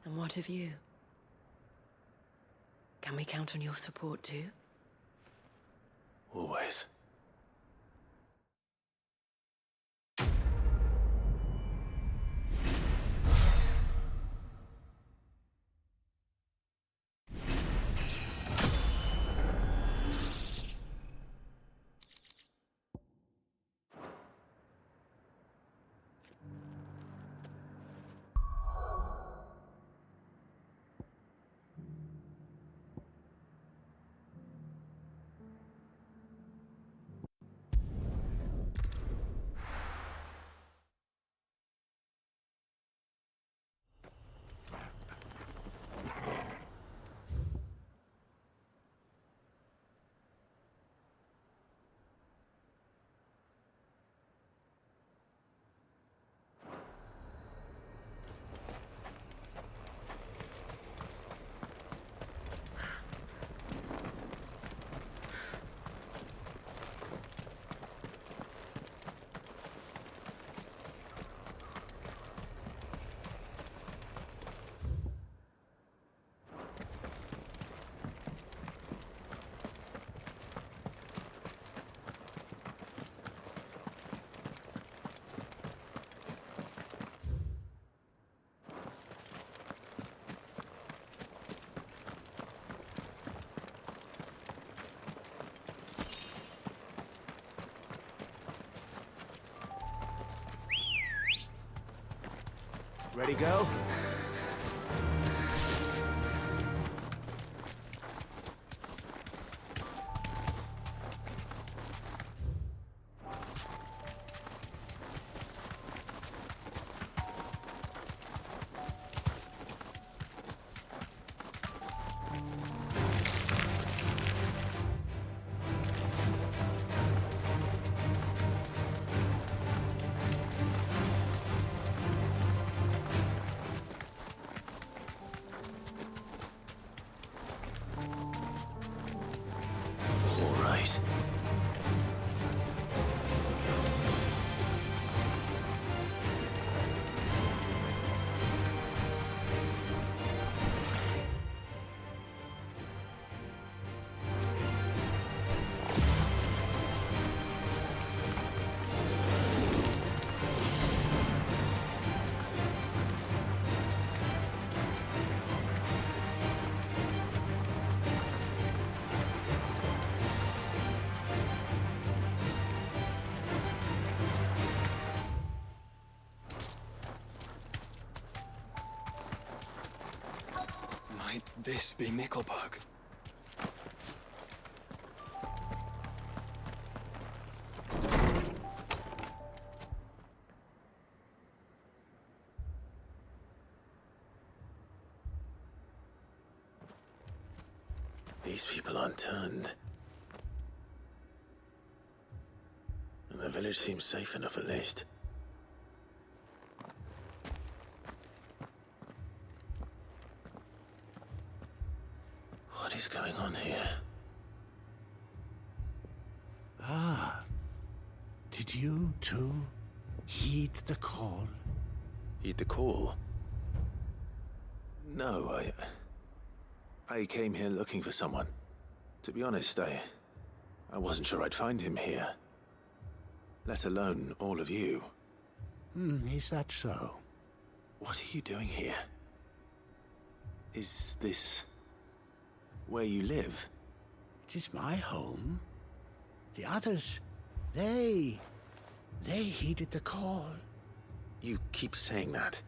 S7: And what of you? Can we count on your support too?
S4: Always.
S3: Ready, go?
S16: Might this be Nickelbug?
S4: These people aren't turned. And the village seems safe enough at least. What is going on here?
S18: Ah. Did you, too, heed the call?
S4: Heed the call? No, I came here looking for someone. To be honest, I wasn't sure I'd find him here. Let alone all of you.
S18: Is that so?
S4: What are you doing here? Is this where you live?
S18: It is my home. The others, they heeded the call.
S4: You keep saying that.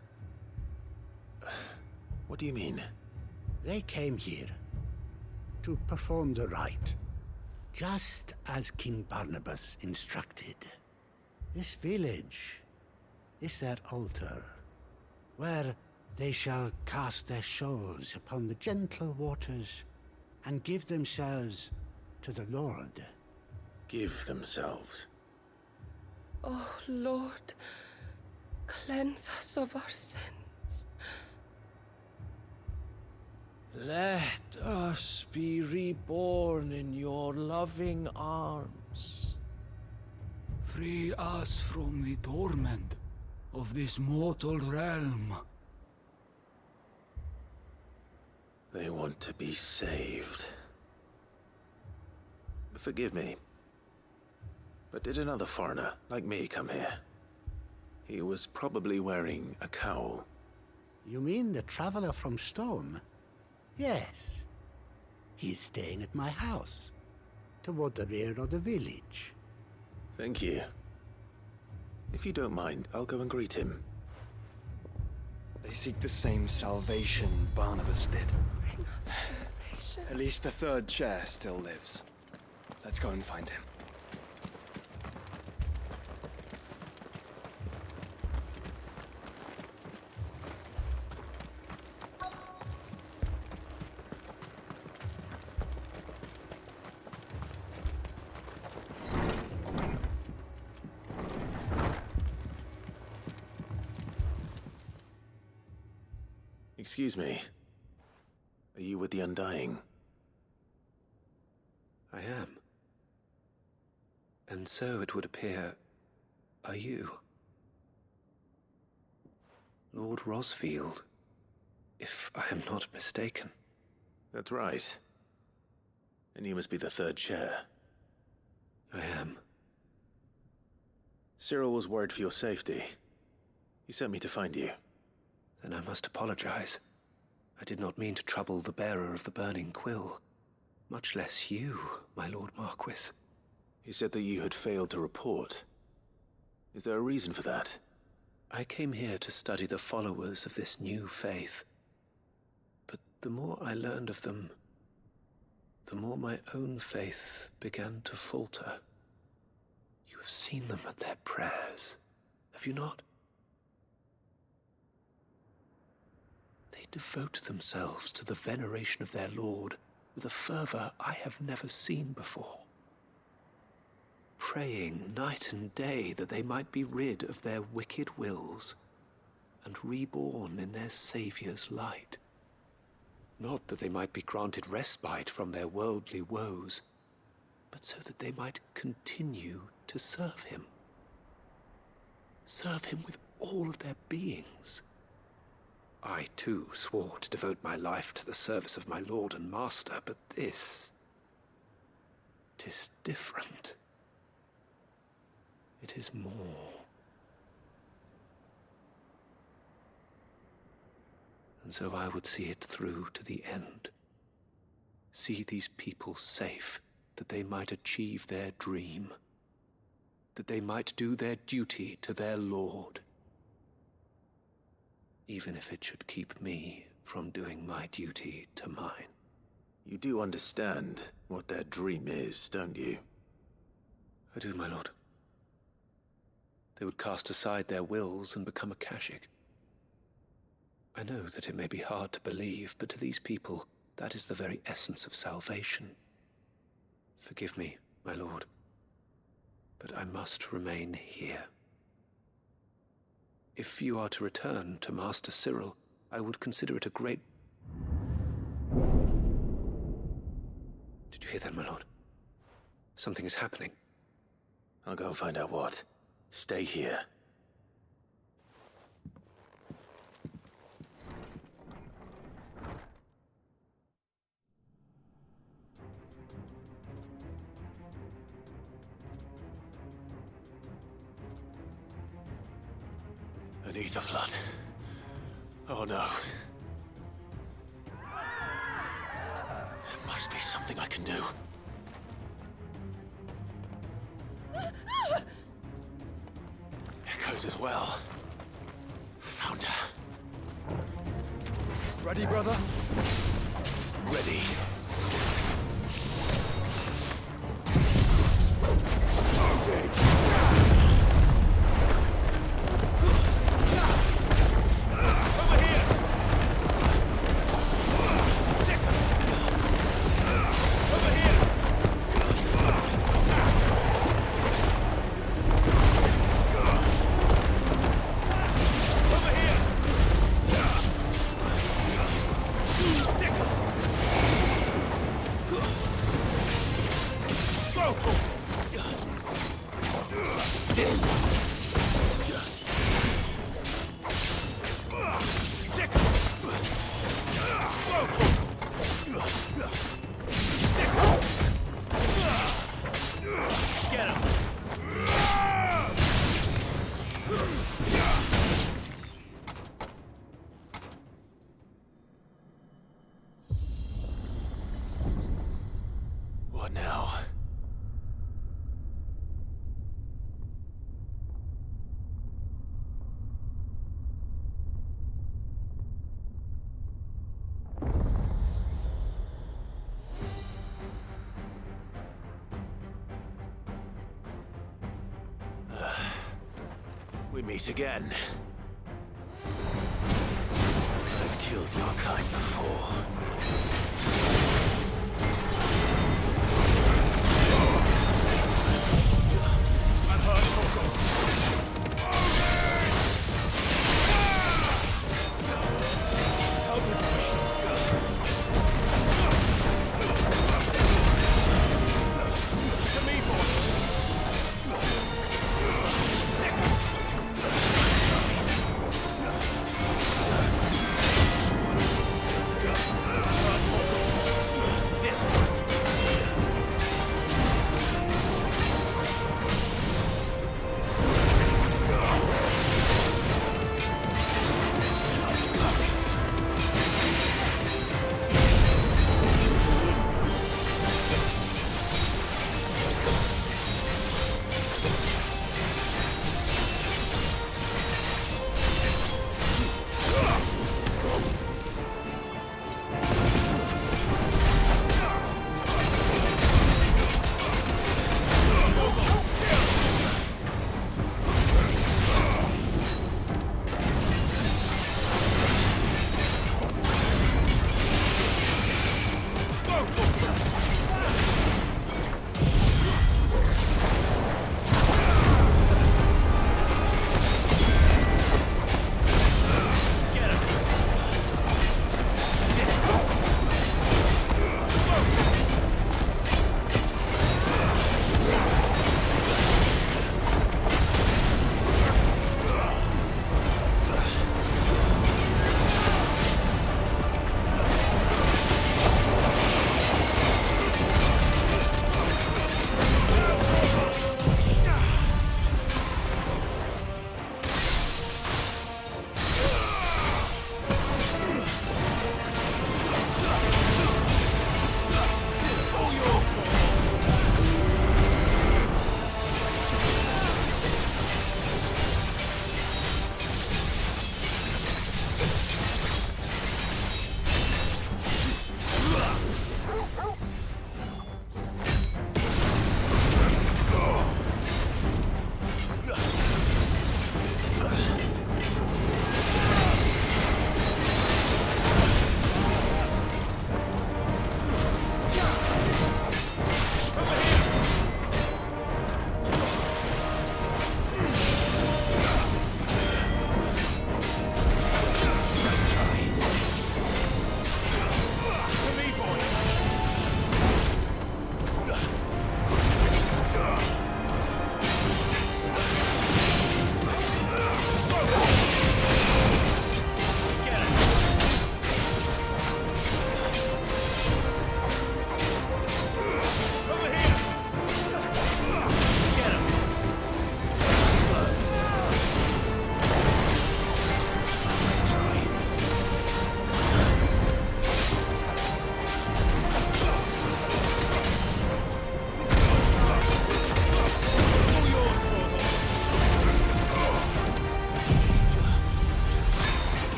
S4: What do you mean?
S18: They came here to perform the rite, just as King Barnabas instructed. This village is their altar, where they shall cast their souls upon the gentle waters and give themselves to the Lord.
S4: Give themselves?
S21: Oh, Lord, cleanse us of our sins.
S24: Let us be reborn in your loving arms.
S25: Free us from the torment of this mortal realm.
S4: They want to be saved. Forgive me, but did another foreigner like me come here? He was probably wearing a cowl.
S18: You mean the traveler from Storm? Yes. He's staying at my house, toward the rear of the village.
S4: Thank you. If you don't mind, I'll go and greet him.
S16: They seek the same salvation Barnabas did.
S21: Bring us salvation.
S16: At least the third chair still lives. Let's go and find him.
S4: Excuse me. Are you with the Undying?
S26: I am. And so it would appear, are you? Lord Rosfield, if I am not mistaken.
S4: That's right. And you must be the third chair.
S26: I am.
S4: Cyril was worried for your safety. He sent me to find you.
S26: Then I must apologize. I did not mean to trouble the bearer of the burning quill. Much less you, my Lord Marquis.
S4: He said that you had failed to report. Is there a reason for that?
S26: I came here to study the followers of this new faith. But the more I learned of them, the more my own faith began to falter. You have seen them at their prayers, have you not? They devote themselves to the veneration of their Lord with a fervor I have never seen before. Praying night and day that they might be rid of their wicked wills and reborn in their Saviour's light. Not that they might be granted respite from their worldly woes, but so that they might continue to serve him. Serve him with all of their beings. I, too, swore to devote my life to the service of my Lord and Master, but this... 'tis different. It is more. And so I would see it through to the end. See these people safe, that they might achieve their dream. That they might do their duty to their Lord. Even if it should keep me from doing my duty to mine.
S4: You do understand what their dream is, don't you?
S26: I do, my lord. They would cast aside their wills and become Akashic. I know that it may be hard to believe, but to these people, that is the very essence of salvation. Forgive me, my lord, but I must remain here. If you are to return to Master Cyril, I would consider it a great... Did you hear that, my lord? Something is happening.
S4: I'll go and find out what. Stay here. An ether flood. Oh no. There must be something I can do. Echoes as well. Found her.
S16: Ready, brother?
S4: Ready. What now? We meet again. I've killed your kind before.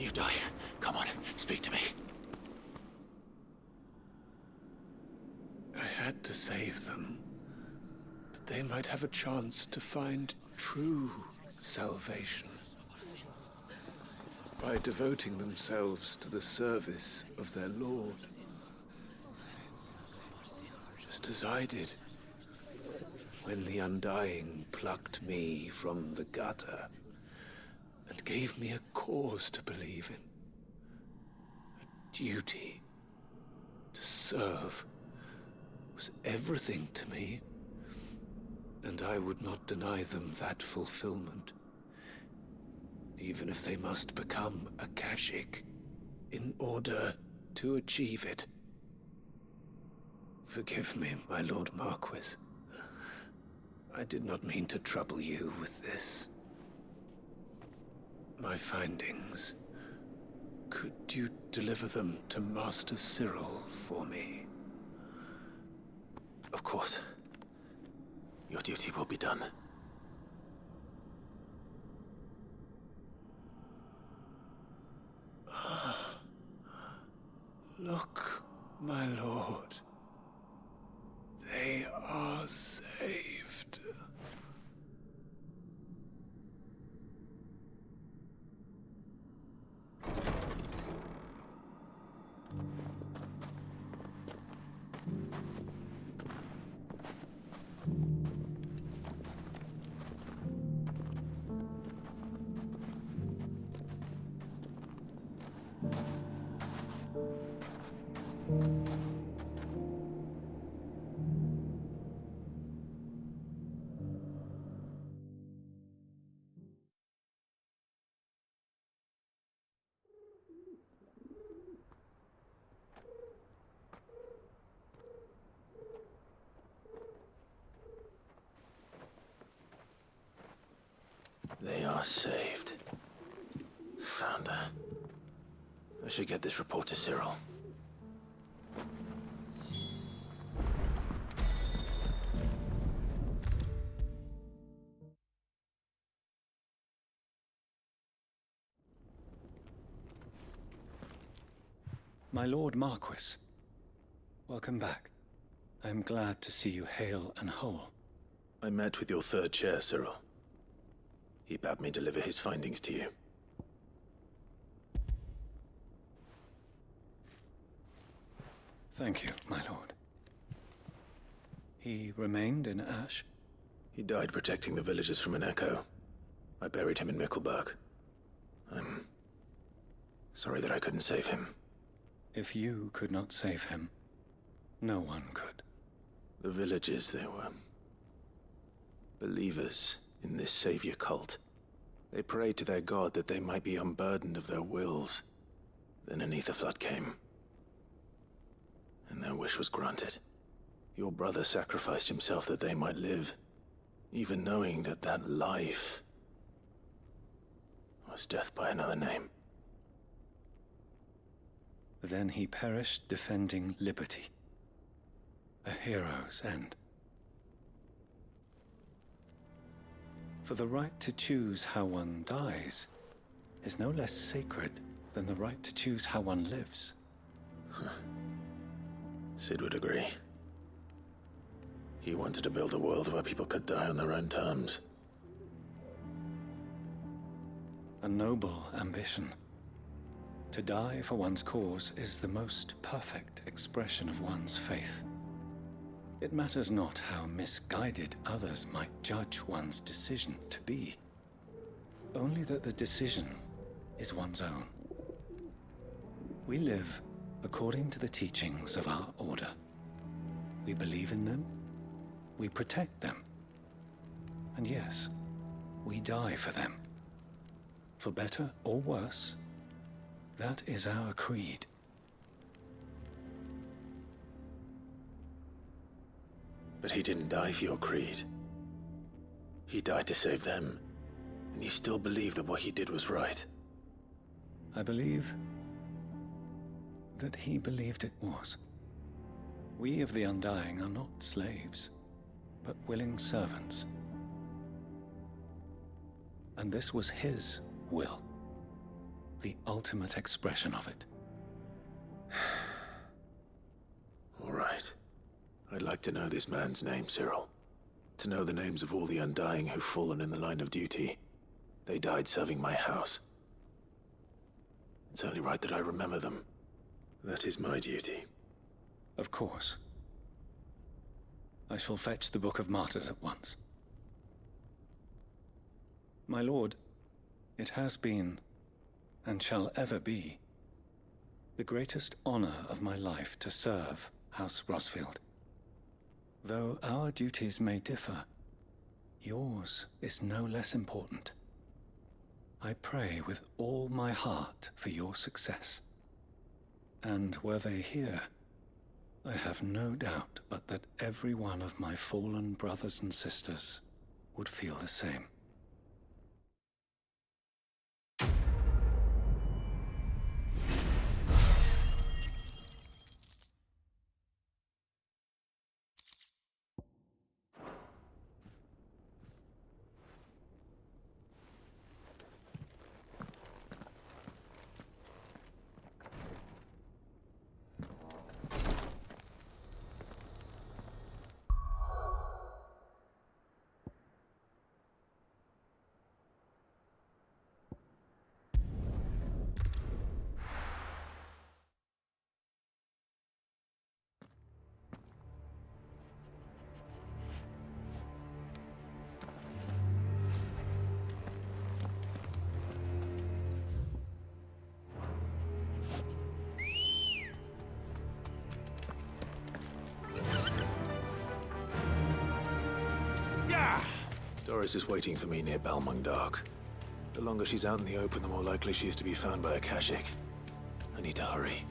S4: You die. Come on, speak to me. I had to save them, that they might have a chance to find true salvation by devoting themselves to the service of their Lord. Just as I did when the Undying plucked me from the gutter and gave me a cause to believe in, a duty to serve was everything to me, and I would not deny them that fulfillment, even if they must become a Kashik in order to achieve it. Forgive me, my Lord Marquis. I did not mean to trouble you with this. My findings. Could you deliver them to Master Cyril for me? Of course. Your duty will be done. Look, my lord. They are saved. They are saved. Founder. I should get this report to Cyril.
S2: My Lord Marquis, welcome back. I am glad to see you hale and whole.
S4: I met with your third chair, Cyril. He bade me deliver his findings to you.
S2: Thank you, my lord. He remained in Ash?
S4: He died protecting the villagers from an echo. I buried him in Mickelberg. I'm sorry that I couldn't save him.
S2: If you could not save him, no one could.
S4: The villagers, they were believers in this savior cult. They prayed to their god that they might be unburdened of their wills. Then an ether flood came, and their wish was granted. Your brother sacrificed himself that they might live, even knowing that that life was death by another name.
S2: Then he perished defending liberty. A hero's end. For the right to choose how one dies is no less sacred than the right to choose how one lives.
S4: Sid would agree. He wanted to build a world where people could die on their own terms.
S2: A noble ambition. To die for one's cause is the most perfect expression of one's faith. It matters not how misguided others might judge one's decision to be, only that the decision is one's own. We live according to the teachings of our order. We believe in them, we protect them, and yes, we die for them. For better or worse, that is our creed.
S4: But he didn't die for your creed. He died to save them, and you still believe that what he did was right.
S2: I believe that he believed it was. We of the Undying are not slaves, but willing servants. And this was his will. the ultimate expression of it.
S4: All right. I'd like to know this man's name, Cyril. To know the names of all the Undying who've fallen in the line of duty. They died serving my house. It's only right that I remember them. That is my duty.
S2: Of course. I shall fetch the Book of Martyrs at once. My lord, it has been, and shall ever be, the greatest honor of my life to serve House Rosfield. Though our duties may differ, yours is no less important. I pray with all my heart for your success. And were they here, I have no doubt but that every one of my fallen brothers and sisters would feel the same.
S4: Doris is waiting for me near Balmung Dark. The longer she's out in the open, the more likely she is to be found by a Kashik. I need to hurry.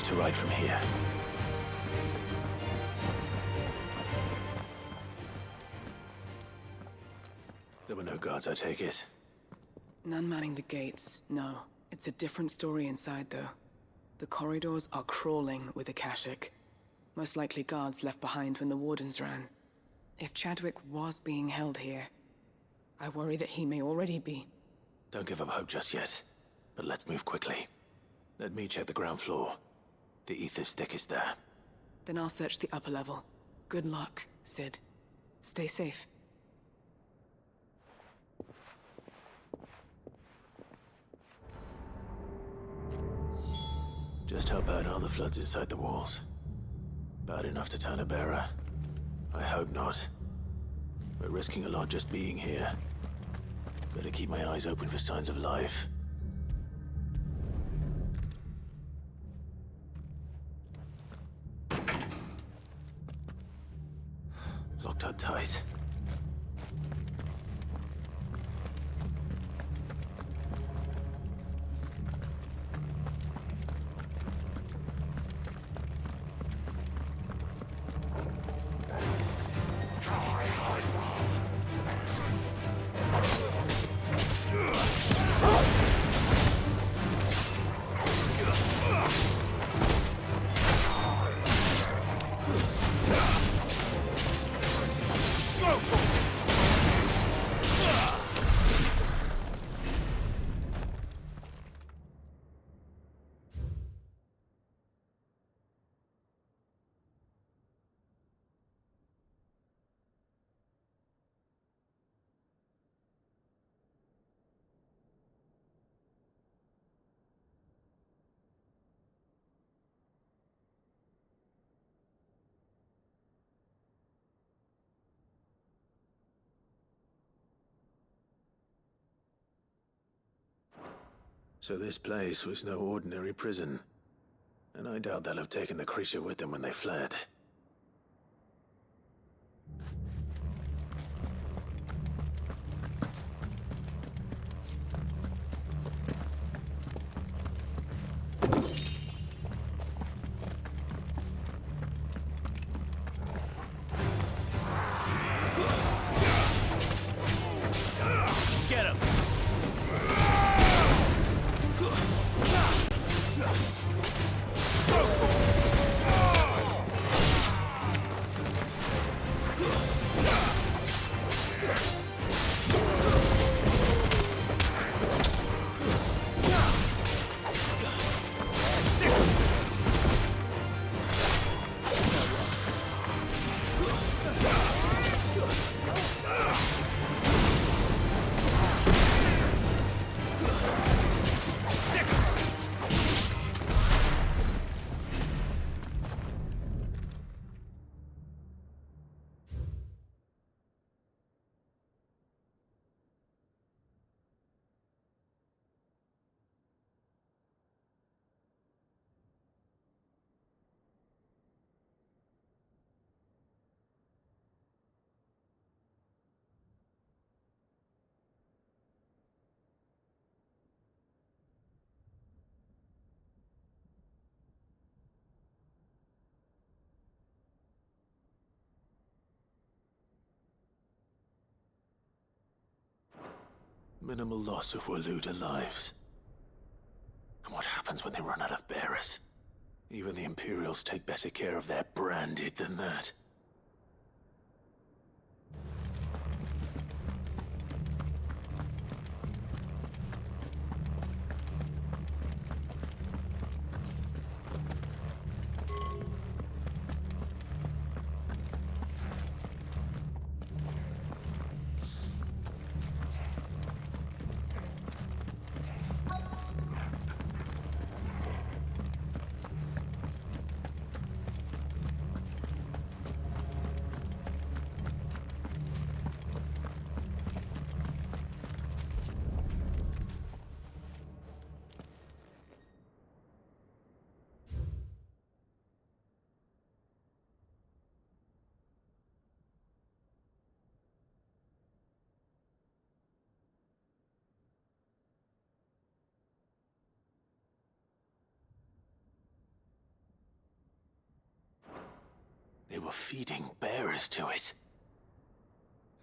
S4: To ride from here. There were no guards, I take it.
S5: None manning the gates, no. It's a different story inside, though. The corridors are crawling with Akashic. Most likely guards left behind when the wardens ran. If Chadwick was being held here, I worry that he may already be.
S4: Don't give up hope just yet, but let's move quickly. Let me check the ground floor. The ether stick is there.
S5: Then I'll search the upper level. Good luck, Sid. Stay safe.
S4: Just how bad are the floods inside the walls? Bad enough to turn a bearer? I hope not. We're risking a lot just being here. Better keep my eyes open for signs of life. Locked up tight. So this place was no ordinary prison. And I doubt they'll have taken the creature with them when they fled. Minimal loss of Waluda lives. And what happens when they run out of bearers? Even the Imperials take better care of their branded than that. They were feeding bearers to it.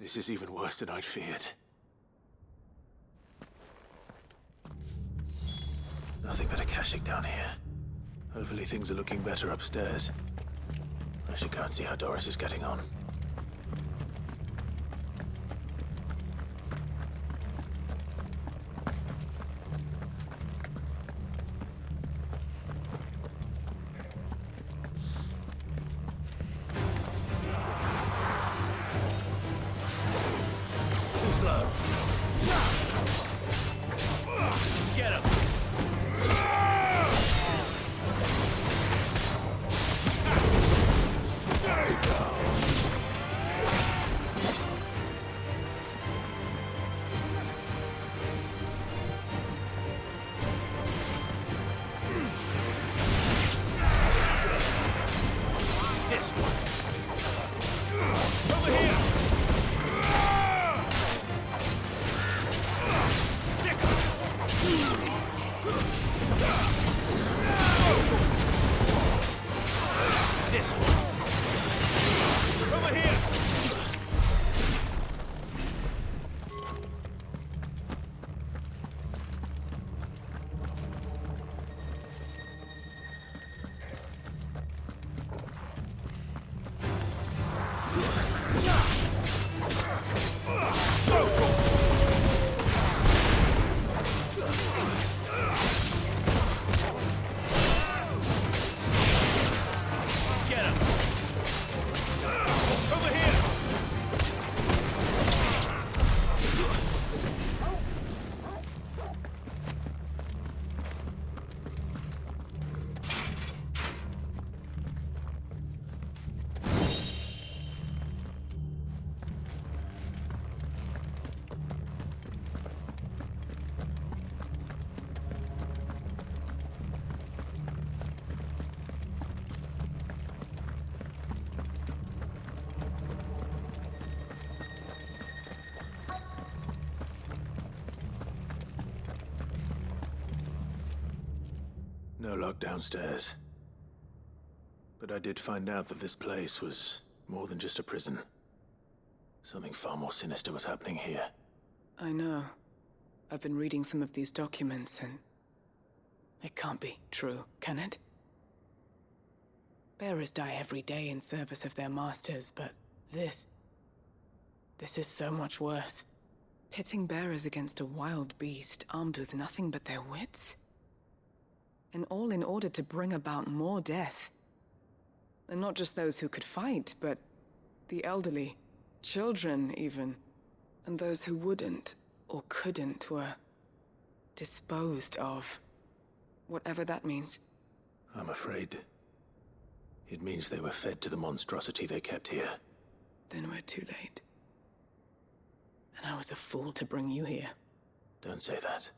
S4: This is even worse than I'd feared. Nothing but a Kashyyyk down here. Hopefully things are looking better upstairs. I should go and see how Doris is getting on. No lock downstairs. But I did find out that this place was more than just a prison. Something far more sinister was happening here.
S5: I know. I've been reading some of these documents and... it can't be true, can it? Bearers die every day in service of their masters, but this is so much worse. Pitting bearers against a wild beast armed with nothing but their wits? And all in order to bring about more death. And not just those who could fight, but the elderly, children even. And those who wouldn't or couldn't were disposed of. Whatever that means.
S4: I'm afraid it means they were fed to the monstrosity they kept here.
S5: Then we're too late. And I was a fool to bring you here.
S4: Don't say that.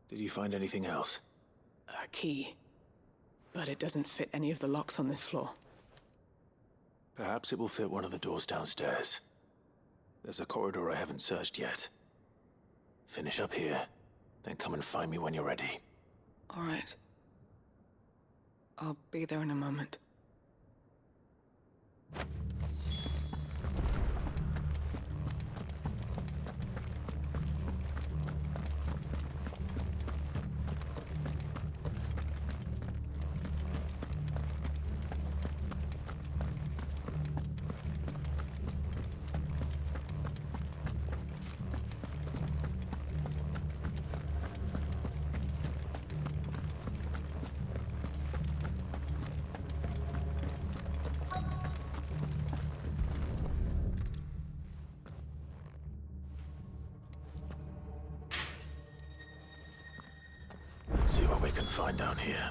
S4: Did you find anything else?
S5: A key. But it doesn't fit any of the locks on this floor.
S4: Perhaps it will fit one of the doors downstairs. There's a corridor I haven't searched yet. Finish up here, then come and find me when you're ready.
S5: All right. I'll be there in a moment.
S4: find down here?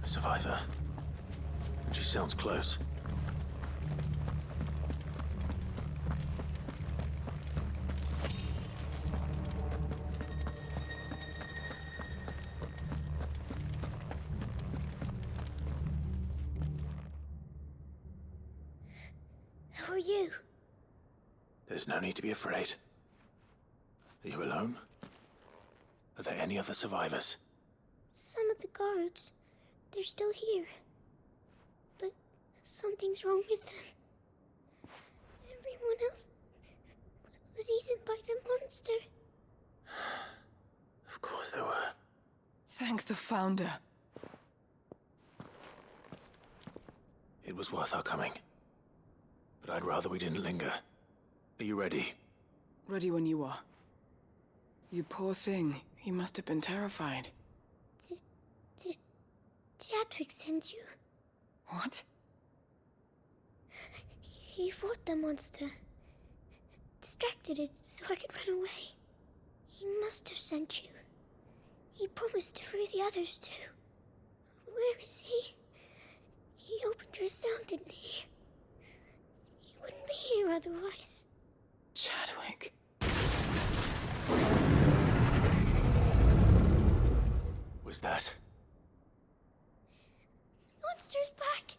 S4: A survivor. And she sounds close.
S20: Who are you?
S4: There's no need to be afraid. Are you alone? Are there any other survivors?
S20: Some of the guards. They're still here. But something's wrong with them. Everyone else was eaten by the monster.
S4: Of course there were.
S5: Thank the Founder.
S4: It was worth our coming. But I'd rather we didn't linger. Are you ready?
S5: Ready when you are. You poor thing. You must have been terrified.
S20: Did Chadwick send you?
S5: What?
S20: He fought the monster. Distracted it so I could run away. He must have sent you. He promised to free the others too. Where is he? He opened your cell, didn't he? He wouldn't be here otherwise.
S5: Chadwick.
S4: Was that?
S20: Monster's back!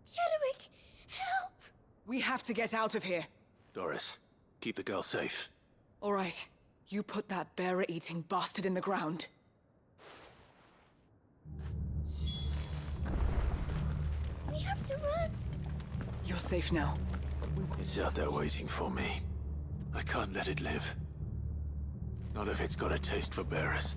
S20: Chadwick, help!
S5: We have to get out of here.
S4: Doris, keep the girl safe.
S5: All right. You put that bearer-eating bastard in the ground.
S20: We have to run.
S5: You're safe now.
S4: It's out there waiting for me. I can't let it live. Not if it's got a taste for bearers.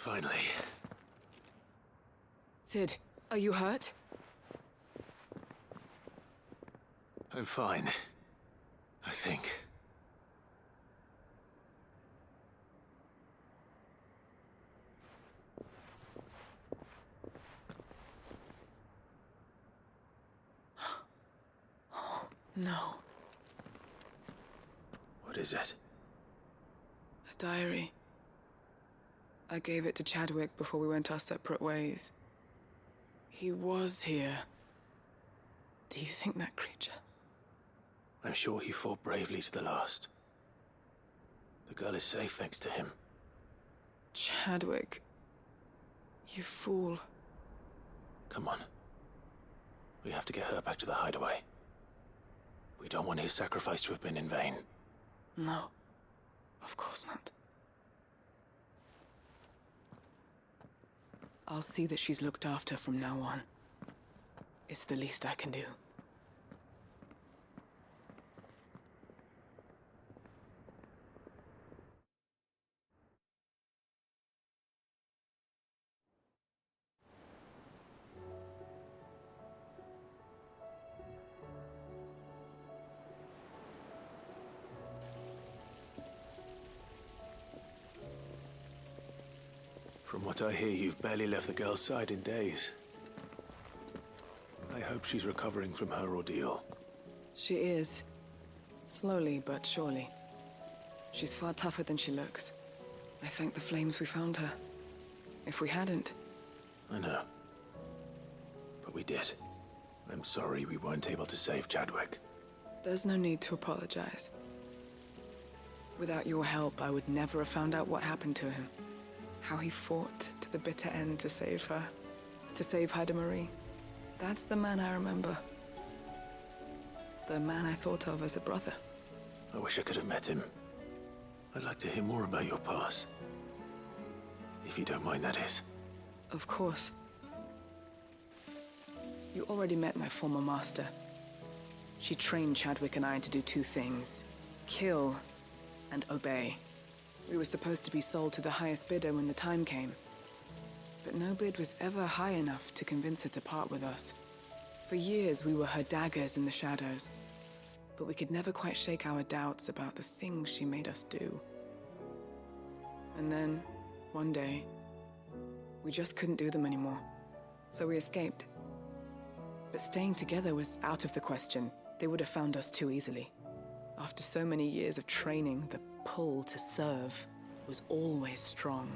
S4: Finally.
S5: Sid, are you hurt?
S4: I'm fine. I think.
S5: No.
S4: What is it?
S5: A diary. I gave it to Chadwick before we went our separate ways. He was here. Do you think that creature?
S4: I'm sure he fought bravely to the last. The girl is safe thanks to him.
S5: Chadwick. You fool.
S4: Come on. We have to get her back to the hideaway. We don't want his sacrifice to have been in vain.
S5: No. Of course not. I'll see that she's looked after from now on. It's the least I can do.
S4: From what I hear, you've barely left the girl's side in days. I hope she's recovering from her ordeal.
S5: She is. Slowly but surely. She's far tougher than she looks. I thank the flames we found her. If we hadn't...
S4: I know. But we did. I'm sorry we weren't able to save Chadwick.
S5: There's no need to apologize. Without your help, I would never have found out what happened to him. How he fought to the bitter end to save her. To save Haida Marie. That's the man I remember. The man I thought of as a brother.
S4: I wish I could have met him. I'd like to hear more about your past. If you don't mind, that is.
S5: Of course. You already met my former master. She trained Chadwick and I to do two things. Kill and obey. We were supposed to be sold to the highest bidder when the time came. But no bid was ever high enough to convince her to part with us. For years, we were her daggers in the shadows. But we could never quite shake our doubts about the things she made us do. And then, one day, we just couldn't do them anymore. So we escaped. But staying together was out of the question. They would have found us too easily. After so many years of training, the pull to serve was always strong.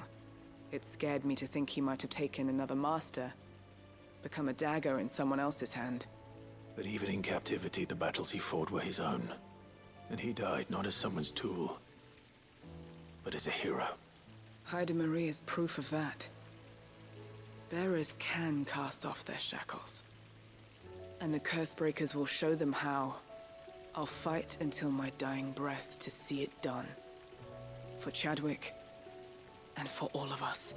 S5: It scared me to think he might have taken another master, become a dagger in someone else's hand.
S4: But even in captivity, the battles he fought were his own. And he died not as someone's tool, but as a hero.
S5: Haida Marie is proof of that. Bearers can cast off their shackles. And the Cursebreakers will show them how. I'll fight until my dying breath to see it done. For Chadwick, and for all of us.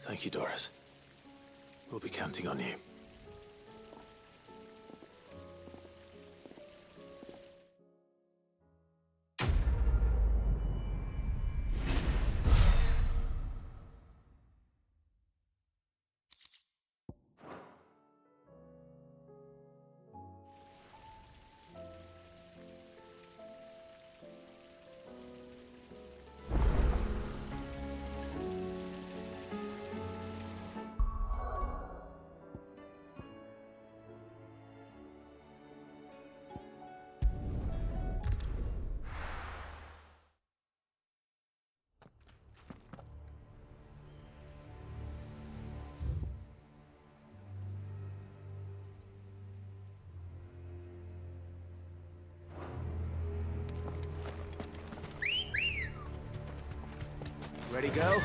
S4: Thank you, Doris. We'll be counting on you.
S1: Ready, go?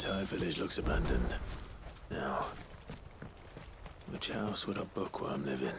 S4: entire village looks abandoned. Now, which house would a bookworm live in?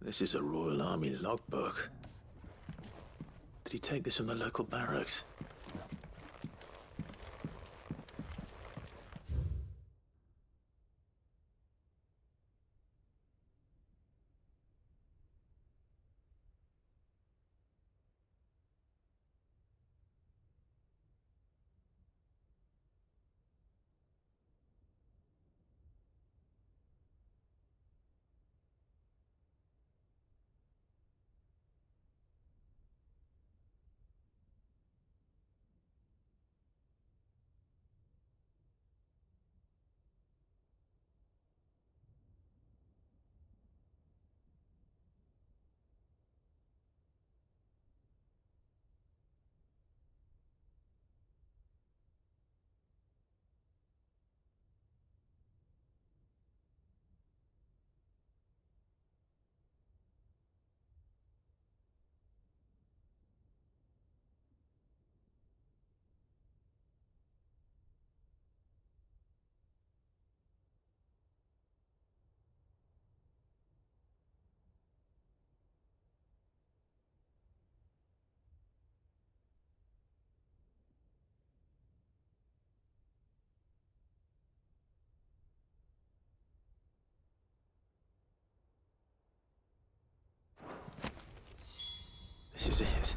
S4: This is a Royal Army logbook. Did he take this from the local barracks? This is it.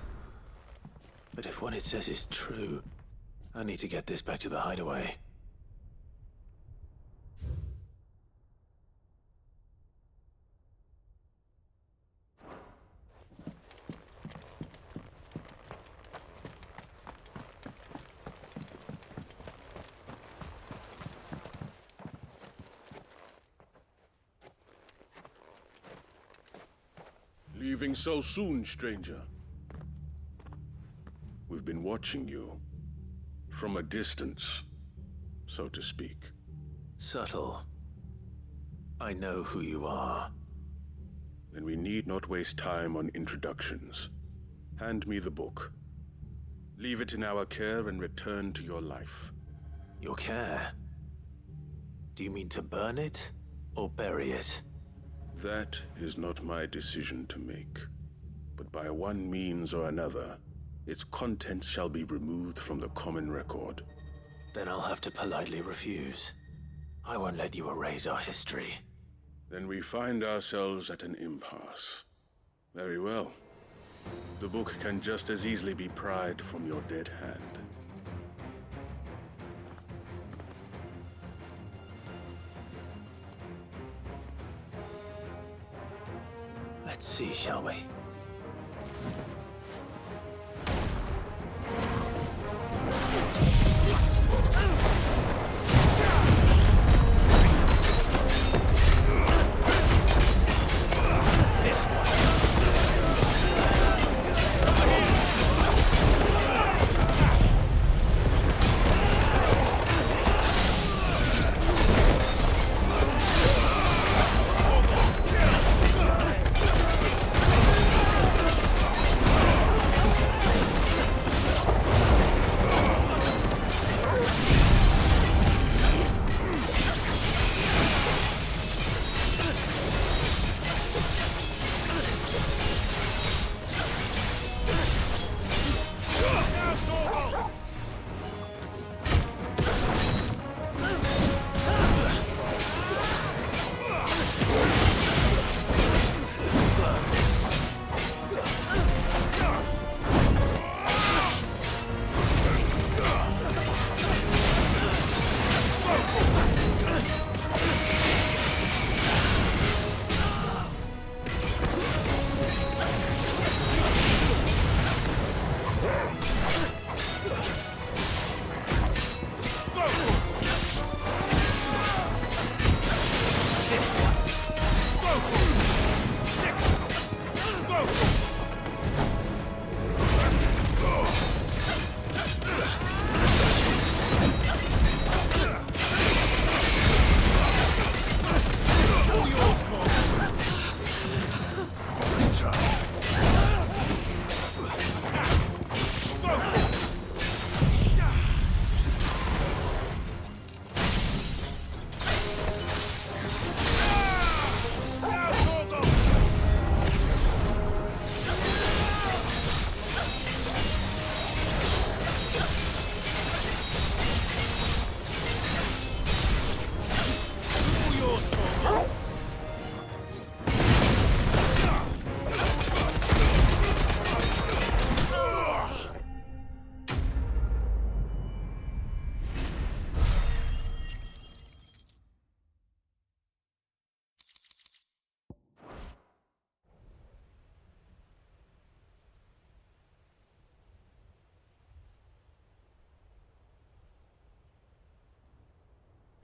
S4: But if what it says is true, I need to get this back to the hideaway.
S14: Leaving so soon, stranger? We've been watching you. From a distance, so to speak.
S4: Subtle. I know who you are.
S14: Then we need not waste time on introductions. Hand me the book. Leave it in our care and return to your life.
S4: Your care? Do you mean to burn it or bury it?
S14: That is not my decision to make. But by one means or another, its contents shall be removed from the common record.
S4: Then I'll have to politely refuse. I won't let you erase our history.
S14: Then we find ourselves at an impasse. Very well. The book can just as easily be pried from your dead hand.
S4: Let's see, shall we?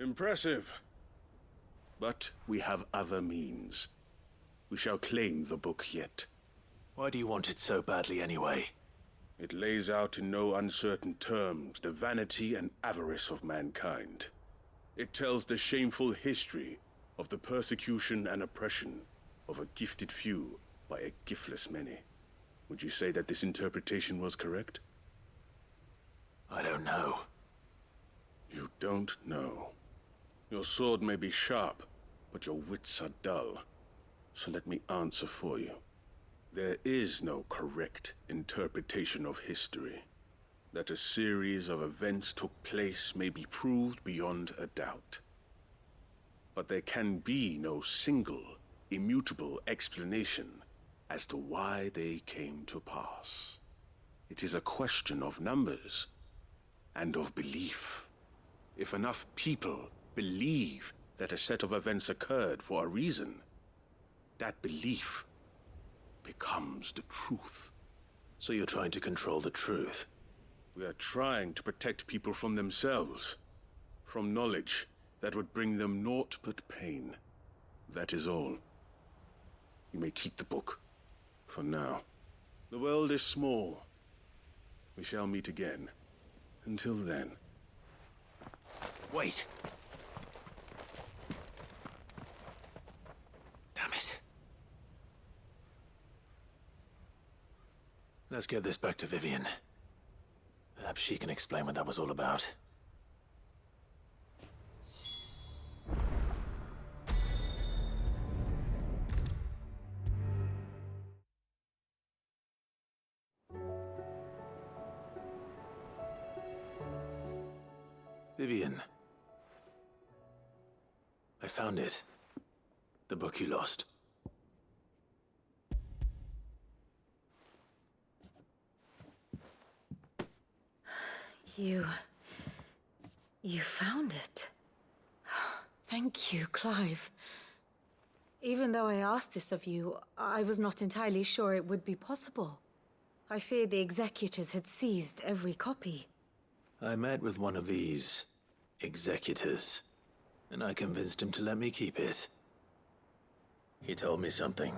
S14: Impressive. But we have other means. We shall claim the book yet.
S4: Why do you want it so badly anyway?
S14: It lays out in no uncertain terms the vanity and avarice of mankind. It tells the shameful history of the persecution and oppression of a gifted few by a giftless many. Would you say that this interpretation was correct?
S4: I don't know.
S14: You don't know. Your sword may be sharp, but your wits are dull. So let me answer for you. There is no correct interpretation of history. That a series of events took place may be proved beyond a doubt. But there can be no single, immutable explanation as to why they came to pass. It is a question of numbers and of belief. If enough people believe that a set of events occurred for a reason, that belief becomes the truth.
S4: So you're trying to control the truth?
S14: We are trying to protect people from themselves, from knowledge that would bring them naught but pain. That is all. You may keep the book, for now. The world is small. We shall meet again. Until then.
S4: Wait! Damn it. Let's get this back to Vivian. Perhaps she can explain what that was all about. Vivian. I found it. The book you lost.
S7: You found it. Thank you, Clive. Even though I asked this of you, I was not entirely sure it would be possible. I feared the executors had seized every copy.
S4: I met with one of these executors, and I convinced him to let me keep it. He told me something.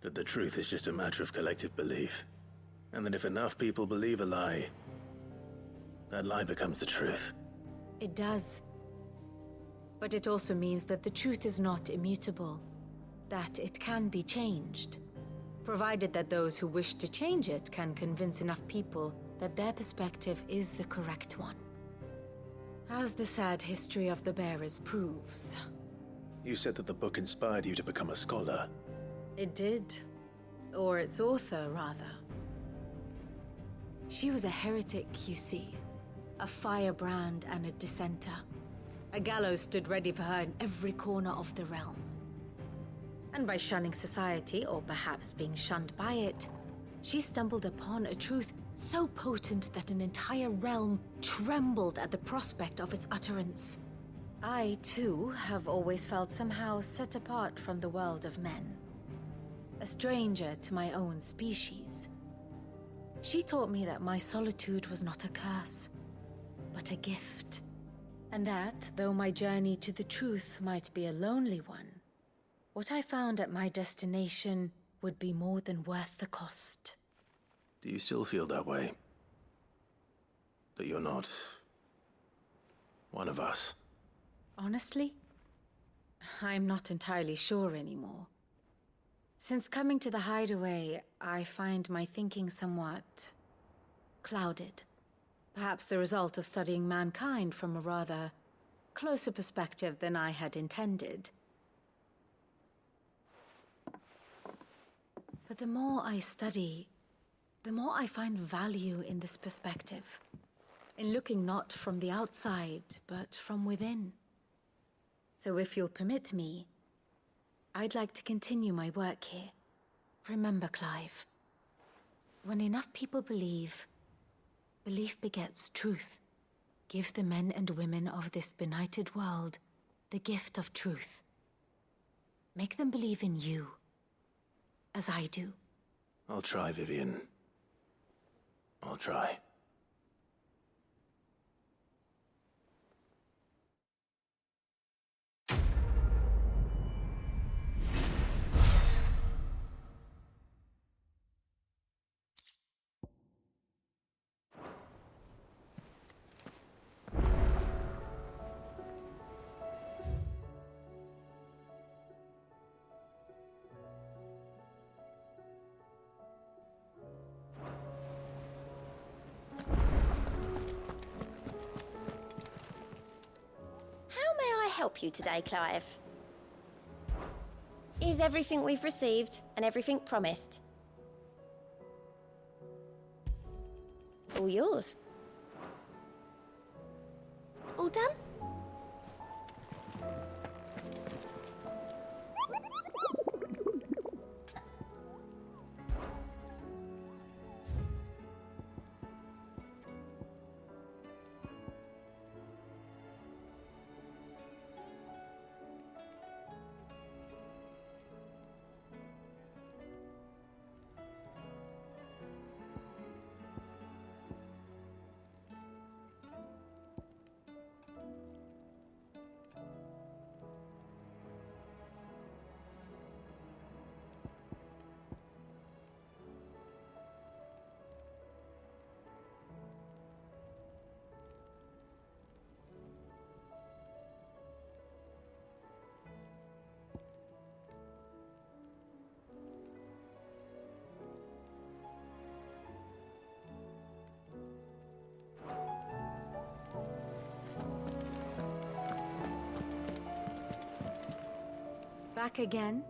S4: That the truth is just a matter of collective belief. And that if enough people believe a lie, that lie becomes the truth.
S7: It does. But it also means that the truth is not immutable. That it can be changed. Provided that those who wish to change it can convince enough people that their perspective is the correct one. As the sad history of the bearers proves.
S4: You said that the book inspired you to become a scholar.
S7: It did. Or its author, rather. She was a heretic, you see. A firebrand and a dissenter. A gallows stood ready for her in every corner of the realm. And by shunning society, or perhaps being shunned by it, she stumbled upon a truth so potent that an entire realm trembled at the prospect of its utterance. I, too, have always felt somehow set apart from the world of men. A stranger to my own species. She taught me that my solitude was not a curse, but a gift. And that, though my journey to the truth might be a lonely one, what I found at my destination would be more than worth the cost.
S4: Do you still feel that way? That you're not one of us?
S7: Honestly, I'm not entirely sure anymore. Since coming to the hideaway, I find my thinking somewhat clouded. Perhaps the result of studying mankind from a rather closer perspective than I had intended. But the more I study, the more I find value in this perspective. In looking not from the outside, but from within. So if you'll permit me, I'd like to continue my work here. Remember, Clive, when enough people believe, belief begets truth. Give the men and women of this benighted world the gift of truth. Make them believe in you, as I do.
S4: I'll try, Vivian. I'll try.
S6: help you today, Clive? Is everything we've received and everything promised? All yours. All done?
S8: Back again?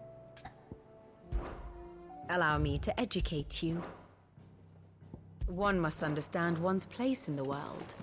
S8: Allow me to educate you. One must understand one's place in the world.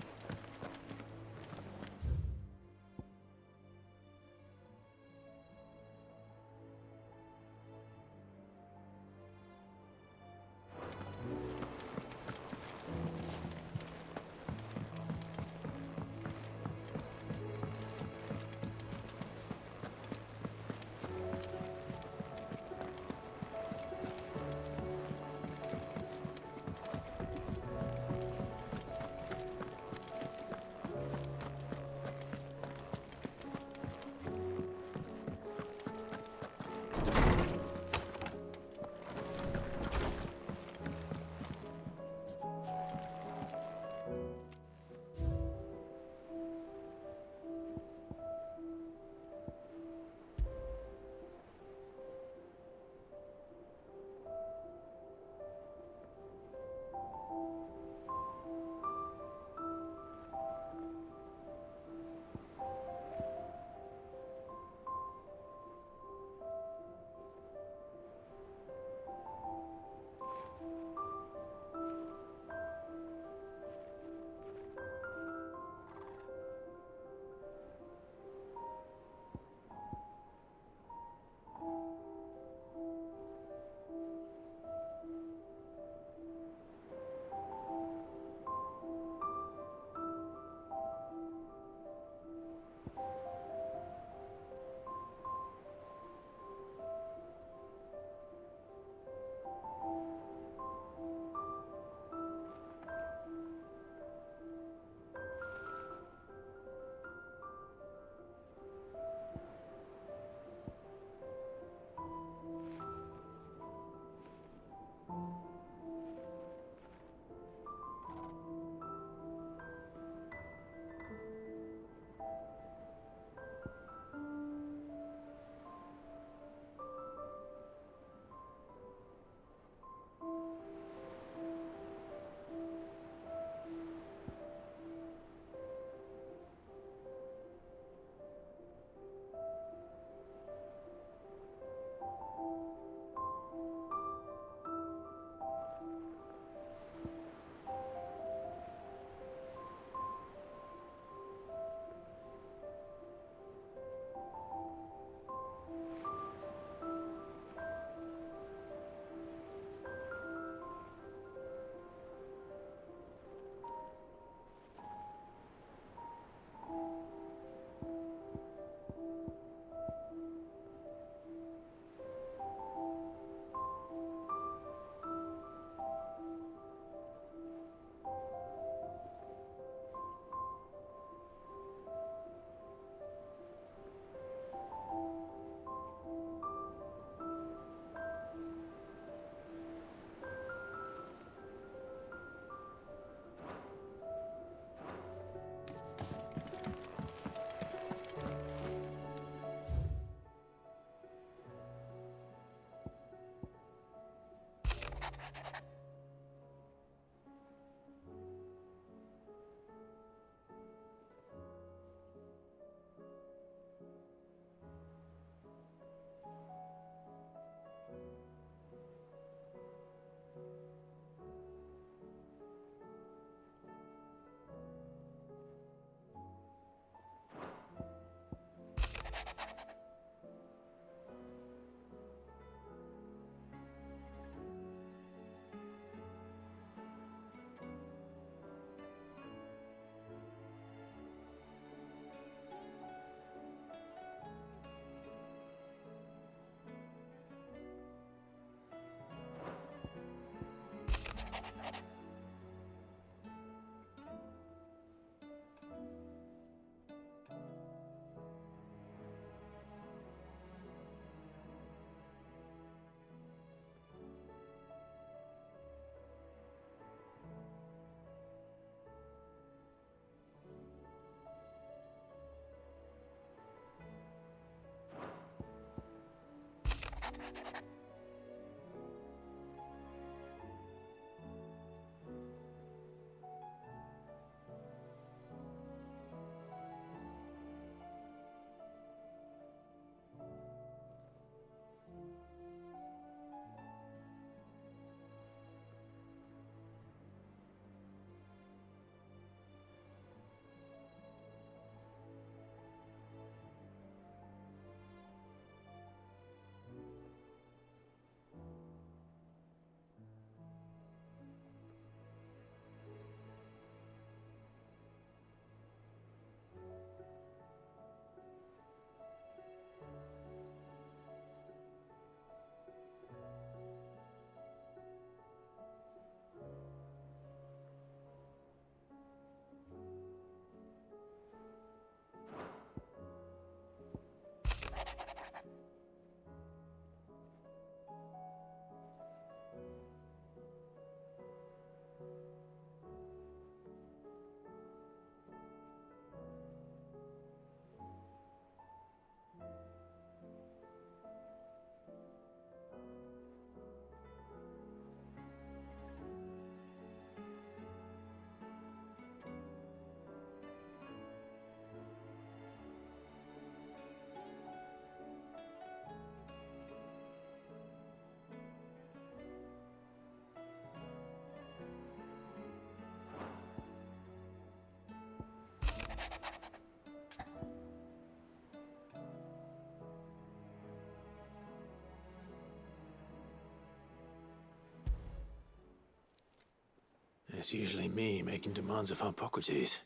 S4: It's usually me making demands of Hippocrates.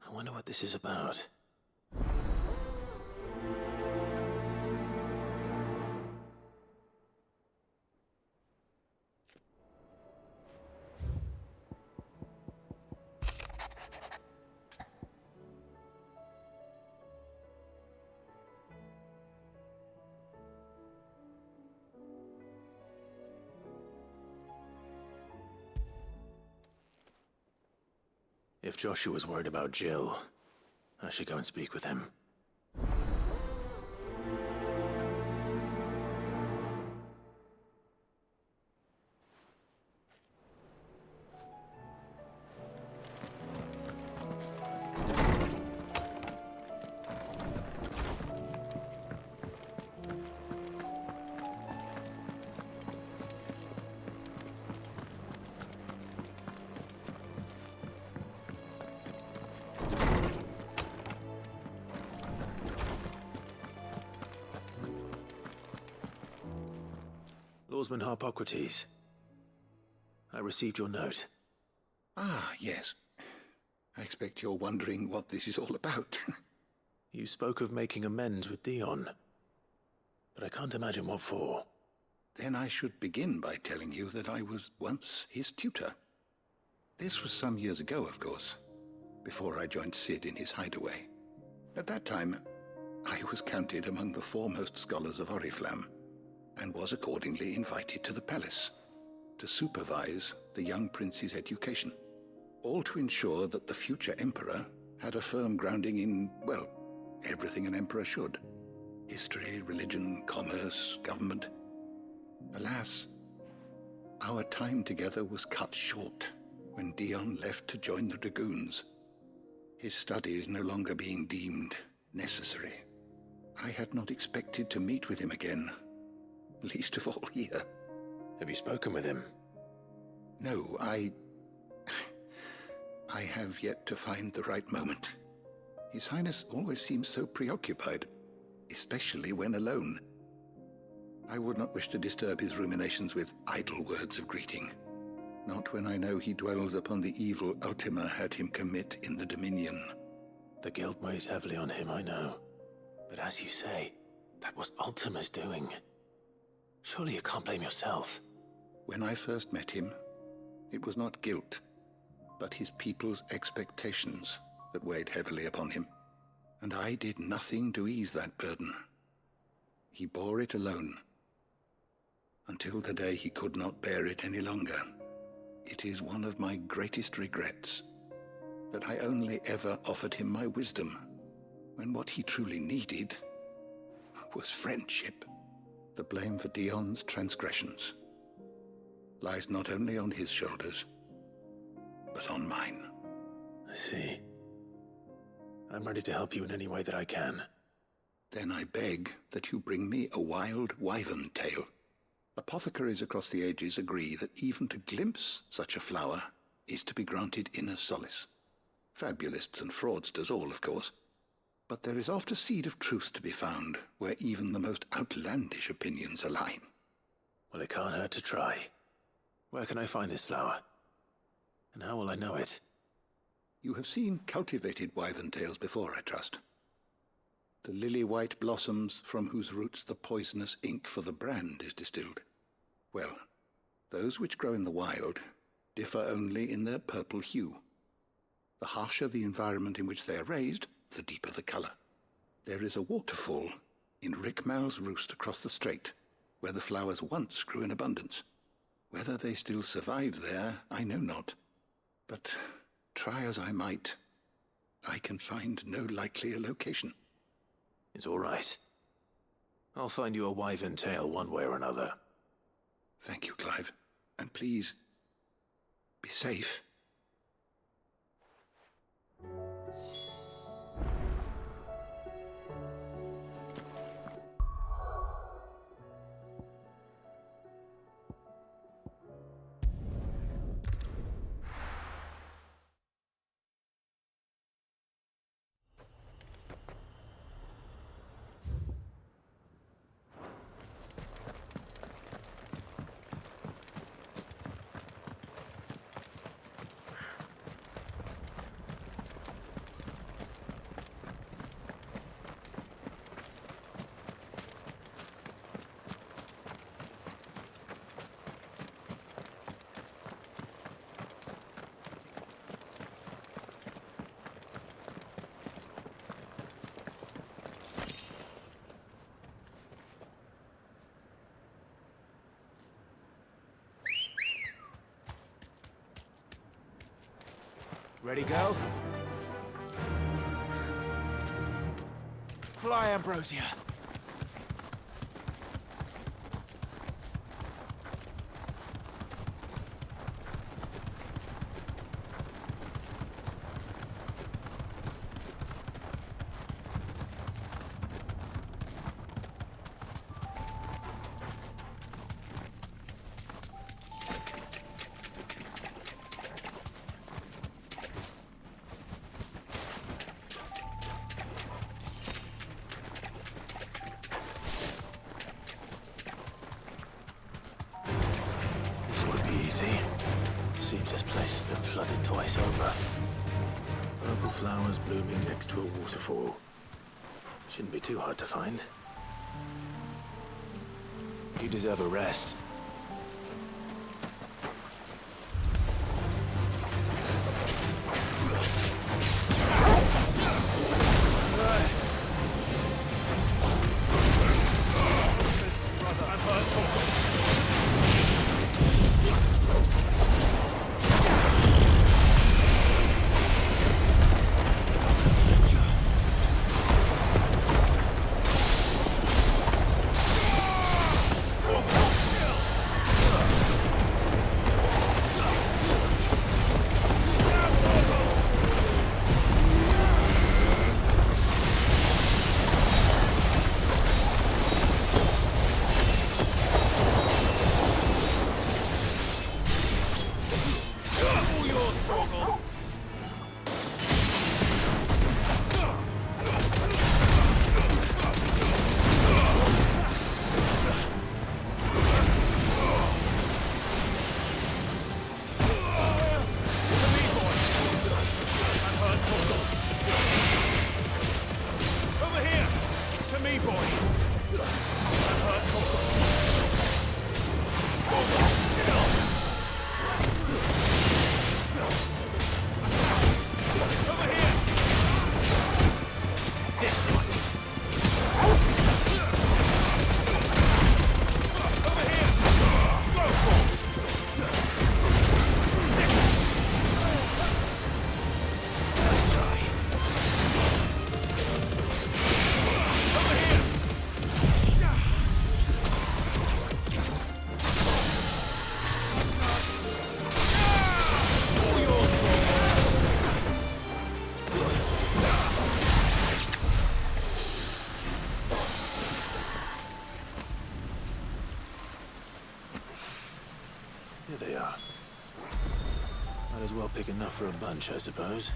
S4: I wonder what this is about. If Joshua's worried about Jill, I should go and speak with him. Lawsman Hippocrates, I received your note.
S9: Ah, yes. I expect you're wondering what this is all about.
S4: You spoke of making amends with Dion, but I can't imagine what for.
S9: Then I should begin by telling you that I was once his tutor. This was some years ago, of course, before I joined Sid in his hideaway. At that time, I was counted among the foremost scholars of Oriflamme, and was accordingly invited to the palace to supervise the young prince's education, all to ensure that the future emperor had a firm grounding in, well, everything an emperor should. History, religion, commerce, government. Alas, our time together was cut short when Dion left to join the Dragoons, his studies no longer being deemed necessary. I had not expected to meet with him again, least of all here.
S4: Have you spoken with him?
S9: No, I have yet to find the right moment. His Highness always seems so preoccupied, especially when alone. I would not wish to disturb his ruminations with idle words of greeting, not when I know he dwells upon the evil Ultima had him commit in the Dominion.
S4: The guilt weighs heavily on him, I know. But as you say, that was Ultima's doing. Surely you can't blame yourself.
S9: When I first met him, it was not guilt, but his people's expectations that weighed heavily upon him. And I did nothing to ease that burden. He bore it alone, until the day he could not bear it any longer. It is one of my greatest regrets that I only ever offered him my wisdom, when what he truly needed was friendship. The blame for Dion's transgressions lies not only on his shoulders, but on mine.
S4: I see. I'm ready to help you in any way that I can.
S9: Then I beg that you bring me a wild wyvern tail. Apothecaries across the ages agree that even to glimpse such a flower is to be granted inner solace. Fabulists and fraudsters all, of course. But there is oft a seed of truth to be found where even the most outlandish opinions align.
S4: Well, it can't hurt to try. Where can I find this flower? And how will I know it?
S9: You have seen cultivated wyvern tails before, I trust. The lily-white blossoms from whose roots the poisonous ink for the brand is distilled. Well, those which grow in the wild differ only in their purple hue. The harsher the environment in which they are raised, the deeper the color. There is a waterfall in Rickmal's roost across the strait, where the flowers once grew in abundance. Whether they still survive there, I know not. But try as I might, I can find no likelier location.
S4: It's all right. I'll find you a wyvern tail one way or another.
S9: Thank you, Clive. And please, be safe.
S4: Ready, go? Fly, Ambrosia. Seems this place has been flooded twice over. Purple flowers blooming next to a waterfall. Shouldn't be too hard to find. You deserve a rest. Here they are. Might as well pick enough for a bunch, I suppose.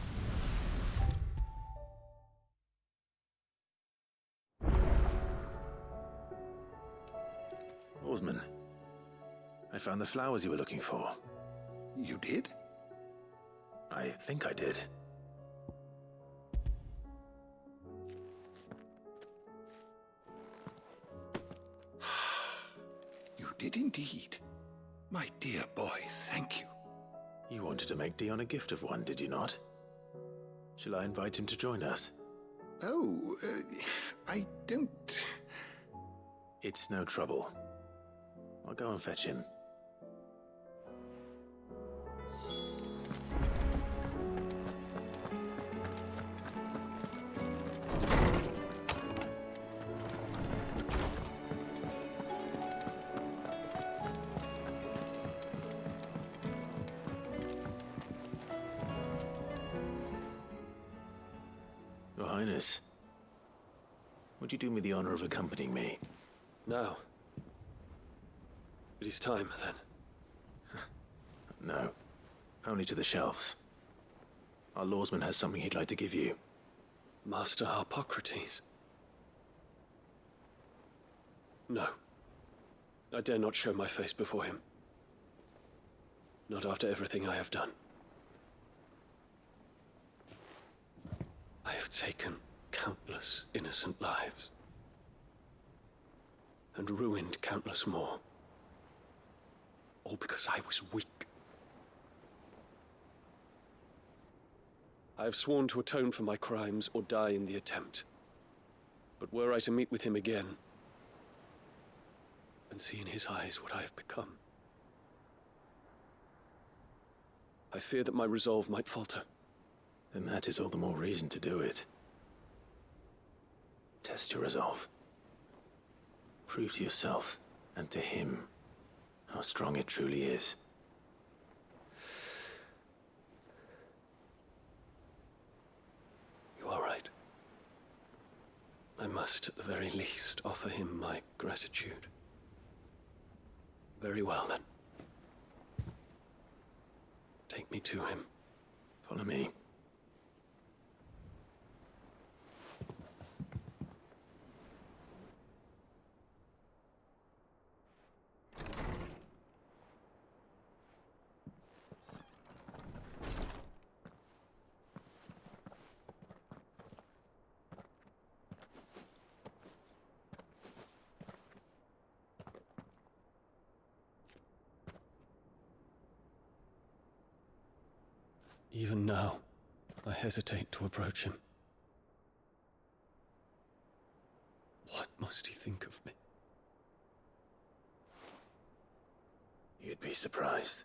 S4: Oarsman, I found the flowers you were looking for.
S9: You did?
S4: I think I did.
S9: You did indeed. My dear boy, thank you.
S4: You wanted to make Dion a gift of one, did you not? Shall I invite him to join us?
S9: Oh, I don't...
S4: It's no trouble. I'll go and fetch him. Your Highness, would you do me the honor of accompanying me?
S26: No. It is time, then.
S4: No. Only to the shelves. Our lawsman has something he'd like to give you.
S26: Master Harpocrates. No. I dare not show my face before him. Not after everything I have done. I have taken countless innocent lives. And ruined countless more. All because I was weak. I have sworn to atone for my crimes or die in the attempt. But were I to meet with him again, and see in his eyes what I have become, I fear that my resolve might falter.
S4: then that is all the more reason to do it. Test your resolve. Prove to yourself, and to him, how strong it truly is.
S26: You are right. I must, at the very least, offer him my gratitude. Very well, then. Take me to him.
S4: Follow me.
S26: Even now, I hesitate to approach him. What must he think of me?
S4: You'd be surprised.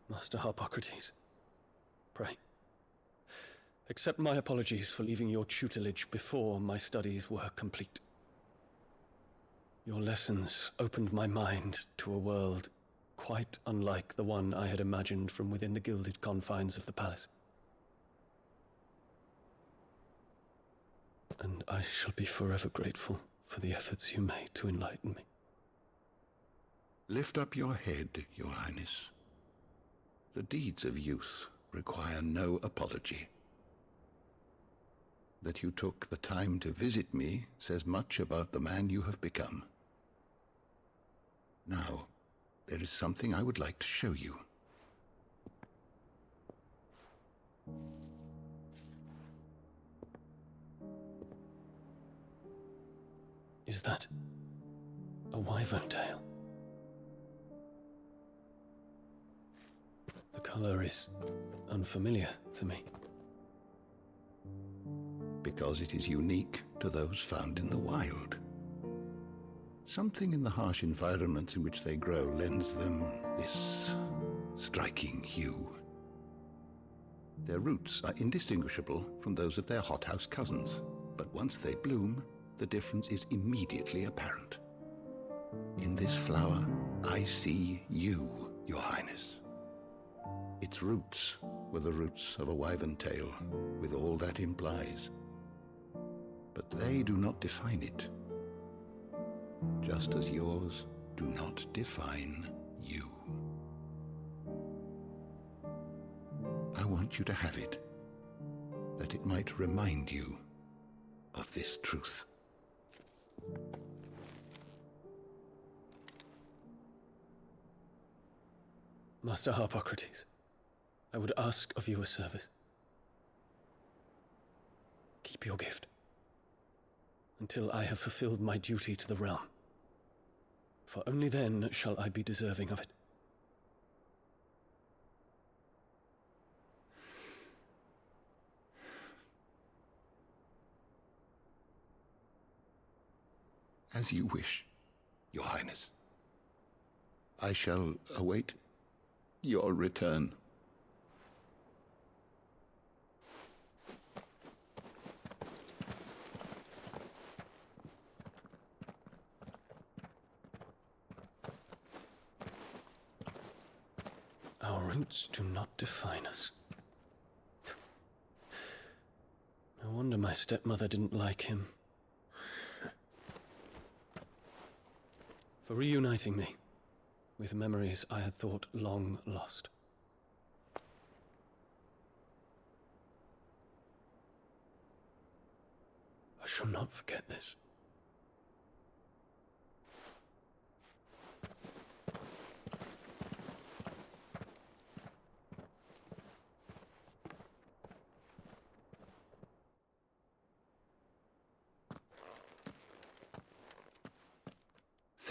S26: Master Harpocrates, pray, accept my apologies for leaving your tutelage before my studies were complete. Your lessons opened my mind to a world quite unlike the one I had imagined from within the gilded confines of the palace. And I shall be forever grateful for the efforts you made to enlighten me.
S9: Lift up your head, Your Highness. The deeds of youth require no apology. That you took the time to visit me says much about the man you have become. Now, there is something I would like to show you.
S26: Is that a wyvern tail? The color is unfamiliar to me.
S9: Because it is unique to those found in the wild. Something in the harsh environments in which they grow lends them this striking hue. Their roots are indistinguishable from those of their hothouse cousins, but once they bloom, the difference is immediately apparent. In this flower, I see you, Your Highness. Its roots were the roots of a wyvern tail, with all that implies. But they do not define it, just as yours do not define you. I want you to have it, that it might remind you of this truth.
S26: Master Harpocrates, I would ask of you a service. Keep your gift until I have fulfilled my duty to the realm, for only then shall I be deserving of it.
S9: As you wish, Your Highness. I shall await your return.
S26: Our roots do not define us. No wonder my stepmother didn't like him. For reuniting me with memories I had thought long lost. I shall not forget this.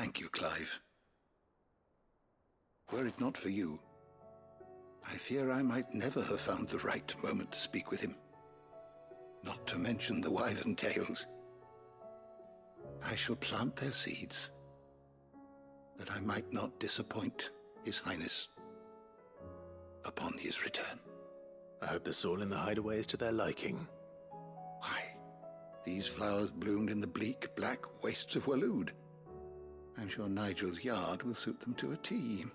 S9: Thank you, Clive. Were it not for you, I fear I might never have found the right moment to speak with him. Not to mention the wyvern tales. I shall plant their seeds, that I might not disappoint His Highness upon his return.
S4: I hope the soil in the hideaway is to their liking.
S9: Why, these flowers bloomed in the bleak, black wastes of Waloed. I'm sure Nigel's yard will suit them to a T.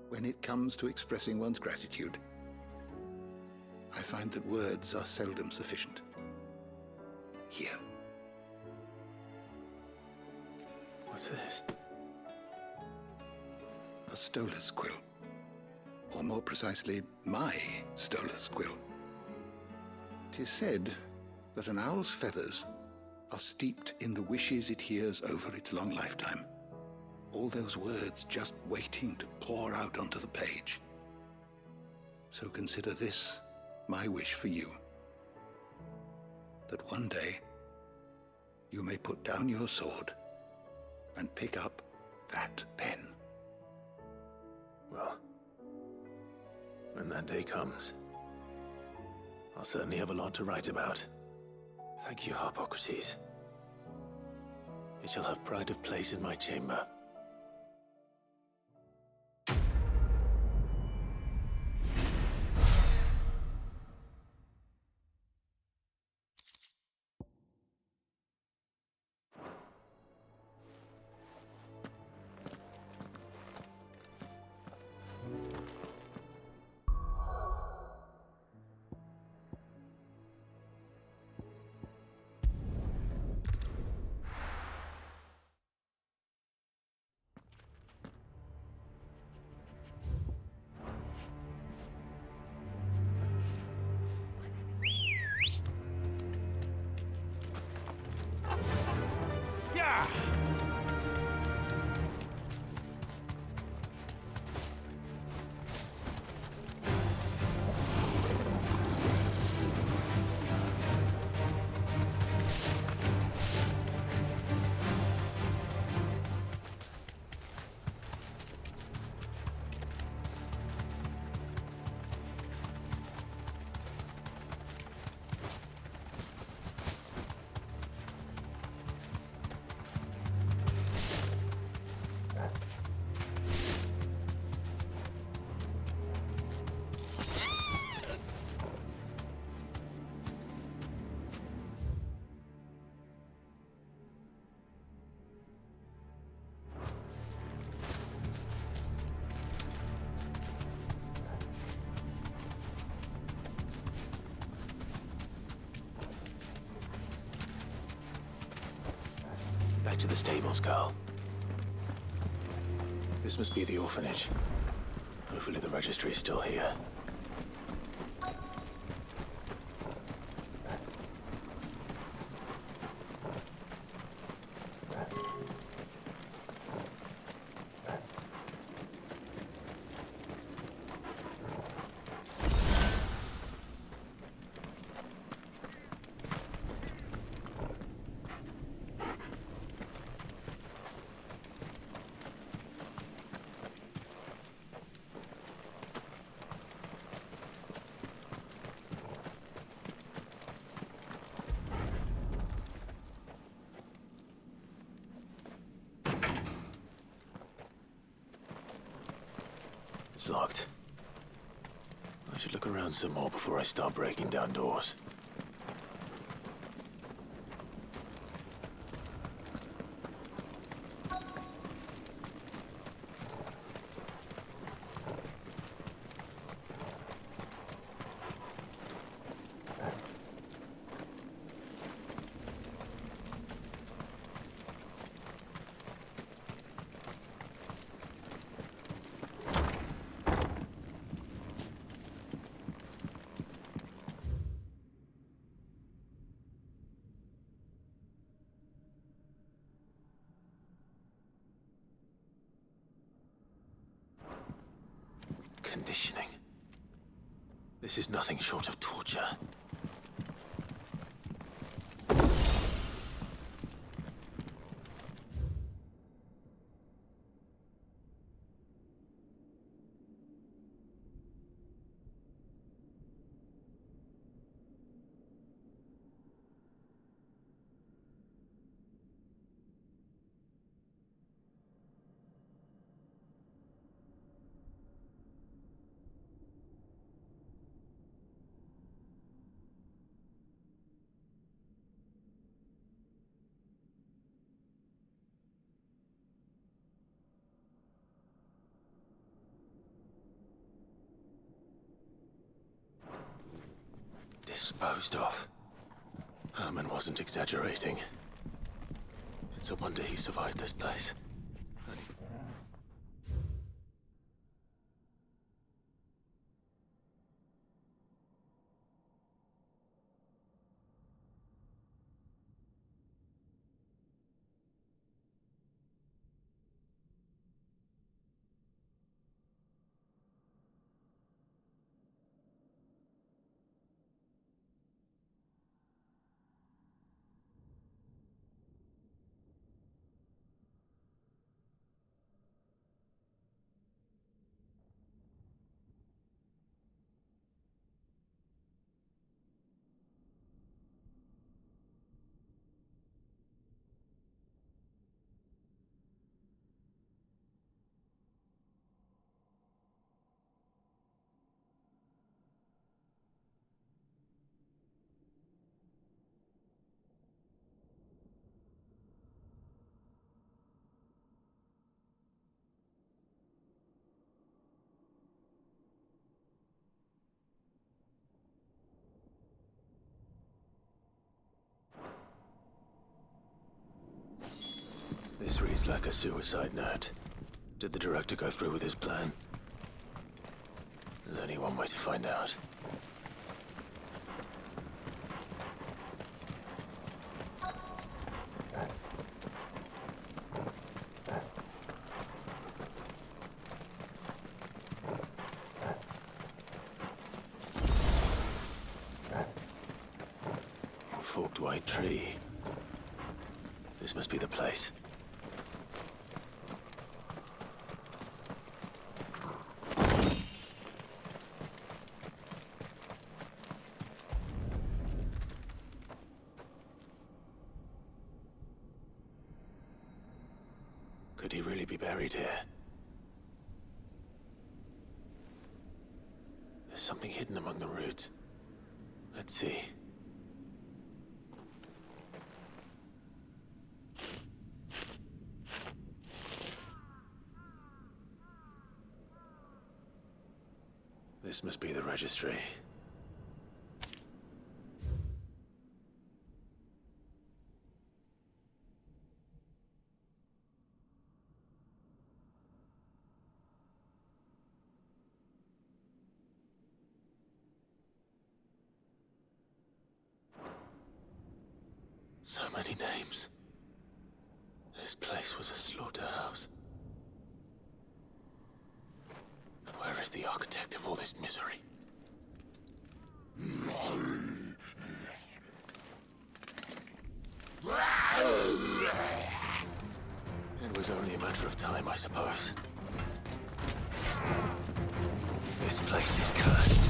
S9: When it comes to expressing one's gratitude, I find that words are seldom sufficient. Here.
S4: What's this?
S9: A stolas quill. Or more precisely, my stolas quill. 'Tis said that an owl's feathers are steeped in the wishes it hears over its long lifetime. All those words just waiting to pour out onto the page. So consider this my wish for you. That one day, you may put down your sword and pick up that pen.
S4: Well, when that day comes, I'll certainly have a lot to write about. Thank you, Harpocrates. It shall have pride of place in my chamber. Back to the stables, girl. This must be the orphanage. Hopefully the registry is still here. It's locked. I should look around some more before I start breaking down doors. Conditioning. This is nothing short of torture. disposed of. Herman wasn't exaggerating. It's a wonder he survived this place. This reads like a suicide note. Did the director go through with his plan? There's only one way to find out. A forked white tree. This must be the place. Could he really be buried here? There's something hidden among the roots. Let's see. This must be the registry. So many names. This place was a slaughterhouse. And where is the architect of all this misery? It was only a matter of time, I suppose. This place is cursed.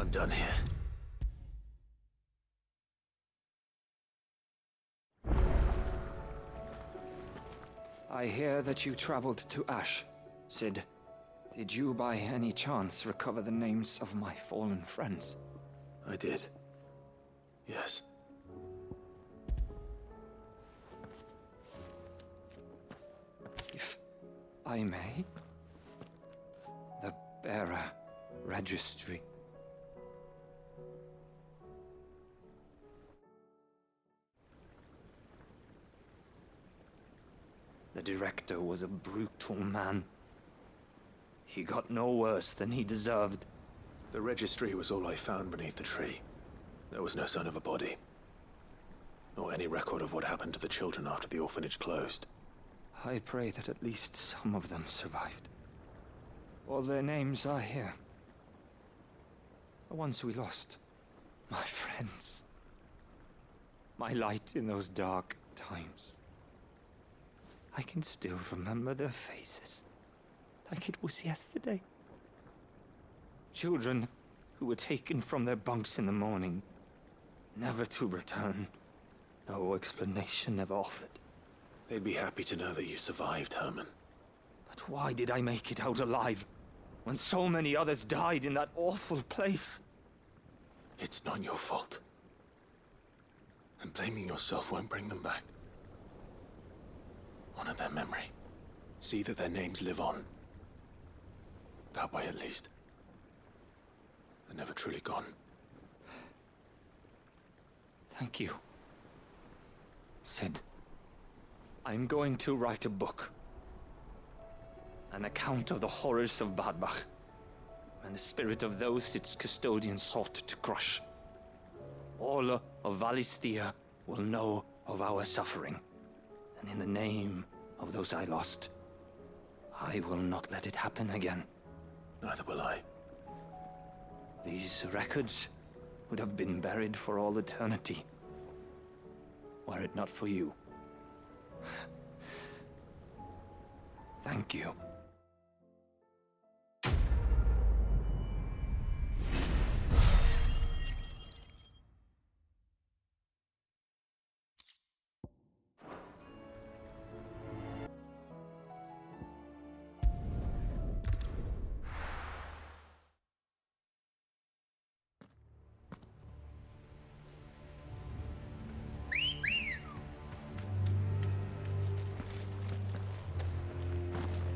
S4: I'm done here.
S12: I hear that you traveled to Ash, Sid. Did you by any chance recover the names of my fallen friends?
S4: I did. Yes.
S12: If I may? The bearer registry. The director was a brutal man. He got no worse than he deserved.
S4: The registry was all I found beneath the tree. There was no sign of a body. Or any record of what happened to the children after the orphanage closed.
S12: I pray that at least some of them survived. All their names are here. The ones we lost. My friends. My light in those dark times. I can still remember their faces, like it was yesterday. Children who were taken from their bunks in the morning, never to return. No explanation ever offered.
S4: They'd be happy to know that you survived, Herman.
S12: But why did I make it out alive, when so many others died in that awful place?
S4: It's not your fault. And blaming yourself won't bring them back. Honor their memory. See that their names live on. That way, at least. They're never truly gone.
S12: Thank you, Sid. I'm going to write a book. An account of the horrors of Badbach, and the spirit of those its custodians sought to crush. All of Valisthea will know of our suffering, and in the name of those I lost, I will not let it happen again.
S4: Neither will I.
S12: These records would have been buried for all eternity, were it not for you. Thank you.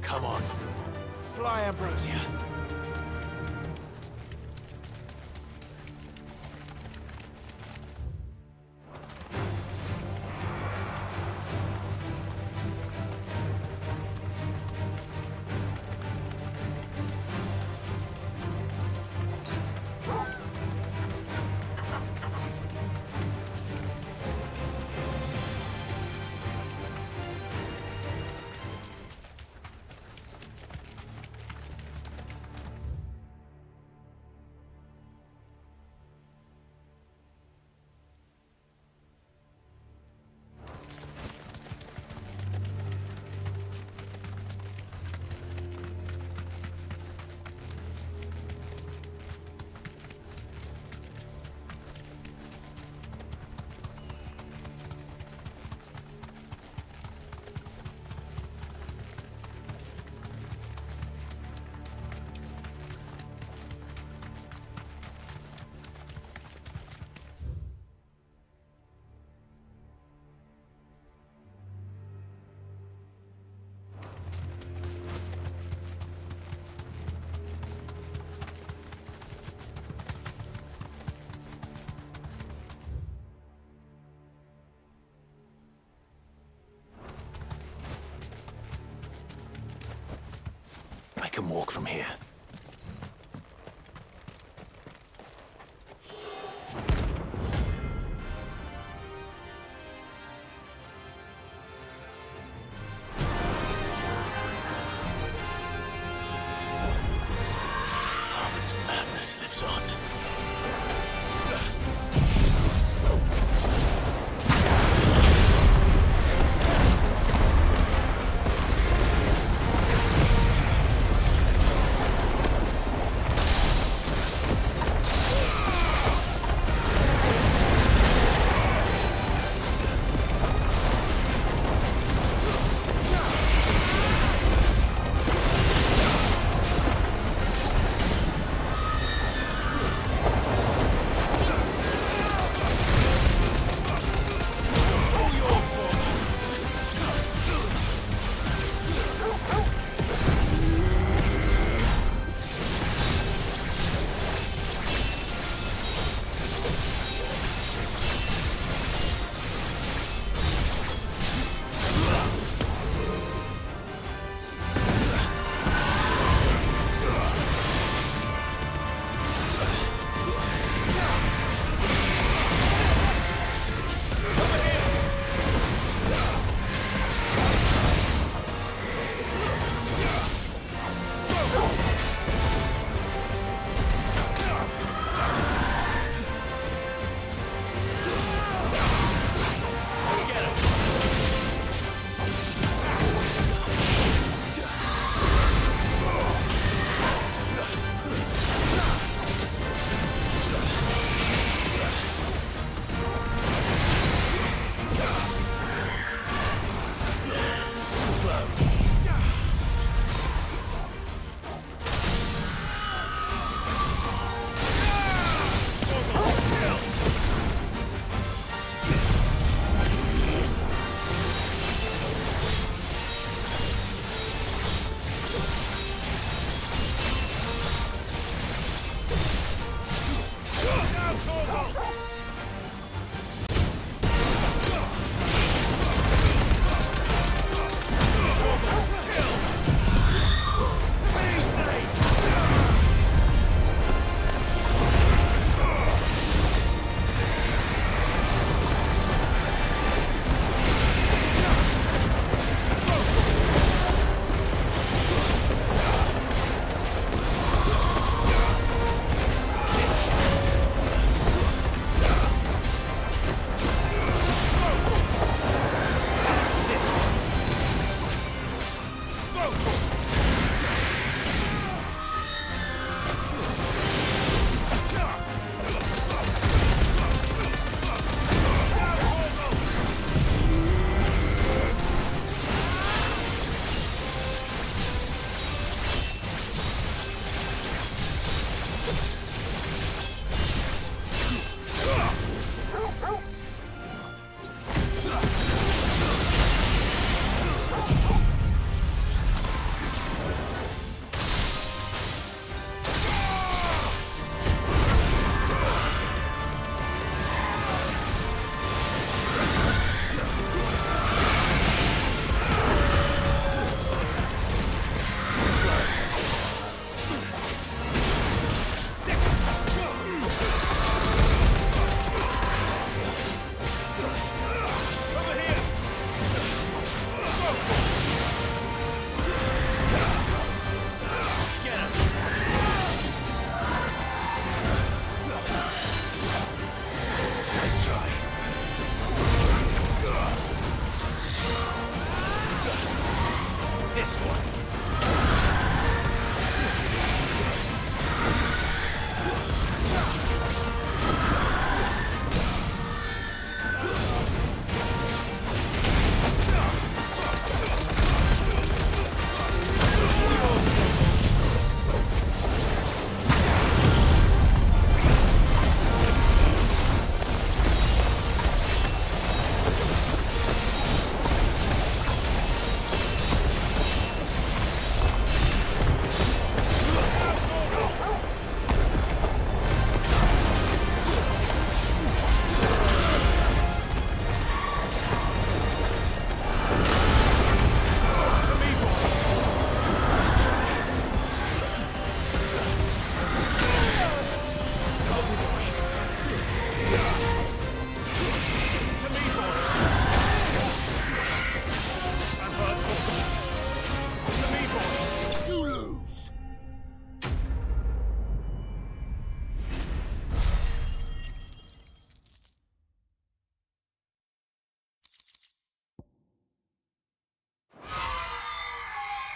S4: Come on.
S10: Fly, Ambrosia.
S4: I can walk from here. Harmon's madness lives on.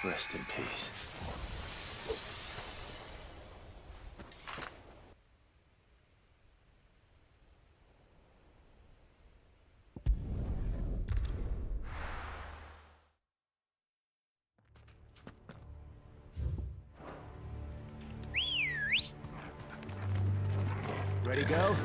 S4: Rest in peace.
S14: Ready, go?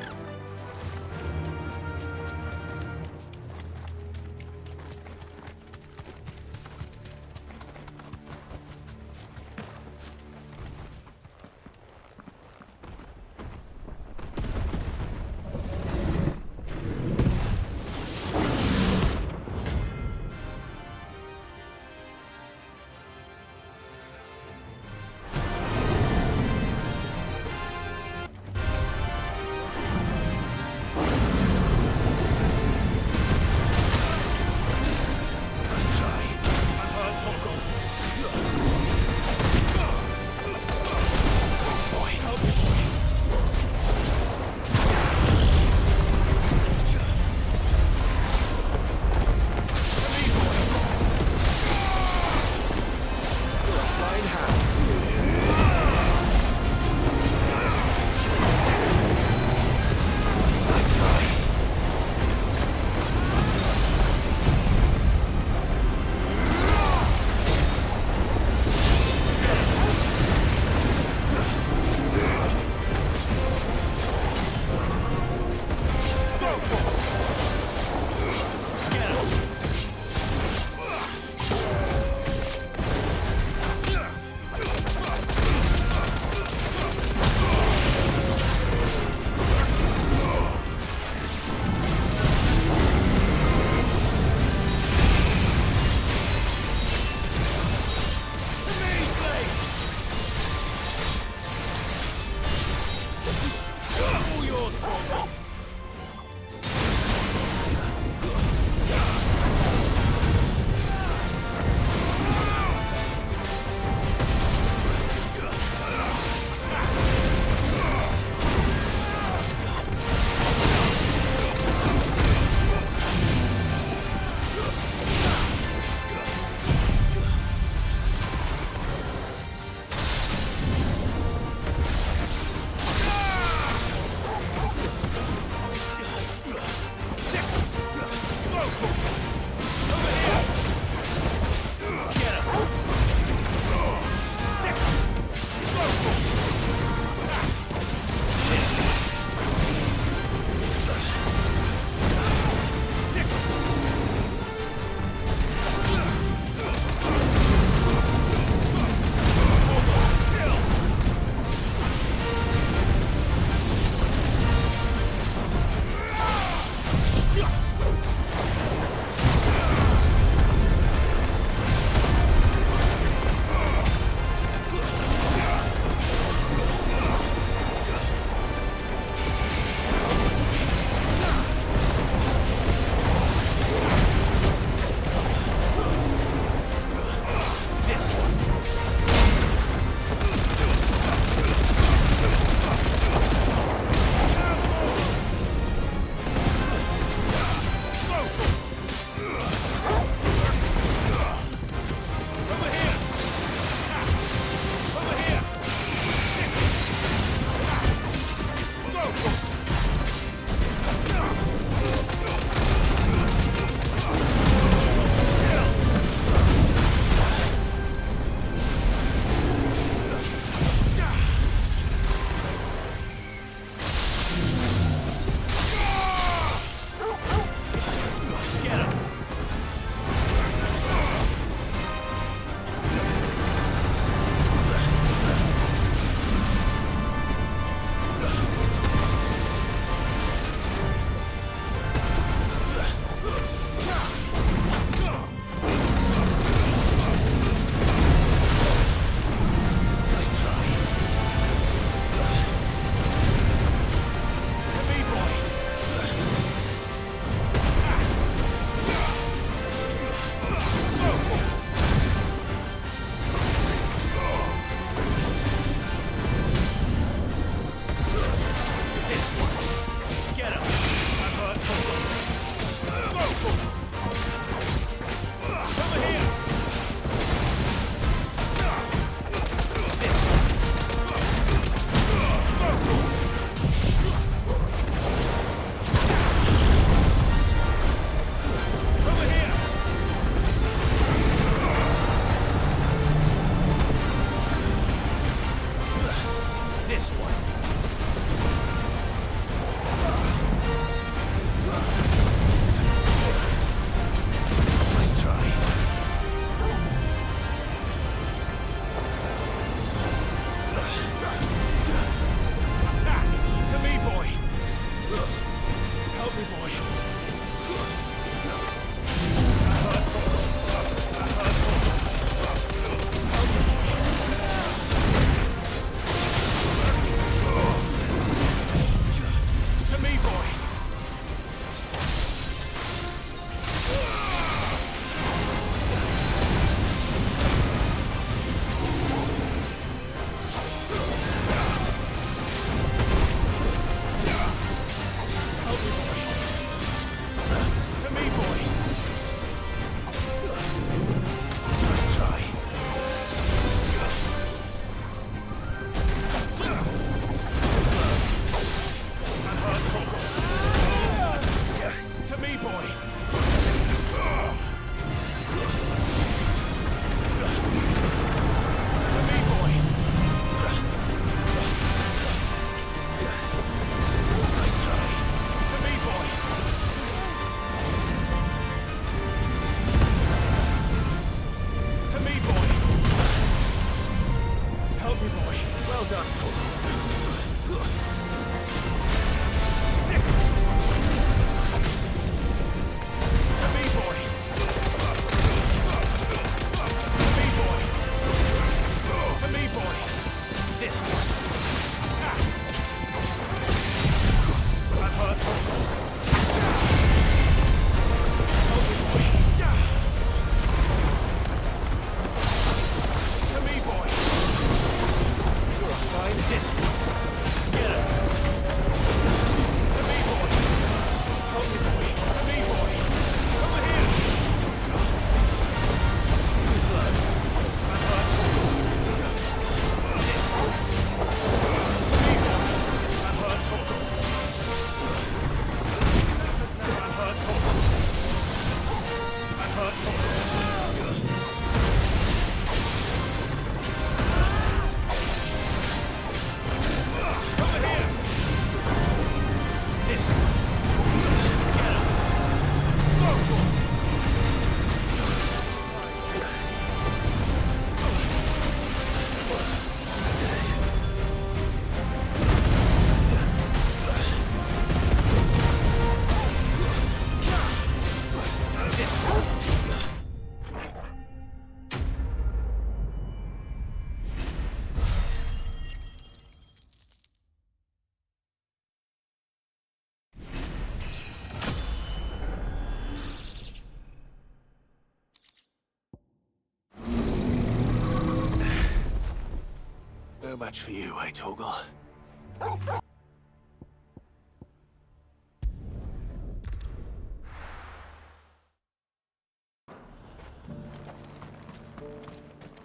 S4: No match for you, eh, Torgal?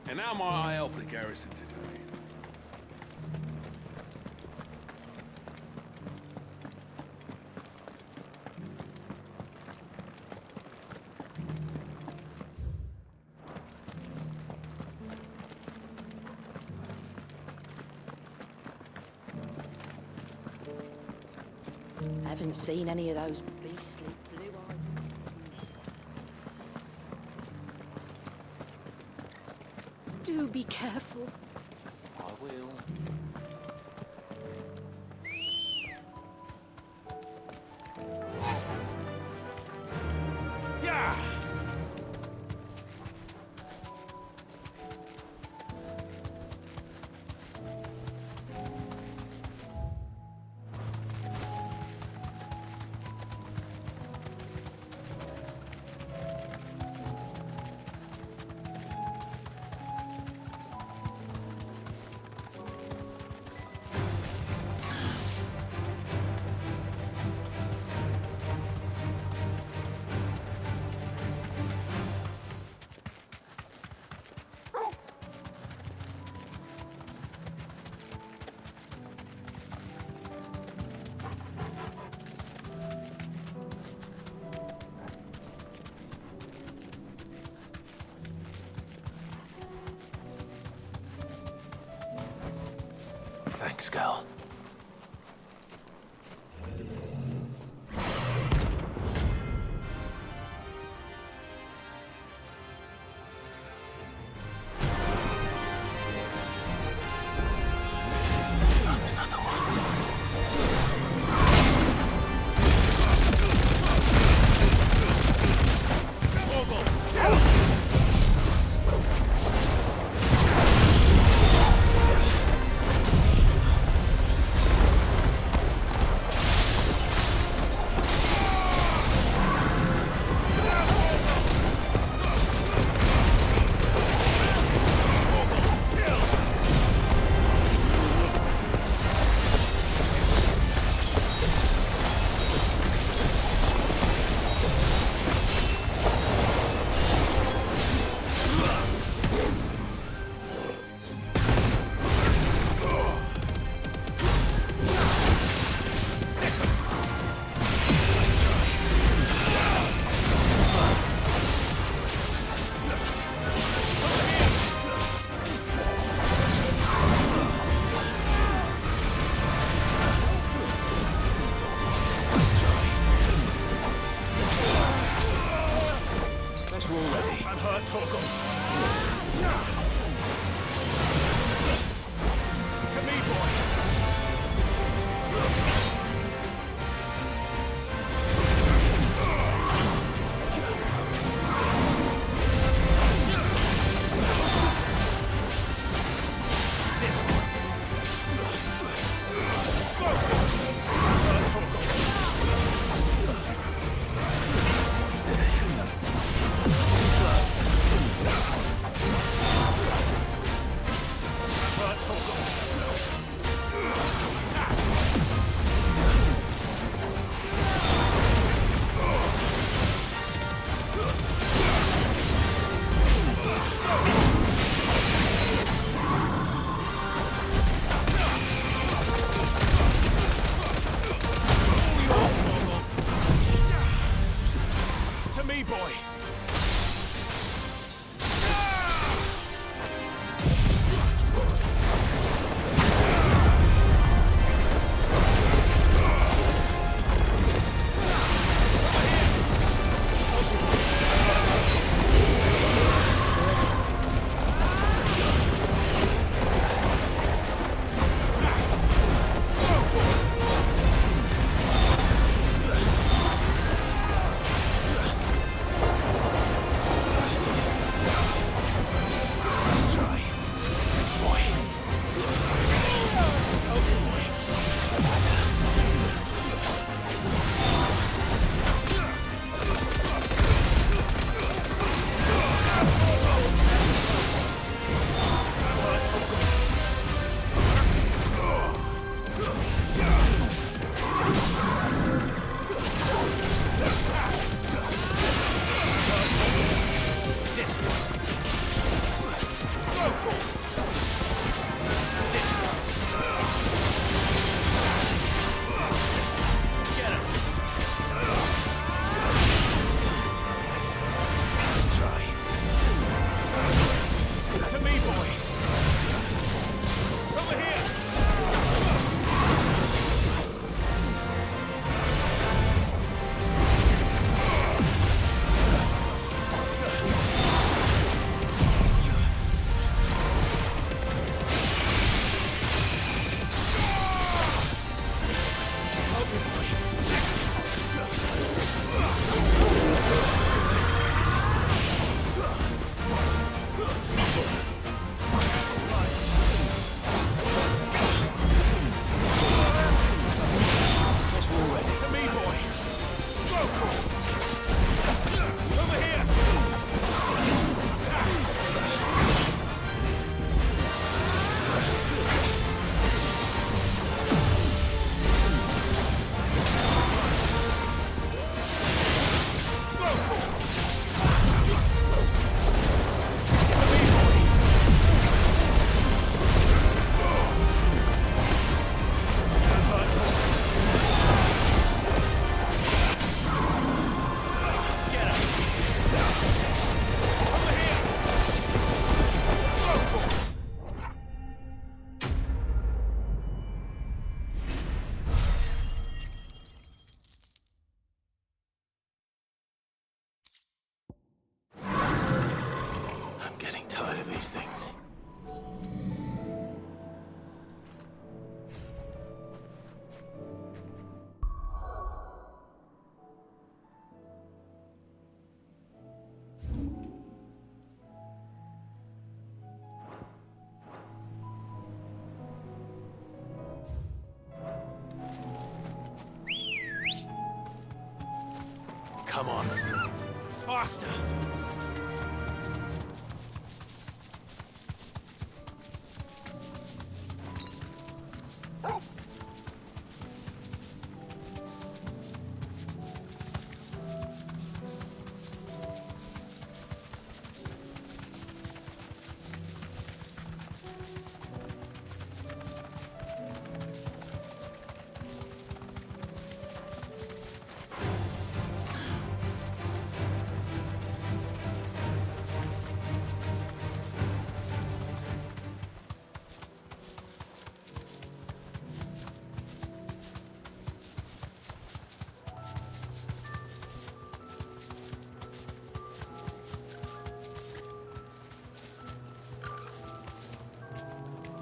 S11: And how might I help the garrison today?
S8: Haven't seen any of those beastly blue-eyed... Do be careful.
S26: I will.
S11: Yeah!
S4: Thanks, girl.
S11: To me, boy!
S4: these things. Come on.
S1: Faster!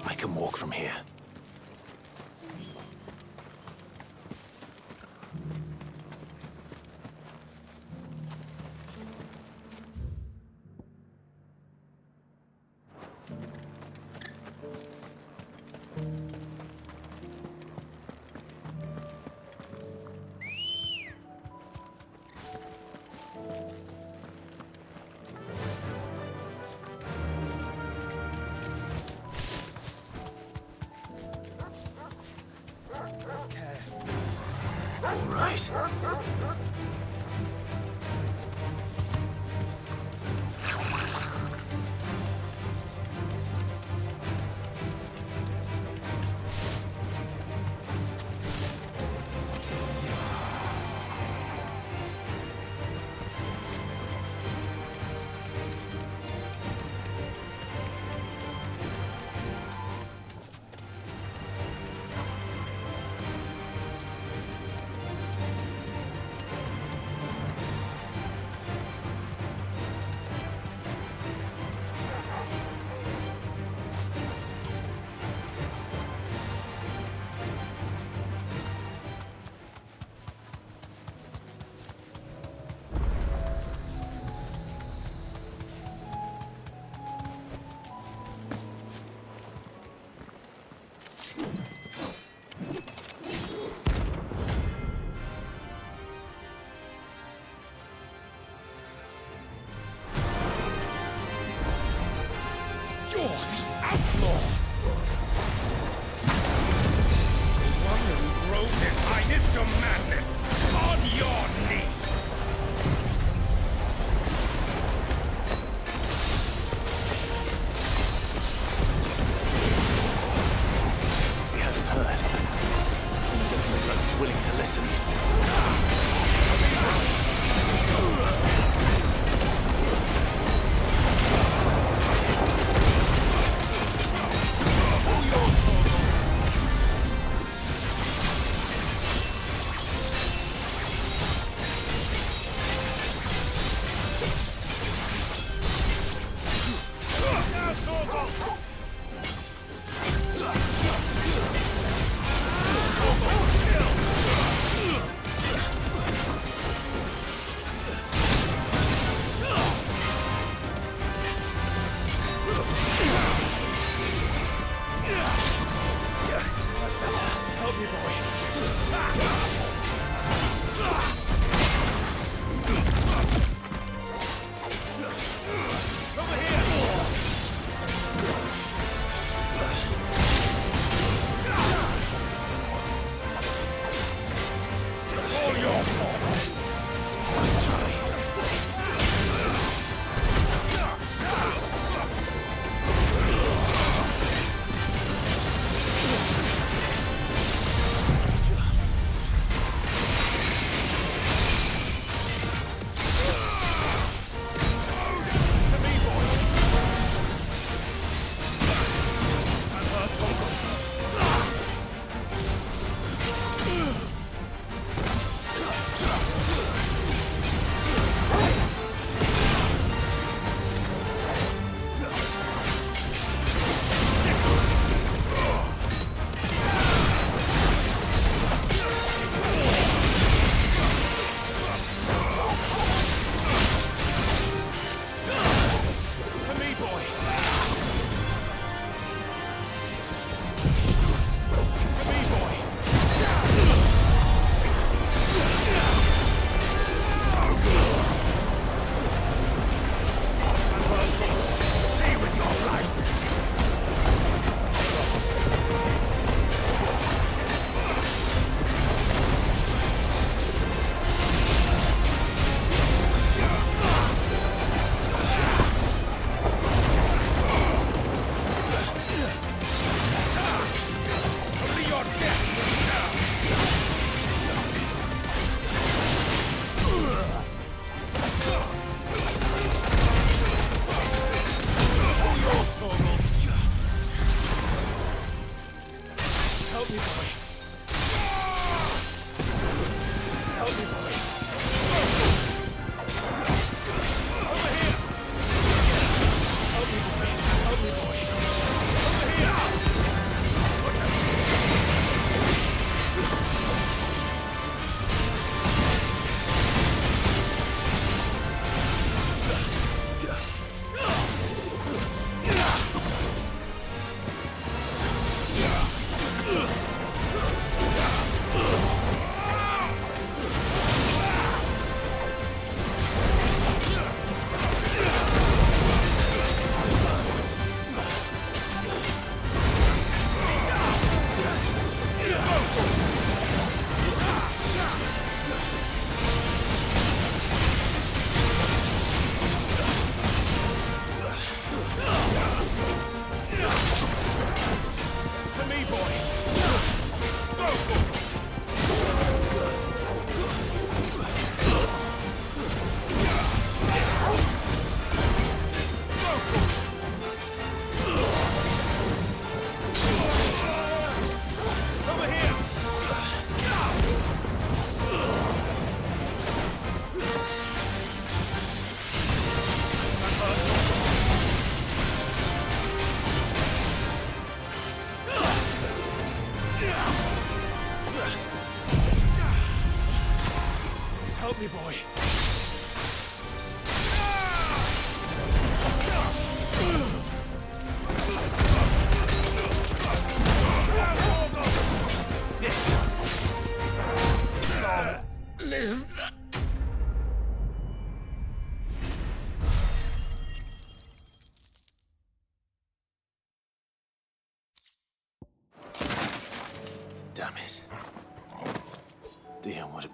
S4: I can walk from here. All right.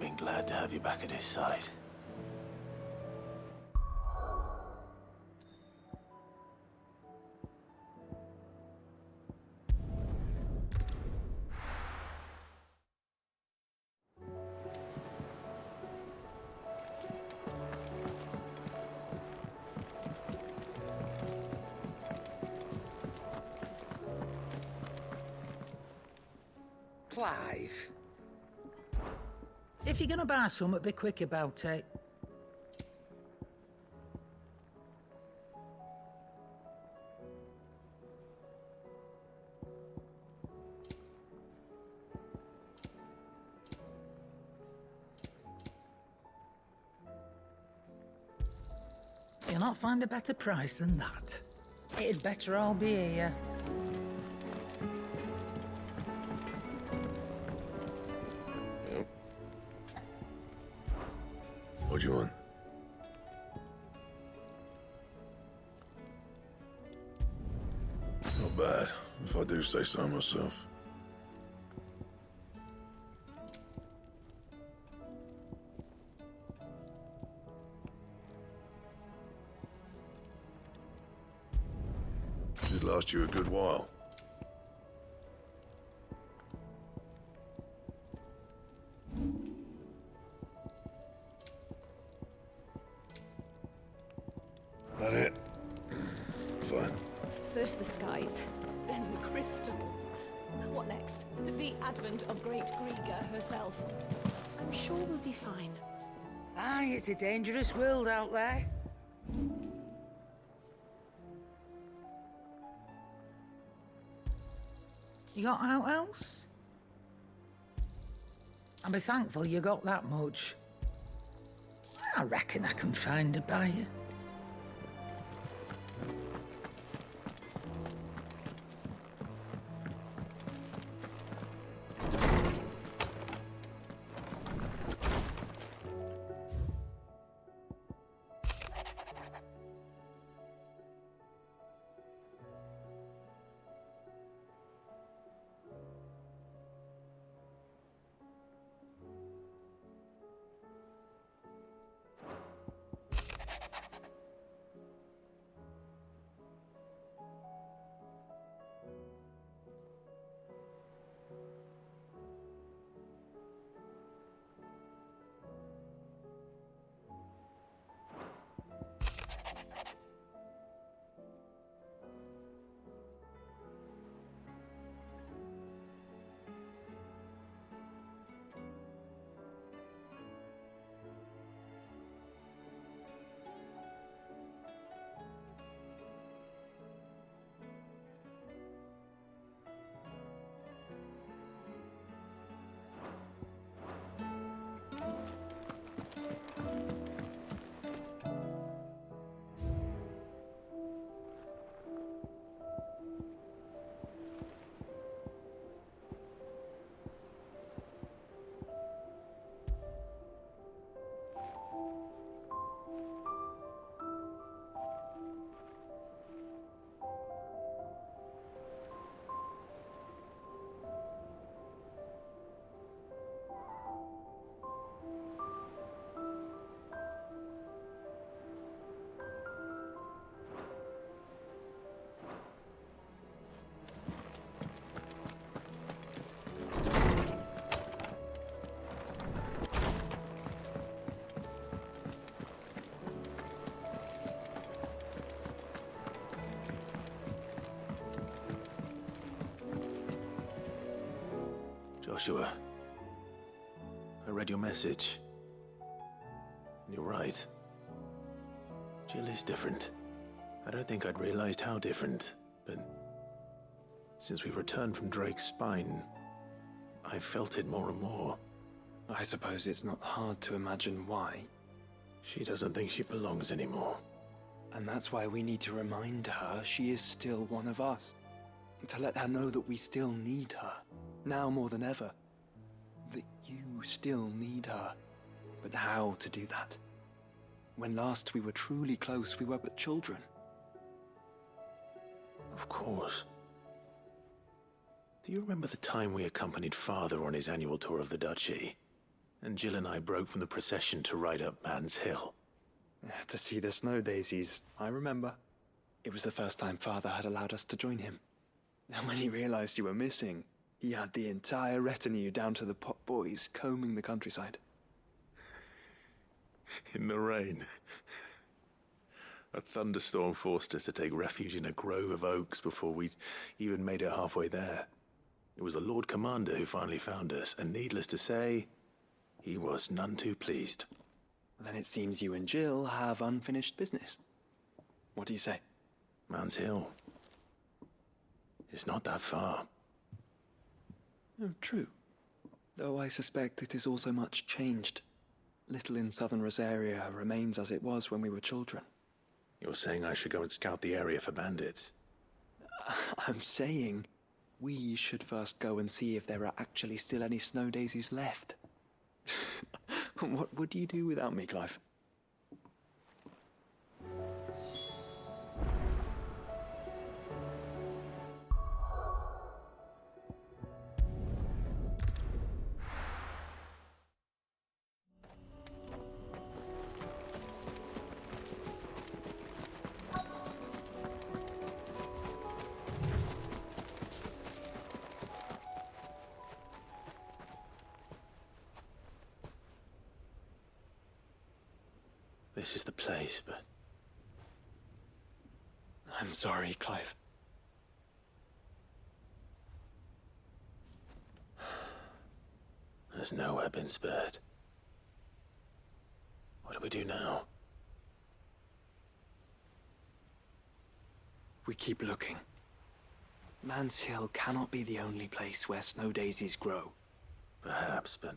S4: been glad to have you back at his side.
S13: Clive. If you're gonna buy something, be quick about it. You'll not find a better price than that. It'd better all be here.
S15: What do you want? Not bad, if I do say so myself. Should last you a good while. That it? Fine.
S17: First the skies, then the crystal. What next? The advent of great Griga herself. I'm sure we'll be fine.
S13: Aye, it's a dangerous world out there. You got out else? I'll be thankful you got that much. I reckon I can find a buyer.
S4: Joshua, I read your message. You're right. Jill is different. I don't think I'd realized how different, but since we returned from Drake's spine, I've felt it more and more.
S16: I suppose it's not hard to imagine why.
S4: She doesn't think she belongs anymore.
S16: And that's why we need to remind her she is still one of us. To let her know that we still need her. Now more than ever. That you still need her. But how to do that? When last we were truly close, we were but children.
S4: Of course. Do you remember the time we accompanied Father on his annual tour of the Duchy? and Jill and I broke from the procession to ride up Man's Hill.
S16: To see the snow daisies, I remember. It was the first time Father had allowed us to join him. And when he realized you were missing, he had the entire retinue down to the pot boys combing the countryside.
S4: In the rain. A thunderstorm forced us to take refuge in a grove of oaks before we'd even made it halfway there. It was the Lord Commander who finally found us, and needless to say, he was none too pleased.
S16: Then it seems you and Jill have unfinished business. What do you say?
S4: Man's Hill. It's not that far.
S16: Oh, true. Though I suspect it is also much changed. Little in southern Rosaria remains as it was when we were children.
S4: You're saying I should go and scout the area for bandits?
S16: I'm saying we should first go and see if there are actually still any snow daisies left. What would you do without me, Clive?
S4: This is the place, but...
S16: I'm sorry, Clive.
S4: There's nowhere been spared. What do we do now?
S16: We keep looking. Man's Hill cannot be the only place where snow daisies grow.
S4: Perhaps, but...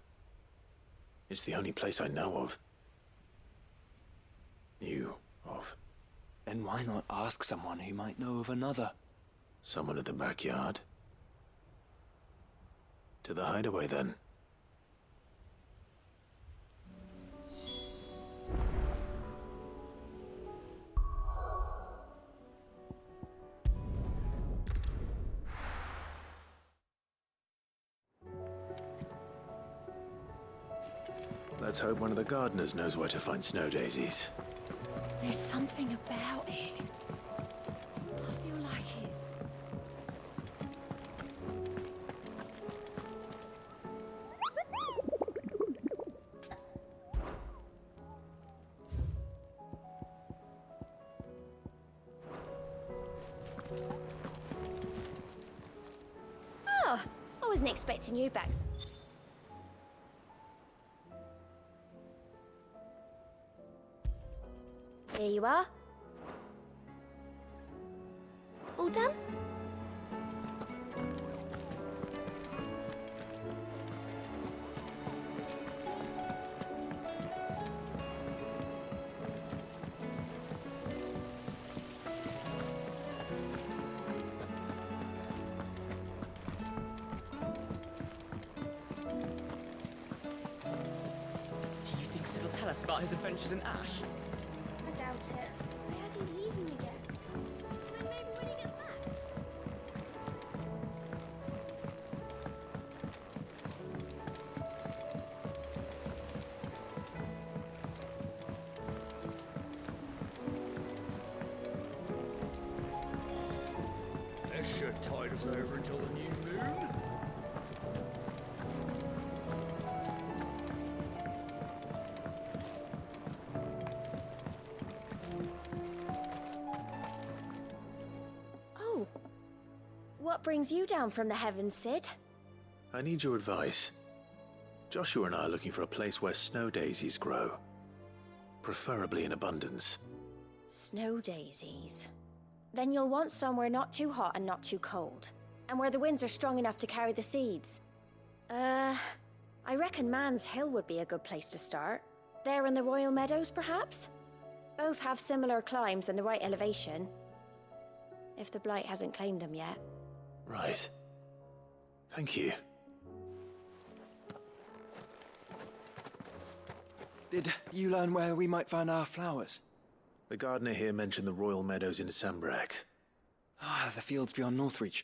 S4: it's the only place I know of. Knew of.
S16: Then why not ask someone who might know of another?
S4: Someone at the backyard? To the hideaway, then. Let's hope one of the gardeners knows where to find snow daisies.
S6: There's something about it. I feel like it's... Oh, I wasn't expecting you back. Here you are. All done?
S3: Do you think Sid will tell us about his adventures in Ash?
S20: I doubt it. I heard he's leaving again. Then maybe when he gets back.
S3: This should tide us over until the new moon.
S6: Oh. What brings you down from the heavens, Sid?
S4: I need your advice. Joshua and I are looking for a place where snow daisies grow. Preferably in abundance.
S6: Snow daisies. Then you'll want somewhere not too hot and not too cold. And where the winds are strong enough to carry the seeds. I reckon Man's Hill would be a good place to start. There in the Royal Meadows, perhaps? Both have similar climbs and the right elevation. If the Blight hasn't claimed them yet.
S4: Right. Thank you.
S16: Did you learn where we might find our flowers?
S4: The gardener here mentioned the Royal Meadows in Sambrak.
S16: Ah, the fields beyond Northreach.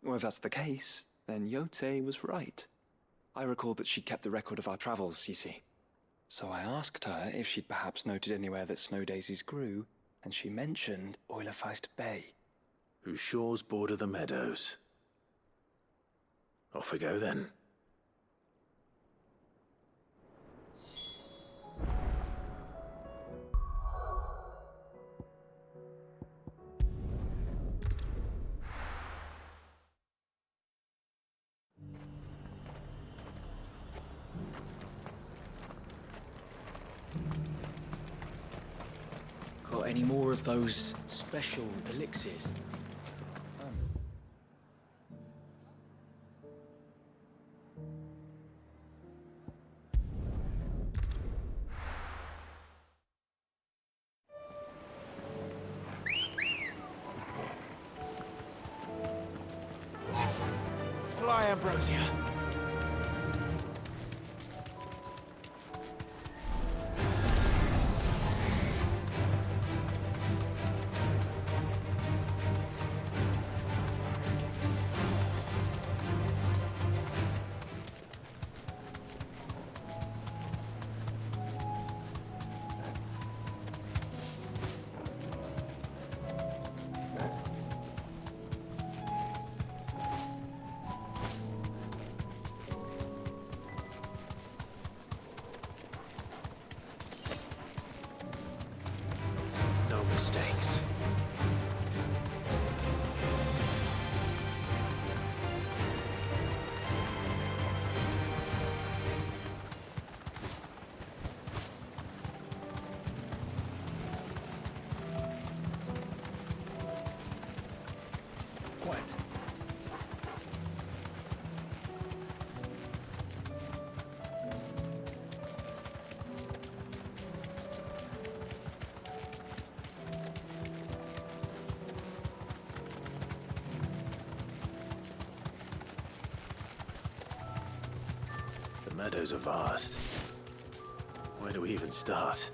S16: Well, if that's the case, then Yote was right. I recalled that she kept the record of our travels, you see. So I asked her if she'd perhaps noted anywhere that snow daisies grew, and she mentioned Eulerfeist Bay.
S4: Whose shores border the meadows. Off we go then.
S18: Got any more of those special elixirs?
S1: Fly, Ambrosia.
S4: Mistakes.
S18: Quiet.
S4: The meadows are vast. Where do we even start?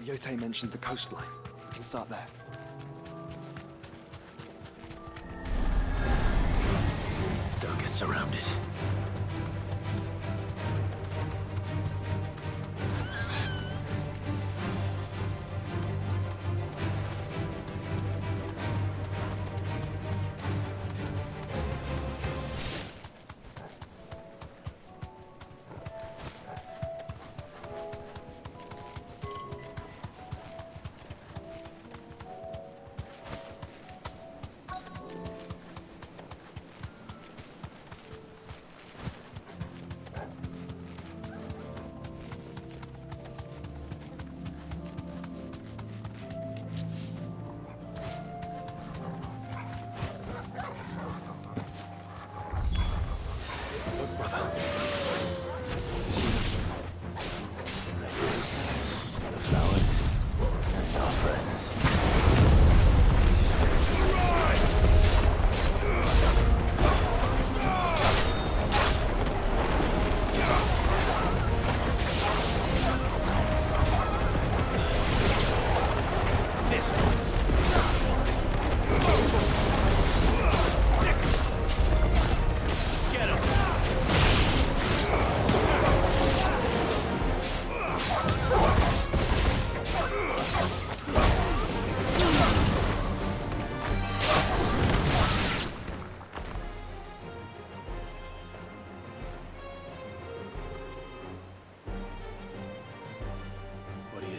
S16: Yote mentioned the coastline. We can start there.
S4: Don't get surrounded.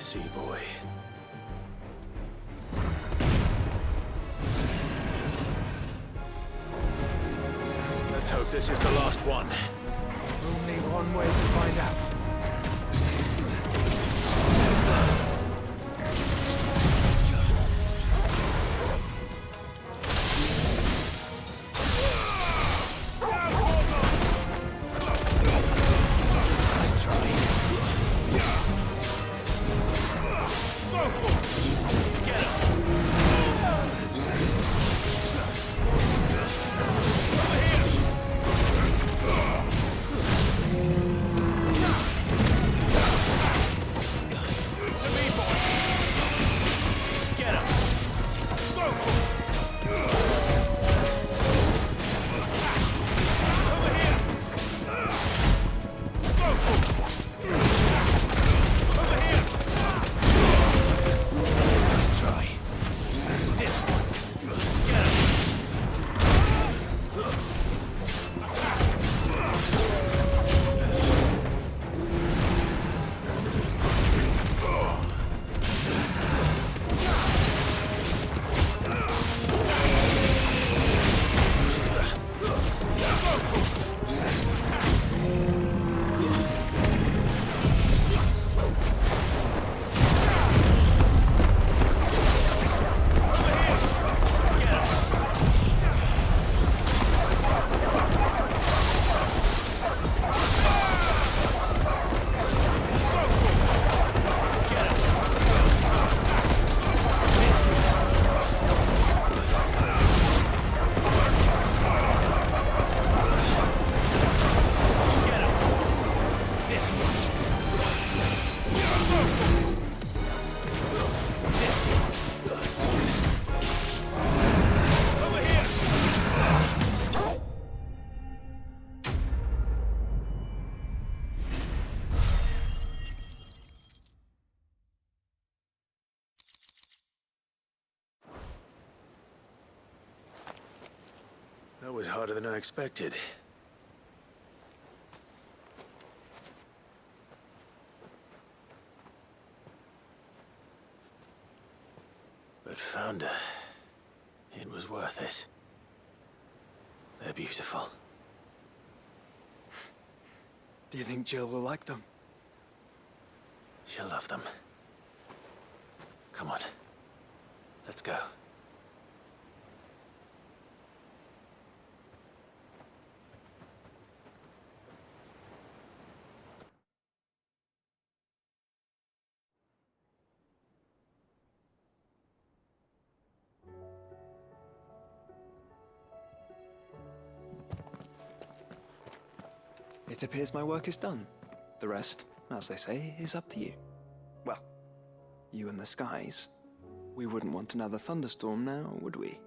S4: See, boy. Let's hope this is the last one.
S1: Only one way to find out.
S4: Nice try. Get him! Over here! That was harder than I expected. But Founder, it was worth it. They're beautiful.
S16: Do you think Jill will like them?
S4: She'll love them. Come on. Let's go.
S16: It appears my work is done. The rest, as they say, is up to you. Well, you and the skies. We wouldn't want another thunderstorm now, would we?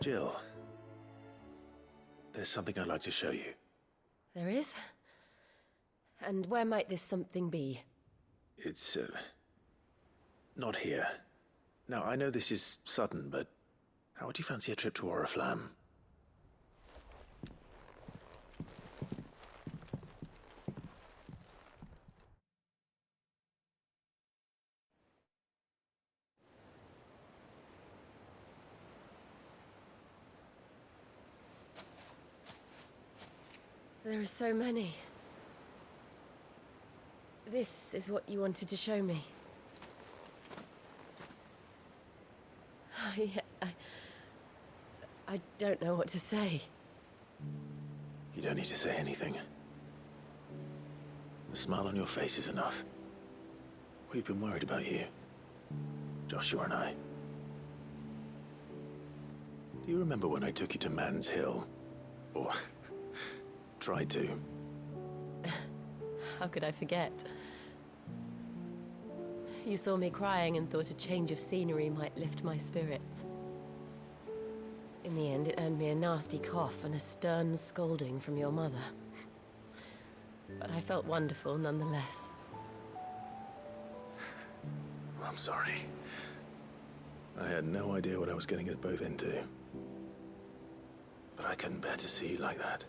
S4: Jill, there's something I'd like to show you.
S19: There is? And where might this something be?
S4: It's, not here. Now, I know this is sudden, but how would you fancy a trip to Oriflamme?
S19: There are so many. This is what you wanted to show me. I don't know what to say.
S4: You don't need to say anything. The smile on your face is enough. We've been worried about you. Joshua and I. Do you remember when I took you to Man's Hill? Or tried to?
S19: How could I forget? You saw me crying and thought a change of scenery might lift my spirits. In the end, it earned me a nasty cough and a stern scolding from your mother. But I felt wonderful nonetheless.
S4: I'm sorry. I had no idea what I was getting us both into. But I couldn't bear to see you like that.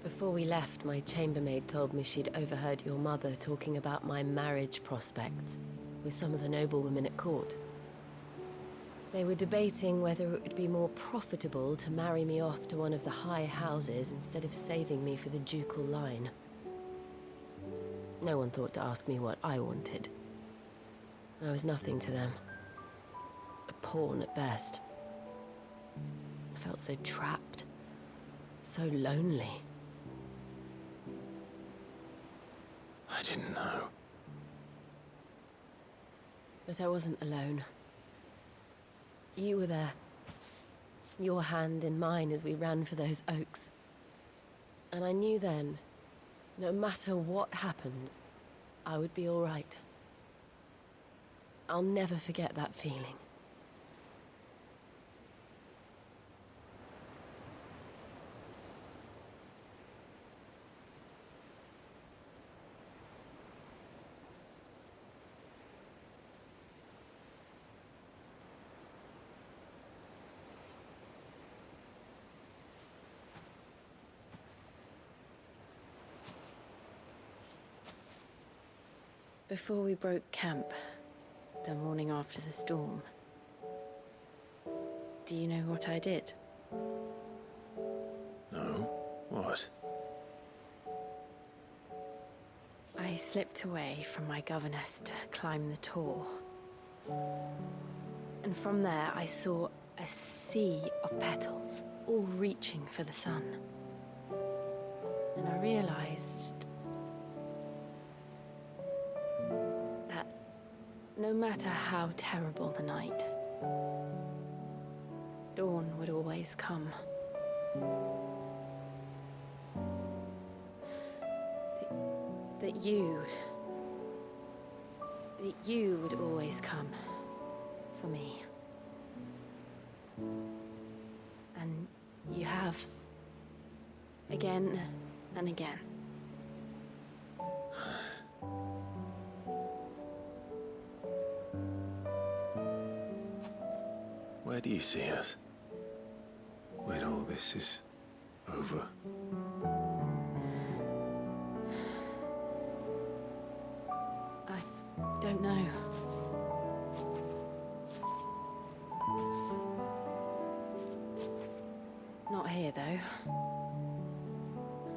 S19: Before we left, my chambermaid told me she'd overheard your mother talking about my marriage prospects with some of the noblewomen at court. They were debating whether it would be more profitable to marry me off to one of the high houses instead of saving me for the ducal line. No one thought to ask me what I wanted. I was nothing to them. A pawn at best. I felt so trapped, so lonely.
S4: I didn't know.
S19: But I wasn't alone. You were there. Your hand in mine as we ran for those oaks. And I knew then, no matter what happened, I would be all right. I'll never forget that feeling. Before we broke camp, the morning after the storm, do you know what I did?
S4: No? What?
S19: I slipped away from my governess to climb the tor. And from there I saw a sea of petals, all reaching for the sun. And I realized no matter how terrible the night, dawn would always come. That you would always come for me. And you have. Again and again.
S4: Where do you see us? When all this is over?
S19: I don't know. Not here, though. I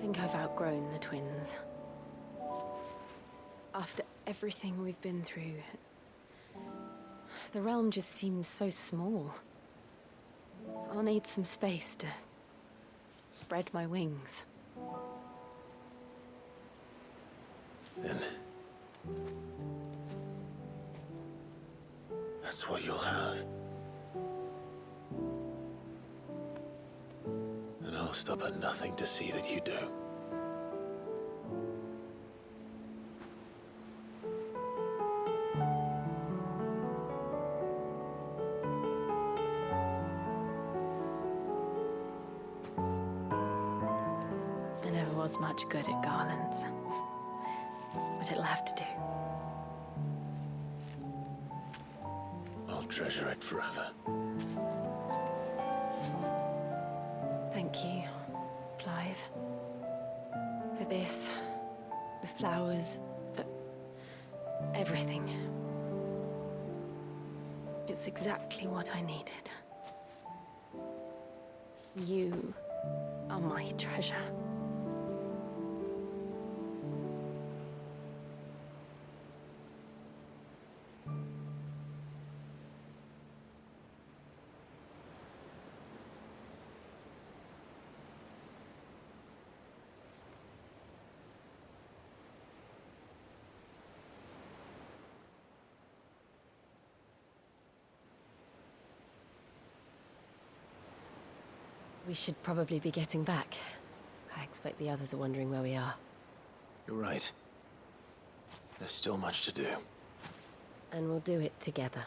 S19: think I've outgrown the twins. After everything we've been through, the realm just seems so small. I'll need some space to spread my wings.
S4: Then that's what you'll have. And I'll stop at nothing to see that you do.
S19: I never was much good at garlands, but it'll have to do.
S4: I'll treasure it forever.
S19: Thank you, Clive. For this, the flowers, for everything. It's exactly what I needed. You are my treasure. We should probably be getting back. I expect the others are wondering where we are.
S4: You're right. There's still much to do.
S19: And we'll do it together.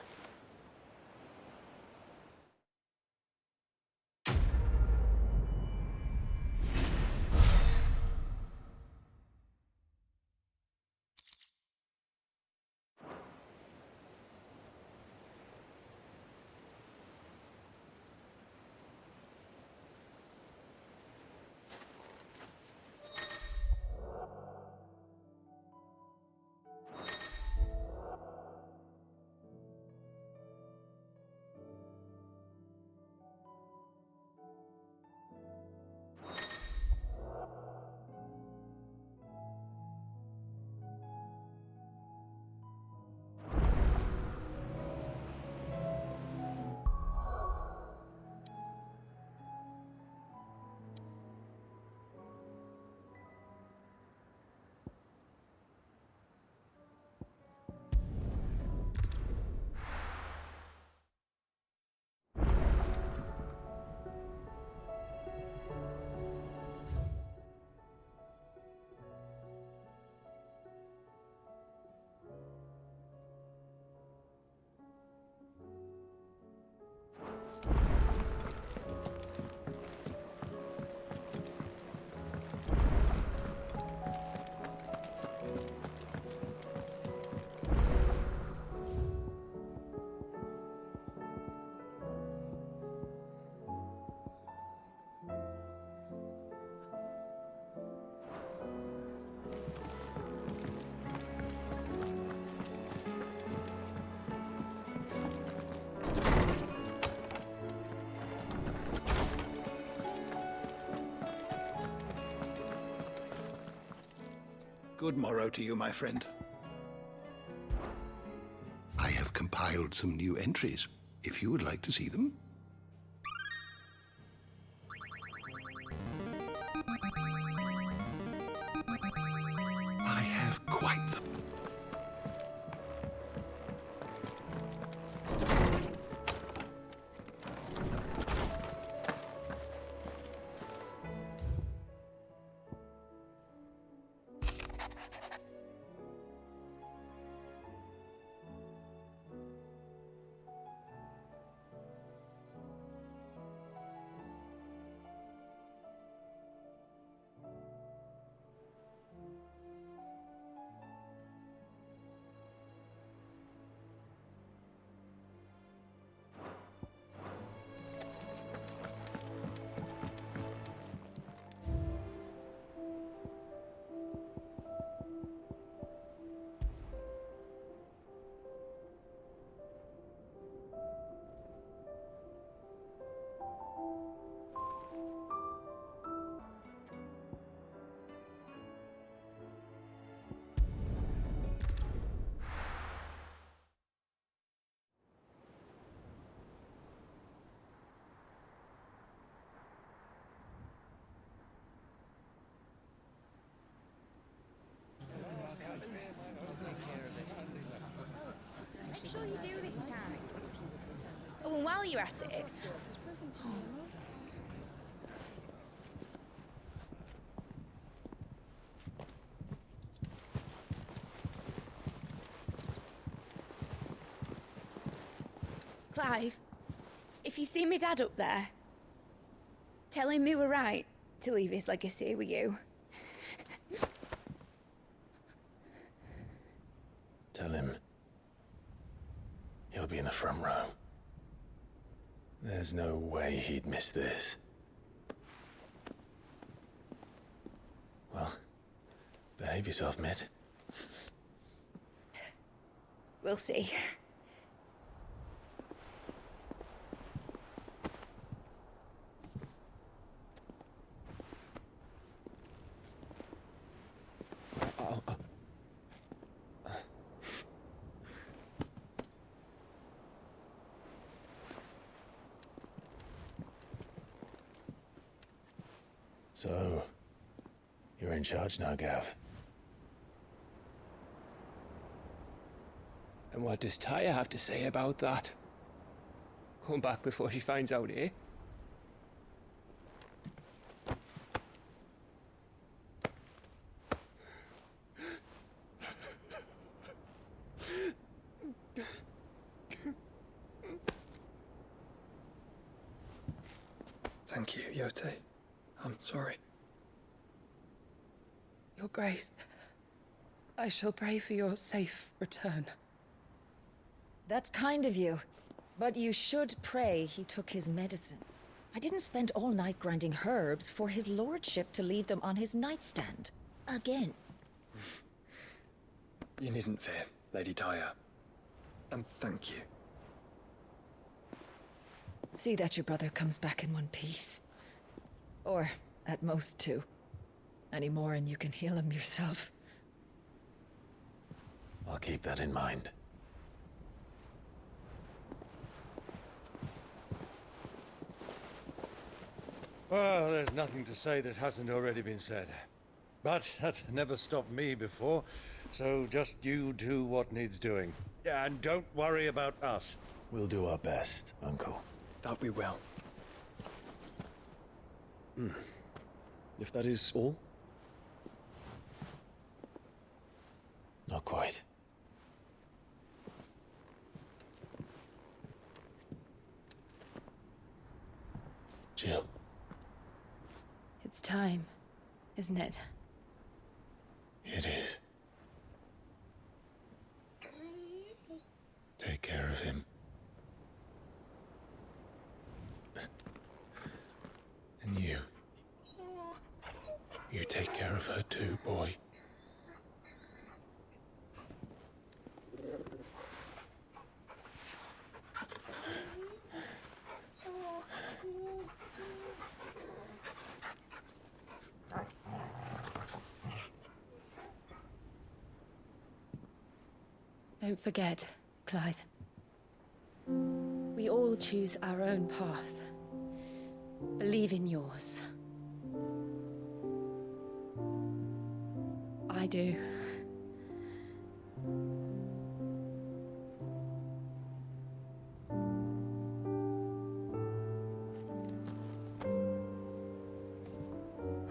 S9: Good morrow to you, my friend. I have compiled some new entries, if you would like to see them. I have quite the...
S2: while you're at it... Clive, if you see me dad up there, tell him we were right to leave his legacy with you.
S4: Tell him he'll be in the front row. There's no way he'd miss this. Well, behave yourself, Mid.
S2: We'll see.
S4: So, you're in charge now, Gav.
S3: And what does Tyre have to say about that? Come back before she finds out, eh?
S16: Thank you, Yote. I'm sorry.
S5: Your Grace, I shall pray for your safe return.
S21: That's kind of you. But you should pray he took his medicine. I didn't spend all night grinding herbs for his lordship to leave them on his nightstand. Again.
S16: You needn't fear, Lady Tyre. And thank you.
S21: See that your brother comes back in one piece. Or, at most, two. Any more and you can heal him yourself.
S4: I'll keep that in mind.
S22: Well, there's nothing to say that hasn't already been said. But that's never stopped me before, so just you do what needs doing. And don't worry about us.
S4: We'll do our best, Uncle.
S16: That we will. If that is all?
S4: Not quite. Jill.
S21: It's time, isn't it?
S4: It is. Take care of him. And you. You take care of her too, boy.
S21: Don't forget, Clive. We all choose our own path. Believe in yours. I do.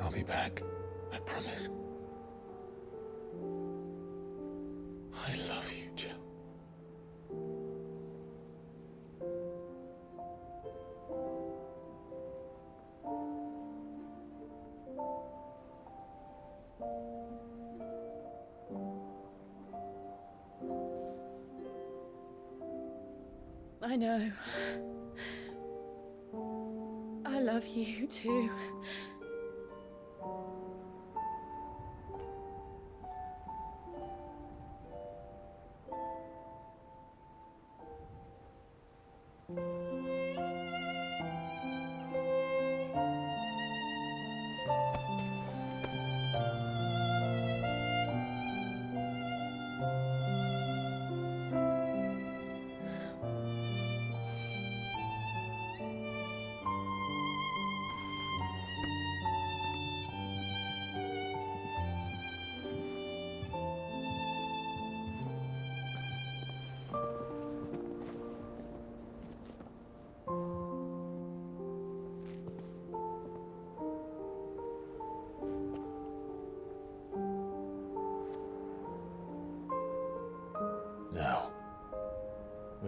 S4: I'll be back. I promise. I love you, Jill.
S21: I know. I love you too.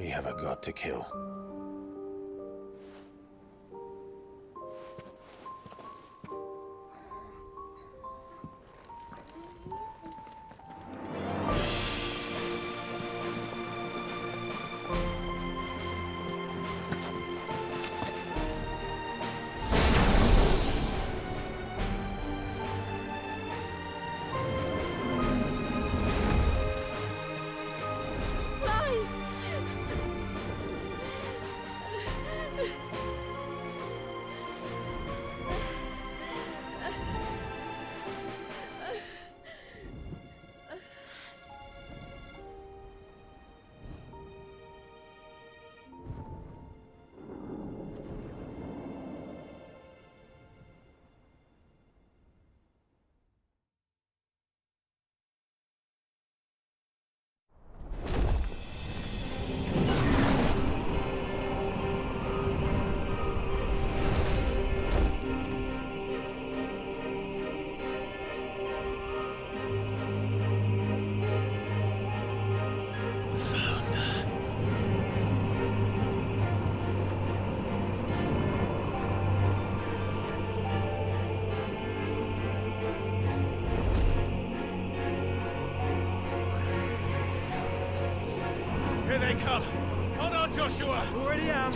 S4: We have a god to kill.
S1: Here they come! Hold on, Joshua! Already am!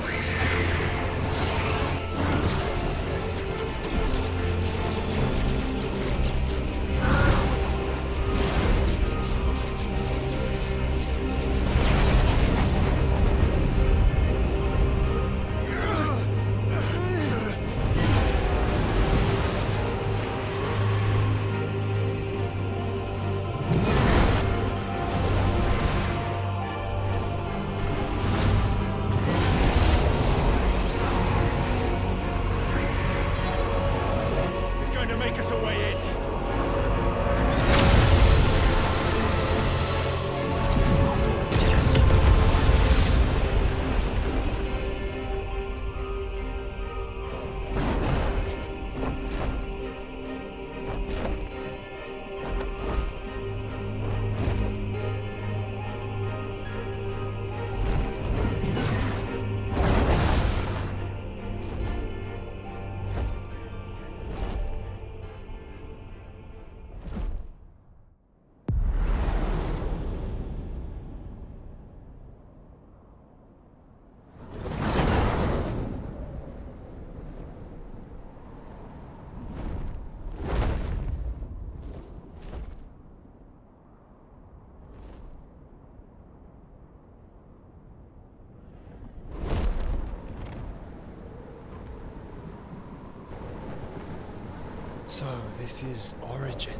S1: So, this is Origin.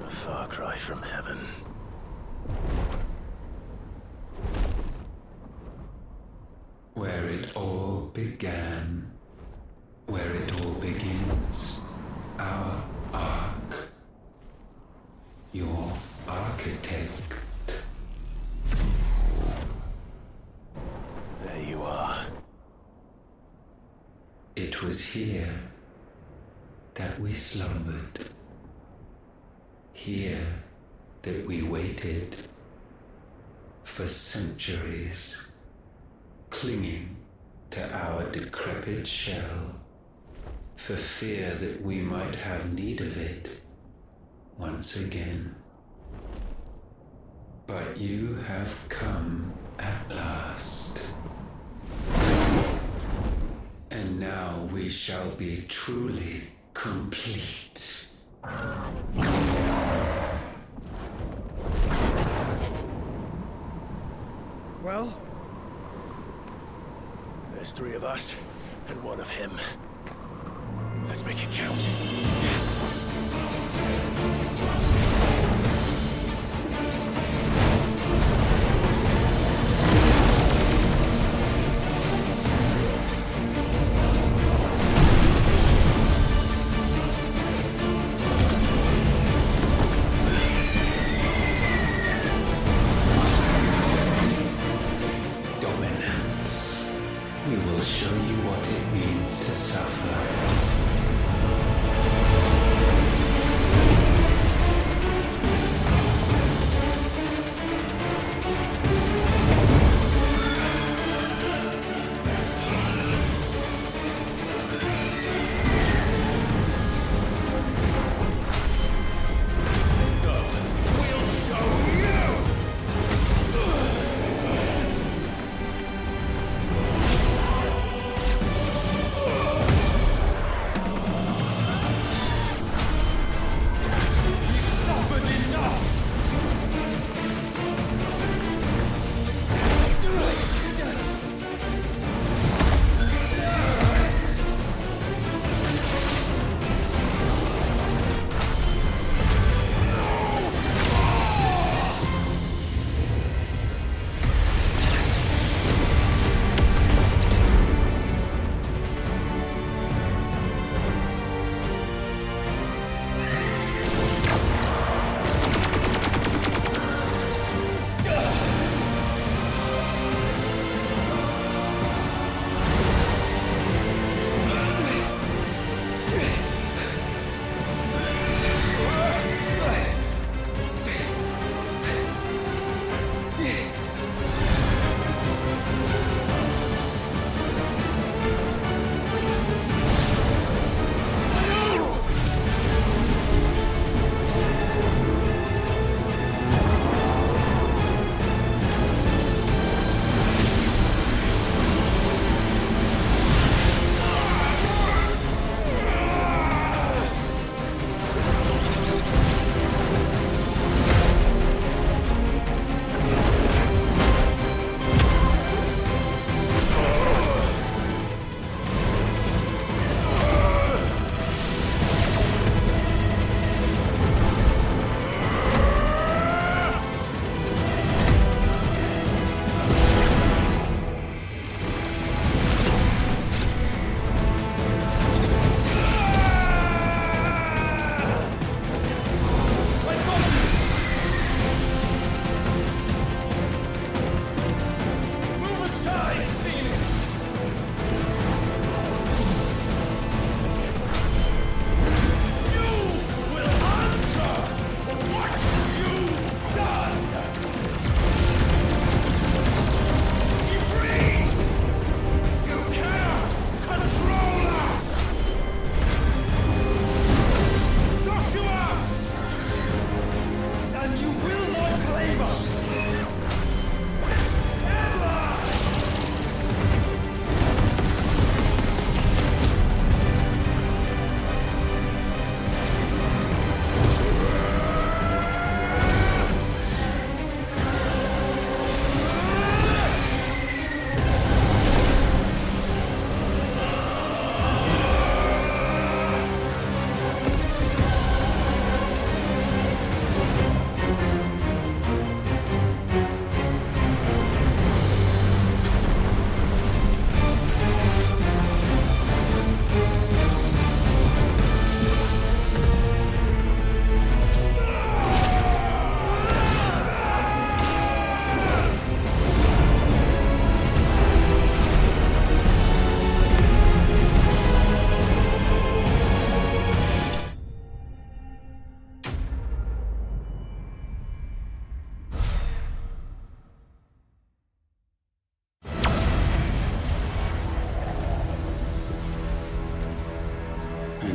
S4: A far cry from heaven.
S7: Where it all began. Where it all begins. Our arc. Your architect.
S4: There you are.
S7: It was here that we slumbered. Here that we waited for centuries, clinging to our decrepit shell, for fear that we might have need of it once again. But you have come at last. And now we shall be truly complete.
S1: Well?
S4: There's 3 of us, and 1 of him. Let's make it count.
S7: We will show you what it means to suffer.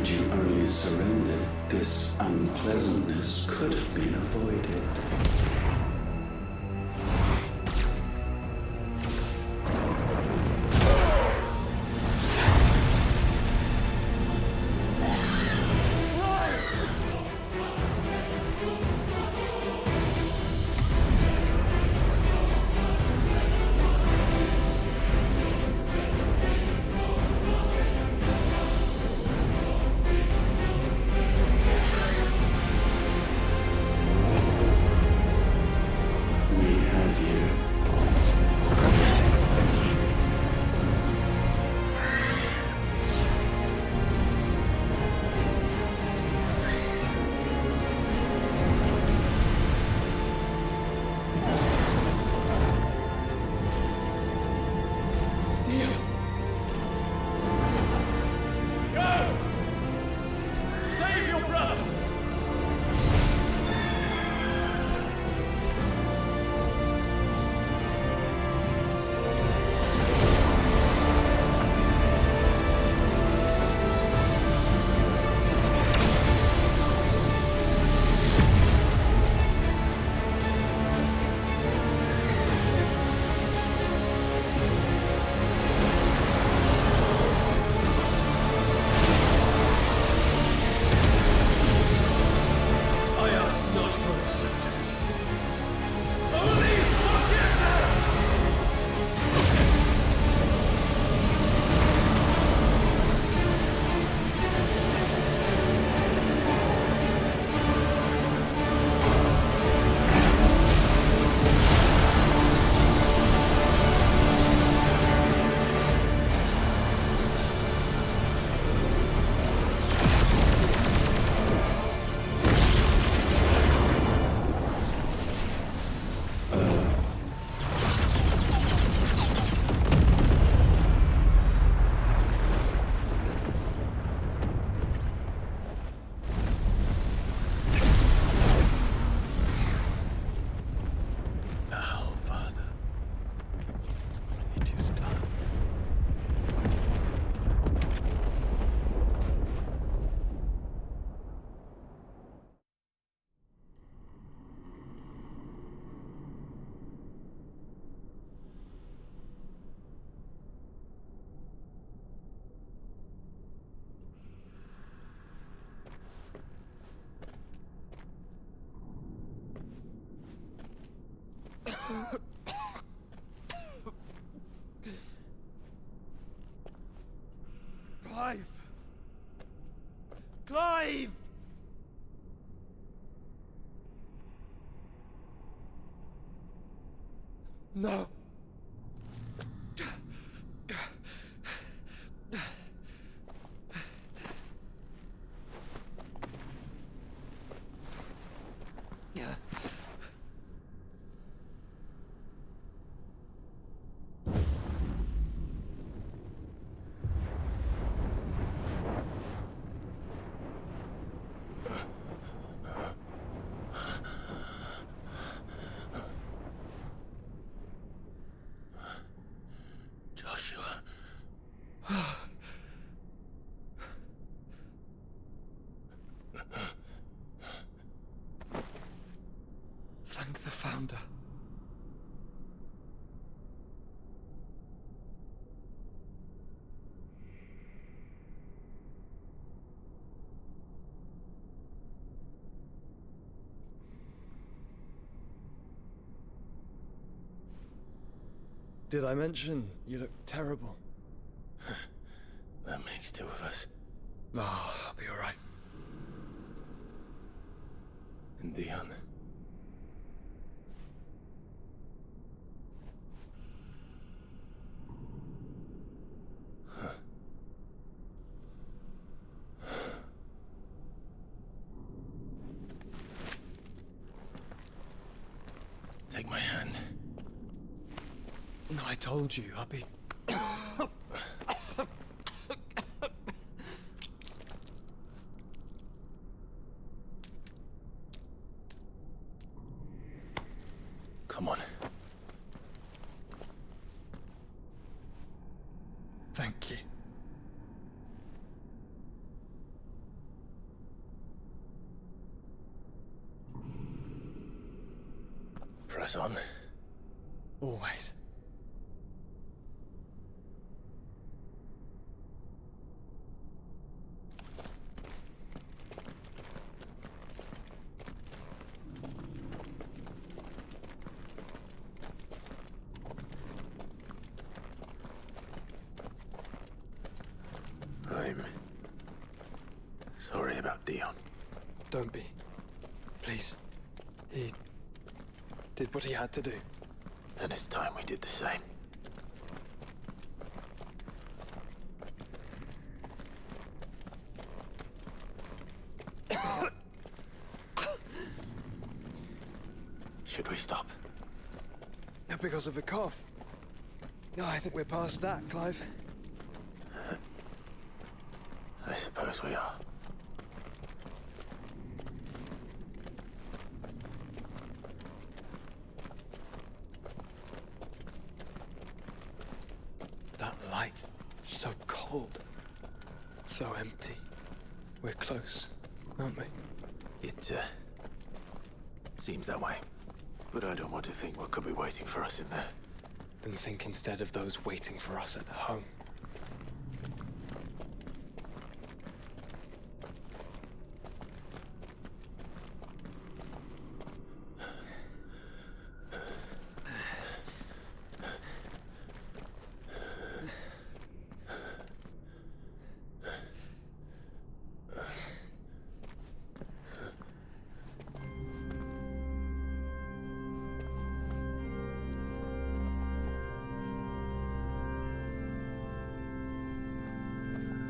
S7: Had you only surrendered, this unpleasantness could have been avoided.
S1: Clive! Clive! No. Thank the Founder. Did I mention you look terrible?
S4: That makes two of us.
S1: Oh, I'll be alright.
S4: And Dion. Take my hand.
S1: No, I told you, I'll be...
S4: Come on.
S1: Thank you.
S4: press on.
S16: Always.
S4: I'm sorry about Dion.
S16: Don't be. Please. He did what he had to do.
S4: And it's time we did the same. Should we stop?
S16: Because of the cough. No, I think we're past that, Clive.
S4: I suppose we are.
S16: That light, so cold, so empty. We're close, aren't we?
S4: It, seems that way. But I don't want to think what could be waiting for us in there.
S16: Then think instead of those waiting for us at home.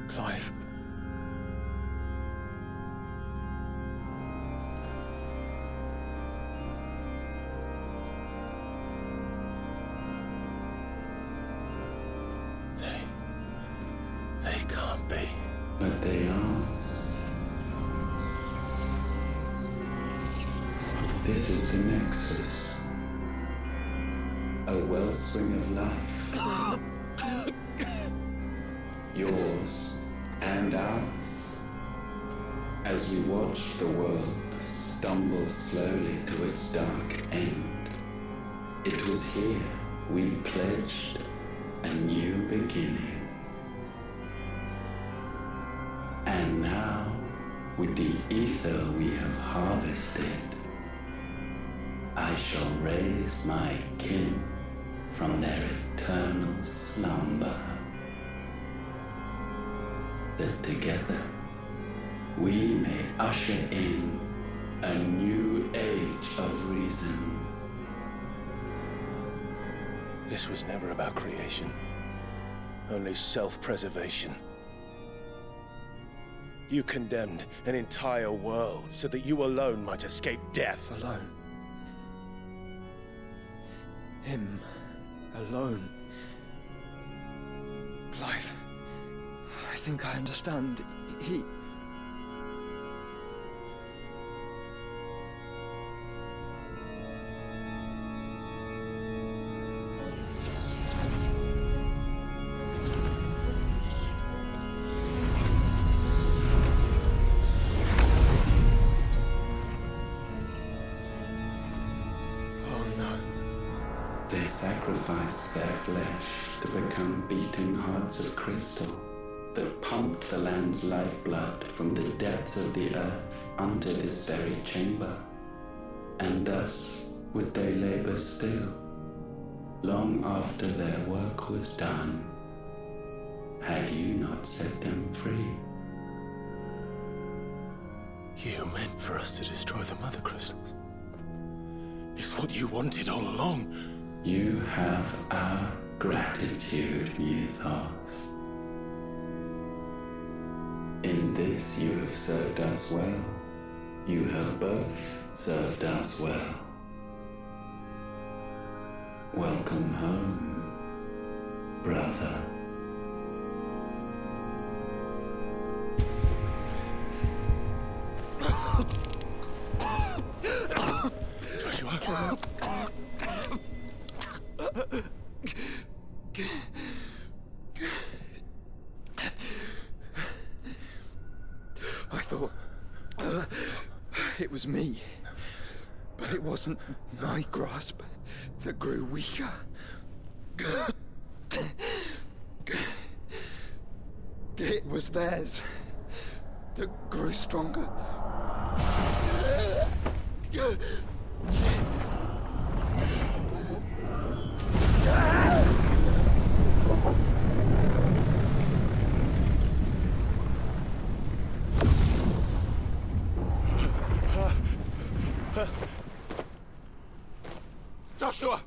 S16: Clive.
S4: They can't be.
S7: But they are. This is the Nexus. A wellspring of life. Yours and ours. As we watch the world stumble slowly to its dark end, it was here we pledged a new beginning. And now, with the ether we have harvested, I shall raise my kin from their eternal slumber. That together we may usher in a new age of reason.
S4: This was never about creation. Only self-preservation. You condemned an entire world so that you alone might escape death.
S16: Alone. Him. Alone. Clive. I think I understand. He...
S7: They sacrificed their flesh to become beating hearts of crystal that pumped the land's lifeblood from the depths of the earth unto this very chamber. And thus would they labor still, long after their work was done, had you not set them free.
S4: You meant for us to destroy the Mother Crystals. It's what you wanted all along.
S7: You have our gratitude, Mythos. In this you have served us well. You have both served us well. Welcome home, brother.
S4: Joshua.
S16: I thought it was me, But it wasn't my grasp that grew weaker. It was theirs that grew stronger.
S15: Joshua!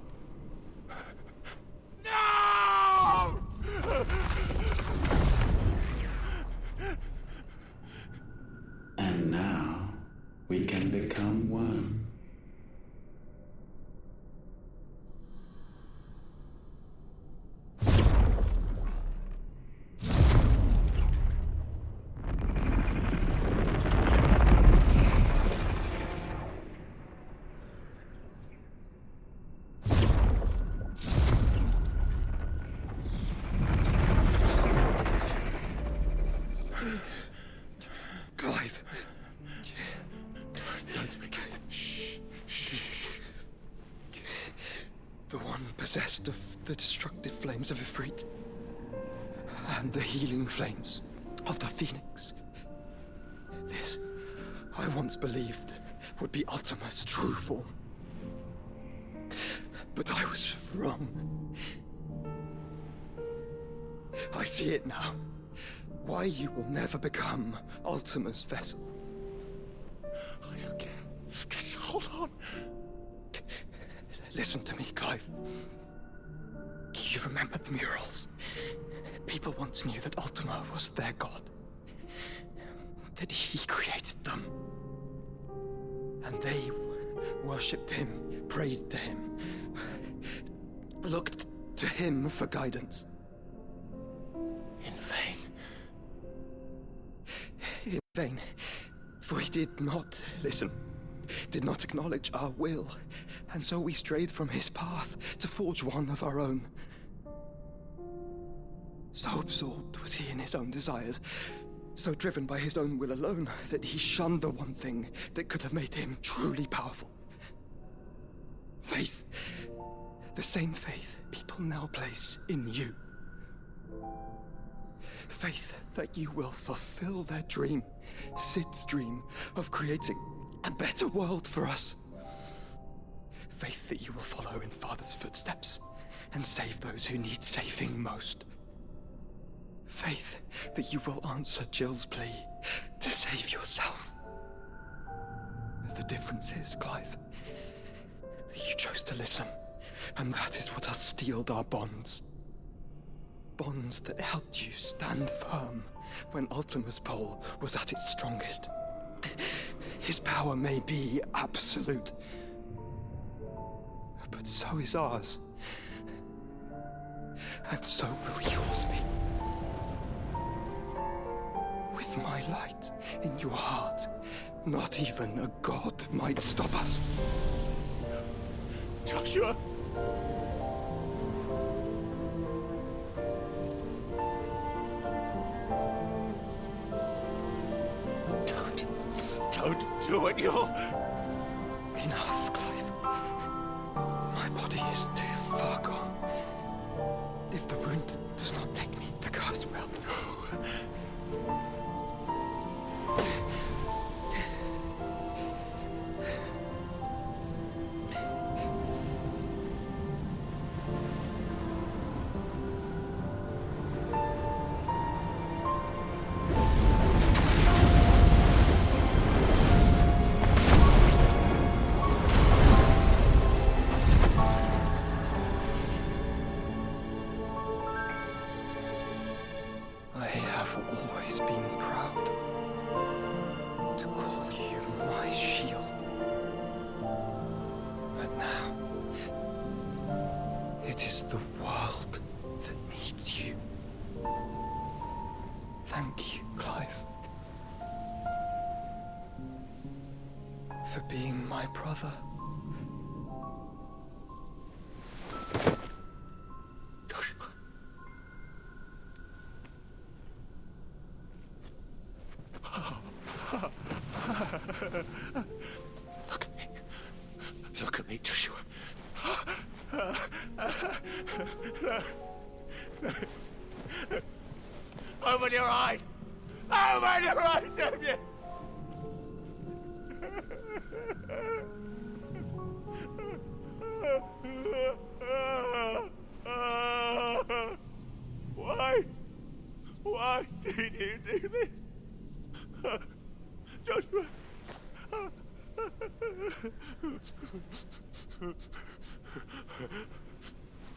S15: No!
S7: And now we can become one.
S16: Clive. Don't speak. The one possessed of the destructive flames of Ifrit and the healing flames of the Phoenix. This, I once believed, would be Ultima's true form. But I was wrong. I see it now. Why you will never become Ultima's vessel.
S15: I don't care. Just hold on.
S16: Listen to me, Clive. You remember the murals? People once knew that Ultima was their god. That he created them. And they worshipped him, prayed to him, looked to him for guidance. In vain. In vain. For he did not listen, did not acknowledge our will, and so we strayed from his path to forge one of our own. So absorbed was he in his own desires, so driven by his own will alone, that he shunned the one thing that could have made him truly powerful. Faith. The same faith people now place in you. Faith that you will fulfill their dream, Sid's dream, of creating a better world for us. Faith that you will follow in Father's footsteps and save those who need saving most. Faith that you will answer Jill's plea to save yourself. The difference is, Clive, that you chose to listen, and that is what has steeled our bonds. Bonds that helped you stand firm when Ultima's pull was at its strongest. His power may be absolute, but so is ours. And so will yours be. With my light in your heart, not even a god might stop us.
S15: Joshua! Don't do it, you'll...
S16: Enough, Clive. My body is too far gone. If the wound does not take me, the curse will.
S15: Open your eyes! Open your eyes, Damien! Why? Why did you do this? Joshua!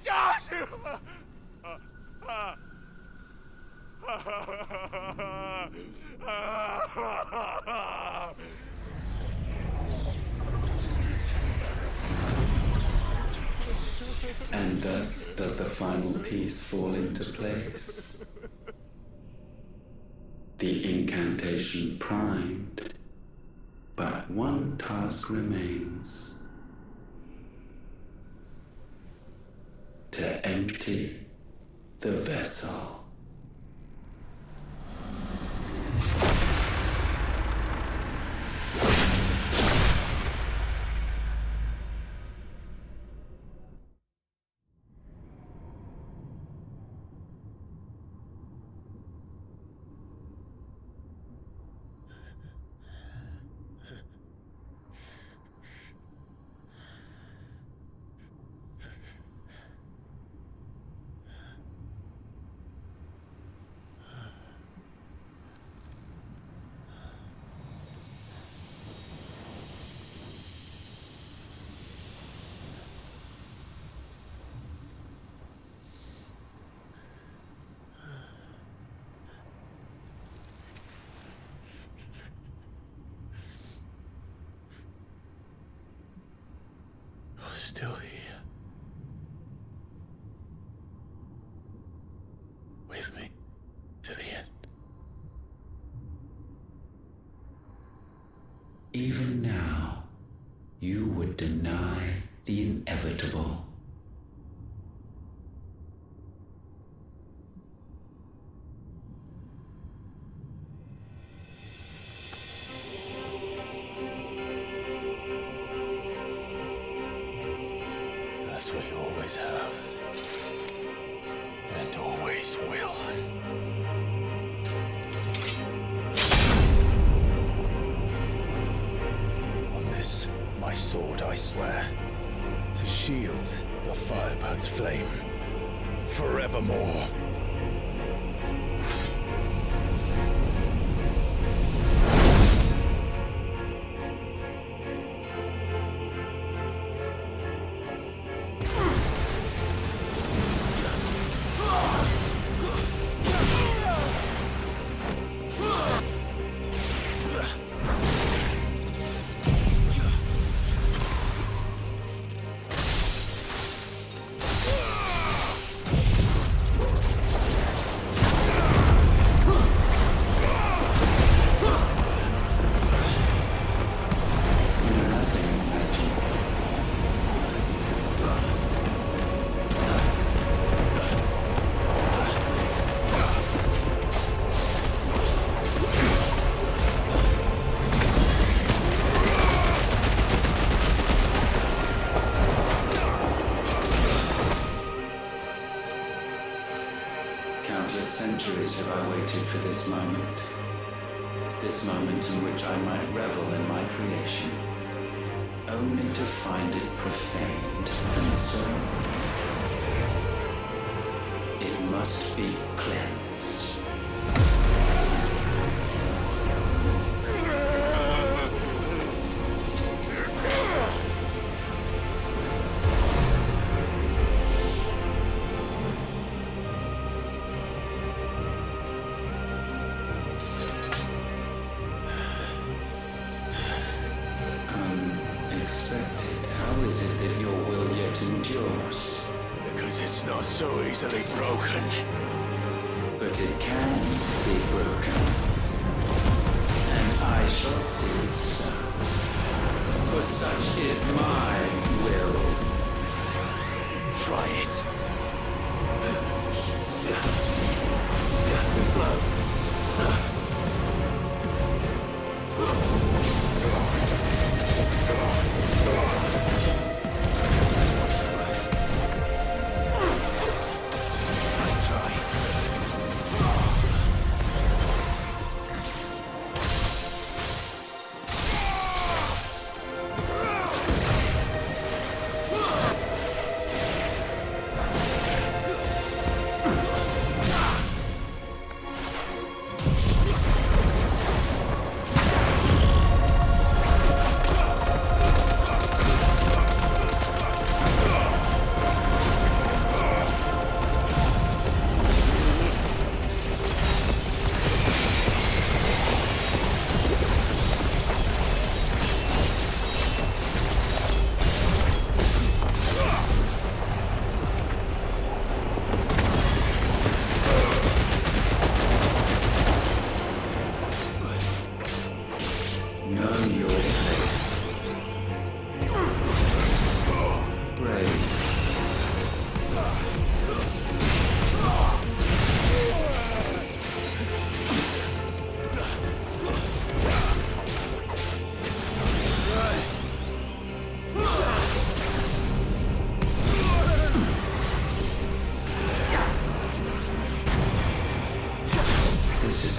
S15: Joshua!
S7: And thus does the final piece fall into place. The incantation primed, but one task remains. To empty the vessel.
S4: Still here. With me to the end.
S7: Even now, you would deny the inevitable.
S4: That's what you always have. And always will. On this, my sword, I swear, to shield the Firebird's flame forevermore.
S7: Centuries have I waited for this moment. This moment in which I might revel in my creation, only to find it profaned and so it must be cleansed. How is it that your will yet endures?
S15: Because it's not so easily broken.
S7: But it can be broken. And I shall see it so. For such is my will.
S15: Try it.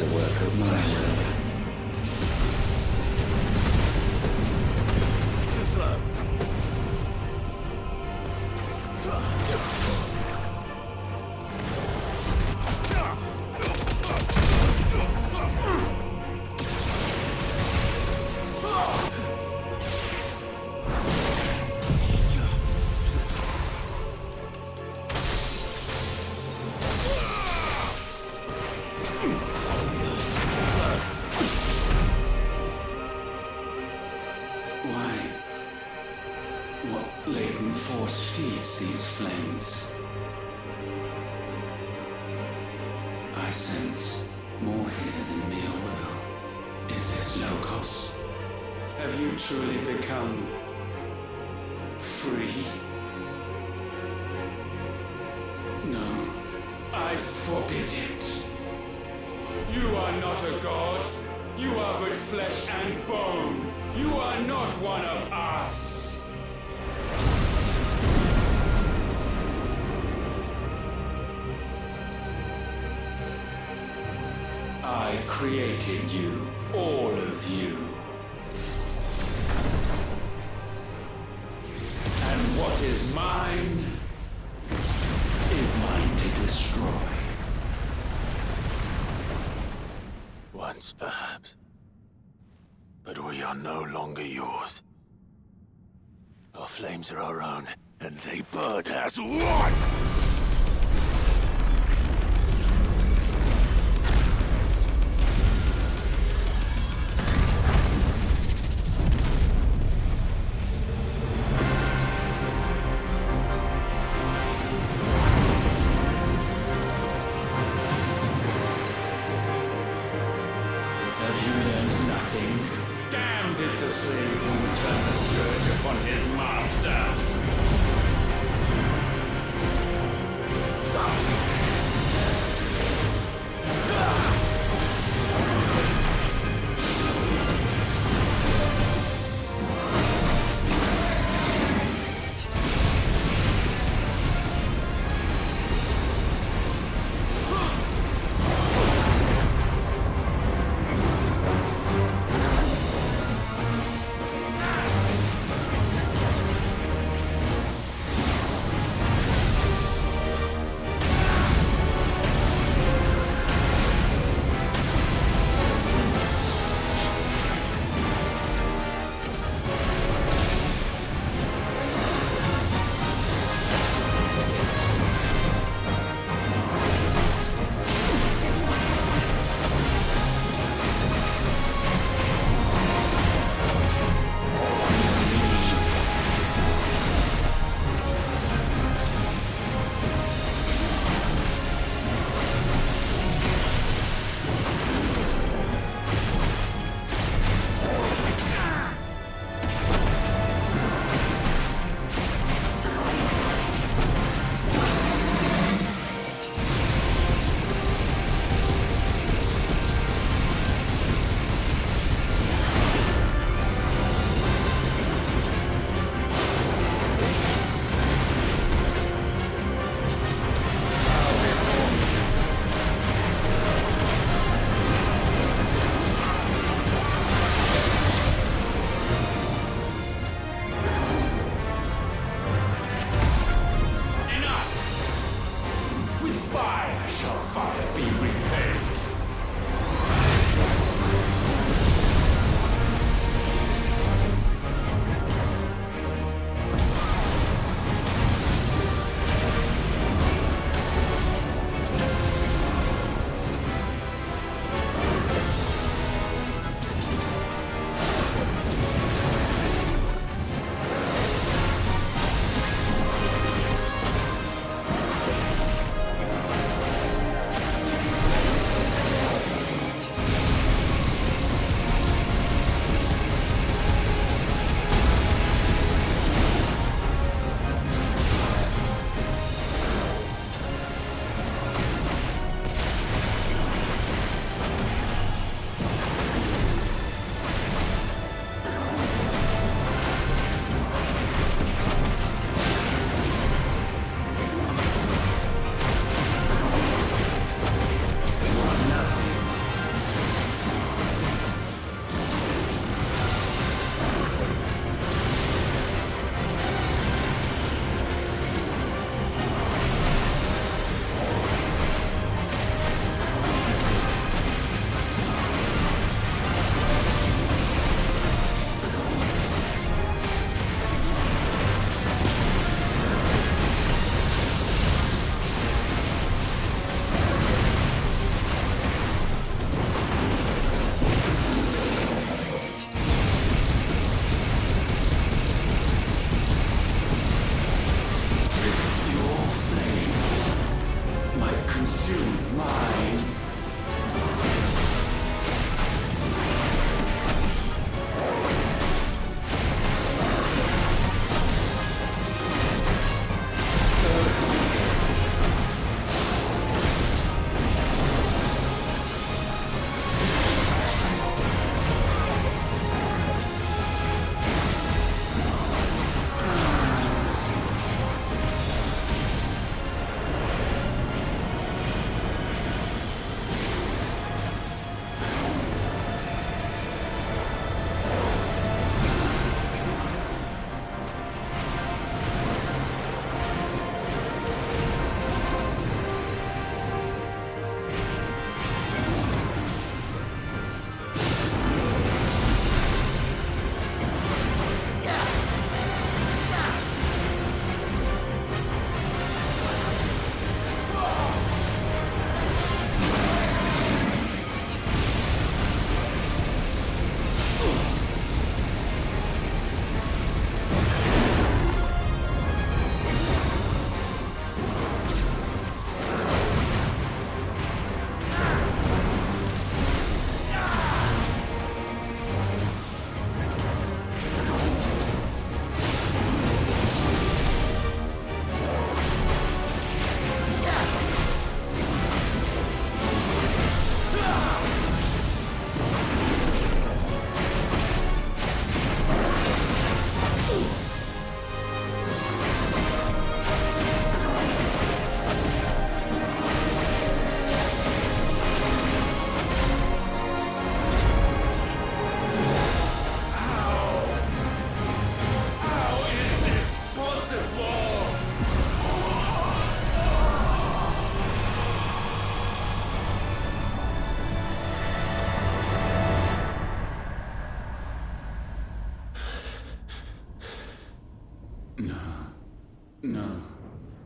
S7: the work of my will.
S15: Too slow.
S7: These flames. I sense more here than mere will. Is this Logos? Have you truly become free? No, I forbid it. You are not a god. You are but flesh and bone. You are not one of us. I created you, all of you. And what is mine to destroy.
S4: Once, perhaps. But we are no longer yours. Our flames are our own, and they burn as one!
S7: consume mine.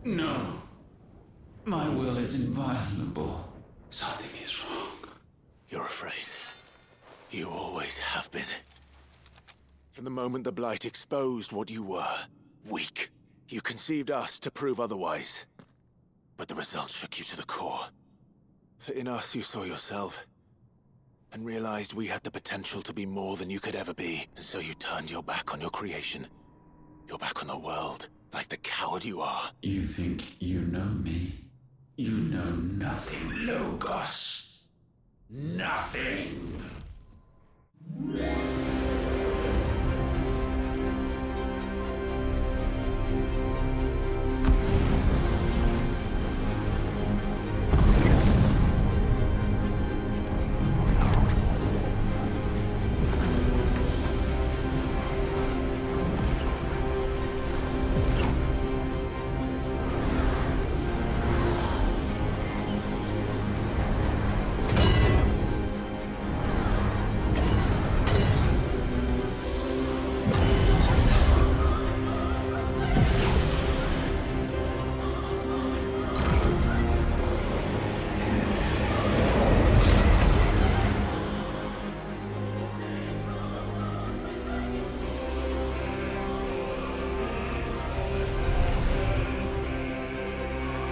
S7: No. My will is inviolable. Something is wrong.
S4: You're afraid. You always have been. From the moment the Blight exposed what you were, weak, you conceived us to prove otherwise. But the result shook you to the core. For in us you saw yourself, and realized we had the potential to be more than you could ever be. And so you turned your back on your creation. Your back on the world, like the coward you are.
S7: You think you know me? You know nothing, Logos. Nothing.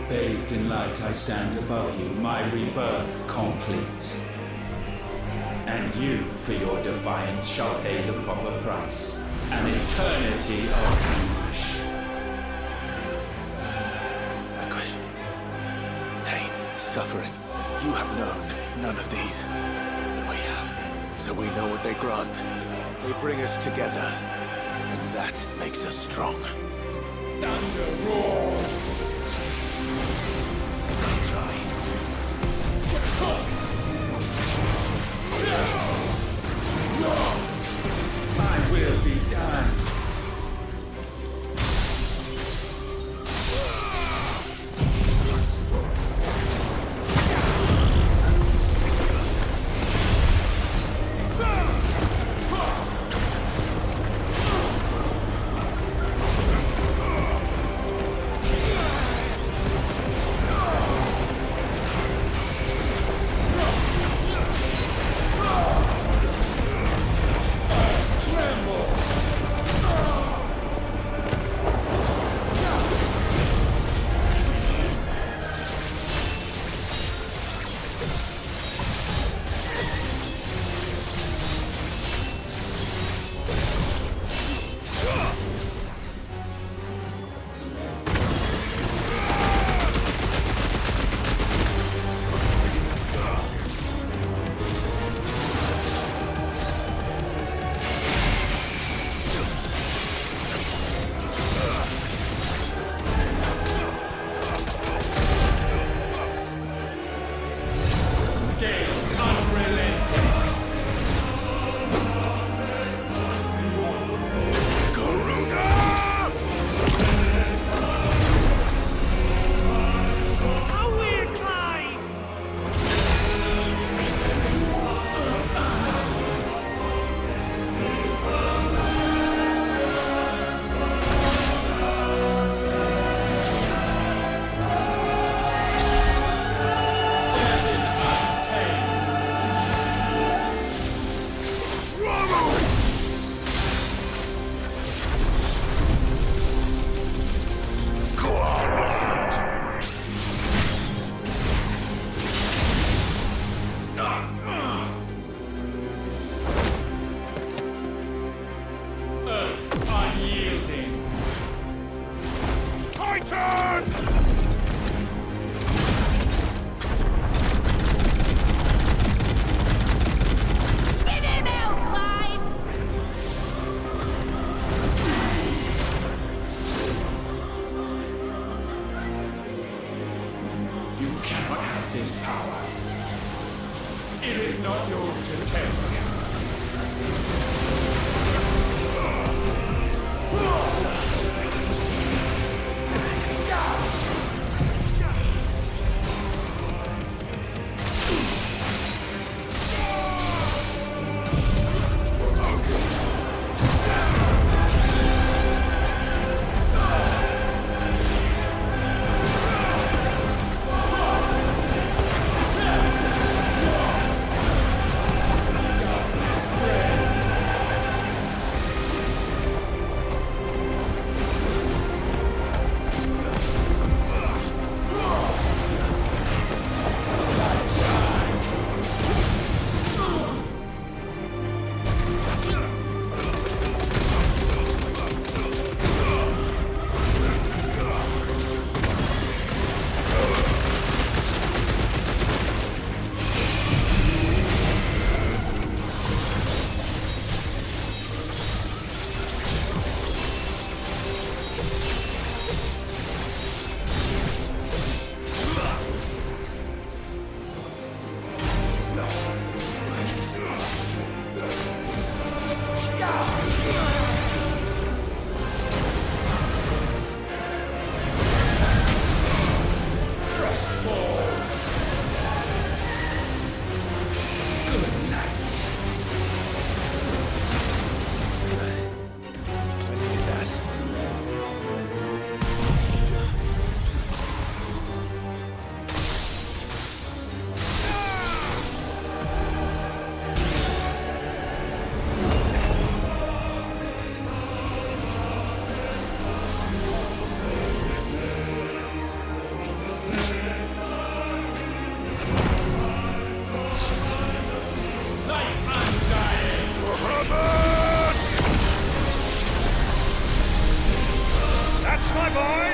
S7: Bathed in light, I stand above you, my rebirth complete. And you, for your defiance, shall pay the proper price. An eternity of anguish.
S4: Anguish. Pain. Suffering. You have known none of these. But we have. So we know what they grant. They bring us together. And that makes us strong.
S7: Thunder roars!
S4: Let's try.
S7: My will be done.
S10: You cannot have this power. It is not yours to take. That's my boy!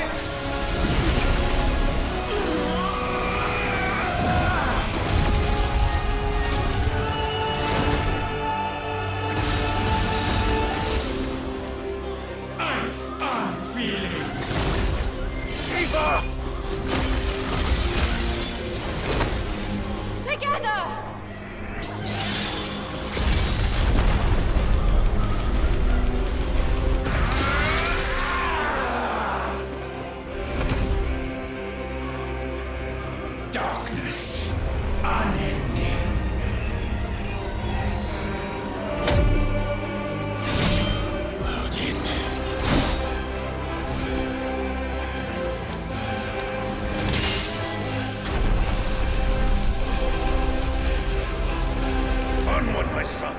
S10: Ice, I'm feeling. Shiva!
S2: Together!
S10: Darkness, unending. Odin. Onward, my son.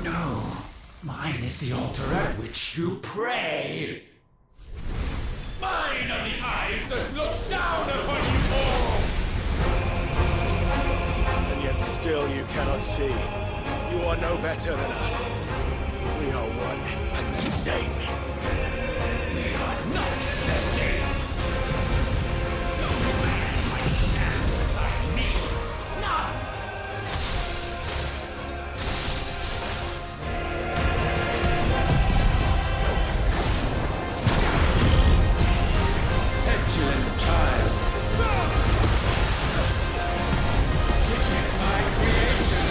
S10: No, mine is the altar at which you pray. Mine are the eyes that look down upon you all.
S4: And yet still you cannot see. You are no better than us. We are one and the same.
S10: We are not the same. No man might stand beside me. None. Petulant child. Witness my creation.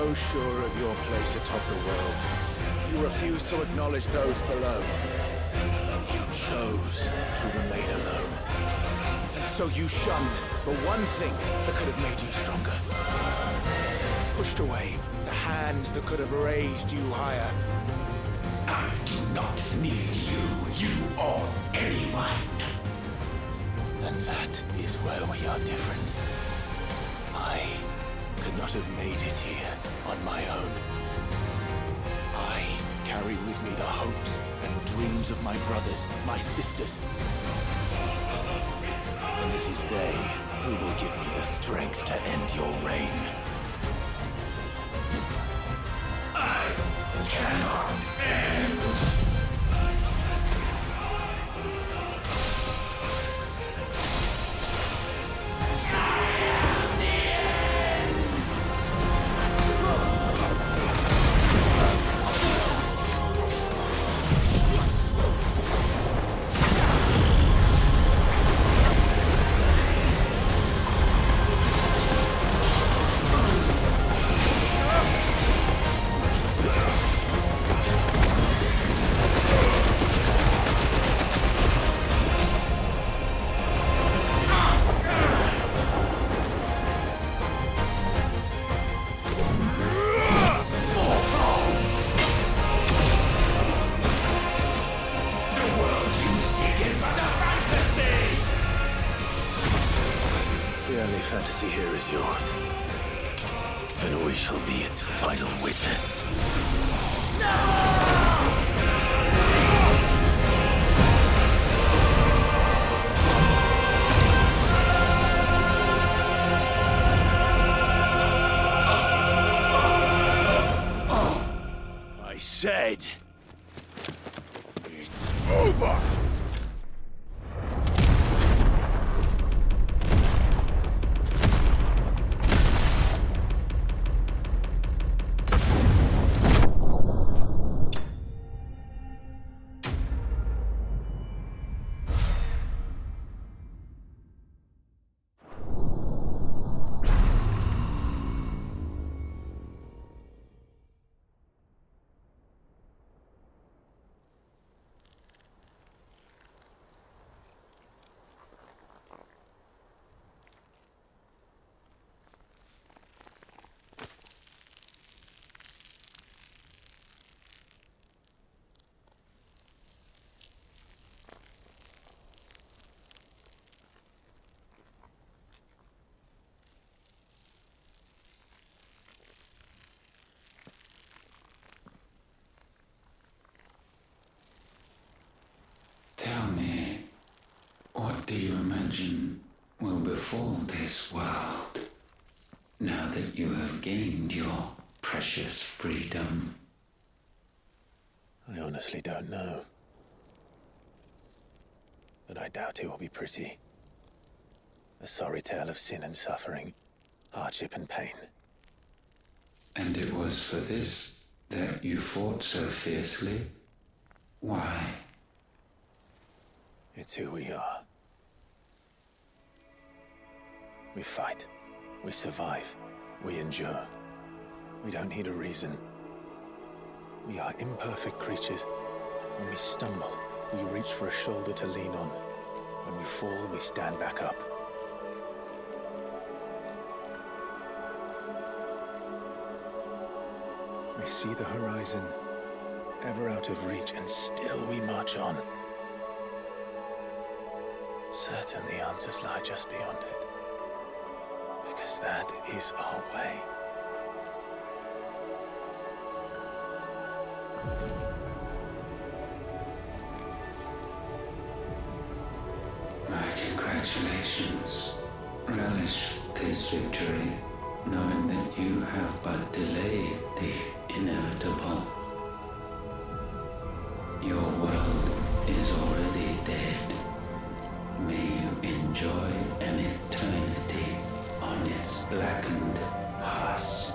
S4: so sure of your place atop the world, you refuse to acknowledge those below. You chose to remain alone. And so you shunned the one thing that could have made you stronger. Pushed away the hands that could have raised you higher.
S10: I do not need you, you or anyone.
S4: And that is where we are different. I could not have made it here on my own. I carry with me the hopes and dreams of my brothers, my sisters. And it is they who will give me the strength to end your reign.
S10: I cannot end.
S4: Fantasy here is yours, and we shall be its final witness. I said, it's over!
S7: Tell me, what do you imagine will befall this world now that you have gained your precious freedom?
S4: I honestly don't know. But I doubt it will be pretty. A sorry tale of sin and suffering, hardship and pain.
S7: And it was for this that you fought so fiercely? Why?
S4: It's who we are. We fight. We survive. We endure. We don't need a reason. We are imperfect creatures. When we stumble, we reach for a shoulder to lean on. When we fall, we stand back up. We see the horizon, ever out of reach, and still we march on. Certain the answers lie just beyond it, because that is our way.
S7: My congratulations. Relish this victory, knowing that you have but delayed the inevitable. Your world is already dead. May you enjoy an eternity on its blackened husk.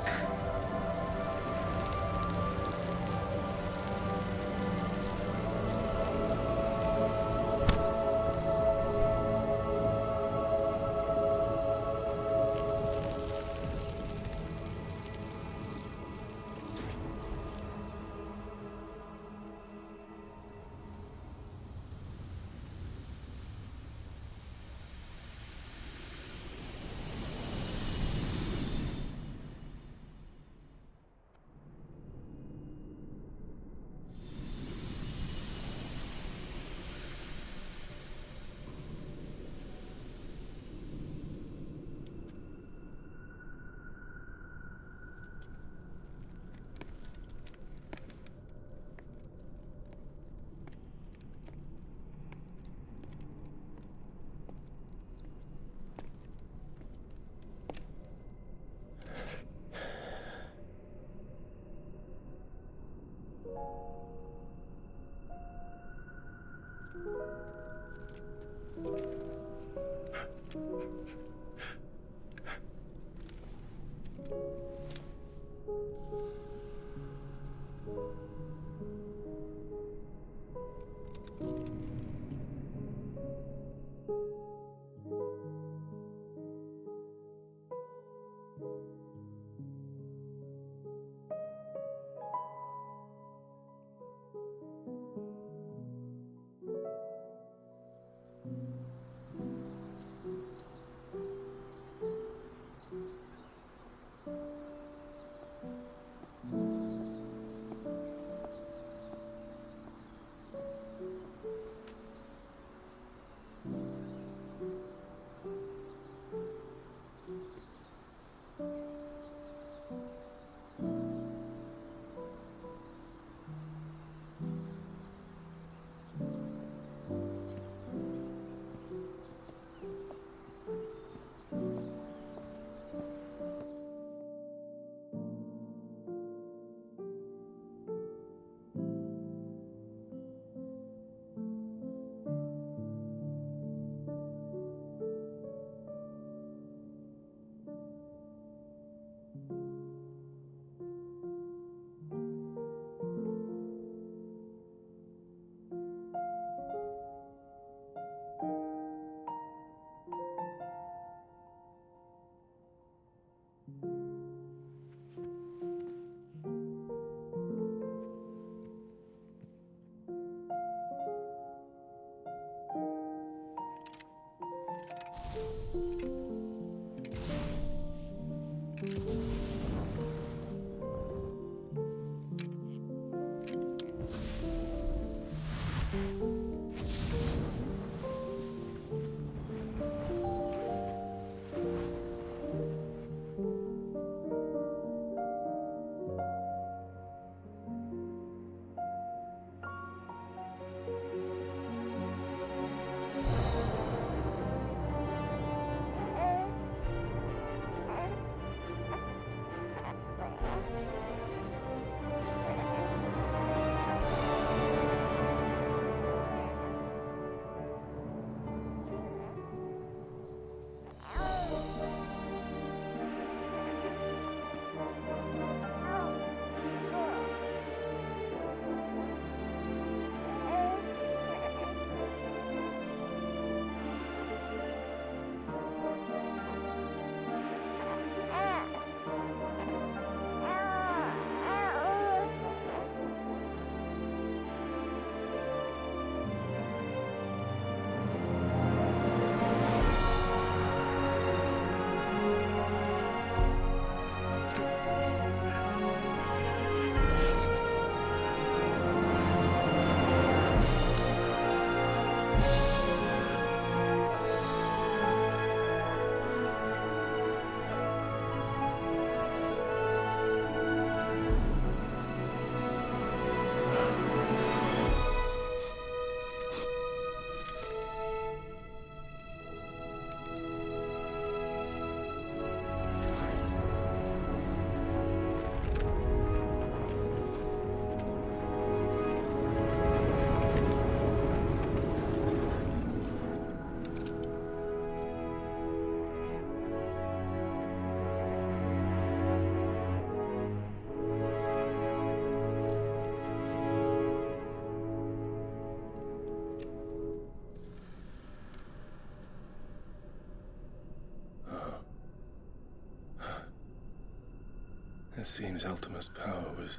S26: It seems Ultima's power was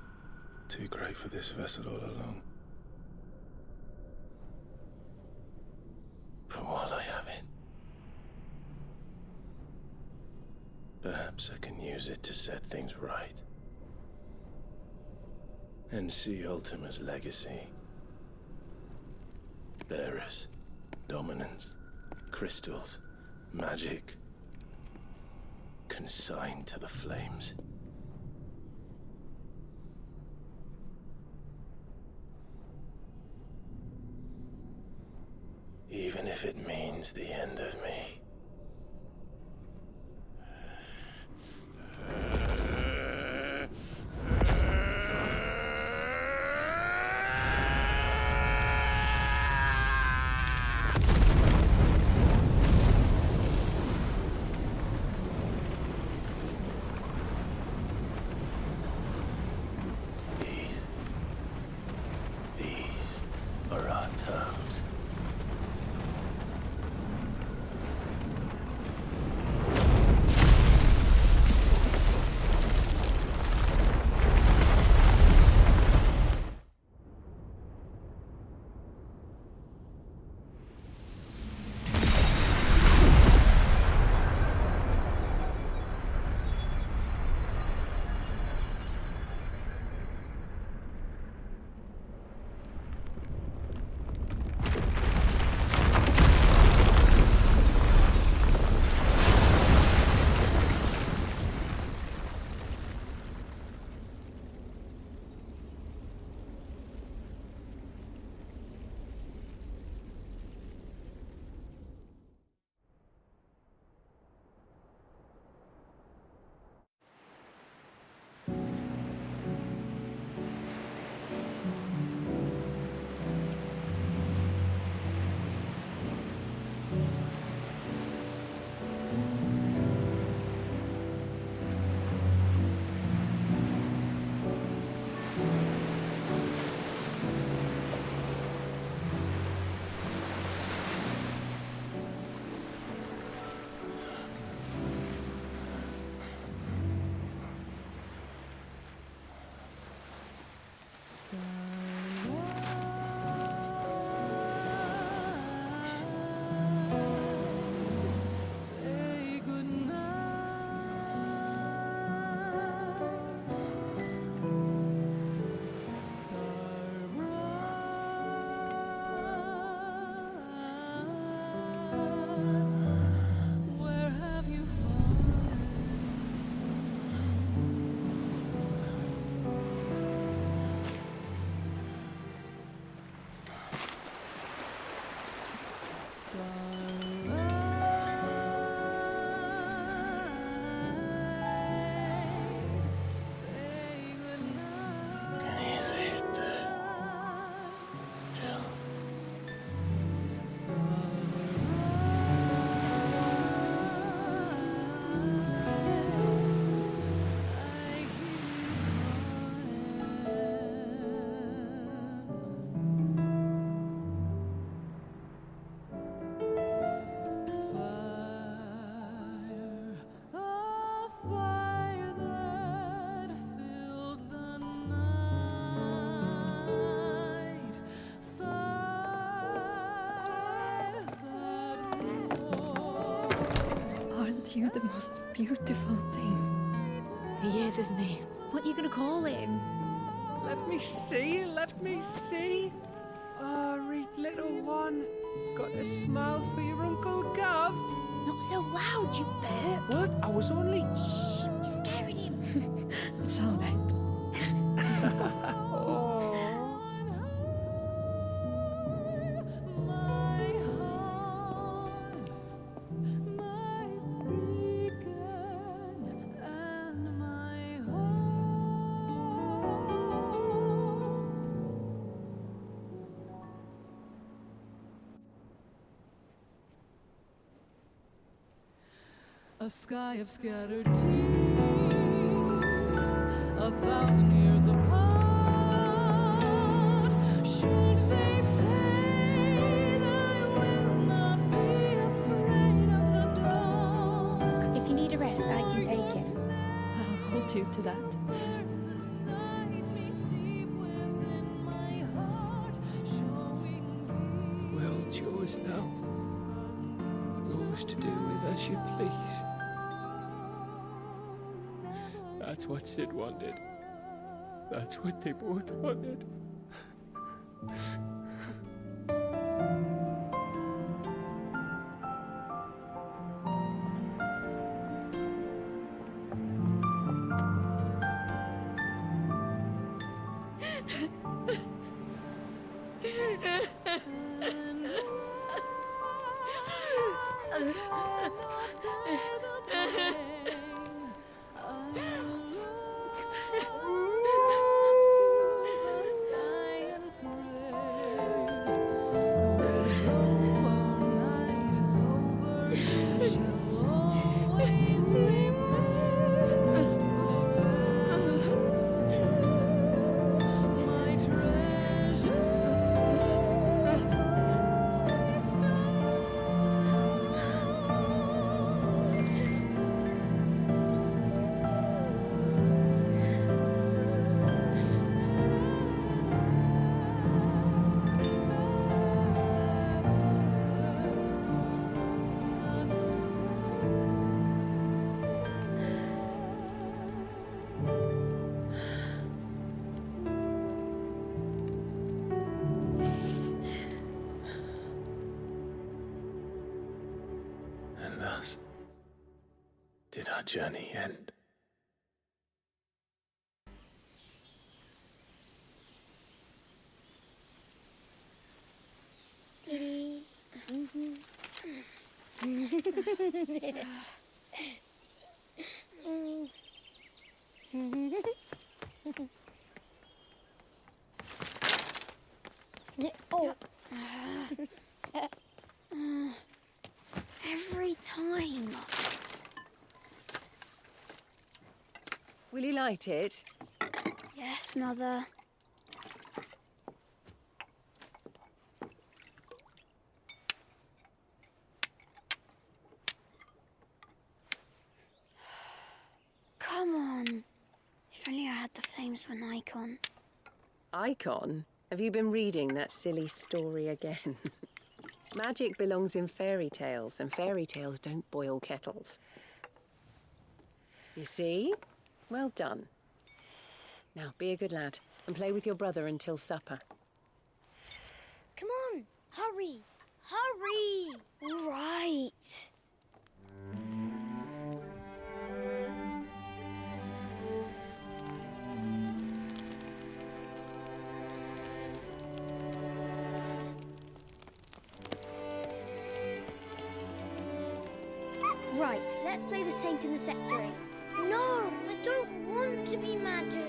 S26: too great for this vessel all along. But while I have it, perhaps I can use it to set things right. And see Ultima's legacy. Bearers, dominance, crystals, magic, consigned to the flames. Even if it means the end of me. These are our terms.
S2: you the most beautiful thing.
S19: He is, isn't he? What are you going to call him?
S3: Let me see, let me see. Oh, read little one. Got a smile for your Uncle Gav.
S6: Not so loud, you burp.
S3: What? I was only...
S6: Shh, you're scaring him.
S2: It's all right.
S8: A sky of scattered tears, 1,000 years apart. Should they fade, I will not be afraid of the dark.
S2: If you need a rest, I can take it. I'll hold you to that.
S3: The world's yours now. Yours to do with as you please. That's what Sid wanted. That's what they both wanted.
S4: And thus did our journey end.
S6: Every time.
S19: Will you light it?
S6: Yes, Mother. Come on. If only I had the flames of an icon.
S19: Icon? Have you been reading that silly story again? Magic belongs in fairy tales, and fairy tales don't boil kettles. You see? Well done. Now, be a good lad and play with your brother until supper.
S6: Come on, hurry! Hurry! All right. Right, let's play the Saint in the Secretary. No, I don't want to be Madhu.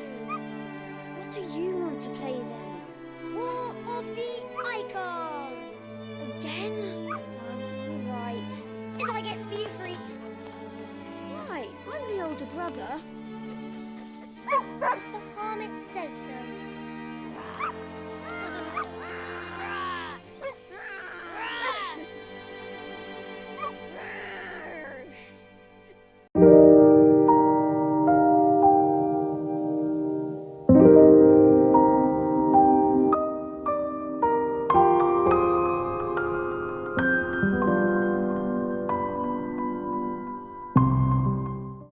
S6: What do you want to play then? War of the Icons! Again? Oh, right. And I get to be a freak. Right, I'm the older brother. Because Bahamut says so.